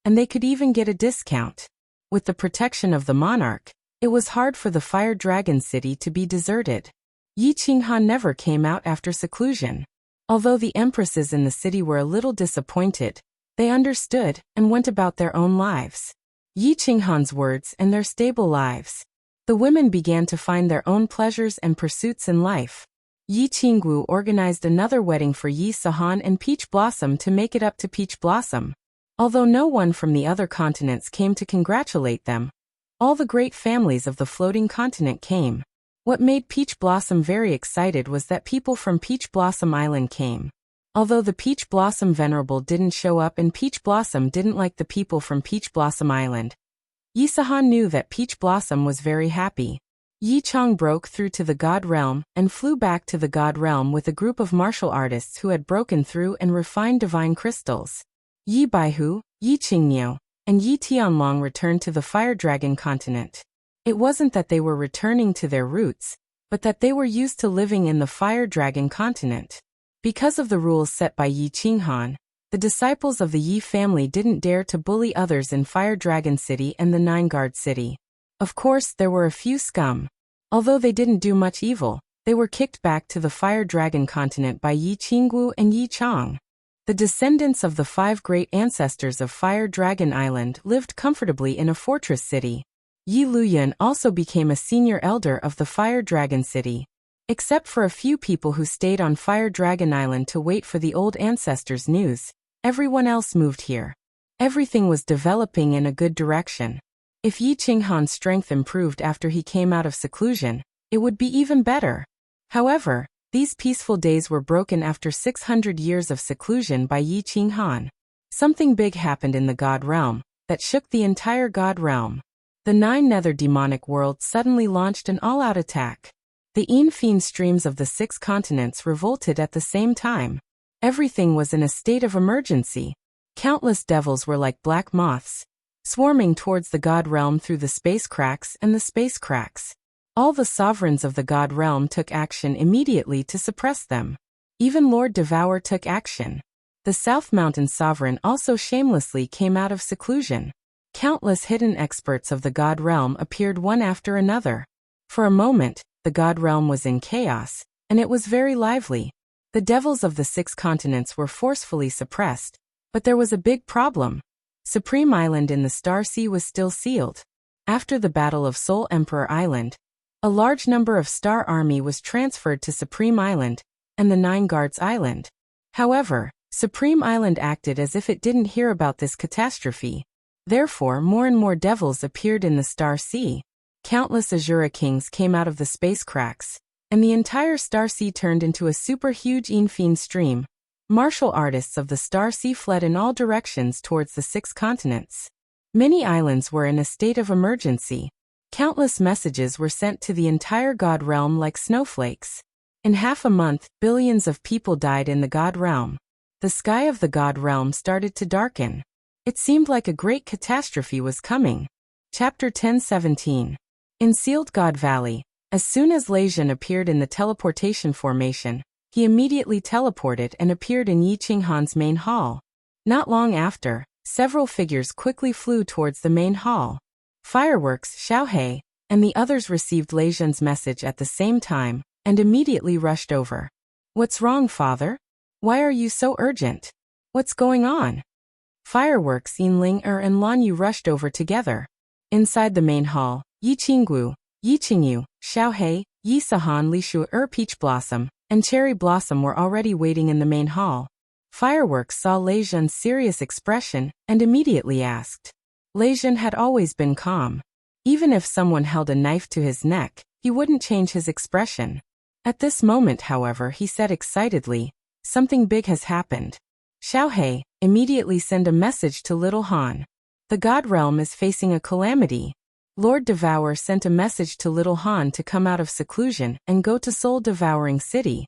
S1: and they could even get a discount. With the protection of the monarch, it was hard for the Fire Dragon City to be deserted. Yi Qinghan never came out after seclusion. Although the empresses in the city were a little disappointed, they understood and went about their own lives. Yi Qinghan's words and their stable lives. The women began to find their own pleasures and pursuits in life. Yi Qinggu organized another wedding for Yi Sahan and Peach Blossom to make it up to Peach Blossom. Although no one from the other continents came to congratulate them, all the great families of the floating continent came. What made Peach Blossom very excited was that people from Peach Blossom Island came. Although the Peach Blossom Venerable didn't show up and Peach Blossom didn't like the people from Peach Blossom Island, Yi Sahan knew that Peach Blossom was very happy. Yi Chong broke through to the God Realm and flew back to the God Realm with a group of martial artists who had broken through and refined divine crystals. Yi Baihu, Yi Qingniu, and Yi Tianlong returned to the Fire Dragon continent. It wasn't that they were returning to their roots, but that they were used to living in the Fire Dragon continent. Because of the rules set by Yi Qinghan, the disciples of the Yi family didn't dare to bully others in Fire Dragon City and the Nine Guard City. Of course, there were a few scum. Although they didn't do much evil, they were kicked back to the Fire Dragon continent by Yi Qinggu and Yi Chong. The descendants of the 5 great ancestors of Fire Dragon Island lived comfortably in a fortress city. Yi Luyan also became a senior elder of the Fire Dragon City. Except for a few people who stayed on Fire Dragon Island to wait for the old ancestors' news, everyone else moved here. Everything was developing in a good direction. If Yi Qinghan's strength improved after he came out of seclusion, it would be even better. However, these peaceful days were broken after 600 years of seclusion by Yi Qinghan. Something big happened in the God Realm that shook the entire God Realm. The 9 nether demonic worlds suddenly launched an all-out attack. The Fiend streams of the 6 continents revolted at the same time. Everything was in a state of emergency. Countless devils were like black moths, swarming towards the God Realm through the space cracks and the space cracks. All the sovereigns of the God Realm took action immediately to suppress them. Even Lord Devour took action. The South Mountain Sovereign also shamelessly came out of seclusion. Countless hidden experts of the God Realm appeared one after another. For a moment, the God Realm was in chaos, and it was very lively. The devils of the 6 continents were forcefully suppressed, but there was a big problem. Supreme Island in the Star Sea was still sealed. After the Battle of Soul Emperor Island, a large number of Star Army was transferred to Supreme Island and the 9 Guards Island. However, Supreme Island acted as if it didn't hear about this catastrophe. Therefore, more and more devils appeared in the Star Sea. Countless Azura Kings came out of the space cracks, and the entire Star Sea turned into a super huge Fiend stream. Martial artists of the Star Sea fled in all directions towards the 6 continents. Many islands were in a state of emergency. Countless messages were sent to the entire God Realm like snowflakes. In half a month, billions of people died in the God Realm. The sky of the God Realm started to darken. It seemed like a great catastrophe was coming. Chapter 10:17. In Sealed God Valley, as soon as Leijun appeared in the teleportation formation, he immediately teleported and appeared in Yi Qinghan's main hall. Not long after, several figures quickly flew towards the main hall. Fireworks, Xiaohei, and the others received Leijun's message at the same time, and immediately rushed over. "What's wrong, father? Why are you so urgent? What's going on?" Fireworks, Yinling and Lan Yu rushed over together. Inside the main hall, Yi Qinggu, Yi Qingyu, Xiaohei, Yi Sahan, Li Shu, Peach Blossom, and Cherry Blossom were already waiting in the main hall. Fireworks saw Leijun's serious expression and immediately asked. Leijun had always been calm. Even if someone held a knife to his neck, he wouldn't change his expression. At this moment, however, he said excitedly, "Something big has happened." Xiaohei, immediately send a message to Little Han. "The God Realm is facing a calamity." Lord Devour sent a message to Little Han to come out of seclusion and go to Soul Devouring City.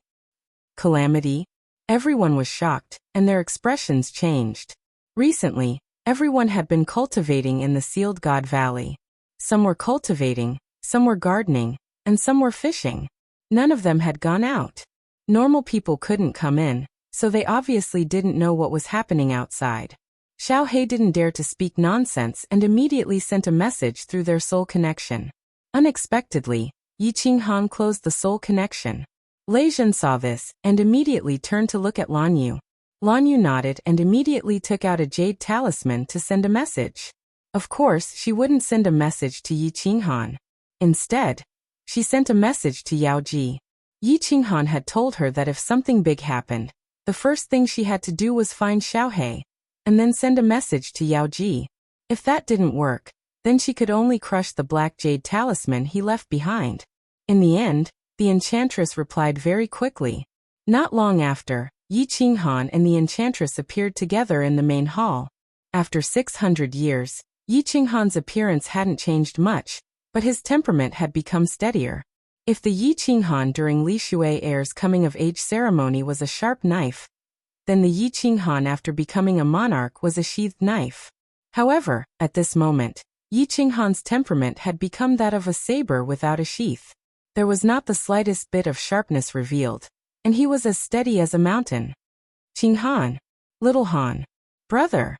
S1: Calamity? Everyone was shocked, and their expressions changed. Recently, everyone had been cultivating in the Sealed God Valley. Some were cultivating, some were gardening, and some were fishing. None of them had gone out. Normal people couldn't come in, so they obviously didn't know what was happening outside. Xiaohei didn't dare to speak nonsense and immediately sent a message through their soul connection. Unexpectedly, Yi Qinghan closed the soul connection. Leijun saw this and immediately turned to look at Lan Yu. Lan Yu nodded and immediately took out a jade talisman to send a message. Of course, she wouldn't send a message to Yi Qinghan. Instead, she sent a message to Yao Ji. Yi Qinghan had told her that if something big happened, the first thing she had to do was find Xiaohei, and then send a message to Yao Ji. If that didn't work, then she could only crush the black jade talisman he left behind. In the end, the enchantress replied very quickly. Not long after, Yi Qinghan and the enchantress appeared together in the main hall. After 600 years, Yi Qinghan's appearance hadn't changed much, but his temperament had become steadier. If the Yi Qinghan during Li Shui heir's coming-of-age ceremony was a sharp knife, then the Yi Qinghan after becoming a monarch was a sheathed knife. However, at this moment, Yi Qinghan's temperament had become that of a saber without a sheath. There was not the slightest bit of sharpness revealed, and he was as steady as a mountain. "Qinghan, Little Han, brother."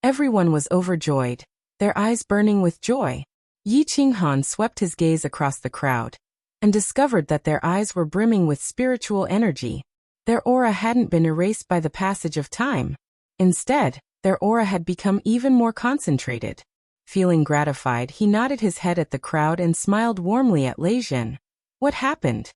S1: Everyone was overjoyed, their eyes burning with joy. Yi Qinghan swept his gaze across the crowd and discovered that their eyes were brimming with spiritual energy. Their aura hadn't been erased by the passage of time. Instead, their aura had become even more concentrated. Feeling gratified, he nodded his head at the crowd and smiled warmly at Leijun. "What happened?"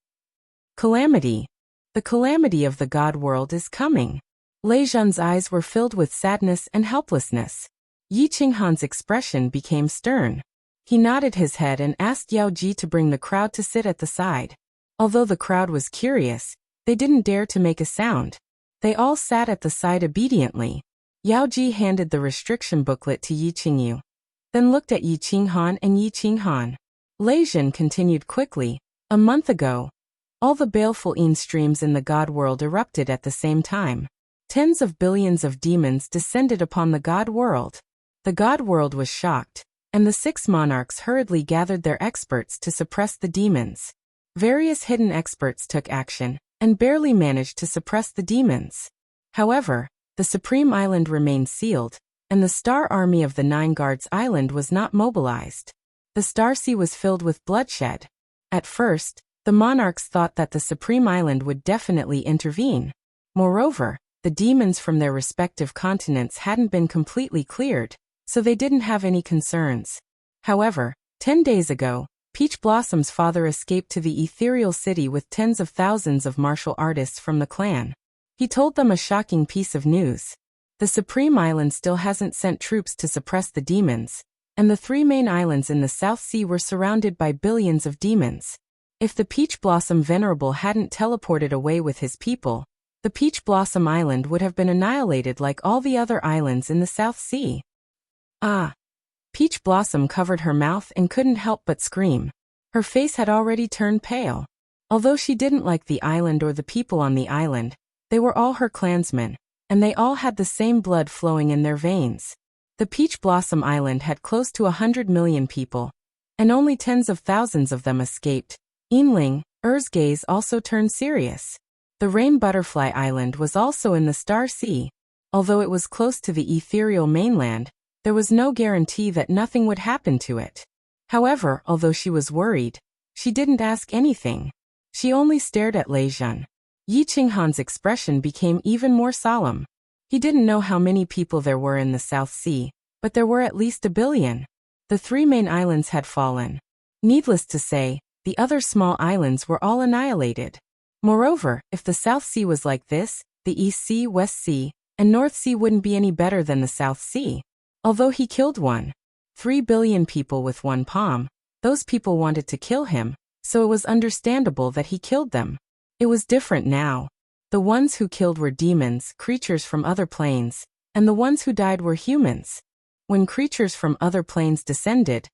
S1: "Calamity. The calamity of the God world is coming." Leijun's eyes were filled with sadness and helplessness. Yi Qinghan's expression became stern. He nodded his head and asked Yao Ji to bring the crowd to sit at the side. Although the crowd was curious, they didn't dare to make a sound. They all sat at the side obediently. Yao Ji handed the restriction booklet to Yi Qingyu, then looked at Yi Qinghan and Yi Qinghan. Leijun continued quickly. A month ago, all the baleful streams in the God world erupted at the same time. Tens of billions of demons descended upon the God world. The God world was shocked, and the 6 monarchs hurriedly gathered their experts to suppress the demons. Various hidden experts took action, and barely managed to suppress the demons. However, the Supreme Island remained sealed, and the Star Army of the 9 Guards Island was not mobilized. The Star Sea was filled with bloodshed. At first, the monarchs thought that the Supreme Island would definitely intervene. Moreover, the demons from their respective continents hadn't been completely cleared, so they didn't have any concerns. However, 10 days ago, Peach Blossom's father escaped to the ethereal city with tens of thousands of martial artists from the clan. He told them a shocking piece of news. The Supreme Island still hasn't sent troops to suppress the demons, and the 3 main islands in the South Sea were surrounded by billions of demons. If the Peach Blossom Venerable hadn't teleported away with his people, the Peach Blossom Island would have been annihilated like all the other islands in the South Sea. Ah! Peach Blossom covered her mouth and couldn't help but scream. Her face had already turned pale. Although she didn't like the island or the people on the island, they were all her clansmen, and they all had the same blood flowing in their veins. The Peach Blossom Island had close to 100 million people, and only tens of thousands of them escaped. Yinling, Er's gaze also turned serious. The Rain Butterfly Island was also in the Star Sea. Although it was close to the ethereal mainland, there was no guarantee that nothing would happen to it. However, although she was worried, she didn't ask anything. She only stared at Lei Jun. Yi Qinghan's expression became even more solemn. He didn't know how many people there were in the South Sea, but there were at least 1 billion. The 3 main islands had fallen. Needless to say, the other small islands were all annihilated. Moreover, if the South Sea was like this, the East Sea, West Sea, and North Sea wouldn't be any better than the South Sea. Although he killed 3 billion people with one palm, those people wanted to kill him, so it was understandable that he killed them. It was different now. The ones who killed were demons, creatures from other planes, and the ones who died were humans. When creatures from other planes descended,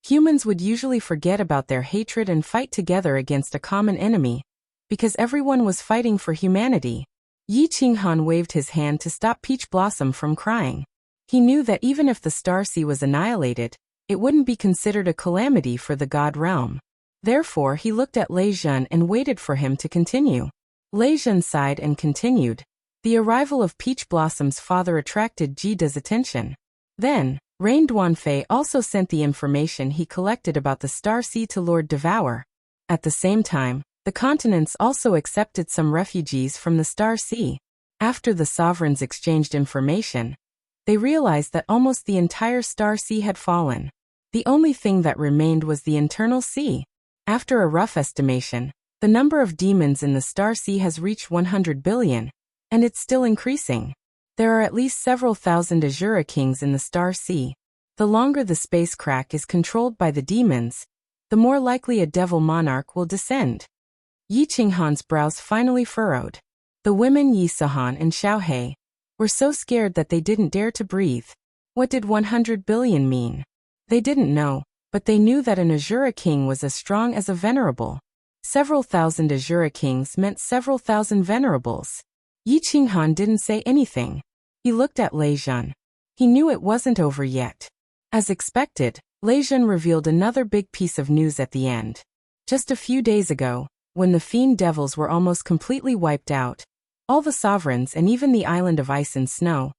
S1: humans would usually forget about their hatred and fight together against a common enemy, because everyone was fighting for humanity. Yi Qinghan waved his hand to stop Peach Blossom from crying. He knew that even if the Star Sea was annihilated, it wouldn't be considered a calamity for the God realm. Therefore he looked at Lei Jun and waited for him to continue. Lei Jun sighed and continued. The arrival of Peach Blossom's father attracted Ji Da's attention. Then, Rain Duanfei also sent the information he collected about the Star Sea to Lord Devour. At the same time, the continents also accepted some refugees from the Star Sea. After the sovereigns exchanged information, they realized that almost the entire Star Sea had fallen. The only thing that remained was the internal sea. After a rough estimation, the number of demons in the Star Sea has reached 100 billion, and it's still increasing. There are at least several thousand Azura kings in the Star Sea. The longer the space crack is controlled by the demons, the more likely a devil monarch will descend. Yi Qinghan's brows finally furrowed. The women Yi Sahan and Xiaohei were so scared that they didn't dare to breathe. What did 100 billion mean? They didn't know, but they knew that an Azura king was as strong as a venerable. Several thousand Azura kings meant several thousand venerables. Yi Qinghan didn't say anything. He looked at Lei Jun. He knew it wasn't over yet. As expected, Lei Jun revealed another big piece of news at the end. Just a few days ago, when the fiend devils were almost completely wiped out, all the sovereigns and even the island of ice and snow,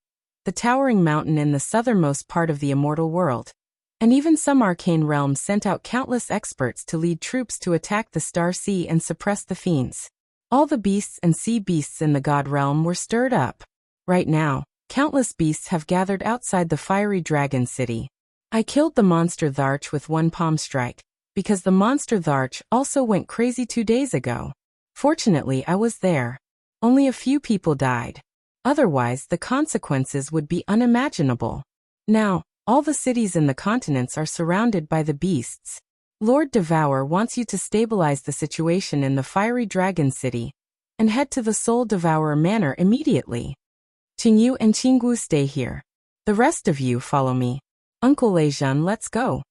S1: the towering mountain in the southernmost part of the immortal world, and even some arcane realms sent out countless experts to lead troops to attack the Star Sea and suppress the fiends. All the beasts and sea beasts in the God realm were stirred up. Right now, countless beasts have gathered outside the fiery dragon city. I killed the monster Tharch with one palm strike, because the monster Tharch also went crazy 2 days ago. Fortunately, I was there. Only a few people died. Otherwise, the consequences would be unimaginable. Now, all the cities in the continents are surrounded by the beasts. Lord Devour wants you to stabilize the situation in the fiery dragon city and head to the Soul Devourer Manor immediately. Qingyu and Qinggu stay here. The rest of you follow me. Uncle Lei Jun, let's go.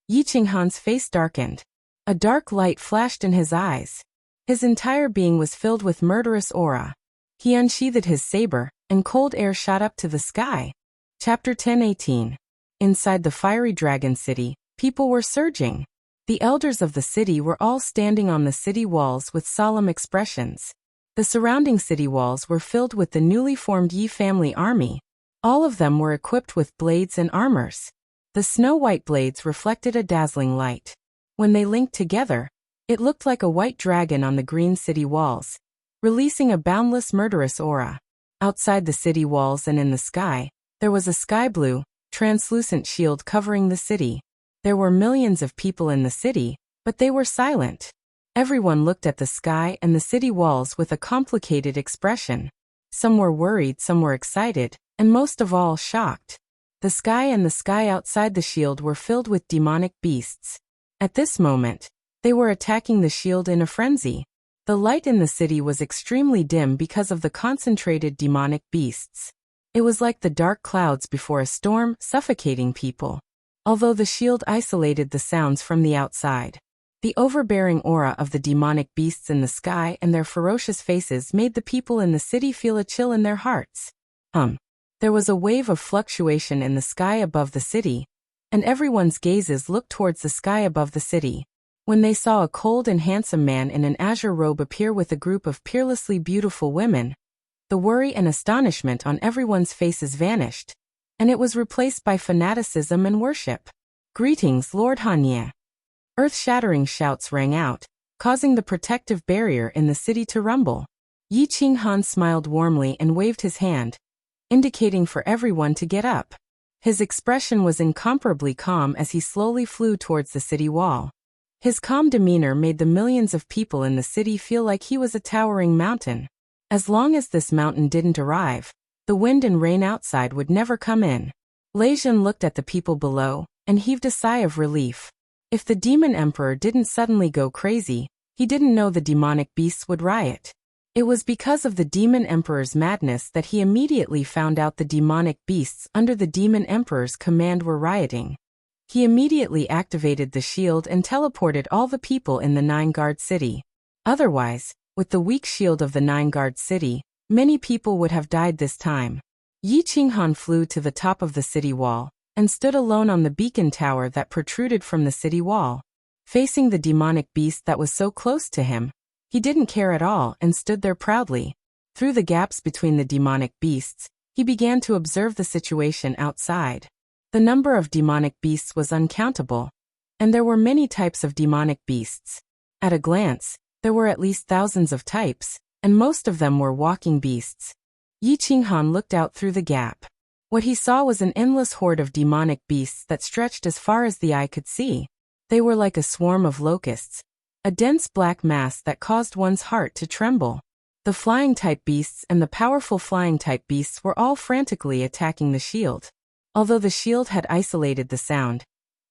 S1: Yi Qinghan's face darkened. A dark light flashed in his eyes. His entire being was filled with murderous aura. He unsheathed his saber, and cold air shot up to the sky. Chapter 10:18. Inside the fiery dragon city, people were surging. The elders of the city were all standing on the city walls with solemn expressions. The surrounding city walls were filled with the newly formed Yi family army. All of them were equipped with blades and armors. The snow-white blades reflected a dazzling light. When they linked together, it looked like a white dragon on the green city walls, releasing a boundless murderous aura. Outside the city walls and in the sky, there was a sky-blue, translucent shield covering the city. There were millions of people in the city, but they were silent. Everyone looked at the sky and the city walls with a complicated expression. Some were worried, some were excited, and most of all, shocked. The sky and the sky outside the shield were filled with demonic beasts. At this moment, they were attacking the shield in a frenzy. The light in the city was extremely dim because of the concentrated demonic beasts. It was like the dark clouds before a storm, suffocating people. Although the shield isolated the sounds from the outside, the overbearing aura of the demonic beasts in the sky and their ferocious faces made the people in the city feel a chill in their hearts. There was a wave of fluctuation in the sky above the city, and everyone's gazes looked towards the sky above the city. When they saw a cold and handsome man in an azure robe appear with a group of peerlessly beautiful women, the worry and astonishment on everyone's faces vanished, and it was replaced by fanaticism and worship. "Greetings, Lord Hanye." Earth-shattering shouts rang out, causing the protective barrier in the city to rumble. Yi Qinghan smiled warmly and waved his hand, indicating for everyone to get up. His expression was incomparably calm as he slowly flew towards the city wall. His calm demeanor made the millions of people in the city feel like he was a towering mountain. As long as this mountain didn't arrive, the wind and rain outside would never come in. Lei Jun looked at the people below and heaved a sigh of relief. If the demon emperor didn't suddenly go crazy, he didn't know the demonic beasts would riot. It was because of the demon emperor's madness that he immediately found out the demonic beasts under the demon emperor's command were rioting. He immediately activated the shield and teleported all the people in the Nine-Guard City. Otherwise, with the weak shield of the Nine-Guard City, many people would have died this time. Yi Qinghan flew to the top of the city wall and stood alone on the beacon tower that protruded from the city wall. Facing the demonic beast that was so close to him, he didn't care at all and stood there proudly. Through the gaps between the demonic beasts, he began to observe the situation outside. The number of demonic beasts was uncountable, and there were many types of demonic beasts. At a glance, there were at least thousands of types, and most of them were walking beasts. Yi Qinghan looked out through the gap. What he saw was an endless horde of demonic beasts that stretched as far as the eye could see. They were like a swarm of locusts, a dense black mass that caused one's heart to tremble. The flying-type beasts and the powerful flying-type beasts were all frantically attacking the shield. Although the shield had isolated the sound,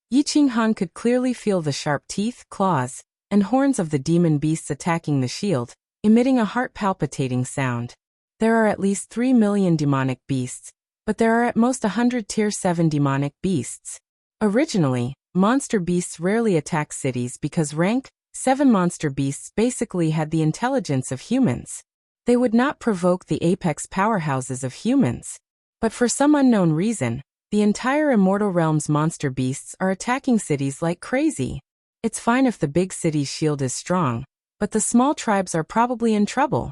S1: Yi Qinghan could clearly feel the sharp teeth, claws, and horns of the demon beasts attacking the shield, emitting a heart-palpitating sound. There are at least 3 million demonic beasts, but there are at most 100 Tier 7 demonic beasts. Originally, monster beasts rarely attack cities because rank 7 monster beasts basically had the intelligence of humans. They would not provoke the apex powerhouses of humans. But for some unknown reason, the entire Immortal Realm's monster beasts are attacking cities like crazy. It's fine if the big city's shield is strong, but the small tribes are probably in trouble.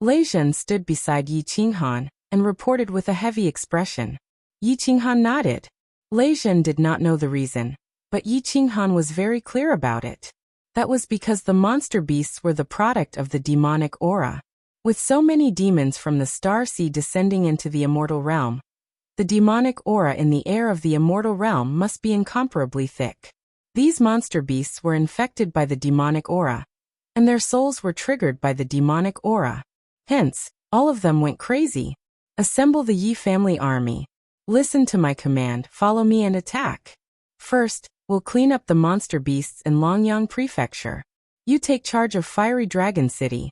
S1: Lei Jun stood beside Yi Qinghan and reported with a heavy expression. Yi Qinghan nodded. Lei Jun did not know the reason, but Yi Qinghan was very clear about it. That was because the monster beasts were the product of the demonic aura. With so many demons from the Star Sea descending into the Immortal Realm, the demonic aura in the air of the Immortal Realm must be incomparably thick. These monster beasts were infected by the demonic aura, and their souls were triggered by the demonic aura. Hence, all of them went crazy. Assemble the Yi family army. Listen to my command, follow me and attack. First, we'll clean up the monster beasts in Longyang Prefecture. You take charge of Fiery Dragon City.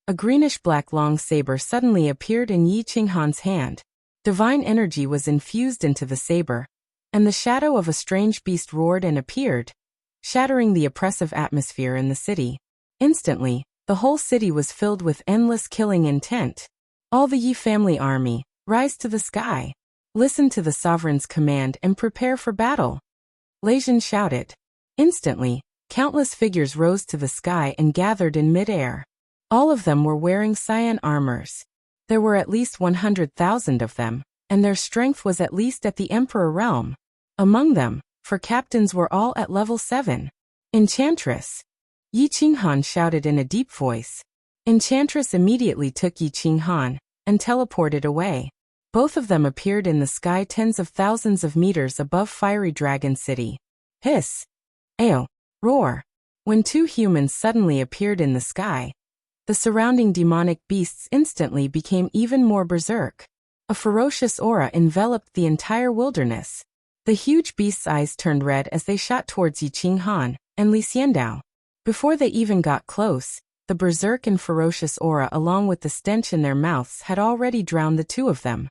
S1: A greenish-black long saber suddenly appeared in Yi Qinghan's hand. Divine energy was infused into the saber, and the shadow of a strange beast roared and appeared, shattering the oppressive atmosphere in the city. Instantly, the whole city was filled with endless killing intent. All the Yi family army, rise to the sky. Listen to the sovereign's command and prepare for battle. Lei Jun shouted. Instantly, countless figures rose to the sky and gathered in mid-air. All of them were wearing cyan armors. There were at least 100,000 of them, and their strength was at least at the Emperor realm. Among them, for captains were all at level 7. Enchantress! Yi Qinghan shouted in a deep voice. Enchantress immediately took Yi Qinghan and teleported away. Both of them appeared in the sky tens of thousands of meters above Fiery Dragon City. Hiss! Ayo! Roar! When two humans suddenly appeared in the sky, the surrounding demonic beasts instantly became even more berserk. A ferocious aura enveloped the entire wilderness. The huge beasts' eyes turned red as they shot towards Yi Qinghan and Li Xiandao. Before they even got close, the berserk and ferocious aura along with the stench in their mouths had already drowned the two of them.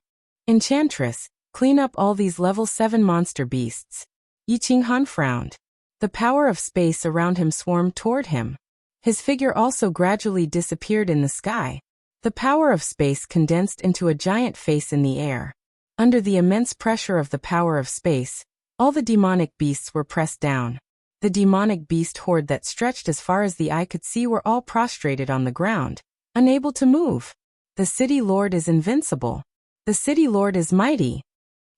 S1: Enchantress, clean up all these level 7 monster beasts. Yi Qinghan frowned. The power of space around him swarmed toward him. His figure also gradually disappeared in the sky. The power of space condensed into a giant face in the air. Under the immense pressure of the power of space, All the demonic beasts were pressed down. The demonic beast horde that stretched as far as the eye could see were all prostrated on the ground, unable to move. The city lord is invincible. The city lord is mighty.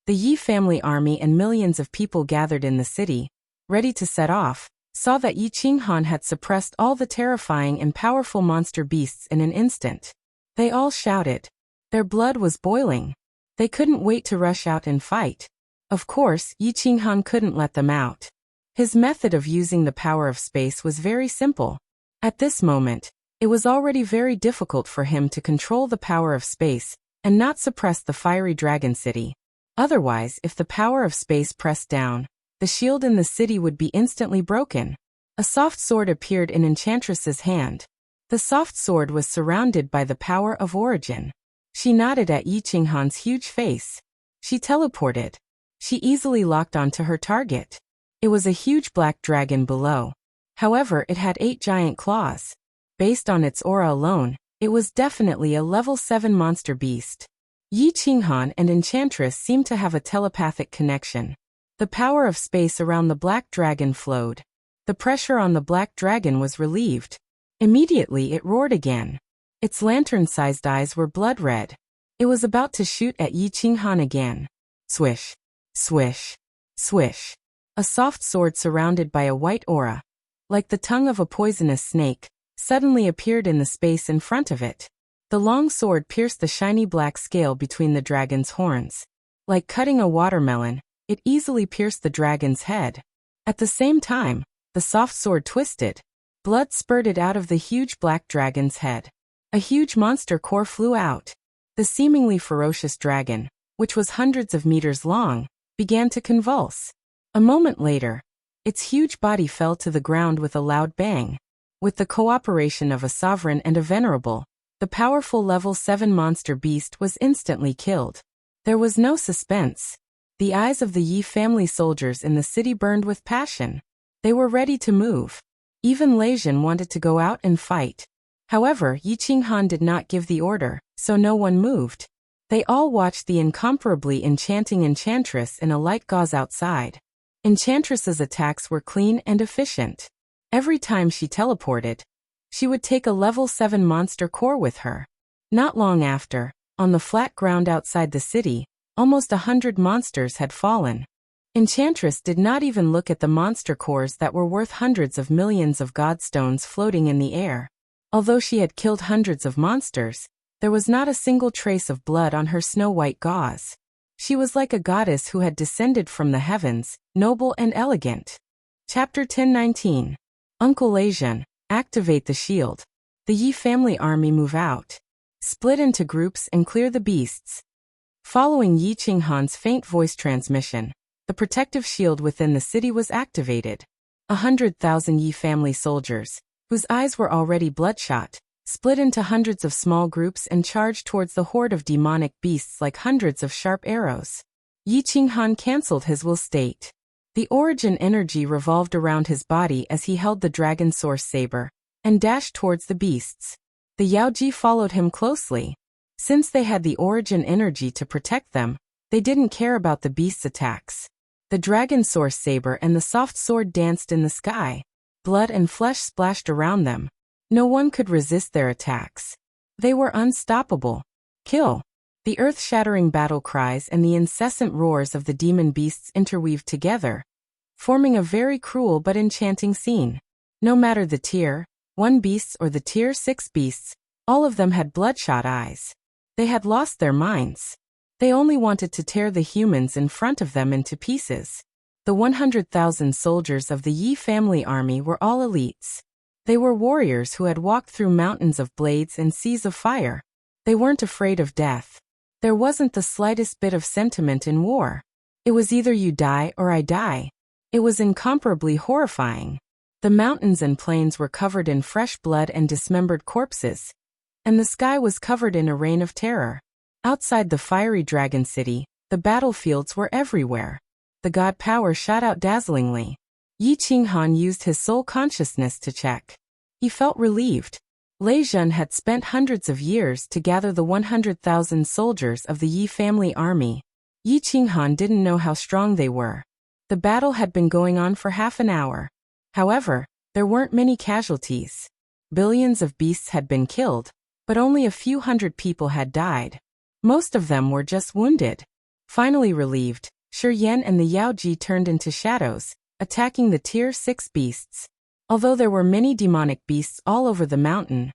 S1: The Yi family army and millions of people gathered in the city, ready to set off, saw that Yi Qinghan had suppressed all the terrifying and powerful monster beasts in an instant. They all shouted. Their blood was boiling. They couldn't wait to rush out and fight. Of course, Yi Qinghan couldn't let them out. His method of using the power of space was very simple. At this moment, it was already very difficult for him to control the power of space and not suppress the fiery dragon city. Otherwise, if the power of space pressed down, the shield in the city would be instantly broken. A soft sword appeared in Enchantress's hand. The soft sword was surrounded by the power of origin. She nodded at Yi Qinghan's huge face. She teleported. She easily locked onto her target. It was a huge black dragon below. However, it had 8 giant claws. Based on its aura alone, it was definitely a level 7 monster beast. Yi Qinghan and Enchantress seemed to have a telepathic connection. The power of space around the black dragon flowed. The pressure on the black dragon was relieved. Immediately it roared again. Its lantern-sized eyes were blood red. It was about to shoot at Yi Qinghan again. Swish, swish, swish. A soft sword surrounded by a white aura, like the tongue of a poisonous snake, suddenly appeared in the space in front of it. The long sword pierced the shiny black scale between the dragon's horns. Like cutting a watermelon, it easily pierced the dragon's head. At the same time, the soft sword twisted. Blood spurted out of the huge black dragon's head. A huge monster core flew out. The seemingly ferocious dragon, which was hundreds of meters long, began to convulse. A moment later, its huge body fell to the ground with a loud bang. With the cooperation of a sovereign and a venerable, the powerful level 7 monster beast was instantly killed. There was no suspense. The eyes of the Yi family soldiers in the city burned with passion. They were ready to move. Even Lei Zhen wanted to go out and fight. However, Yi Qinghan did not give the order, so no one moved. They all watched the incomparably enchanting Enchantress in a light gauze outside. Enchantress's attacks were clean and efficient. Every time she teleported, she would take a level 7 monster core with her. Not long after, on the flat ground outside the city, almost 100 monsters had fallen. Enchantress did not even look at the monster cores that were worth hundreds of millions of godstones floating in the air. Although she had killed hundreds of monsters, there was not a single trace of blood on her snow-white gauze. She was like a goddess who had descended from the heavens, noble and elegant. Chapter 10:19. Uncle Lei Zhen, activate the shield. The Yi family army move out. Split into groups and clear the beasts. Following Yi Qinghan's faint voice transmission, the protective shield within the city was activated. 100,000 Yi family soldiers, whose eyes were already bloodshot, split into hundreds of small groups and charged towards the horde of demonic beasts like hundreds of sharp arrows. Yi Qinghan cancelled his will state. The origin energy revolved around his body as he held the dragon source saber and dashed towards the beasts. The Yaoji followed him closely. Since they had the origin energy to protect them, they didn't care about the beasts' attacks. The dragon source saber and the soft sword danced in the sky. Blood and flesh splashed around them. No one could resist their attacks. They were unstoppable. Kill! The earth-shattering battle cries and the incessant roars of the demon beasts interweaved together, forming a very cruel but enchanting scene. No matter the tier 1 beasts or the tier 6 beasts, all of them had bloodshot eyes. They had lost their minds. They only wanted to tear the humans in front of them into pieces. The 100,000 soldiers of the Yi family army were all elites. They were warriors who had walked through mountains of blades and seas of fire. They weren't afraid of death. There wasn't the slightest bit of sentiment in war. It was either you die or I die. It was incomparably horrifying. The mountains and plains were covered in fresh blood and dismembered corpses, and the sky was covered in a rain of terror. Outside the fiery dragon city, the battlefields were everywhere. The god power shot out dazzlingly. Yi Qinghan used his soul consciousness to check. He felt relieved. Lei Zhen had spent hundreds of years to gather the 100,000 soldiers of the Yi family army. Yi Qinghan didn't know how strong they were. The battle had been going on for half an hour. However, there weren't many casualties. Billions of beasts had been killed, but only a few hundred people had died. Most of them were just wounded. Finally relieved, Shi Yan and the Yao Ji turned into shadows, attacking the Tier 6 beasts. Although there were many demonic beasts all over the mountain,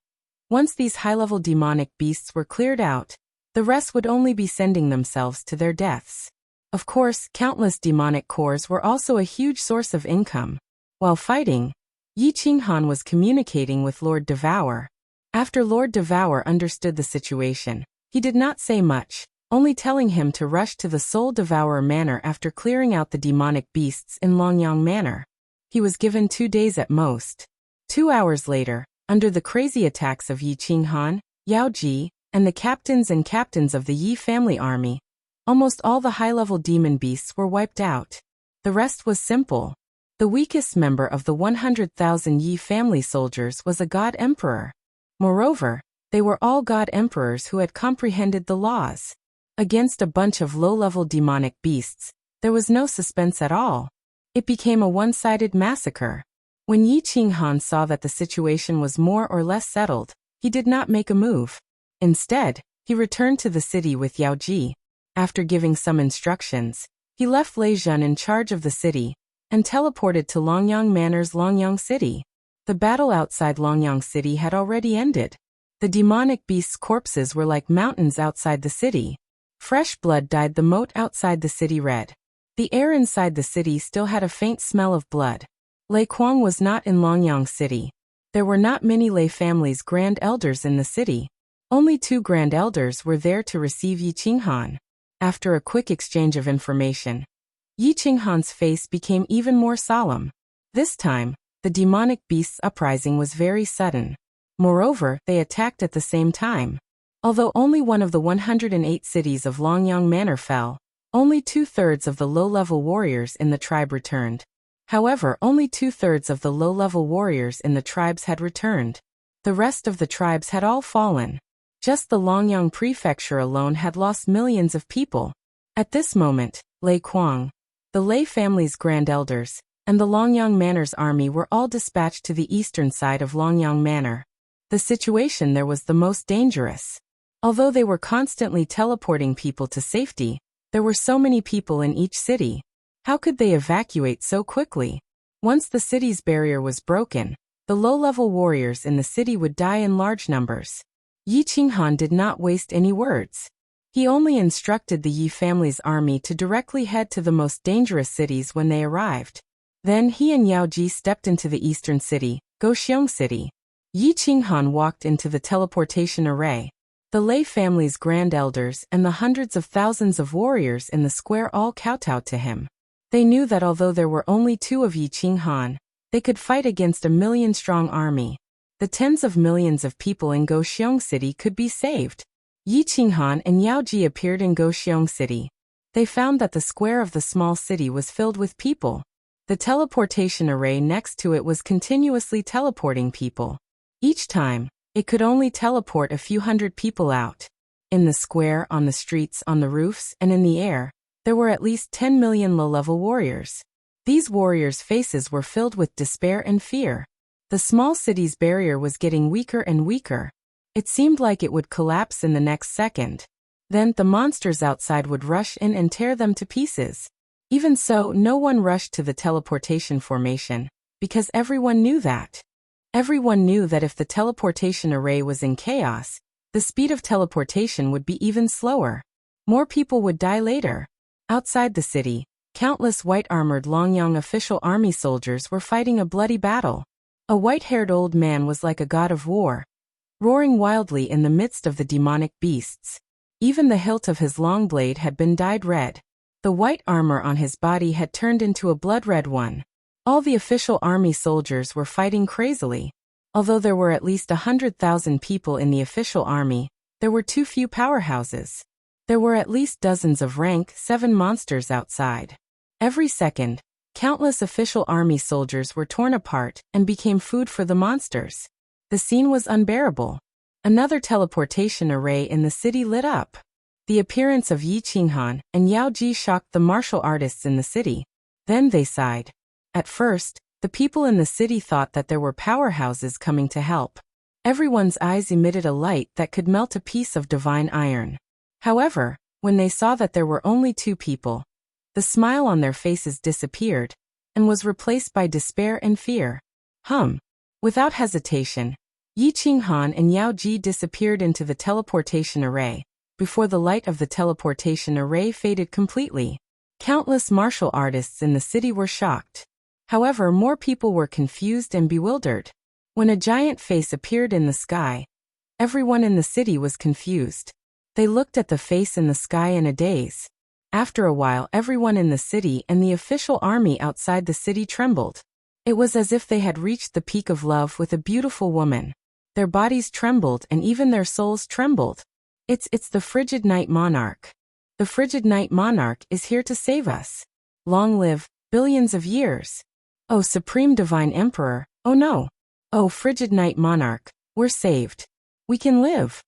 S1: once these high-level demonic beasts were cleared out, the rest would only be sending themselves to their deaths. Of course, countless demonic cores were also a huge source of income. While fighting, Yi Qinghan was communicating with Lord Devour. After Lord Devour understood the situation, he did not say much, only telling him to rush to the Soul Devourer Manor after clearing out the demonic beasts in Longyang Manor. He was given 2 days at most. 2 hours later, under the crazy attacks of Yi Qinghan, Yao Ji, and the captains of the Yi family army, almost all the high-level demon beasts were wiped out. The rest was simple. The weakest member of the 100,000 Yi family soldiers was a god emperor. Moreover, they were all god emperors who had comprehended the laws. Against a bunch of low-level demonic beasts, there was no suspense at all. It became a one-sided massacre. When Yi Qinghan saw that the situation was more or less settled, he did not make a move. Instead, he returned to the city with Yao Ji. After giving some instructions, he left Lei Zhen in charge of the city and teleported to Longyang Manor's Longyang City. The battle outside Longyang City had already ended. The demonic beasts' corpses were like mountains outside the city. Fresh blood dyed the moat outside the city red. The air inside the city still had a faint smell of blood. Lei Kuang was not in Longyang City. There were not many Lei family's grand elders in the city. Only 2 grand elders were there to receive Yi Qinghan. After a quick exchange of information, Yi Qinghan's face became even more solemn. This time, the demonic beasts' uprising was very sudden. Moreover, they attacked at the same time. Although only one of the 108 cities of Longyang Manor fell, only 2/3 of the low-level warriors in the tribe returned. However, only 2/3 of the low-level warriors in the tribes had returned. The rest of the tribes had all fallen. Just the Longyang prefecture alone had lost millions of people. At this moment, Lei Kuang, the Lei family's grand elders, and the Longyang Manor's army were all dispatched to the eastern side of Longyang Manor. The situation there was the most dangerous. Although they were constantly teleporting people to safety, there were so many people in each city. How could they evacuate so quickly? Once the city's barrier was broken, the low-level warriors in the city would die in large numbers. Yi Qinghan did not waste any words. He only instructed the Yi family's army to directly head to the most dangerous cities when they arrived. Then he and Yao Ji stepped into the eastern city, Goxiong City. Yi Qinghan walked into the teleportation array. The Lei family's grand elders and the hundreds of thousands of warriors in the square all kowtowed to him. They knew that although there were only 2 of Yi Qinghan, they could fight against a million-strong army. The tens of millions of people in Goxiong City could be saved. Yi Qinghan and Yao Ji appeared in Goxiong City. They found that the square of the small city was filled with people. The teleportation array next to it was continuously teleporting people. Each time, it could only teleport a few hundred people out. In the square, on the streets, on the roofs, and in the air, there were at least 10 million low-level warriors. These warriors' faces were filled with despair and fear. The small city's barrier was getting weaker and weaker. It seemed like it would collapse in the next second. Then the monsters outside would rush in and tear them to pieces. Even so, no one rushed to the teleportation formation, because everyone knew that. Everyone knew that if the teleportation array was in chaos, the speed of teleportation would be even slower. More people would die later. Outside the city, countless white-armored Longyang official army soldiers were fighting a bloody battle. A white-haired old man was like a god of war, roaring wildly in the midst of the demonic beasts. Even the hilt of his long blade had been dyed red. The white armor on his body had turned into a blood-red one. All the official army soldiers were fighting crazily. Although there were at least 100,000 people in the official army, there were too few powerhouses. There were at least dozens of rank 7 monsters outside. Every second, countless official army soldiers were torn apart and became food for the monsters. The scene was unbearable. Another teleportation array in the city lit up. The appearance of Yi Qinghan and Yao Ji shocked the martial artists in the city. Then they sighed. At first, the people in the city thought that there were powerhouses coming to help. Everyone's eyes emitted a light that could melt a piece of divine iron. However, when they saw that there were only 2 people, the smile on their faces disappeared and was replaced by despair and fear. Without hesitation, Yi Qinghan and Yao Ji disappeared into the teleportation array, before the light of the teleportation array faded completely. Countless martial artists in the city were shocked. However, more people were confused and bewildered. When a giant face appeared in the sky, everyone in the city was confused. They looked at the face in the sky in a daze. After a while, everyone in the city and the official army outside the city trembled. It was as if they had reached the peak of love with a beautiful woman. Their bodies trembled and even their souls trembled. It's the frigid night monarch. The frigid night monarch is here to save us. Long live, billions of years. Oh, supreme divine emperor, oh no. Oh, frigid night monarch, we're saved. We can live.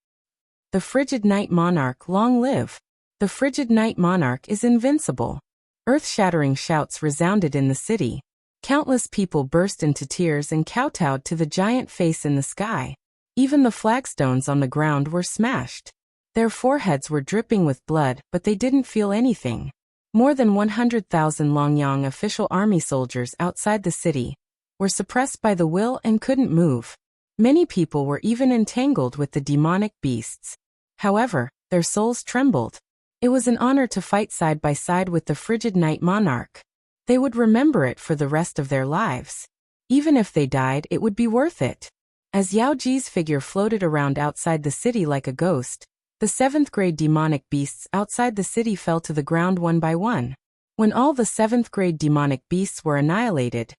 S1: The frigid night monarch, long live. The frigid night monarch is invincible. Earth-shattering shouts resounded in the city. Countless people burst into tears and kowtowed to the giant face in the sky. Even the flagstones on the ground were smashed. Their foreheads were dripping with blood, but they didn't feel anything. More than 100,000 Longyang official army soldiers outside the city were suppressed by the will and couldn't move. Many people were even entangled with the demonic beasts. However, their souls trembled. It was an honor to fight side by side with the frigid night monarch. They would remember it for the rest of their lives. Even if they died, it would be worth it. As Yao Ji's figure floated around outside the city like a ghost, the 7th-grade demonic beasts outside the city fell to the ground one by one. When all the 7th-grade demonic beasts were annihilated,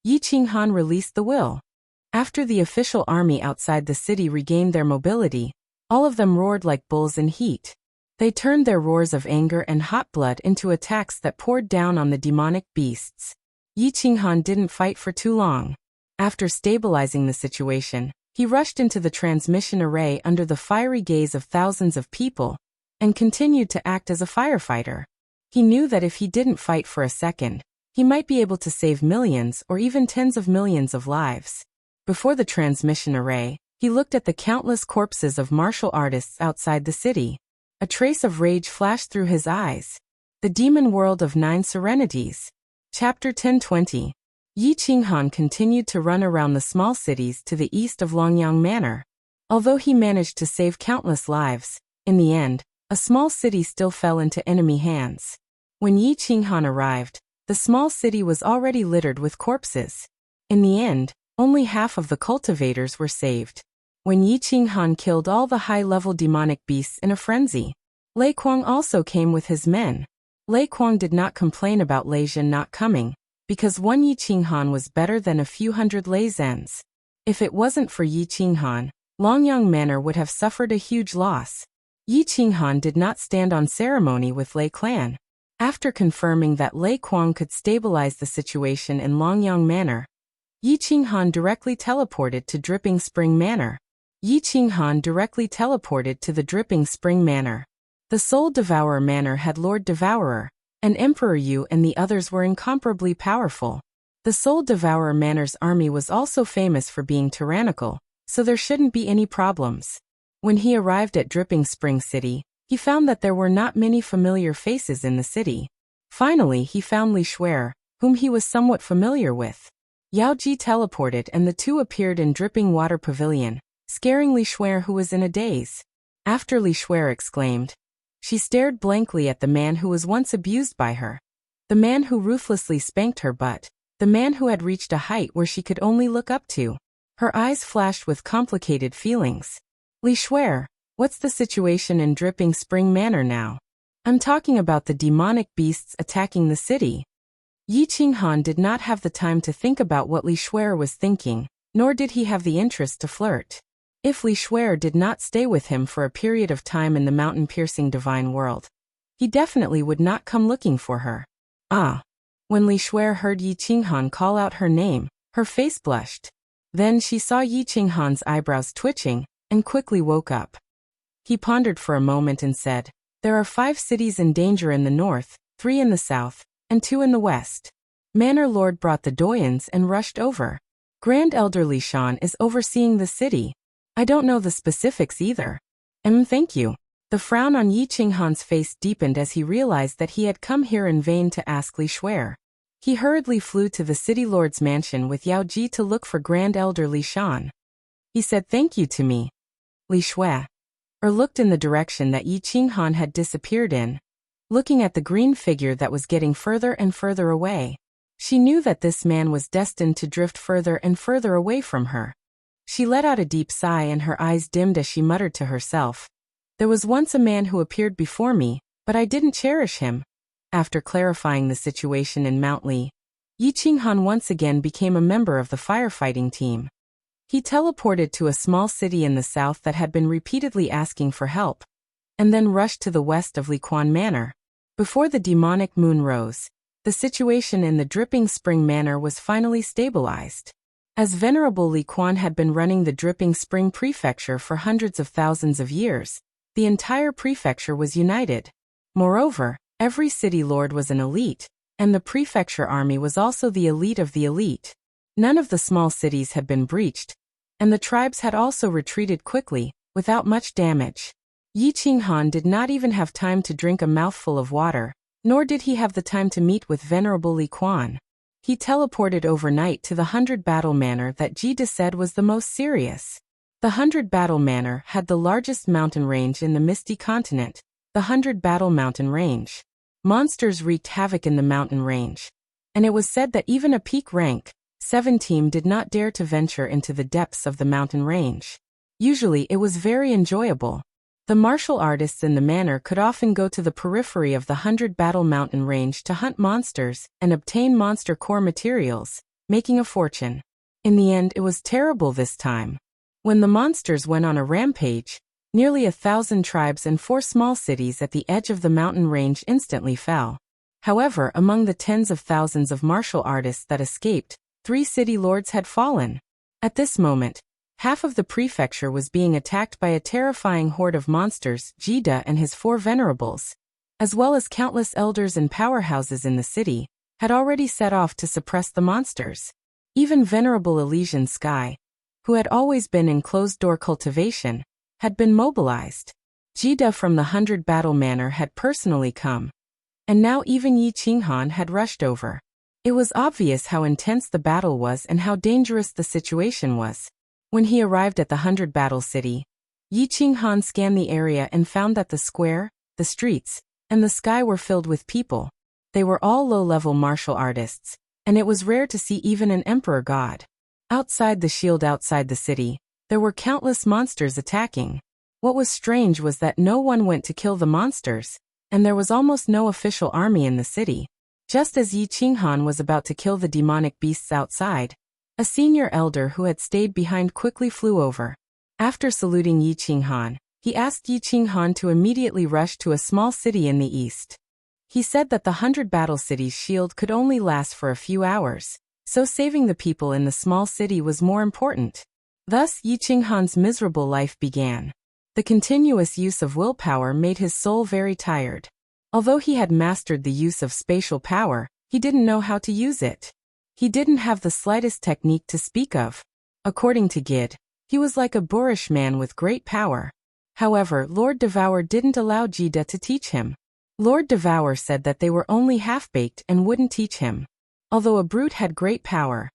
S1: Yi Qinghan released the will. After the official army outside the city regained their mobility, all of them roared like bulls in heat. They turned their roars of anger and hot blood into attacks that poured down on the demonic beasts. Yi Qinghan didn't fight for too long. After stabilizing the situation, he rushed into the transmission array under the fiery gaze of thousands of people and continued to act as a firefighter. He knew that if he didn't fight for a second, he might be able to save millions or even tens of millions of lives. Before the transmission array, he looked at the countless corpses of martial artists outside the city. A trace of rage flashed through his eyes. The Demon World of 9 Serenities. Chapter 1020. Yi Qinghan continued to run around the small cities to the east of Longyang Manor. Although he managed to save countless lives, in the end, a small city still fell into enemy hands. When Yi Qinghan arrived, the small city was already littered with corpses. In the end, only half of the cultivators were saved. When Yi Qinghan killed all the high-level demonic beasts in a frenzy, Lei Kuang also came with his men. Lei Kuang did not complain about Lei Zhen not coming, because one Yi Qinghan was better than a few hundred Lei Zhens. If it wasn't for Yi Qinghan, Longyang Manor would have suffered a huge loss. Yi Qinghan did not stand on ceremony with Lei Clan. After confirming that Lei Kuang could stabilize the situation in Longyang Manor, Yi Qinghan directly teleported to Dripping Spring Manor. Yi Qinghan directly teleported to the Dripping Spring Manor. The Soul Devourer Manor had Lord Devourer, and Emperor Yu, and the others were incomparably powerful. The Soul Devourer Manor's army was also famous for being tyrannical, so there shouldn't be any problems. When he arrived at Dripping Spring City, he found that there were not many familiar faces in the city. Finally, he found Li Shuer, whom he was somewhat familiar with. Yao Ji teleported and the two appeared in Dripping Water Pavilion, scaring Li Shuer, who was in a daze. After Li Shuer exclaimed, she stared blankly at the man who was once abused by her. The man who ruthlessly spanked her butt. The man who had reached a height where she could only look up to. Her eyes flashed with complicated feelings. Li Shuer, what's the situation in Dripping Spring Manor now? I'm talking about the demonic beasts attacking the city. Yi Qinghan did not have the time to think about what Li Shuer was thinking, nor did he have the interest to flirt. If Li Shuer did not stay with him for a period of time in the mountain-piercing divine world, he definitely would not come looking for her. When Li Shuer heard Yi Qinghan call out her name, her face blushed. Then she saw Yi Qinghan's eyebrows twitching, and quickly woke up. He pondered for a moment and said, there are 5 cities in danger in the north, 3 in the south, and 2 in the west. Manor Lord brought the doyens and rushed over. Grand Elder Li Shan is overseeing the city. I don't know the specifics either. Thank you. The frown on Yi Qinghan's face deepened as he realized that he had come here in vain to ask Li Shuer. He hurriedly flew to the city lord's mansion with Yao Ji to look for Grand Elder Li Shan. He said thank you to me. Li Shuer looked in the direction that Yi Qinghan had disappeared in, looking at the green figure that was getting further and further away. She knew that this man was destined to drift further and further away from her. She let out a deep sigh and her eyes dimmed as she muttered to herself. There was once a man who appeared before me, but I didn't cherish him. After clarifying the situation in Mount Li, Yi Qinghan once again became a member of the firefighting team. He teleported to a small city in the south that had been repeatedly asking for help, and then rushed to the west of Liquan Manor. Before the demonic moon rose, the situation in the Dripping Spring Manor was finally stabilized. As Venerable Liquan had been running the Dripping Spring Prefecture for hundreds of thousands of years, the entire prefecture was united. Moreover, every city lord was an elite, and the prefecture army was also the elite of the elite. None of the small cities had been breached, and the tribes had also retreated quickly, without much damage. Yi Qinghan did not even have time to drink a mouthful of water, nor did he have the time to meet with Venerable Li Quan. He teleported overnight to the 100 Battle Manor that Jida said was the most serious. The 100 Battle Manor had the largest mountain range in the Misty Continent, the 100 Battle Mountain Range. Monsters wreaked havoc in the mountain range, and it was said that even a peak rank 7 team did not dare to venture into the depths of the mountain range. Usually it was very enjoyable. The martial artists in the manor could often go to the periphery of the 100 Battle Mountain Range to hunt monsters and obtain monster core materials, making a fortune. In the end, it was terrible this time. When the monsters went on a rampage, nearly 1,000 tribes and 4 small cities at the edge of the mountain range instantly fell. However, among the tens of thousands of martial artists that escaped, 3 city lords had fallen. At this moment, half of the prefecture was being attacked by a terrifying horde of monsters. Jida and his 4 venerables, as well as countless elders and powerhouses in the city, had already set off to suppress the monsters. Even Venerable Elysian Sky, who had always been in closed-door cultivation, had been mobilized. Jida from the 100 Battle Manor had personally come, and now even Yi Qinghan had rushed over. It was obvious how intense the battle was and how dangerous the situation was. When he arrived at the 100 Battle City, Yi Qinghan scanned the area and found that the square, the streets, and the sky were filled with people. They were all low-level martial artists, and it was rare to see even an emperor god. Outside the shield outside the city, there were countless monsters attacking. What was strange was that no one went to kill the monsters, and there was almost no official army in the city. Just as Yi Qinghan was about to kill the demonic beasts outside, a senior elder who had stayed behind quickly flew over. After saluting Yi Qinghan, he asked Yi Qinghan to immediately rush to a small city in the east. He said that the 100 Battle City's shield could only last for a few hours, so saving the people in the small city was more important. Thus Yi Qinghan's miserable life began. The continuous use of willpower made his soul very tired. Although he had mastered the use of spatial power, he didn't know how to use it. He didn't have the slightest technique to speak of. According to Gid, he was like a boorish man with great power. However, Lord Devour didn't allow Jida to teach him. Lord Devour said that they were only half-baked and wouldn't teach him. Although a brute had great power,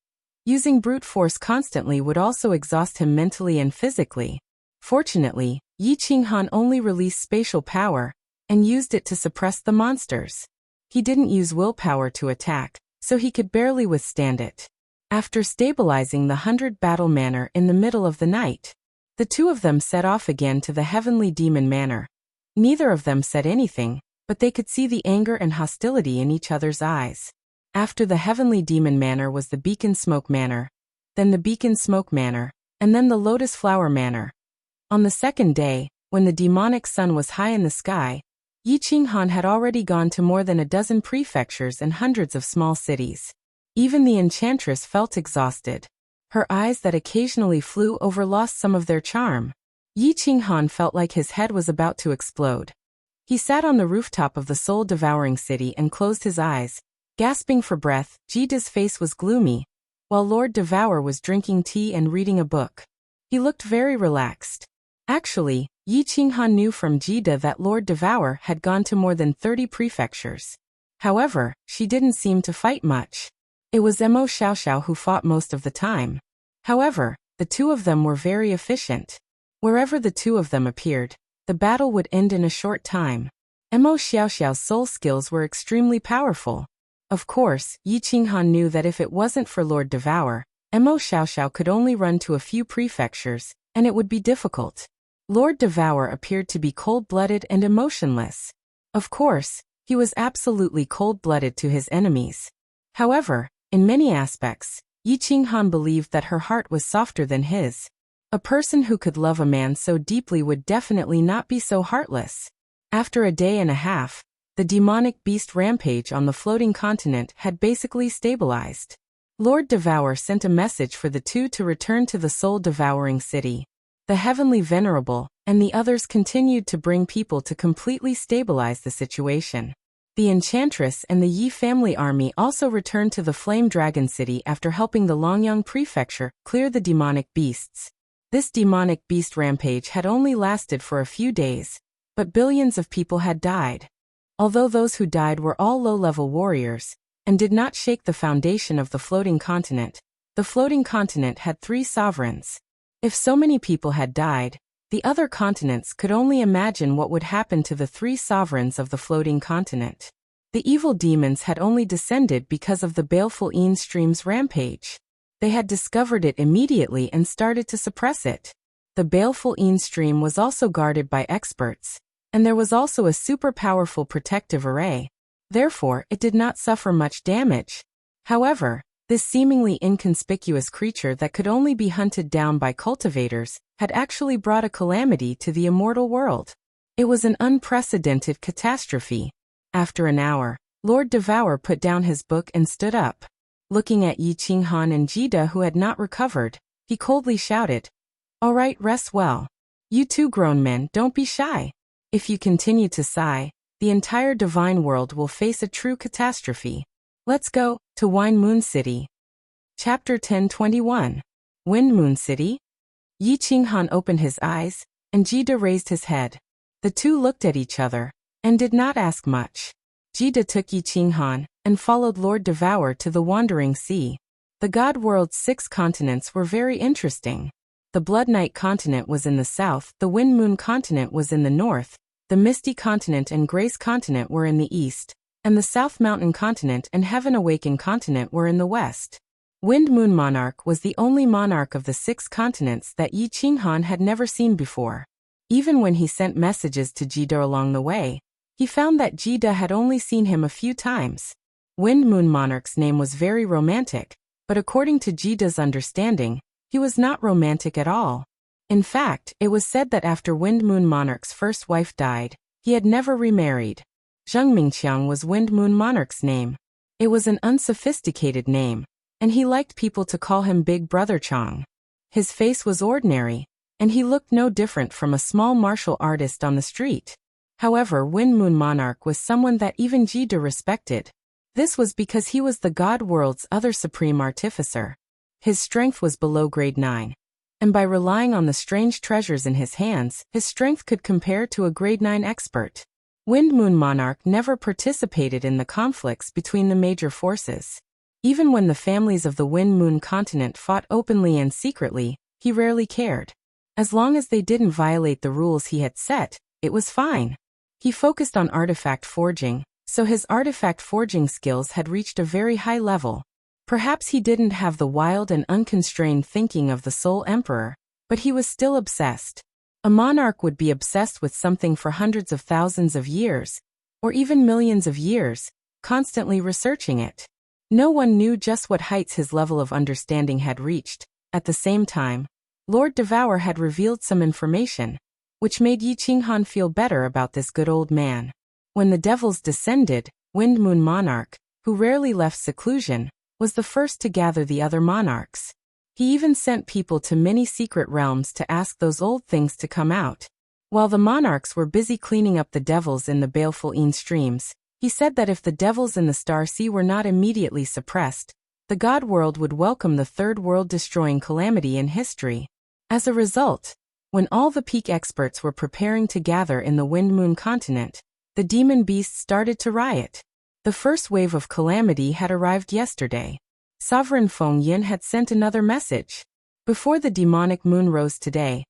S1: using brute force constantly would also exhaust him mentally and physically. Fortunately, Yi Qinghan only released spatial power and used it to suppress the monsters. He didn't use willpower to attack, so he could barely withstand it. After stabilizing the 100 Battle Manor in the middle of the night, the 2 of them set off again to the Heavenly Demon Manor. Neither of them said anything, but they could see the anger and hostility in each other's eyes. After the Heavenly Demon Manor was the Beacon Smoke Manor, then the Beacon Smoke Manor, and then the Lotus Flower Manor. On the second day, when the demonic sun was high in the sky, Yi Qinghan had already gone to more than a dozen prefectures and hundreds of small cities. Even the enchantress felt exhausted. Her eyes that occasionally flew over lost some of their charm. Yi Qinghan felt like his head was about to explode. He sat on the rooftop of the soul-devouring city and closed his eyes, Gasping for breath, Jida's face was gloomy, while Lord Devour was drinking tea and reading a book. He looked very relaxed. Actually, Yi Qinghan knew from Jida that Lord Devour had gone to more than 30 prefectures. However, she didn't seem to fight much. It was Mo Xiaoxiao who fought most of the time. However, the two of them were very efficient. Wherever the two of them appeared, the battle would end in a short time. Mo Xiaoxiao's soul skills were extremely powerful. Of course, Yi Qinghan knew that if it wasn't for Lord Devour, Mo Xiaoxiao could only run to a few prefectures, and it would be difficult. Lord Devour appeared to be cold-blooded and emotionless. Of course, he was absolutely cold-blooded to his enemies. However, in many aspects, Yi Qinghan believed that her heart was softer than his. A person who could love a man so deeply would definitely not be so heartless. After a day and a half, the demonic beast rampage on the floating continent had basically stabilized. Lord Devour sent a message for the two to return to the soul-devouring city. The Heavenly Venerable and the others continued to bring people to completely stabilize the situation. The Enchantress and the Yi family army also returned to the Flame Dragon City after helping the Longyang Prefecture clear the demonic beasts. This demonic beast rampage had only lasted for a few days, but billions of people had died. Although those who died were all low-level warriors, and did not shake the foundation of the floating continent, the floating continent had 3 sovereigns. If so many people had died, the other continents could only imagine what would happen to the 3 sovereigns of the floating continent. The evil demons had only descended because of the baleful Yin stream's rampage. They had discovered it immediately and started to suppress it. The baleful Yin stream was also guarded by experts, and there was also a super powerful protective array. Therefore, it did not suffer much damage. However, this seemingly inconspicuous creature that could only be hunted down by cultivators had actually brought a calamity to the immortal world. It was an unprecedented catastrophe. After an hour, Lord Devour put down his book and stood up. Looking at Yi Qinghan and Jida who had not recovered, he coldly shouted, "All right, rest well. You two grown men, don't be shy. If you continue to sigh, the entire divine world will face a true catastrophe. Let's go to Wine Moon City." Chapter 1021. Wind Moon City? Yi Qinghan opened his eyes, and Jida raised his head. The two looked at each other, and did not ask much. Jida took Yi Qinghan, and followed Lord Devour to the Wandering Sea. The God World's 6 continents were very interesting. The Blood Night continent was in the south, the Wind Moon continent was in the north, the Misty continent and Grace continent were in the east, and the South Mountain continent and Heaven Awakened continent were in the west. Wind Moon Monarch was the only monarch of the 6 continents that Yi Qinghan had never seen before. Even when he sent messages to Jida along the way, he found that Jida had only seen him a few times. Wind Moon Monarch's name was very romantic, but according to Jida's understanding, he was not romantic at all. In fact, it was said that after Wind Moon Monarch's first wife died, he had never remarried. Zheng Mingqiang was Wind Moon Monarch's name. It was an unsophisticated name, and he liked people to call him Big Brother Chang. His face was ordinary, and he looked no different from a small martial artist on the street. However, Wind Moon Monarch was someone that even Jida respected. This was because he was the God World's other supreme artificer. His strength was below grade 9. And by relying on the strange treasures in his hands, his strength could compare to a grade 9 expert. Wind Moon Monarch never participated in the conflicts between the major forces. Even when the families of the Wind Moon continent fought openly and secretly, he rarely cared. As long as they didn't violate the rules he had set, it was fine. He focused on artifact forging, so his artifact forging skills had reached a very high level. Perhaps he didn't have the wild and unconstrained thinking of the Soul Emperor, but he was still obsessed. A monarch would be obsessed with something for hundreds of thousands of years, or even millions of years, constantly researching it. No one knew just what heights his level of understanding had reached. At the same time, Lord Devour had revealed some information, which made Yi Qinghan feel better about this good old man. When the devils descended, Wind Moon Monarch, who rarely left seclusion, was the first to gather the other monarchs. He even sent people to many secret realms to ask those old things to come out. While the monarchs were busy cleaning up the devils in the baleful Yin streams, He said that if the devils in the Star Sea were not immediately suppressed, the God world would welcome the third world-destroying calamity in history. As a result, when all the peak experts were preparing to gather in the Wind Moon continent, the demon beasts started to riot. The first wave of calamity had arrived yesterday. Sovereign Feng Yin had sent another message. Before the demonic moon rose today,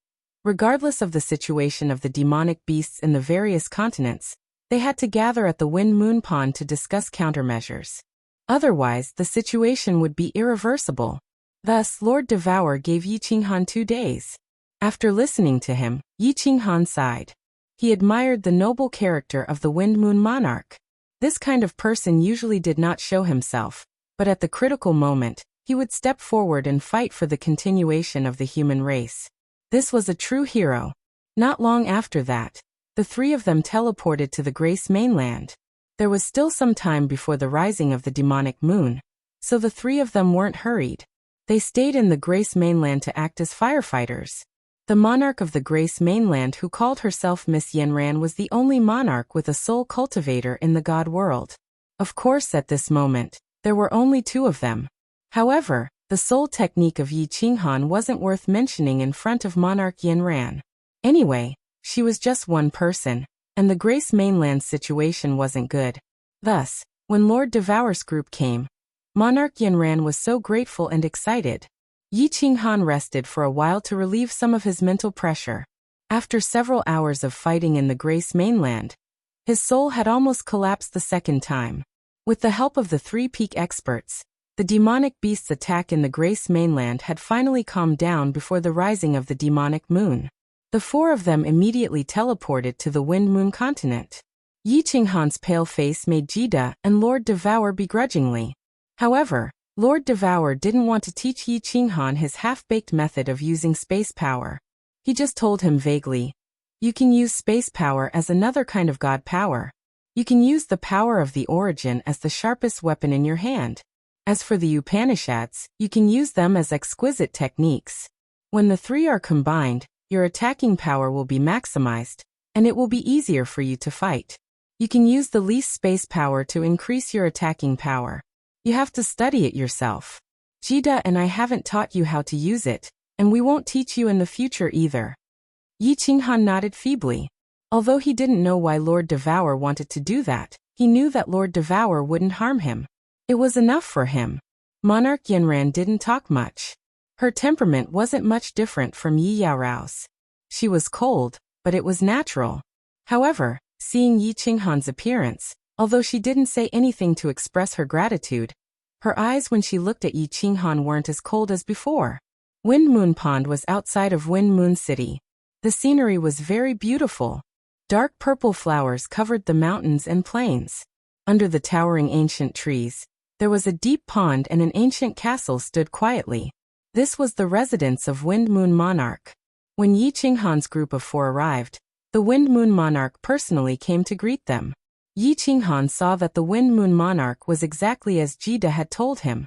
S1: regardless of the situation of the demonic beasts in the various continents, they had to gather at the Wind Moon Pond to discuss countermeasures. Otherwise, the situation would be irreversible. Thus, Lord Devour gave Yi Qinghan 2 days. After listening to him, Yi Qinghan sighed. He admired the noble character of the Wind Moon Monarch. This kind of person usually did not show himself, but at the critical moment, he would step forward and fight for the continuation of the human race. This was a true hero. Not long after that, the three of them teleported to the Grace mainland. There was still some time before the rising of the demonic moon, so the three of them weren't hurried. They stayed in the Grace mainland to act as firefighters. The monarch of the Grace mainland, who called herself Miss Yenran, was the only monarch with a soul cultivator in the God world. Of course, at this moment, there were only 2 of them. However, the soul technique of Yi Qinghan wasn't worth mentioning in front of Monarch Yenran. Anyway, she was just one person, and the Grace mainland situation wasn't good. Thus, when Lord Devour's group came, Monarch Yenran was so grateful and excited. Yi Qinghan rested for a while to relieve some of his mental pressure. After several hours of fighting in the Grace mainland, his soul had almost collapsed the second time. With the help of the 3 peak experts, the demonic beast's attack in the Grace mainland had finally calmed down before the rising of the demonic moon. The 4 of them immediately teleported to the Wind Moon continent. Yi Qinghan's pale face made Jida and Lord Devour begrudgingly. However, Lord Devour didn't want to teach Yi Qinghan his half-baked method of using space power. He just told him vaguely, "You can use space power as another kind of god power. You can use the power of the origin as the sharpest weapon in your hand. As for the Upanishads, you can use them as exquisite techniques. When the 3 are combined, your attacking power will be maximized, and it will be easier for you to fight. You can use the least space power to increase your attacking power. You have to study it yourself. Jida and I haven't taught you how to use it, and we won't teach you in the future either." Yi Qinghan nodded feebly. Although he didn't know why Lord Devour wanted to do that, he knew that Lord Devour wouldn't harm him. It was enough for him. Monarch Yenran didn't talk much. Her temperament wasn't much different from Yi Yaorao's. She was cold, but it was natural. However, seeing Yi Qinghan's appearance, although she didn't say anything to express her gratitude, her eyes when she looked at Yi Qinghan weren't as cold as before. Wind Moon Pond was outside of Wind Moon City. The scenery was very beautiful. Dark purple flowers covered the mountains and plains. Under the towering ancient trees, there was a deep pond and an ancient castle stood quietly. This was the residence of Wind Moon Monarch. When Yi Qinghan's group of 4 arrived, the Wind Moon Monarch personally came to greet them. Yi Qinghan saw that the Wind Moon Monarch was exactly as Jida had told him.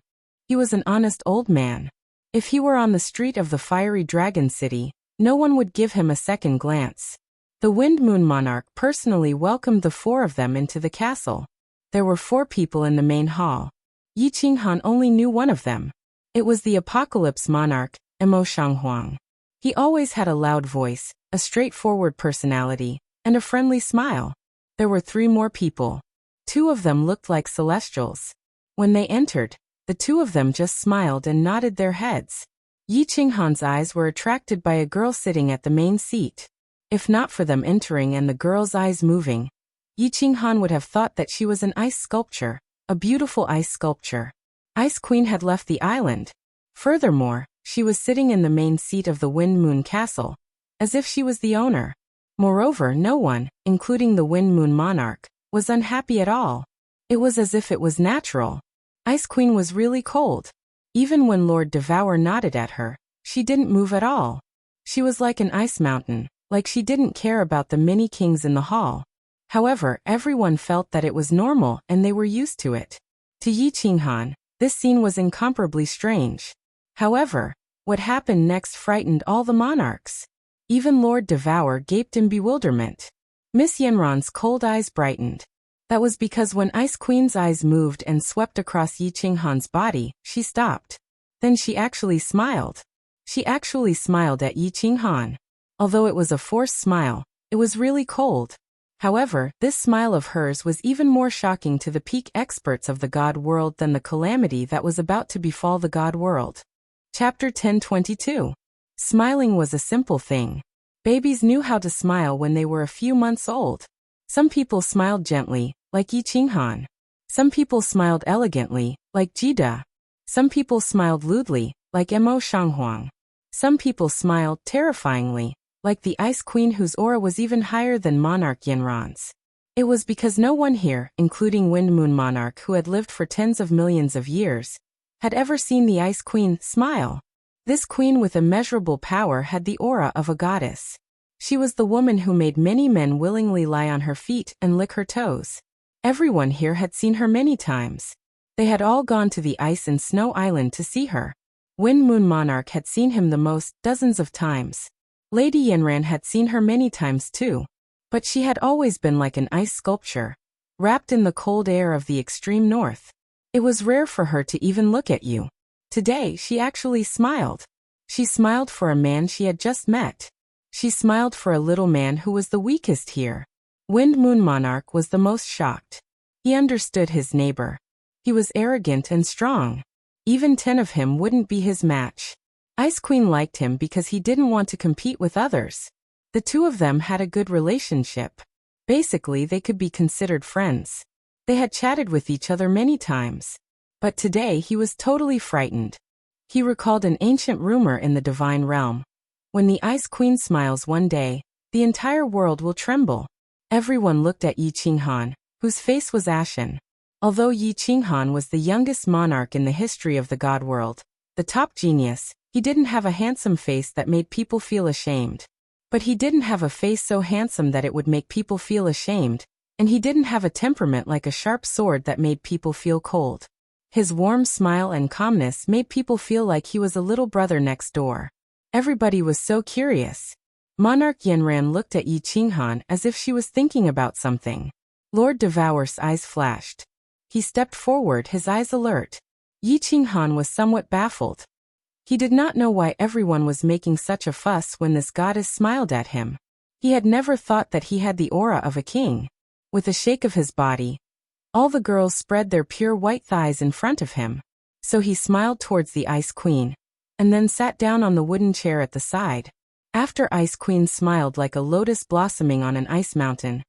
S1: He was an honest old man. If he were on the street of the fiery dragon city, no one would give him a second glance. The Wind Moon Monarch personally welcomed the 4 of them into the castle. There were 4 people in the main hall. Yi Qinghan only knew one of them. It was the Apocalypse Monarch, Emo Shanghuang. He always had a loud voice, a straightforward personality, and a friendly smile. There were 3 more people. 2 of them looked like celestials. When they entered, the 2 of them just smiled and nodded their heads. Yi Qinghan's eyes were attracted by a girl sitting at the main seat. If not for them entering and the girl's eyes moving, Yi Qinghan would have thought that she was an ice sculpture, a beautiful ice sculpture. Ice Queen had left the island. Furthermore, she was sitting in the main seat of the Wind Moon Castle, as if she was the owner. Moreover, no one, including the Wind Moon Monarch, was unhappy at all. It was as if it was natural. Ice Queen was really cold. Even when Lord Devour nodded at her, she didn't move at all. She was like an ice mountain, like she didn't care about the many kings in the hall. However, everyone felt that it was normal and they were used to it. To Yi Qinghan, this scene was incomparably strange. However, what happened next frightened all the monarchs. Even Lord Devour gaped in bewilderment. Miss Yenron's cold eyes brightened. That was because when Ice Queen's eyes moved and swept across Yi Qinghan's body, she stopped. Then she actually smiled. She actually smiled at Yi Qinghan. Although it was a forced smile, it was really cold. However, this smile of hers was even more shocking to the peak experts of the God world than the calamity that was about to befall the God world. Chapter 1022. Smiling was a simple thing. Babies knew how to smile when they were a few months old. Some people smiled gently, like Yi Qinghan. Some people smiled elegantly, like Jida. Some people smiled lewdly, like Mo Shanghuang. Some people smiled terrifyingly, like the Ice Queen whose aura was even higher than Monarch Yanran's. It was because no one here, including Wind Moon Monarch who had lived for tens of millions of years, had ever seen the Ice Queen smile. This queen with immeasurable power had the aura of a goddess. She was the woman who made many men willingly lie on her feet and lick her toes. Everyone here had seen her many times. They had all gone to the Ice and Snow Island to see her. Wind Moon Monarch had seen him the most, dozens of times. Lady Yanran had seen her many times too. But she had always been like an ice sculpture, wrapped in the cold air of the extreme north. It was rare for her to even look at you. Today she actually smiled. She smiled for a man she had just met. She smiled for a little man who was the weakest here. Wind Moon Monarch was the most shocked. He understood his neighbor. He was arrogant and strong. Even 10 of him wouldn't be his match. Ice Queen liked him because he didn't want to compete with others. The two of them had a good relationship. Basically, they could be considered friends. They had chatted with each other many times. But today he was totally frightened. He recalled an ancient rumor in the divine realm. When the Ice Queen smiles one day, the entire world will tremble. Everyone looked at Yi Qinghan, whose face was ashen. Although Yi Qinghan was the youngest monarch in the history of the God world, the top genius, he didn't have a handsome face that made people feel ashamed. But he didn't have a face so handsome that it would make people feel ashamed, and he didn't have a temperament like a sharp sword that made people feel cold. His warm smile and calmness made people feel like he was a little brother next door. Everybody was so curious. Monarch Yanran looked at Yi Qinghan as if she was thinking about something. Lord Devour's eyes flashed. He stepped forward, his eyes alert. Yi Qinghan was somewhat baffled. He did not know why everyone was making such a fuss when this goddess smiled at him. He had never thought that he had the aura of a king. With a shake of his body, all the girls spread their pure white thighs in front of him. So he smiled towards the Ice Queen, and then sat down on the wooden chair at the side. After Ice Queen smiled like a lotus blossoming on an ice mountain,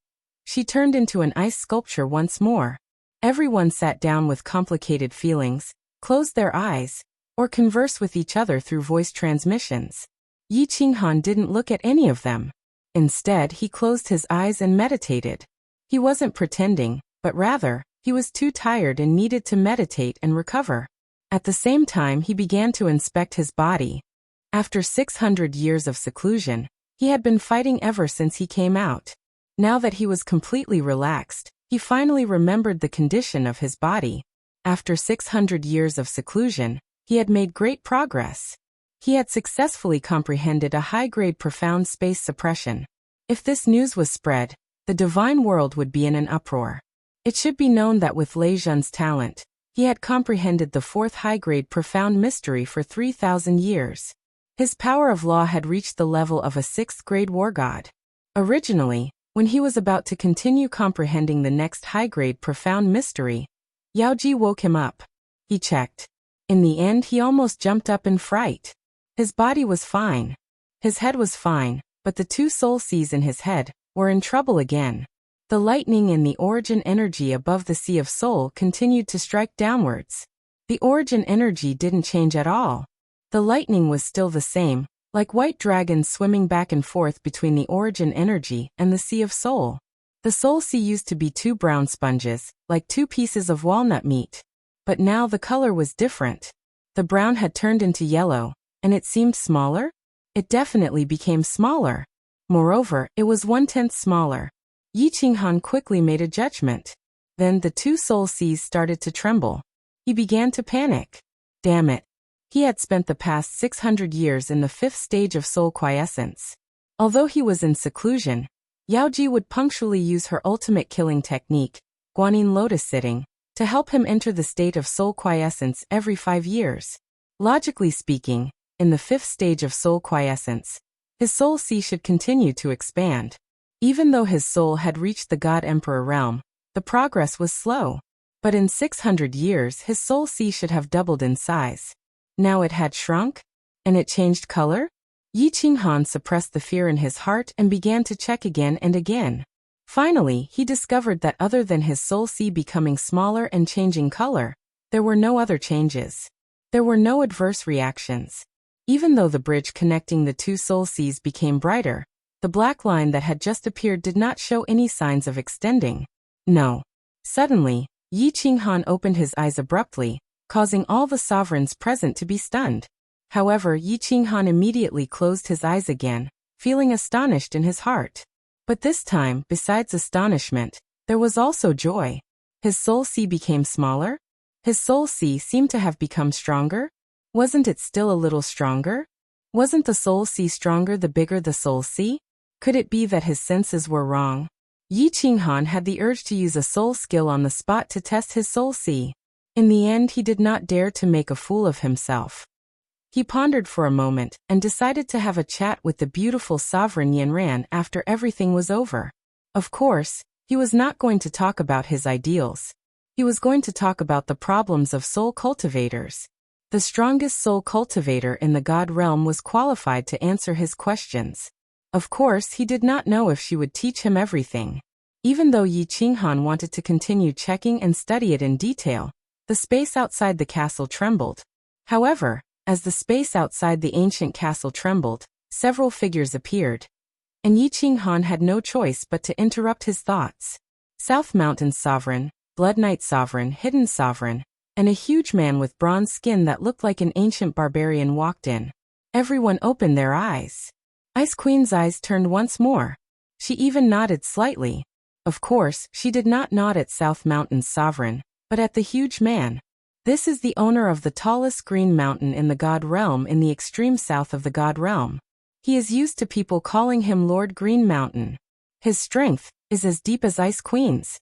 S1: she turned into an ice sculpture once more. Everyone sat down with complicated feelings, closed their eyes, or conversed with each other through voice transmissions. Yi Qinghan didn't look at any of them. Instead, he closed his eyes and meditated. He wasn't pretending, but rather, he was too tired and needed to meditate and recover. At the same time, he began to inspect his body. After 600 years of seclusion, he had been fighting ever since he came out. Now that he was completely relaxed, he finally remembered the condition of his body. After 600 years of seclusion, he had made great progress. He had successfully comprehended a high-grade profound space suppression. If this news was spread, the divine world would be in an uproar. It should be known that with Lei Zhen's talent, he had comprehended the fourth high-grade profound mystery for 3,000 years. His power of law had reached the level of a 6th-grade war god. Originally, when he was about to continue comprehending the next high-grade profound mystery, Yaoji woke him up. He checked. In the end, he almost jumped up in fright. His body was fine. His head was fine, but the two soul seas in his head were in trouble again. The lightning and the origin energy above the Sea of Soul continued to strike downwards. The origin energy didn't change at all. The lightning was still the same, like white dragons swimming back and forth between the origin energy and the Sea of Soul. The Soul Sea used to be two brown sponges, like two pieces of walnut meat. But now the color was different. The brown had turned into yellow, and it seemed smaller? It definitely became smaller. Moreover, it was 1/10 smaller. Yi Qinghan quickly made a judgment. Then the two soul seas started to tremble. He began to panic. Damn it. He had spent the past 600 years in the 5th stage of soul quiescence. Although he was in seclusion, Yaoji would punctually use her ultimate killing technique, Guanyin lotus sitting, to help him enter the state of soul quiescence every 5 years. Logically speaking, in the 5th stage of soul quiescence, his soul sea should continue to expand. Even though his soul had reached the God Emperor realm, the progress was slow. But in 600 years his soul sea should have doubled in size. Now it had shrunk? And it changed color? Yi Qinghan suppressed the fear in his heart and began to check again and again. Finally, he discovered that other than his soul sea becoming smaller and changing color, there were no other changes. There were no adverse reactions. Even though the bridge connecting the two soul seas became brighter, the black line that had just appeared did not show any signs of extending. No. Suddenly, Yi Qinghan opened his eyes abruptly, causing all the sovereigns present to be stunned. However, Yi Qinghan immediately closed his eyes again, feeling astonished in his heart. But this time, besides astonishment, there was also joy. His soul sea became smaller? His soul sea seemed to have become stronger? Wasn't it still a little stronger? Wasn't the soul sea stronger the bigger the soul sea? Could it be that his senses were wrong? Yi Qinghan had the urge to use a soul skill on the spot to test his soul sea. In the end, he did not dare to make a fool of himself. He pondered for a moment and decided to have a chat with the beautiful sovereign Yanran after everything was over. Of course, he was not going to talk about his ideals. He was going to talk about the problems of soul cultivators. The strongest soul cultivator in the God realm was qualified to answer his questions. Of course, he did not know if she would teach him everything. Even though Yi Qinghan wanted to continue checking and study it in detail, the space outside the castle trembled. However, as the space outside the ancient castle trembled, several figures appeared. And Yi Qinghan had no choice but to interrupt his thoughts. South Mountain Sovereign, Blood Knight Sovereign, Hidden Sovereign, and a huge man with bronze skin that looked like an ancient barbarian walked in. Everyone opened their eyes. Ice Queen's eyes turned once more. She even nodded slightly. Of course, she did not nod at South Mountain's sovereign, but at the huge man. This is the owner of the tallest green mountain in the God realm in the extreme south of the God realm. He is used to people calling him Lord Green Mountain. His strength is as deep as Ice Queen's.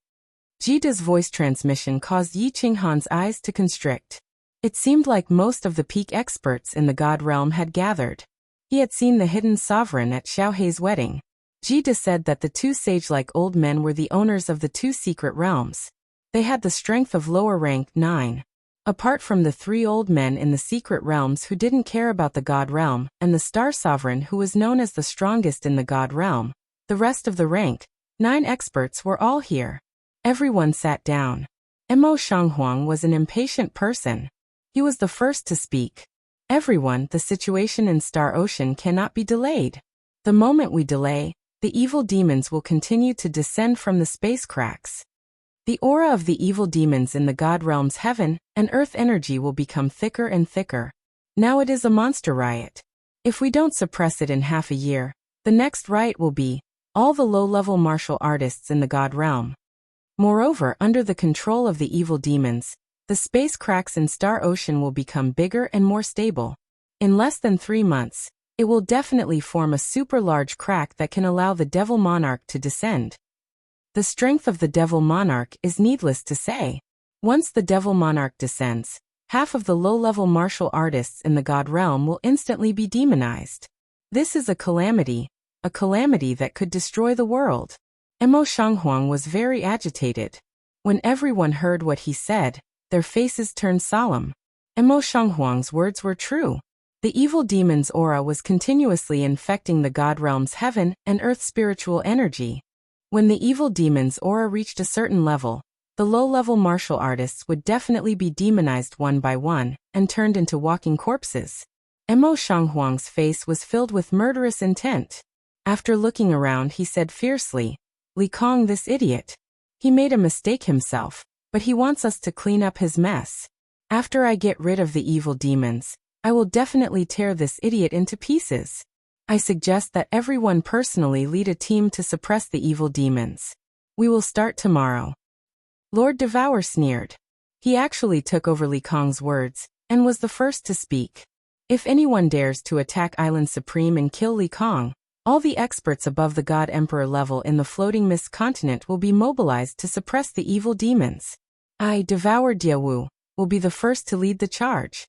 S1: Jida's voice transmission caused Yi Qinghan's eyes to constrict. It seemed like most of the peak experts in the God realm had gathered. He had seen the hidden sovereign at Xiaohei's wedding. Jida said that the two sage-like old men were the owners of the two secret realms. They had the strength of lower rank 9. Apart from the 3 old men in the secret realms who didn't care about the God realm, and the star sovereign who was known as the strongest in the God realm, the rest of the rank 9 experts were all here. Everyone sat down. Mo Shanghuang was an impatient person. He was the first to speak. Everyone, the situation in Star Ocean cannot be delayed. The moment we delay, the evil demons will continue to descend from the space cracks. The aura of the evil demons in the God realm's heaven and earth energy will become thicker and thicker. Now it is a monster riot. If we don't suppress it in half a year, the next riot will be all the low-level martial artists in the God realm. Moreover, under the control of the evil demons, the space cracks in Star Ocean will become bigger and more stable. In less than 3 months, it will definitely form a super large crack that can allow the Devil Monarch to descend. The strength of the Devil Monarch is needless to say. Once the Devil Monarch descends, half of the low-level martial artists in the God realm will instantly be demonized. This is a calamity that could destroy the world. Mo Shanghuang was very agitated. When everyone heard what he said, their faces turned solemn. Mo Shanghuang's words were true. The evil demon's aura was continuously infecting the God realm's heaven and earth spiritual energy. When the evil demon's aura reached a certain level, the low-level martial artists would definitely be demonized one by one and turned into walking corpses. Mo Shanghuang's face was filled with murderous intent. After looking around, he said fiercely, "Li Kong, this idiot. He made a mistake himself, but he wants us to clean up his mess. After I get rid of the evil demons, I will definitely tear this idiot into pieces. I suggest that everyone personally lead a team to suppress the evil demons. We will start tomorrow." Lord Devour sneered. He actually took over Li Kong's words, and was the first to speak. If anyone dares to attack Island Supreme and kill Li Kong, All the experts above the God Emperor level in the floating mist continent will be mobilized to suppress the evil demons. I, Devour Diawu, will be the first to lead the charge.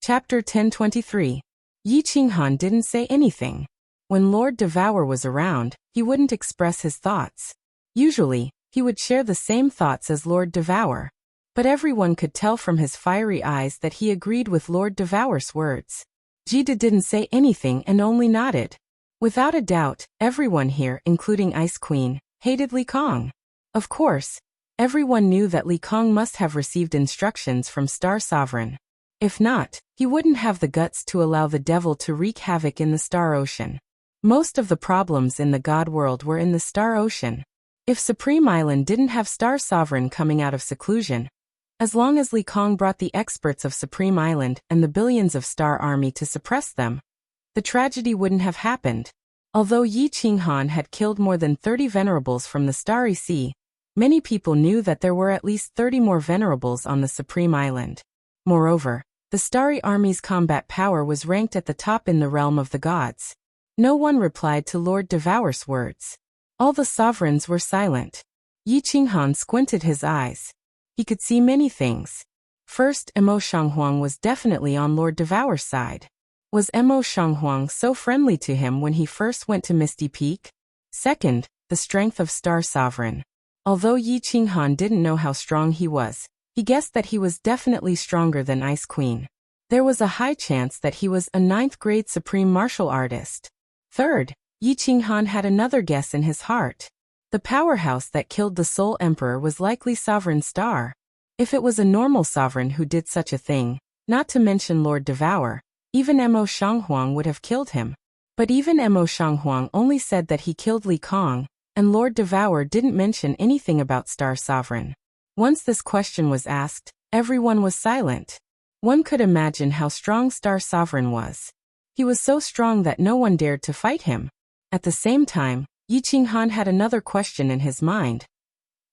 S1: Chapter 1023. Yi Qinghan didn't say anything. When Lord Devour was around, he wouldn't express his thoughts. Usually, he would share the same thoughts as Lord Devour. But everyone could tell from his fiery eyes that he agreed with Lord Devour's words. Jida didn't say anything and only nodded. Without a doubt, everyone here, including Ice Queen, hated Li Kong. Of course, everyone knew that Li Kong must have received instructions from Star Sovereign. If not, he wouldn't have the guts to allow the devil to wreak havoc in the Star Ocean. Most of the problems in the God world were in the Star Ocean. If Supreme Island didn't have Star Sovereign coming out of seclusion, as long as Li Kong brought the experts of Supreme Island and the billions of Star Army to suppress them, the tragedy wouldn't have happened. Although Yi Qinghan had killed more than 30 venerables from the Starry Sea, many people knew that there were at least 30 more venerables on the Supreme Island. Moreover, the Starry Army's combat power was ranked at the top in the realm of the gods. No one replied to Lord Devour's words. All the sovereigns were silent. Yi Qinghan squinted his eyes. He could see many things. First, Emo Shanghuang was definitely on Lord Devour's side. Was Emo Shanghuang so friendly to him when he first went to Misty Peak? Second, the strength of Star Sovereign. Although Yi Qinghan didn't know how strong he was, he guessed that he was definitely stronger than Ice Queen. There was a high chance that he was a 9th-grade supreme martial artist. Third, Yi Qinghan had another guess in his heart. The powerhouse that killed the Soul Emperor was likely Sovereign Star. If it was a normal sovereign who did such a thing, not to mention Lord Devour, even Emo Shanghuang would have killed him. But even Emo Shanghuang only said that he killed Li Kong, and Lord Devour didn't mention anything about Star Sovereign. Once this question was asked, everyone was silent. One could imagine how strong Star Sovereign was. He was so strong that no one dared to fight him. At the same time, Yi Qinghan had another question in his mind.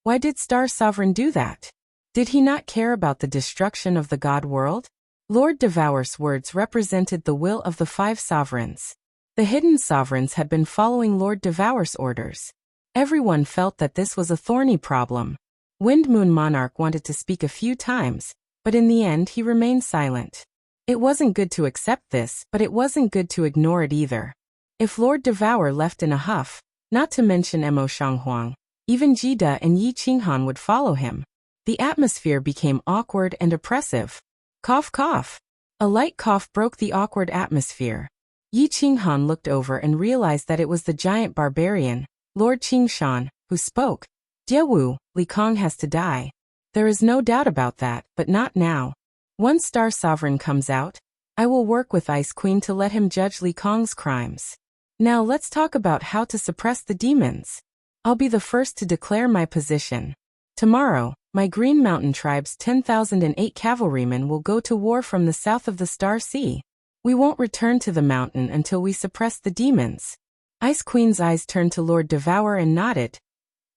S1: Why did Star Sovereign do that? Did he not care about the destruction of the God world? Lord Devour's words represented the will of the 5 sovereigns. The hidden sovereigns had been following Lord Devour's orders. Everyone felt that this was a thorny problem. Wind Moon Monarch wanted to speak a few times, but in the end he remained silent. It wasn't good to accept this, but it wasn't good to ignore it either. If Lord Devour left in a huff, not to mention Emo Shanghuang, even Jida and Yi Qinghan would follow him. The atmosphere became awkward and oppressive. Cough cough. A light cough broke the awkward atmosphere. Yi Qinghan looked over and realized that it was the giant barbarian, Lord Qingshan, who spoke. Diawu, Li Kong has to die. There is no doubt about that, but not now. Once Star Sovereign comes out, I will work with Ice Queen to let him judge Li Kong's crimes. Now let's talk about how to suppress the demons. I'll be the first to declare my position. Tomorrow, my Green Mountain Tribe's 10,008 cavalrymen will go to war from the south of the Star Sea. We won't return to the mountain until we suppress the demons. Ice Queen's eyes turned to Lord Devour and nodded.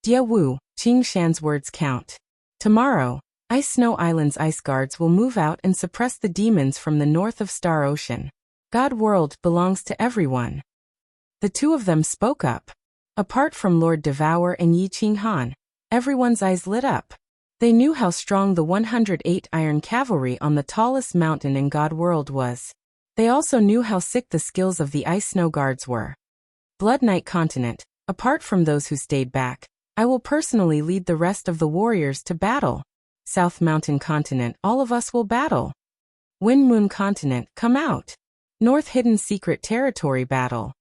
S1: Diawu, Qingshan's words count. Tomorrow, Ice Snow Island's ice guards will move out and suppress the demons from the north of Star Ocean. God world belongs to everyone. The two of them spoke up. Apart from Lord Devour and Yi Qinghan, everyone's eyes lit up. They knew how strong the 108 Iron Cavalry on the tallest mountain in God world was. They also knew how sick the skills of the Ice Snow Guards were. Blood Knight Continent, apart from those who stayed back, I will personally lead the rest of the warriors to battle. South Mountain Continent, all of us will battle. Wind Moon Continent, come out. North Hidden Secret Territory battle.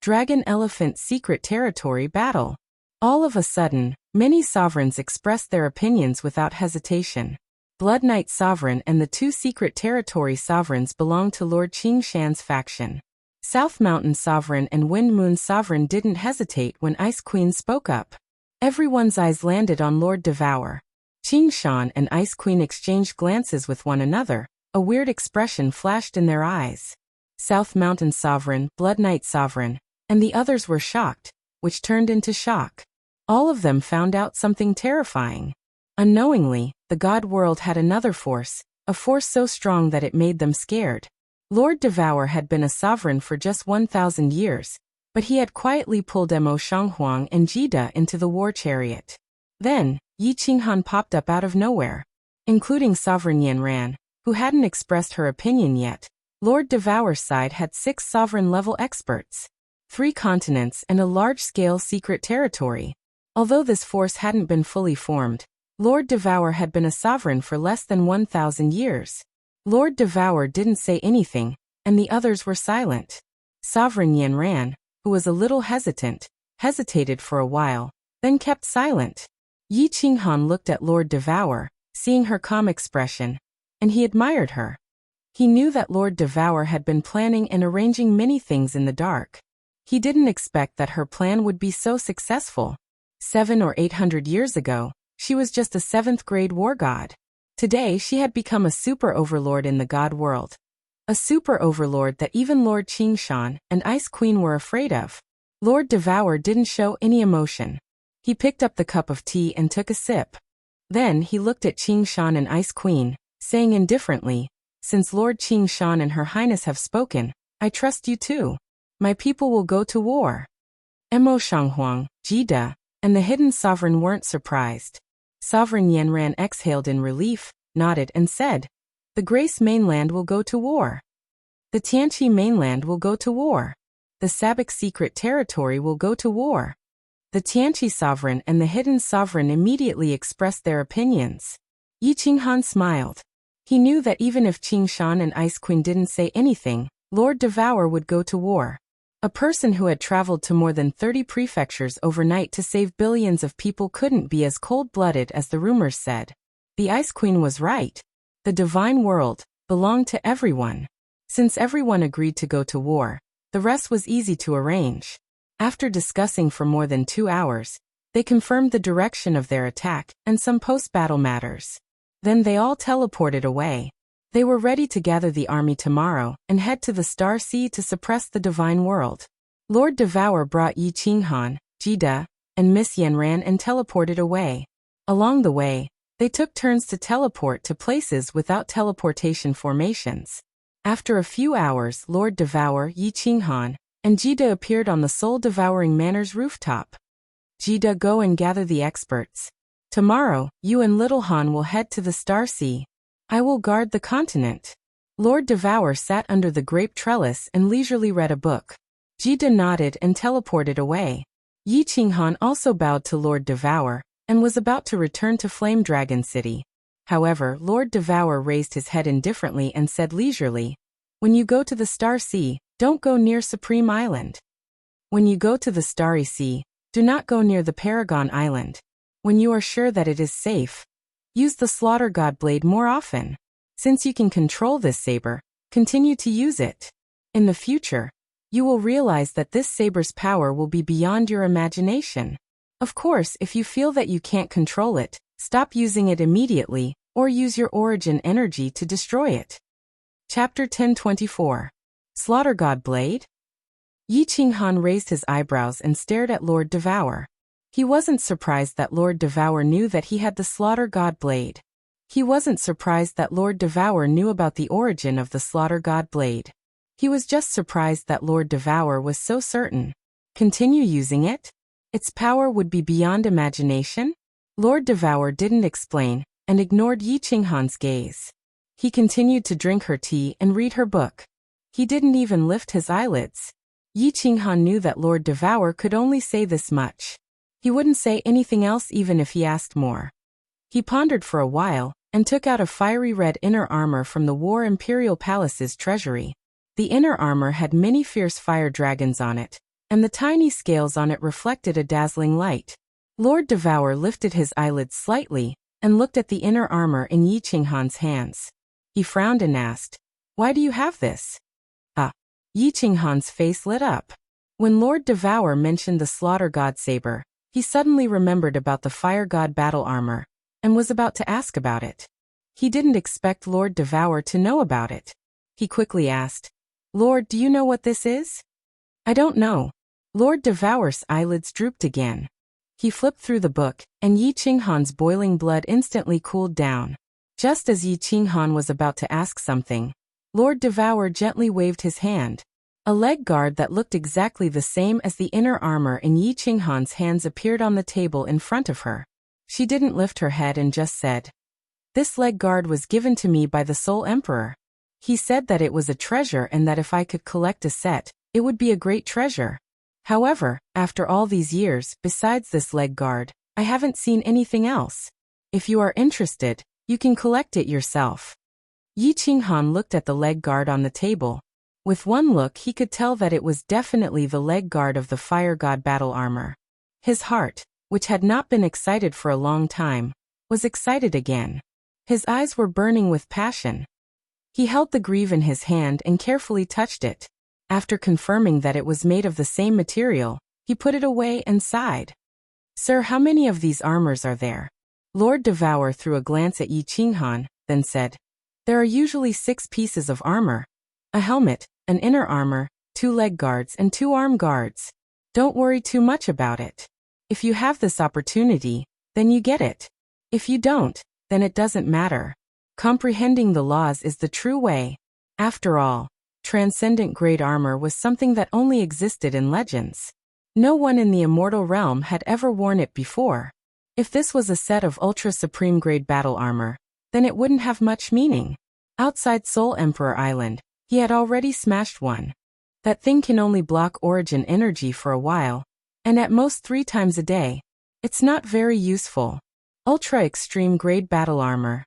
S1: Dragon Elephant Secret Territory battle. All of a sudden, many sovereigns expressed their opinions without hesitation. Blood Knight Sovereign and the 2 Secret Territory Sovereigns belonged to Lord Qingshan's faction. South Mountain Sovereign and Wind Moon Sovereign didn't hesitate when Ice Queen spoke up. Everyone's eyes landed on Lord Devour. Qingshan and Ice Queen exchanged glances with one another. A weird expression flashed in their eyes. South Mountain Sovereign, Blood Knight Sovereign, and the others were shocked, which turned into shock. All of them found out something terrifying. Unknowingly, the God world had another force, a force so strong that it made them scared. Lord Devour had been a sovereign for just 1,000 years, but he had quietly pulled Mo Shanghuang and Jida into the war chariot. Then, Yi Qinghan popped up out of nowhere, including Sovereign Yanran, who hadn't expressed her opinion yet. Lord Devour's side had 6 sovereign-level experts, 3 continents and a large-scale secret territory. Although this force hadn't been fully formed, Lord Devour had been a sovereign for less than 1,000 years. Lord Devour didn't say anything, and the others were silent. Sovereign Yanran, who was a little hesitated for a while, then kept silent. Yi Qinghan looked at Lord Devour, seeing her calm expression, and he admired her. He knew that Lord Devour had been planning and arranging many things in the dark. He didn't expect that her plan would be so successful. 700 or 800 years ago, she was just a 7th-grade war god. Today she had become a super overlord in the god world. A super overlord that even Lord Qingshan and Ice Queen were afraid of. Lord Devour didn't show any emotion. He picked up the cup of tea and took a sip. Then he looked at Qingshan and Ice Queen, saying indifferently, "Since Lord Qingshan and Her Highness have spoken, I trust you too. My people will go to war." Mo Shanghuang, Jida, and the hidden sovereign weren't surprised. Sovereign Yanran exhaled in relief, nodded and said, "The Grace mainland will go to war. The Tianqi mainland will go to war. The Sabak secret territory will go to war." The Tianqi sovereign and the hidden sovereign immediately expressed their opinions. Yi Qinghan smiled. He knew that even if Qingshan and Ice Queen didn't say anything, Lord Devour would go to war. A person who had traveled to more than 30 prefectures overnight to save billions of people couldn't be as cold-blooded as the rumors said. The Ice Queen was right. The divine world belonged to everyone. Since everyone agreed to go to war, the rest was easy to arrange. After discussing for more than 2 hours, they confirmed the direction of their attack and some post-battle matters. Then they all teleported away. They were ready to gather the army tomorrow and head to the Star Sea to suppress the divine world. Lord Devour brought Yi Qinghan, Jida, and Miss Yanran and teleported away. Along the way, they took turns to teleport to places without teleportation formations. After a few hours, Lord Devour, Yi Qinghan, and Jida appeared on the soul-devouring manor's rooftop. "Jida, go and gather the experts. Tomorrow, you and Little Han will head to the Star Sea. I will guard the continent." Lord Devour sat under the grape trellis and leisurely read a book. Jida nodded and teleported away. Yi Qinghan also bowed to Lord Devour and was about to return to Flame Dragon City. However, Lord Devour raised his head indifferently and said leisurely, "When you go to the Star Sea, don't go near Supreme Island. When you go to the Starry Sea, do not go near the Paragon Island. When you are sure that it is safe, use the Slaughter God blade more often. Since you can control this saber, continue to use it. In the future, you will realize that this saber's power will be beyond your imagination. Of course, if you feel that you can't control it, stop using it immediately, or use your origin energy to destroy it." Chapter 1024. Slaughter God Blade? Yi Qinghan raised his eyebrows and stared at Lord Devour. He wasn't surprised that Lord Devour knew that he had the Slaughter God Blade. He wasn't surprised that Lord Devour knew about the origin of the Slaughter God Blade. He was just surprised that Lord Devour was so certain. Continue using it? Its power would be beyond imagination? Lord Devour didn't explain, and ignored Yi Qinghan's gaze. He continued to drink her tea and read her book. He didn't even lift his eyelids. Yi Qinghan knew that Lord Devour could only say this much. He wouldn't say anything else even if he asked more. He pondered for a while, and took out a fiery red inner armor from the War Imperial Palace's treasury. The inner armor had many fierce fire dragons on it, and the tiny scales on it reflected a dazzling light. Lord Devour lifted his eyelids slightly, and looked at the inner armor in Yi Qinghan's hands. He frowned and asked, "Why do you have this?" Yi Qinghan's face lit up. When Lord Devour mentioned the Slaughter God saber, he suddenly remembered about the Fire God battle armor, and was about to ask about it. He didn't expect Lord Devour to know about it. He quickly asked, "Lord, do you know what this is?" "I don't know." Lord Devour's eyelids drooped again. He flipped through the book, and Yi Qinghan's boiling blood instantly cooled down. Just as Yi Qinghan was about to ask something, Lord Devour gently waved his hand. A leg guard that looked exactly the same as the inner armor in Yi Qinghan's hands appeared on the table in front of her. She didn't lift her head and just said, "This leg guard was given to me by the Soul Emperor. He said that it was a treasure and that if I could collect a set, it would be a great treasure. However, after all these years, besides this leg guard, I haven't seen anything else. If you are interested, you can collect it yourself." Yi Qinghan looked at the leg guard on the table. With one look he could tell that it was definitely the leg guard of the fire god battle armor. His heart, which had not been excited for a long time, was excited again. His eyes were burning with passion. He held the greave in his hand and carefully touched it. After confirming that it was made of the same material, he put it away and sighed. "Sir, how many of these armors are there?" Lord Devour threw a glance at Yi Qinghan, then said, "There are usually 6 pieces of armor. A helmet, an inner armor, 2 leg guards and 2 arm guards. Don't worry too much about it. If you have this opportunity, then you get it. If you don't, then it doesn't matter. Comprehending the laws is the true way. After all, transcendent grade armor was something that only existed in legends. No one in the immortal realm had ever worn it before. If this was a set of ultra supreme grade battle armor, then it wouldn't have much meaning. Outside Soul Emperor Island, he had already smashed one. That thing can only block origin energy for a while, and at most 3 times a day. It's not very useful. Ultra extreme grade battle armor."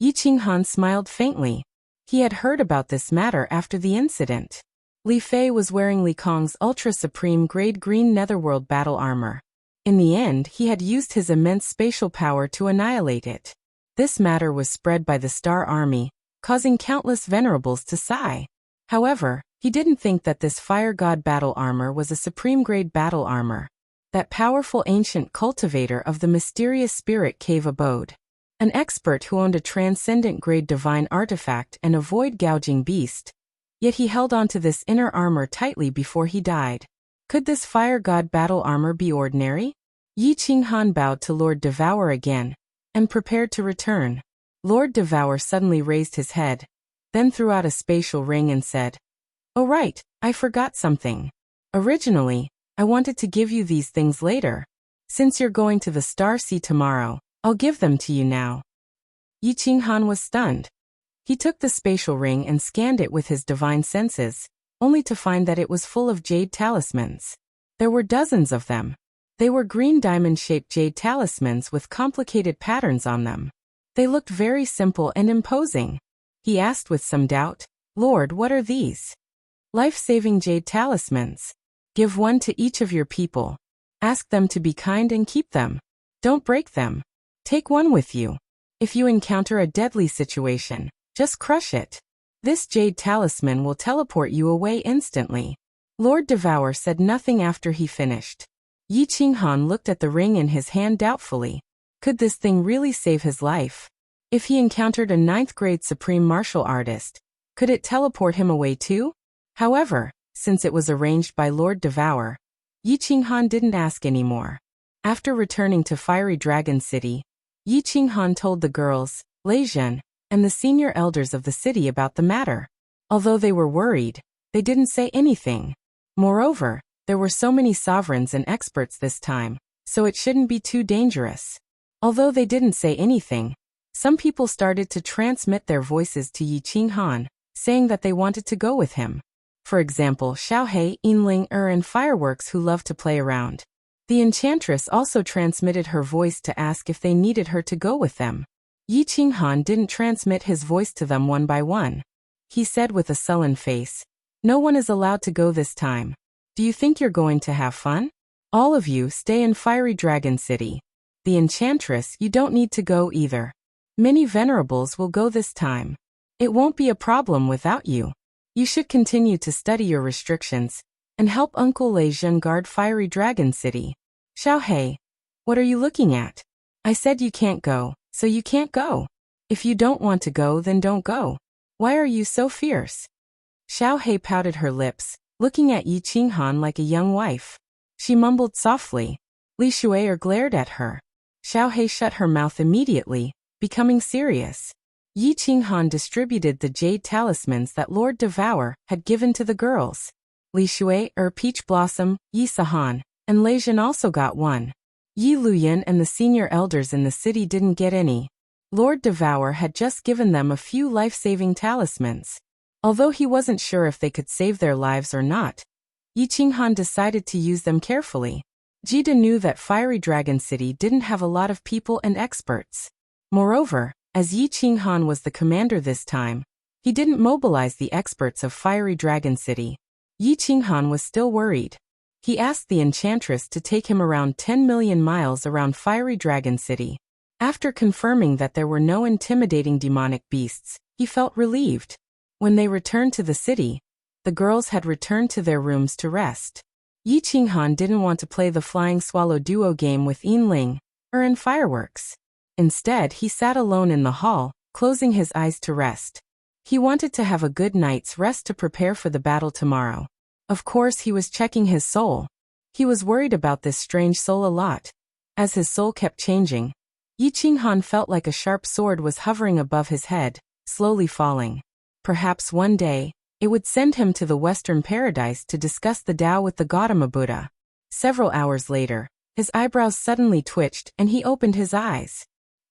S1: Yi Qinghan smiled faintly. He had heard about this matter after the incident. Li Fei was wearing Li Kong's ultra supreme grade green netherworld battle armor. In the end, he had used his immense spatial power to annihilate it. This matter was spread by the Star Army, causing countless venerables to sigh. However, he didn't think that this fire god battle armor was a supreme grade battle armor. That powerful ancient cultivator of the mysterious spirit cave abode. An expert who owned a transcendent grade divine artifact and a void gouging beast. Yet he held onto this inner armor tightly before he died. Could this fire god battle armor be ordinary? Yi Qinghan bowed to Lord Devour again, and prepared to return. Lord Devour suddenly raised his head, then threw out a spatial ring and said, "Oh right, I forgot something. Originally, I wanted to give you these things later. Since you're going to the Star Sea tomorrow, I'll give them to you now." Yi Qinghan was stunned. He took the spatial ring and scanned it with his divine senses, only to find that it was full of jade talismans. There were dozens of them. They were green diamond-shaped jade talismans with complicated patterns on them. They looked very simple and imposing. He asked with some doubt, "Lord, what are these?" "Life-saving jade talismans. Give one to each of your people. Ask them to be kind and keep them. Don't break them. Take one with you. If you encounter a deadly situation, just crush it. This jade talisman will teleport you away instantly." Lord Devour said nothing after he finished. Yi Qinghan looked at the ring in his hand doubtfully. Could this thing really save his life? If he encountered a 9th grade supreme martial artist, could it teleport him away too? However, since it was arranged by Lord Devour, Yi Qinghan didn't ask anymore. After returning to Fiery Dragon City, Yi Qinghan told the girls, Lei Zhen, and the senior elders of the city about the matter. Although they were worried, they didn't say anything. Moreover, there were so many sovereigns and experts this time, so it shouldn't be too dangerous. Although they didn't say anything, some people started to transmit their voices to Yi Qinghan, saying that they wanted to go with him. For example, Xiaohei, Yinling and Fireworks who loved to play around. The enchantress also transmitted her voice to ask if they needed her to go with them. Yi Qinghan didn't transmit his voice to them one by one. He said with a sullen face, "No one is allowed to go this time. Do you think you're going to have fun? All of you stay in Fiery Dragon City. The enchantress, you don't need to go either. Many venerables will go this time. It won't be a problem without you. You should continue to study your restrictions and help Uncle Lei Zhen guard Fiery Dragon City." "Xiaohei, what are you looking at? I said you can't go, so you can't go. If you don't want to go, then don't go. Why are you so fierce?" Xiaohei pouted her lips, looking at Yi Qinghan like a young wife. She mumbled softly. Li Shuai glared at her. Xiaohei shut her mouth immediately, becoming serious. Yi Qinghan distributed the jade talismans that Lord Devour had given to the girls. Li Shui Peach Blossom, Yi Sahan, and Lei Jin also got one. Yi Luyan and the senior elders in the city didn't get any. Lord Devour had just given them a few life-saving talismans. Although he wasn't sure if they could save their lives or not, Yi Qinghan decided to use them carefully. Jida knew that Fiery Dragon City didn't have a lot of people and experts. Moreover, as Yi Qinghan was the commander this time, he didn't mobilize the experts of Fiery Dragon City. Yi Qinghan was still worried. He asked the enchantress to take him around 10 million miles around Fiery Dragon City. After confirming that there were no intimidating demonic beasts, he felt relieved. When they returned to the city, the girls had returned to their rooms to rest. Yi Qinghan didn't want to play the Flying Swallow duo game with Yinling, or in fireworks. Instead, he sat alone in the hall, closing his eyes to rest. He wanted to have a good night's rest to prepare for the battle tomorrow. Of course, he was checking his soul. He was worried about this strange soul a lot. As his soul kept changing, Yi Qinghan felt like a sharp sword was hovering above his head, slowly falling. Perhaps one day, it would send him to the Western Paradise to discuss the Tao with the Gautama Buddha. Several hours later, his eyebrows suddenly twitched and he opened his eyes.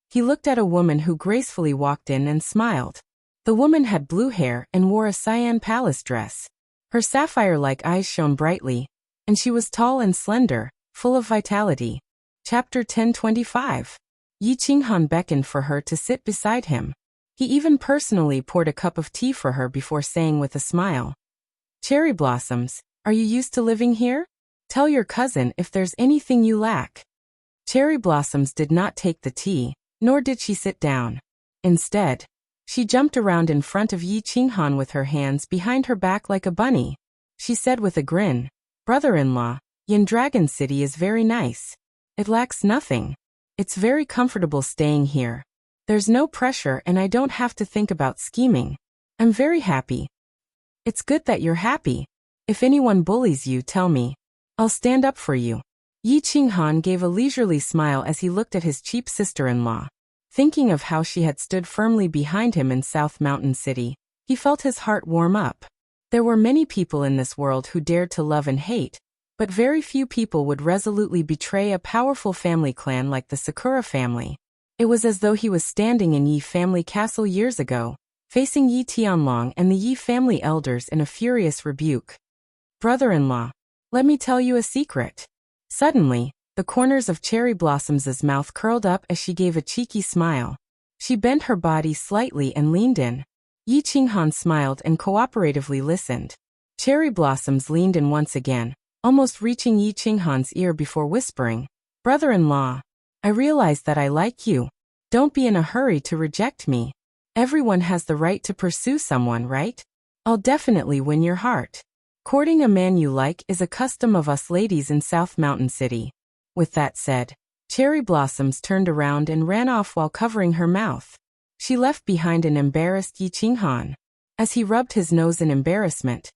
S1: He looked at a woman who gracefully walked in and smiled. The woman had blue hair and wore a cyan palace dress. Her sapphire-like eyes shone brightly, and she was tall and slender, full of vitality. Chapter 1025. Yi Qinghan beckoned for her to sit beside him. He even personally poured a cup of tea for her before saying with a smile, "Cherry Blossoms, are you used to living here? Tell your cousin if there's anything you lack." Cherry Blossoms did not take the tea, nor did she sit down. Instead, she jumped around in front of Yi Qinghan with her hands behind her back like a bunny. She said with a grin, "Brother-in-law, Yin Dragon City is very nice. It lacks nothing. It's very comfortable staying here. There's no pressure and I don't have to think about scheming. I'm very happy." "It's good that you're happy. If anyone bullies you, tell me. I'll stand up for you." Yi Qinghan gave a leisurely smile as he looked at his cheap sister-in-law. Thinking of how she had stood firmly behind him in South Mountain City, he felt his heart warm up. There were many people in this world who dared to love and hate, but very few people would resolutely betray a powerful family clan like the Sakura family. It was as though he was standing in Yi family castle years ago, facing Yi Tianlong and the Yi family elders in a furious rebuke. "Brother-in-law, let me tell you a secret." Suddenly, the corners of Cherry Blossom's mouth curled up as she gave a cheeky smile. She bent her body slightly and leaned in. Yi Qinghan smiled and cooperatively listened. Cherry Blossoms leaned in once again, almost reaching Yi Qinghan's ear before whispering, "Brother-in-law, I realize that I like you. Don't be in a hurry to reject me. Everyone has the right to pursue someone, right? I'll definitely win your heart. Courting a man you like is a custom of us ladies in South Mountain City." With that said, Cherry Blossoms turned around and ran off while covering her mouth. She left behind an embarrassed Yi Qinghan. As he rubbed his nose in embarrassment,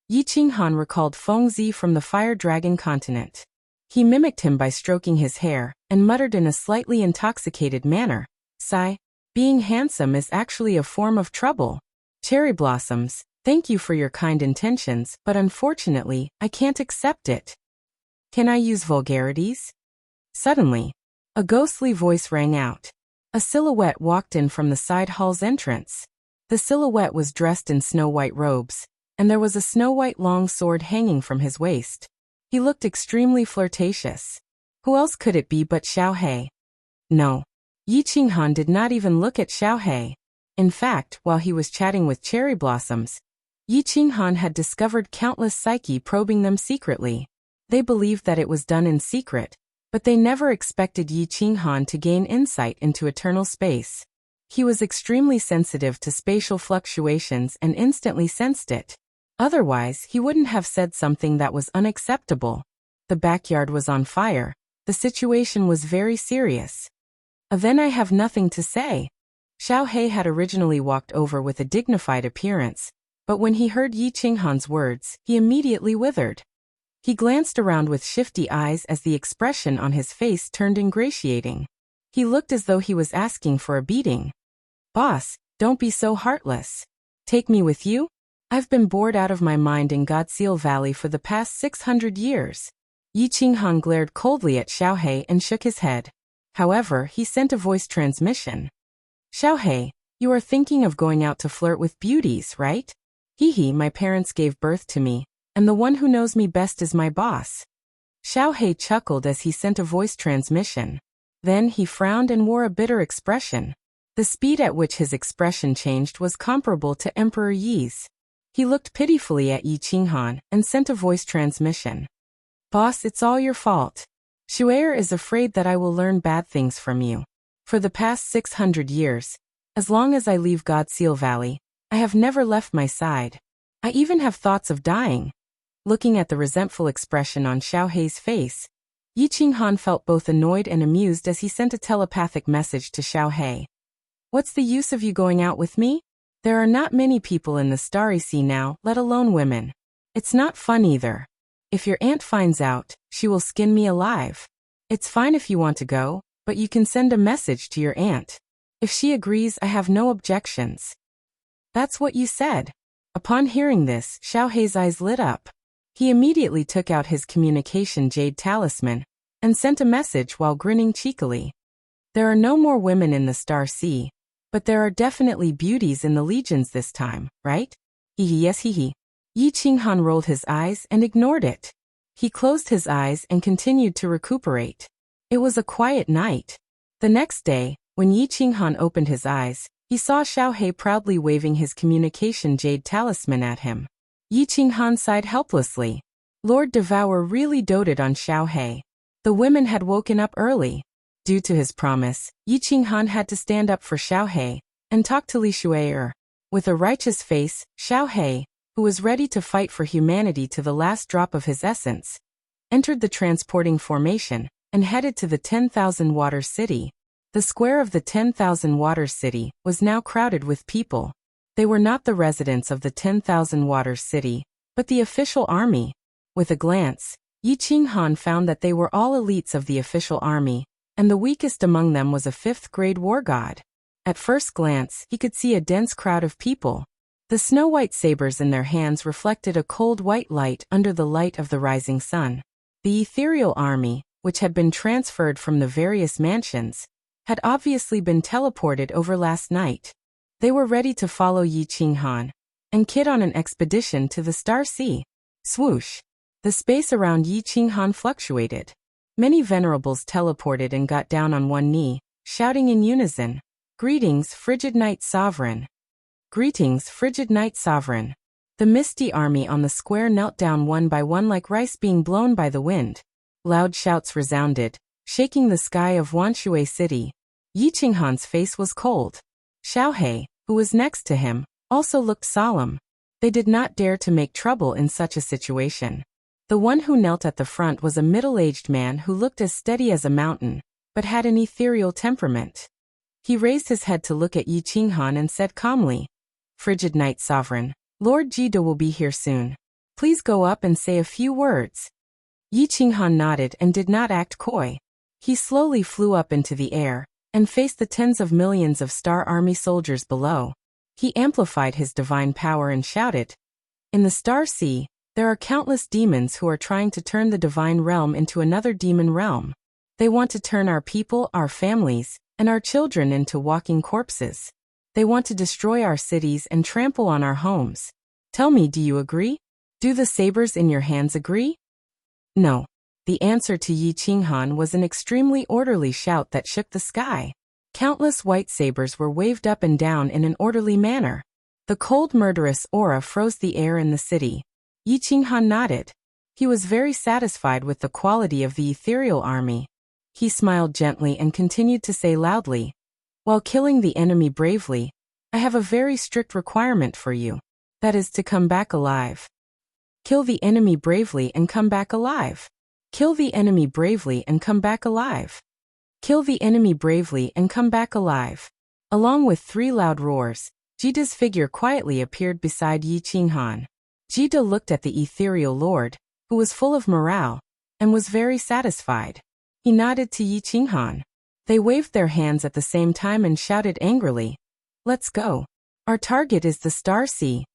S1: Yi Qinghan recalled Fengzi from the Fire Dragon continent. He mimicked him by stroking his hair, and muttered in a slightly intoxicated manner, "Sigh, being handsome is actually a form of trouble. Cherry Blossoms, thank you for your kind intentions, but unfortunately, I can't accept it. Can I use vulgarities?" Suddenly, a ghostly voice rang out. A silhouette walked in from the side hall's entrance. The silhouette was dressed in snow-white robes, and there was a snow-white long sword hanging from his waist. He looked extremely flirtatious. Who else could it be but Xiaohei? No. Yi Qinghan did not even look at Xiaohei. In fact, while he was chatting with Cherry Blossoms, Yi Qinghan had discovered countless psyche probing them secretly. They believed that it was done in secret, but they never expected Yi Qinghan to gain insight into eternal space. He was extremely sensitive to spatial fluctuations and instantly sensed it. Otherwise, he wouldn't have said something that was unacceptable. The backyard was on fire. The situation was very serious. "Then I have nothing to say." Xiaohei had originally walked over with a dignified appearance, but when he heard Yi Qinghan's words, he immediately withered. He glanced around with shifty eyes as the expression on his face turned ingratiating. He looked as though he was asking for a beating. "Boss, don't be so heartless. Take me with you? I've been bored out of my mind in Godseal Valley for the past 600 years. Yi Qinghan glared coldly at Xiaohei and shook his head. However, he sent a voice transmission. Xiaohei, you are thinking of going out to flirt with beauties, right? Hee, my parents gave birth to me, and the one who knows me best is my boss. Xiaohei chuckled as he sent a voice transmission. Then he frowned and wore a bitter expression. The speed at which his expression changed was comparable to Emperor Yi's. He looked pitifully at Yi Qinghan and sent a voice transmission. Boss, it's all your fault. Shu'er is afraid that I will learn bad things from you. For the past 600 years, as long as I leave Godseal Valley, I have never left my side. I even have thoughts of dying. Looking at the resentful expression on Xiaohei's face, Yi Qinghan felt both annoyed and amused as he sent a telepathic message to Xiaohei. What's the use of you going out with me? There are not many people in the Starry Sea now, let alone women. It's not fun either. If your aunt finds out, she will skin me alive. It's fine if you want to go, but you can send a message to your aunt. If she agrees, I have no objections. That's what you said. Upon hearing this, Xiaohei's eyes lit up. He immediately took out his communication jade talisman and sent a message while grinning cheekily. There are no more women in the Star Sea, but there are definitely beauties in the legions this time, right? Yes. Yi Qinghan rolled his eyes and ignored it. He closed his eyes and continued to recuperate. It was a quiet night. The next day, when Yi Qinghan opened his eyes, he saw Xiaohei proudly waving his communication jade talisman at him. Yi Qinghan sighed helplessly. Lord Devour really doted on Xiaohei. The women had woken up early. Due to his promise, Yi Qinghan had to stand up for Xiaohei and talk to Li Shu'er. With a righteous face, Xiaohei, who was ready to fight for humanity to the last drop of his essence, entered the transporting formation and headed to the 10,000 Waters City. The square of the 10,000 Waters City was now crowded with people. They were not the residents of the 10,000 Waters City, but the official army. With a glance, Yi Qinghan found that they were all elites of the official army, and the weakest among them was a 5th-grade war god. At first glance, he could see a dense crowd of people. The snow-white sabers in their hands reflected a cold white light under the light of the rising sun. The ethereal army, which had been transferred from the various mansions, had obviously been teleported over last night. They were ready to follow Yi Qinghan and Kid on an expedition to the Star Sea. Swoosh! The space around Yi Qinghan fluctuated. Many venerables teleported and got down on one knee, shouting in unison, "Greetings, frigid night sovereign! Greetings, frigid night sovereign!" The misty army on the square knelt down one by one like rice being blown by the wind. Loud shouts resounded, shaking the sky of Wanshui City. Yi Qinghan's face was cold. Xiaohei, who was next to him, also looked solemn. They did not dare to make trouble in such a situation. The one who knelt at the front was a middle-aged man who looked as steady as a mountain, but had an ethereal temperament. He raised his head to look at Yi Qinghan and said calmly, "Frigid Night Sovereign, Lord Jida will be here soon. Please go up and say a few words." Yi Qinghan nodded and did not act coy. He slowly flew up into the air and faced the tens of millions of Star Army soldiers below. He amplified his divine power and shouted, "In the Star Sea, there are countless demons who are trying to turn the divine realm into another demon realm. They want to turn our people, our families, and our children into walking corpses. They want to destroy our cities and trample on our homes. Tell me, do you agree? Do the sabers in your hands agree?" No. The answer to Yi Qinghan was an extremely orderly shout that shook the sky. Countless white sabers were waved up and down in an orderly manner. The cold murderous aura froze the air in the city. Yi Qinghan nodded. He was very satisfied with the quality of the ethereal army. He smiled gently and continued to say loudly, "While killing the enemy bravely, I have a very strict requirement for you. That is to come back alive. Kill the enemy bravely and come back alive. Kill the enemy bravely and come back alive. Kill the enemy bravely and come back alive." Along with 3 loud roars, Jida's figure quietly appeared beside Yi Qinghan. Jida looked at the ethereal lord, who was full of morale, and was very satisfied. He nodded to Yi Qinghan. They waved their hands at the same time and shouted angrily, "Let's go. Our target is the Star Sea."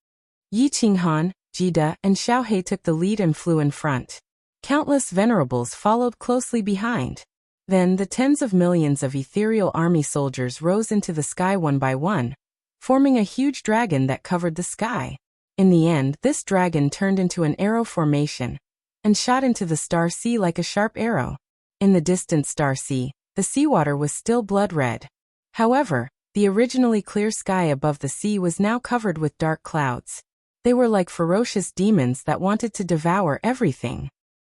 S1: Yi Qinghan, Jida, and Xiaohe took the lead and flew in front. Countless venerables followed closely behind. Then the tens of millions of ethereal army soldiers rose into the sky one by one, forming a huge dragon that covered the sky. In the end, this dragon turned into an arrow formation and shot into the star sea like a sharp arrow. In the distant star sea, the seawater was still blood red. However, the originally clear sky above the sea was now covered with dark clouds. They were like ferocious demons that wanted to devour everything.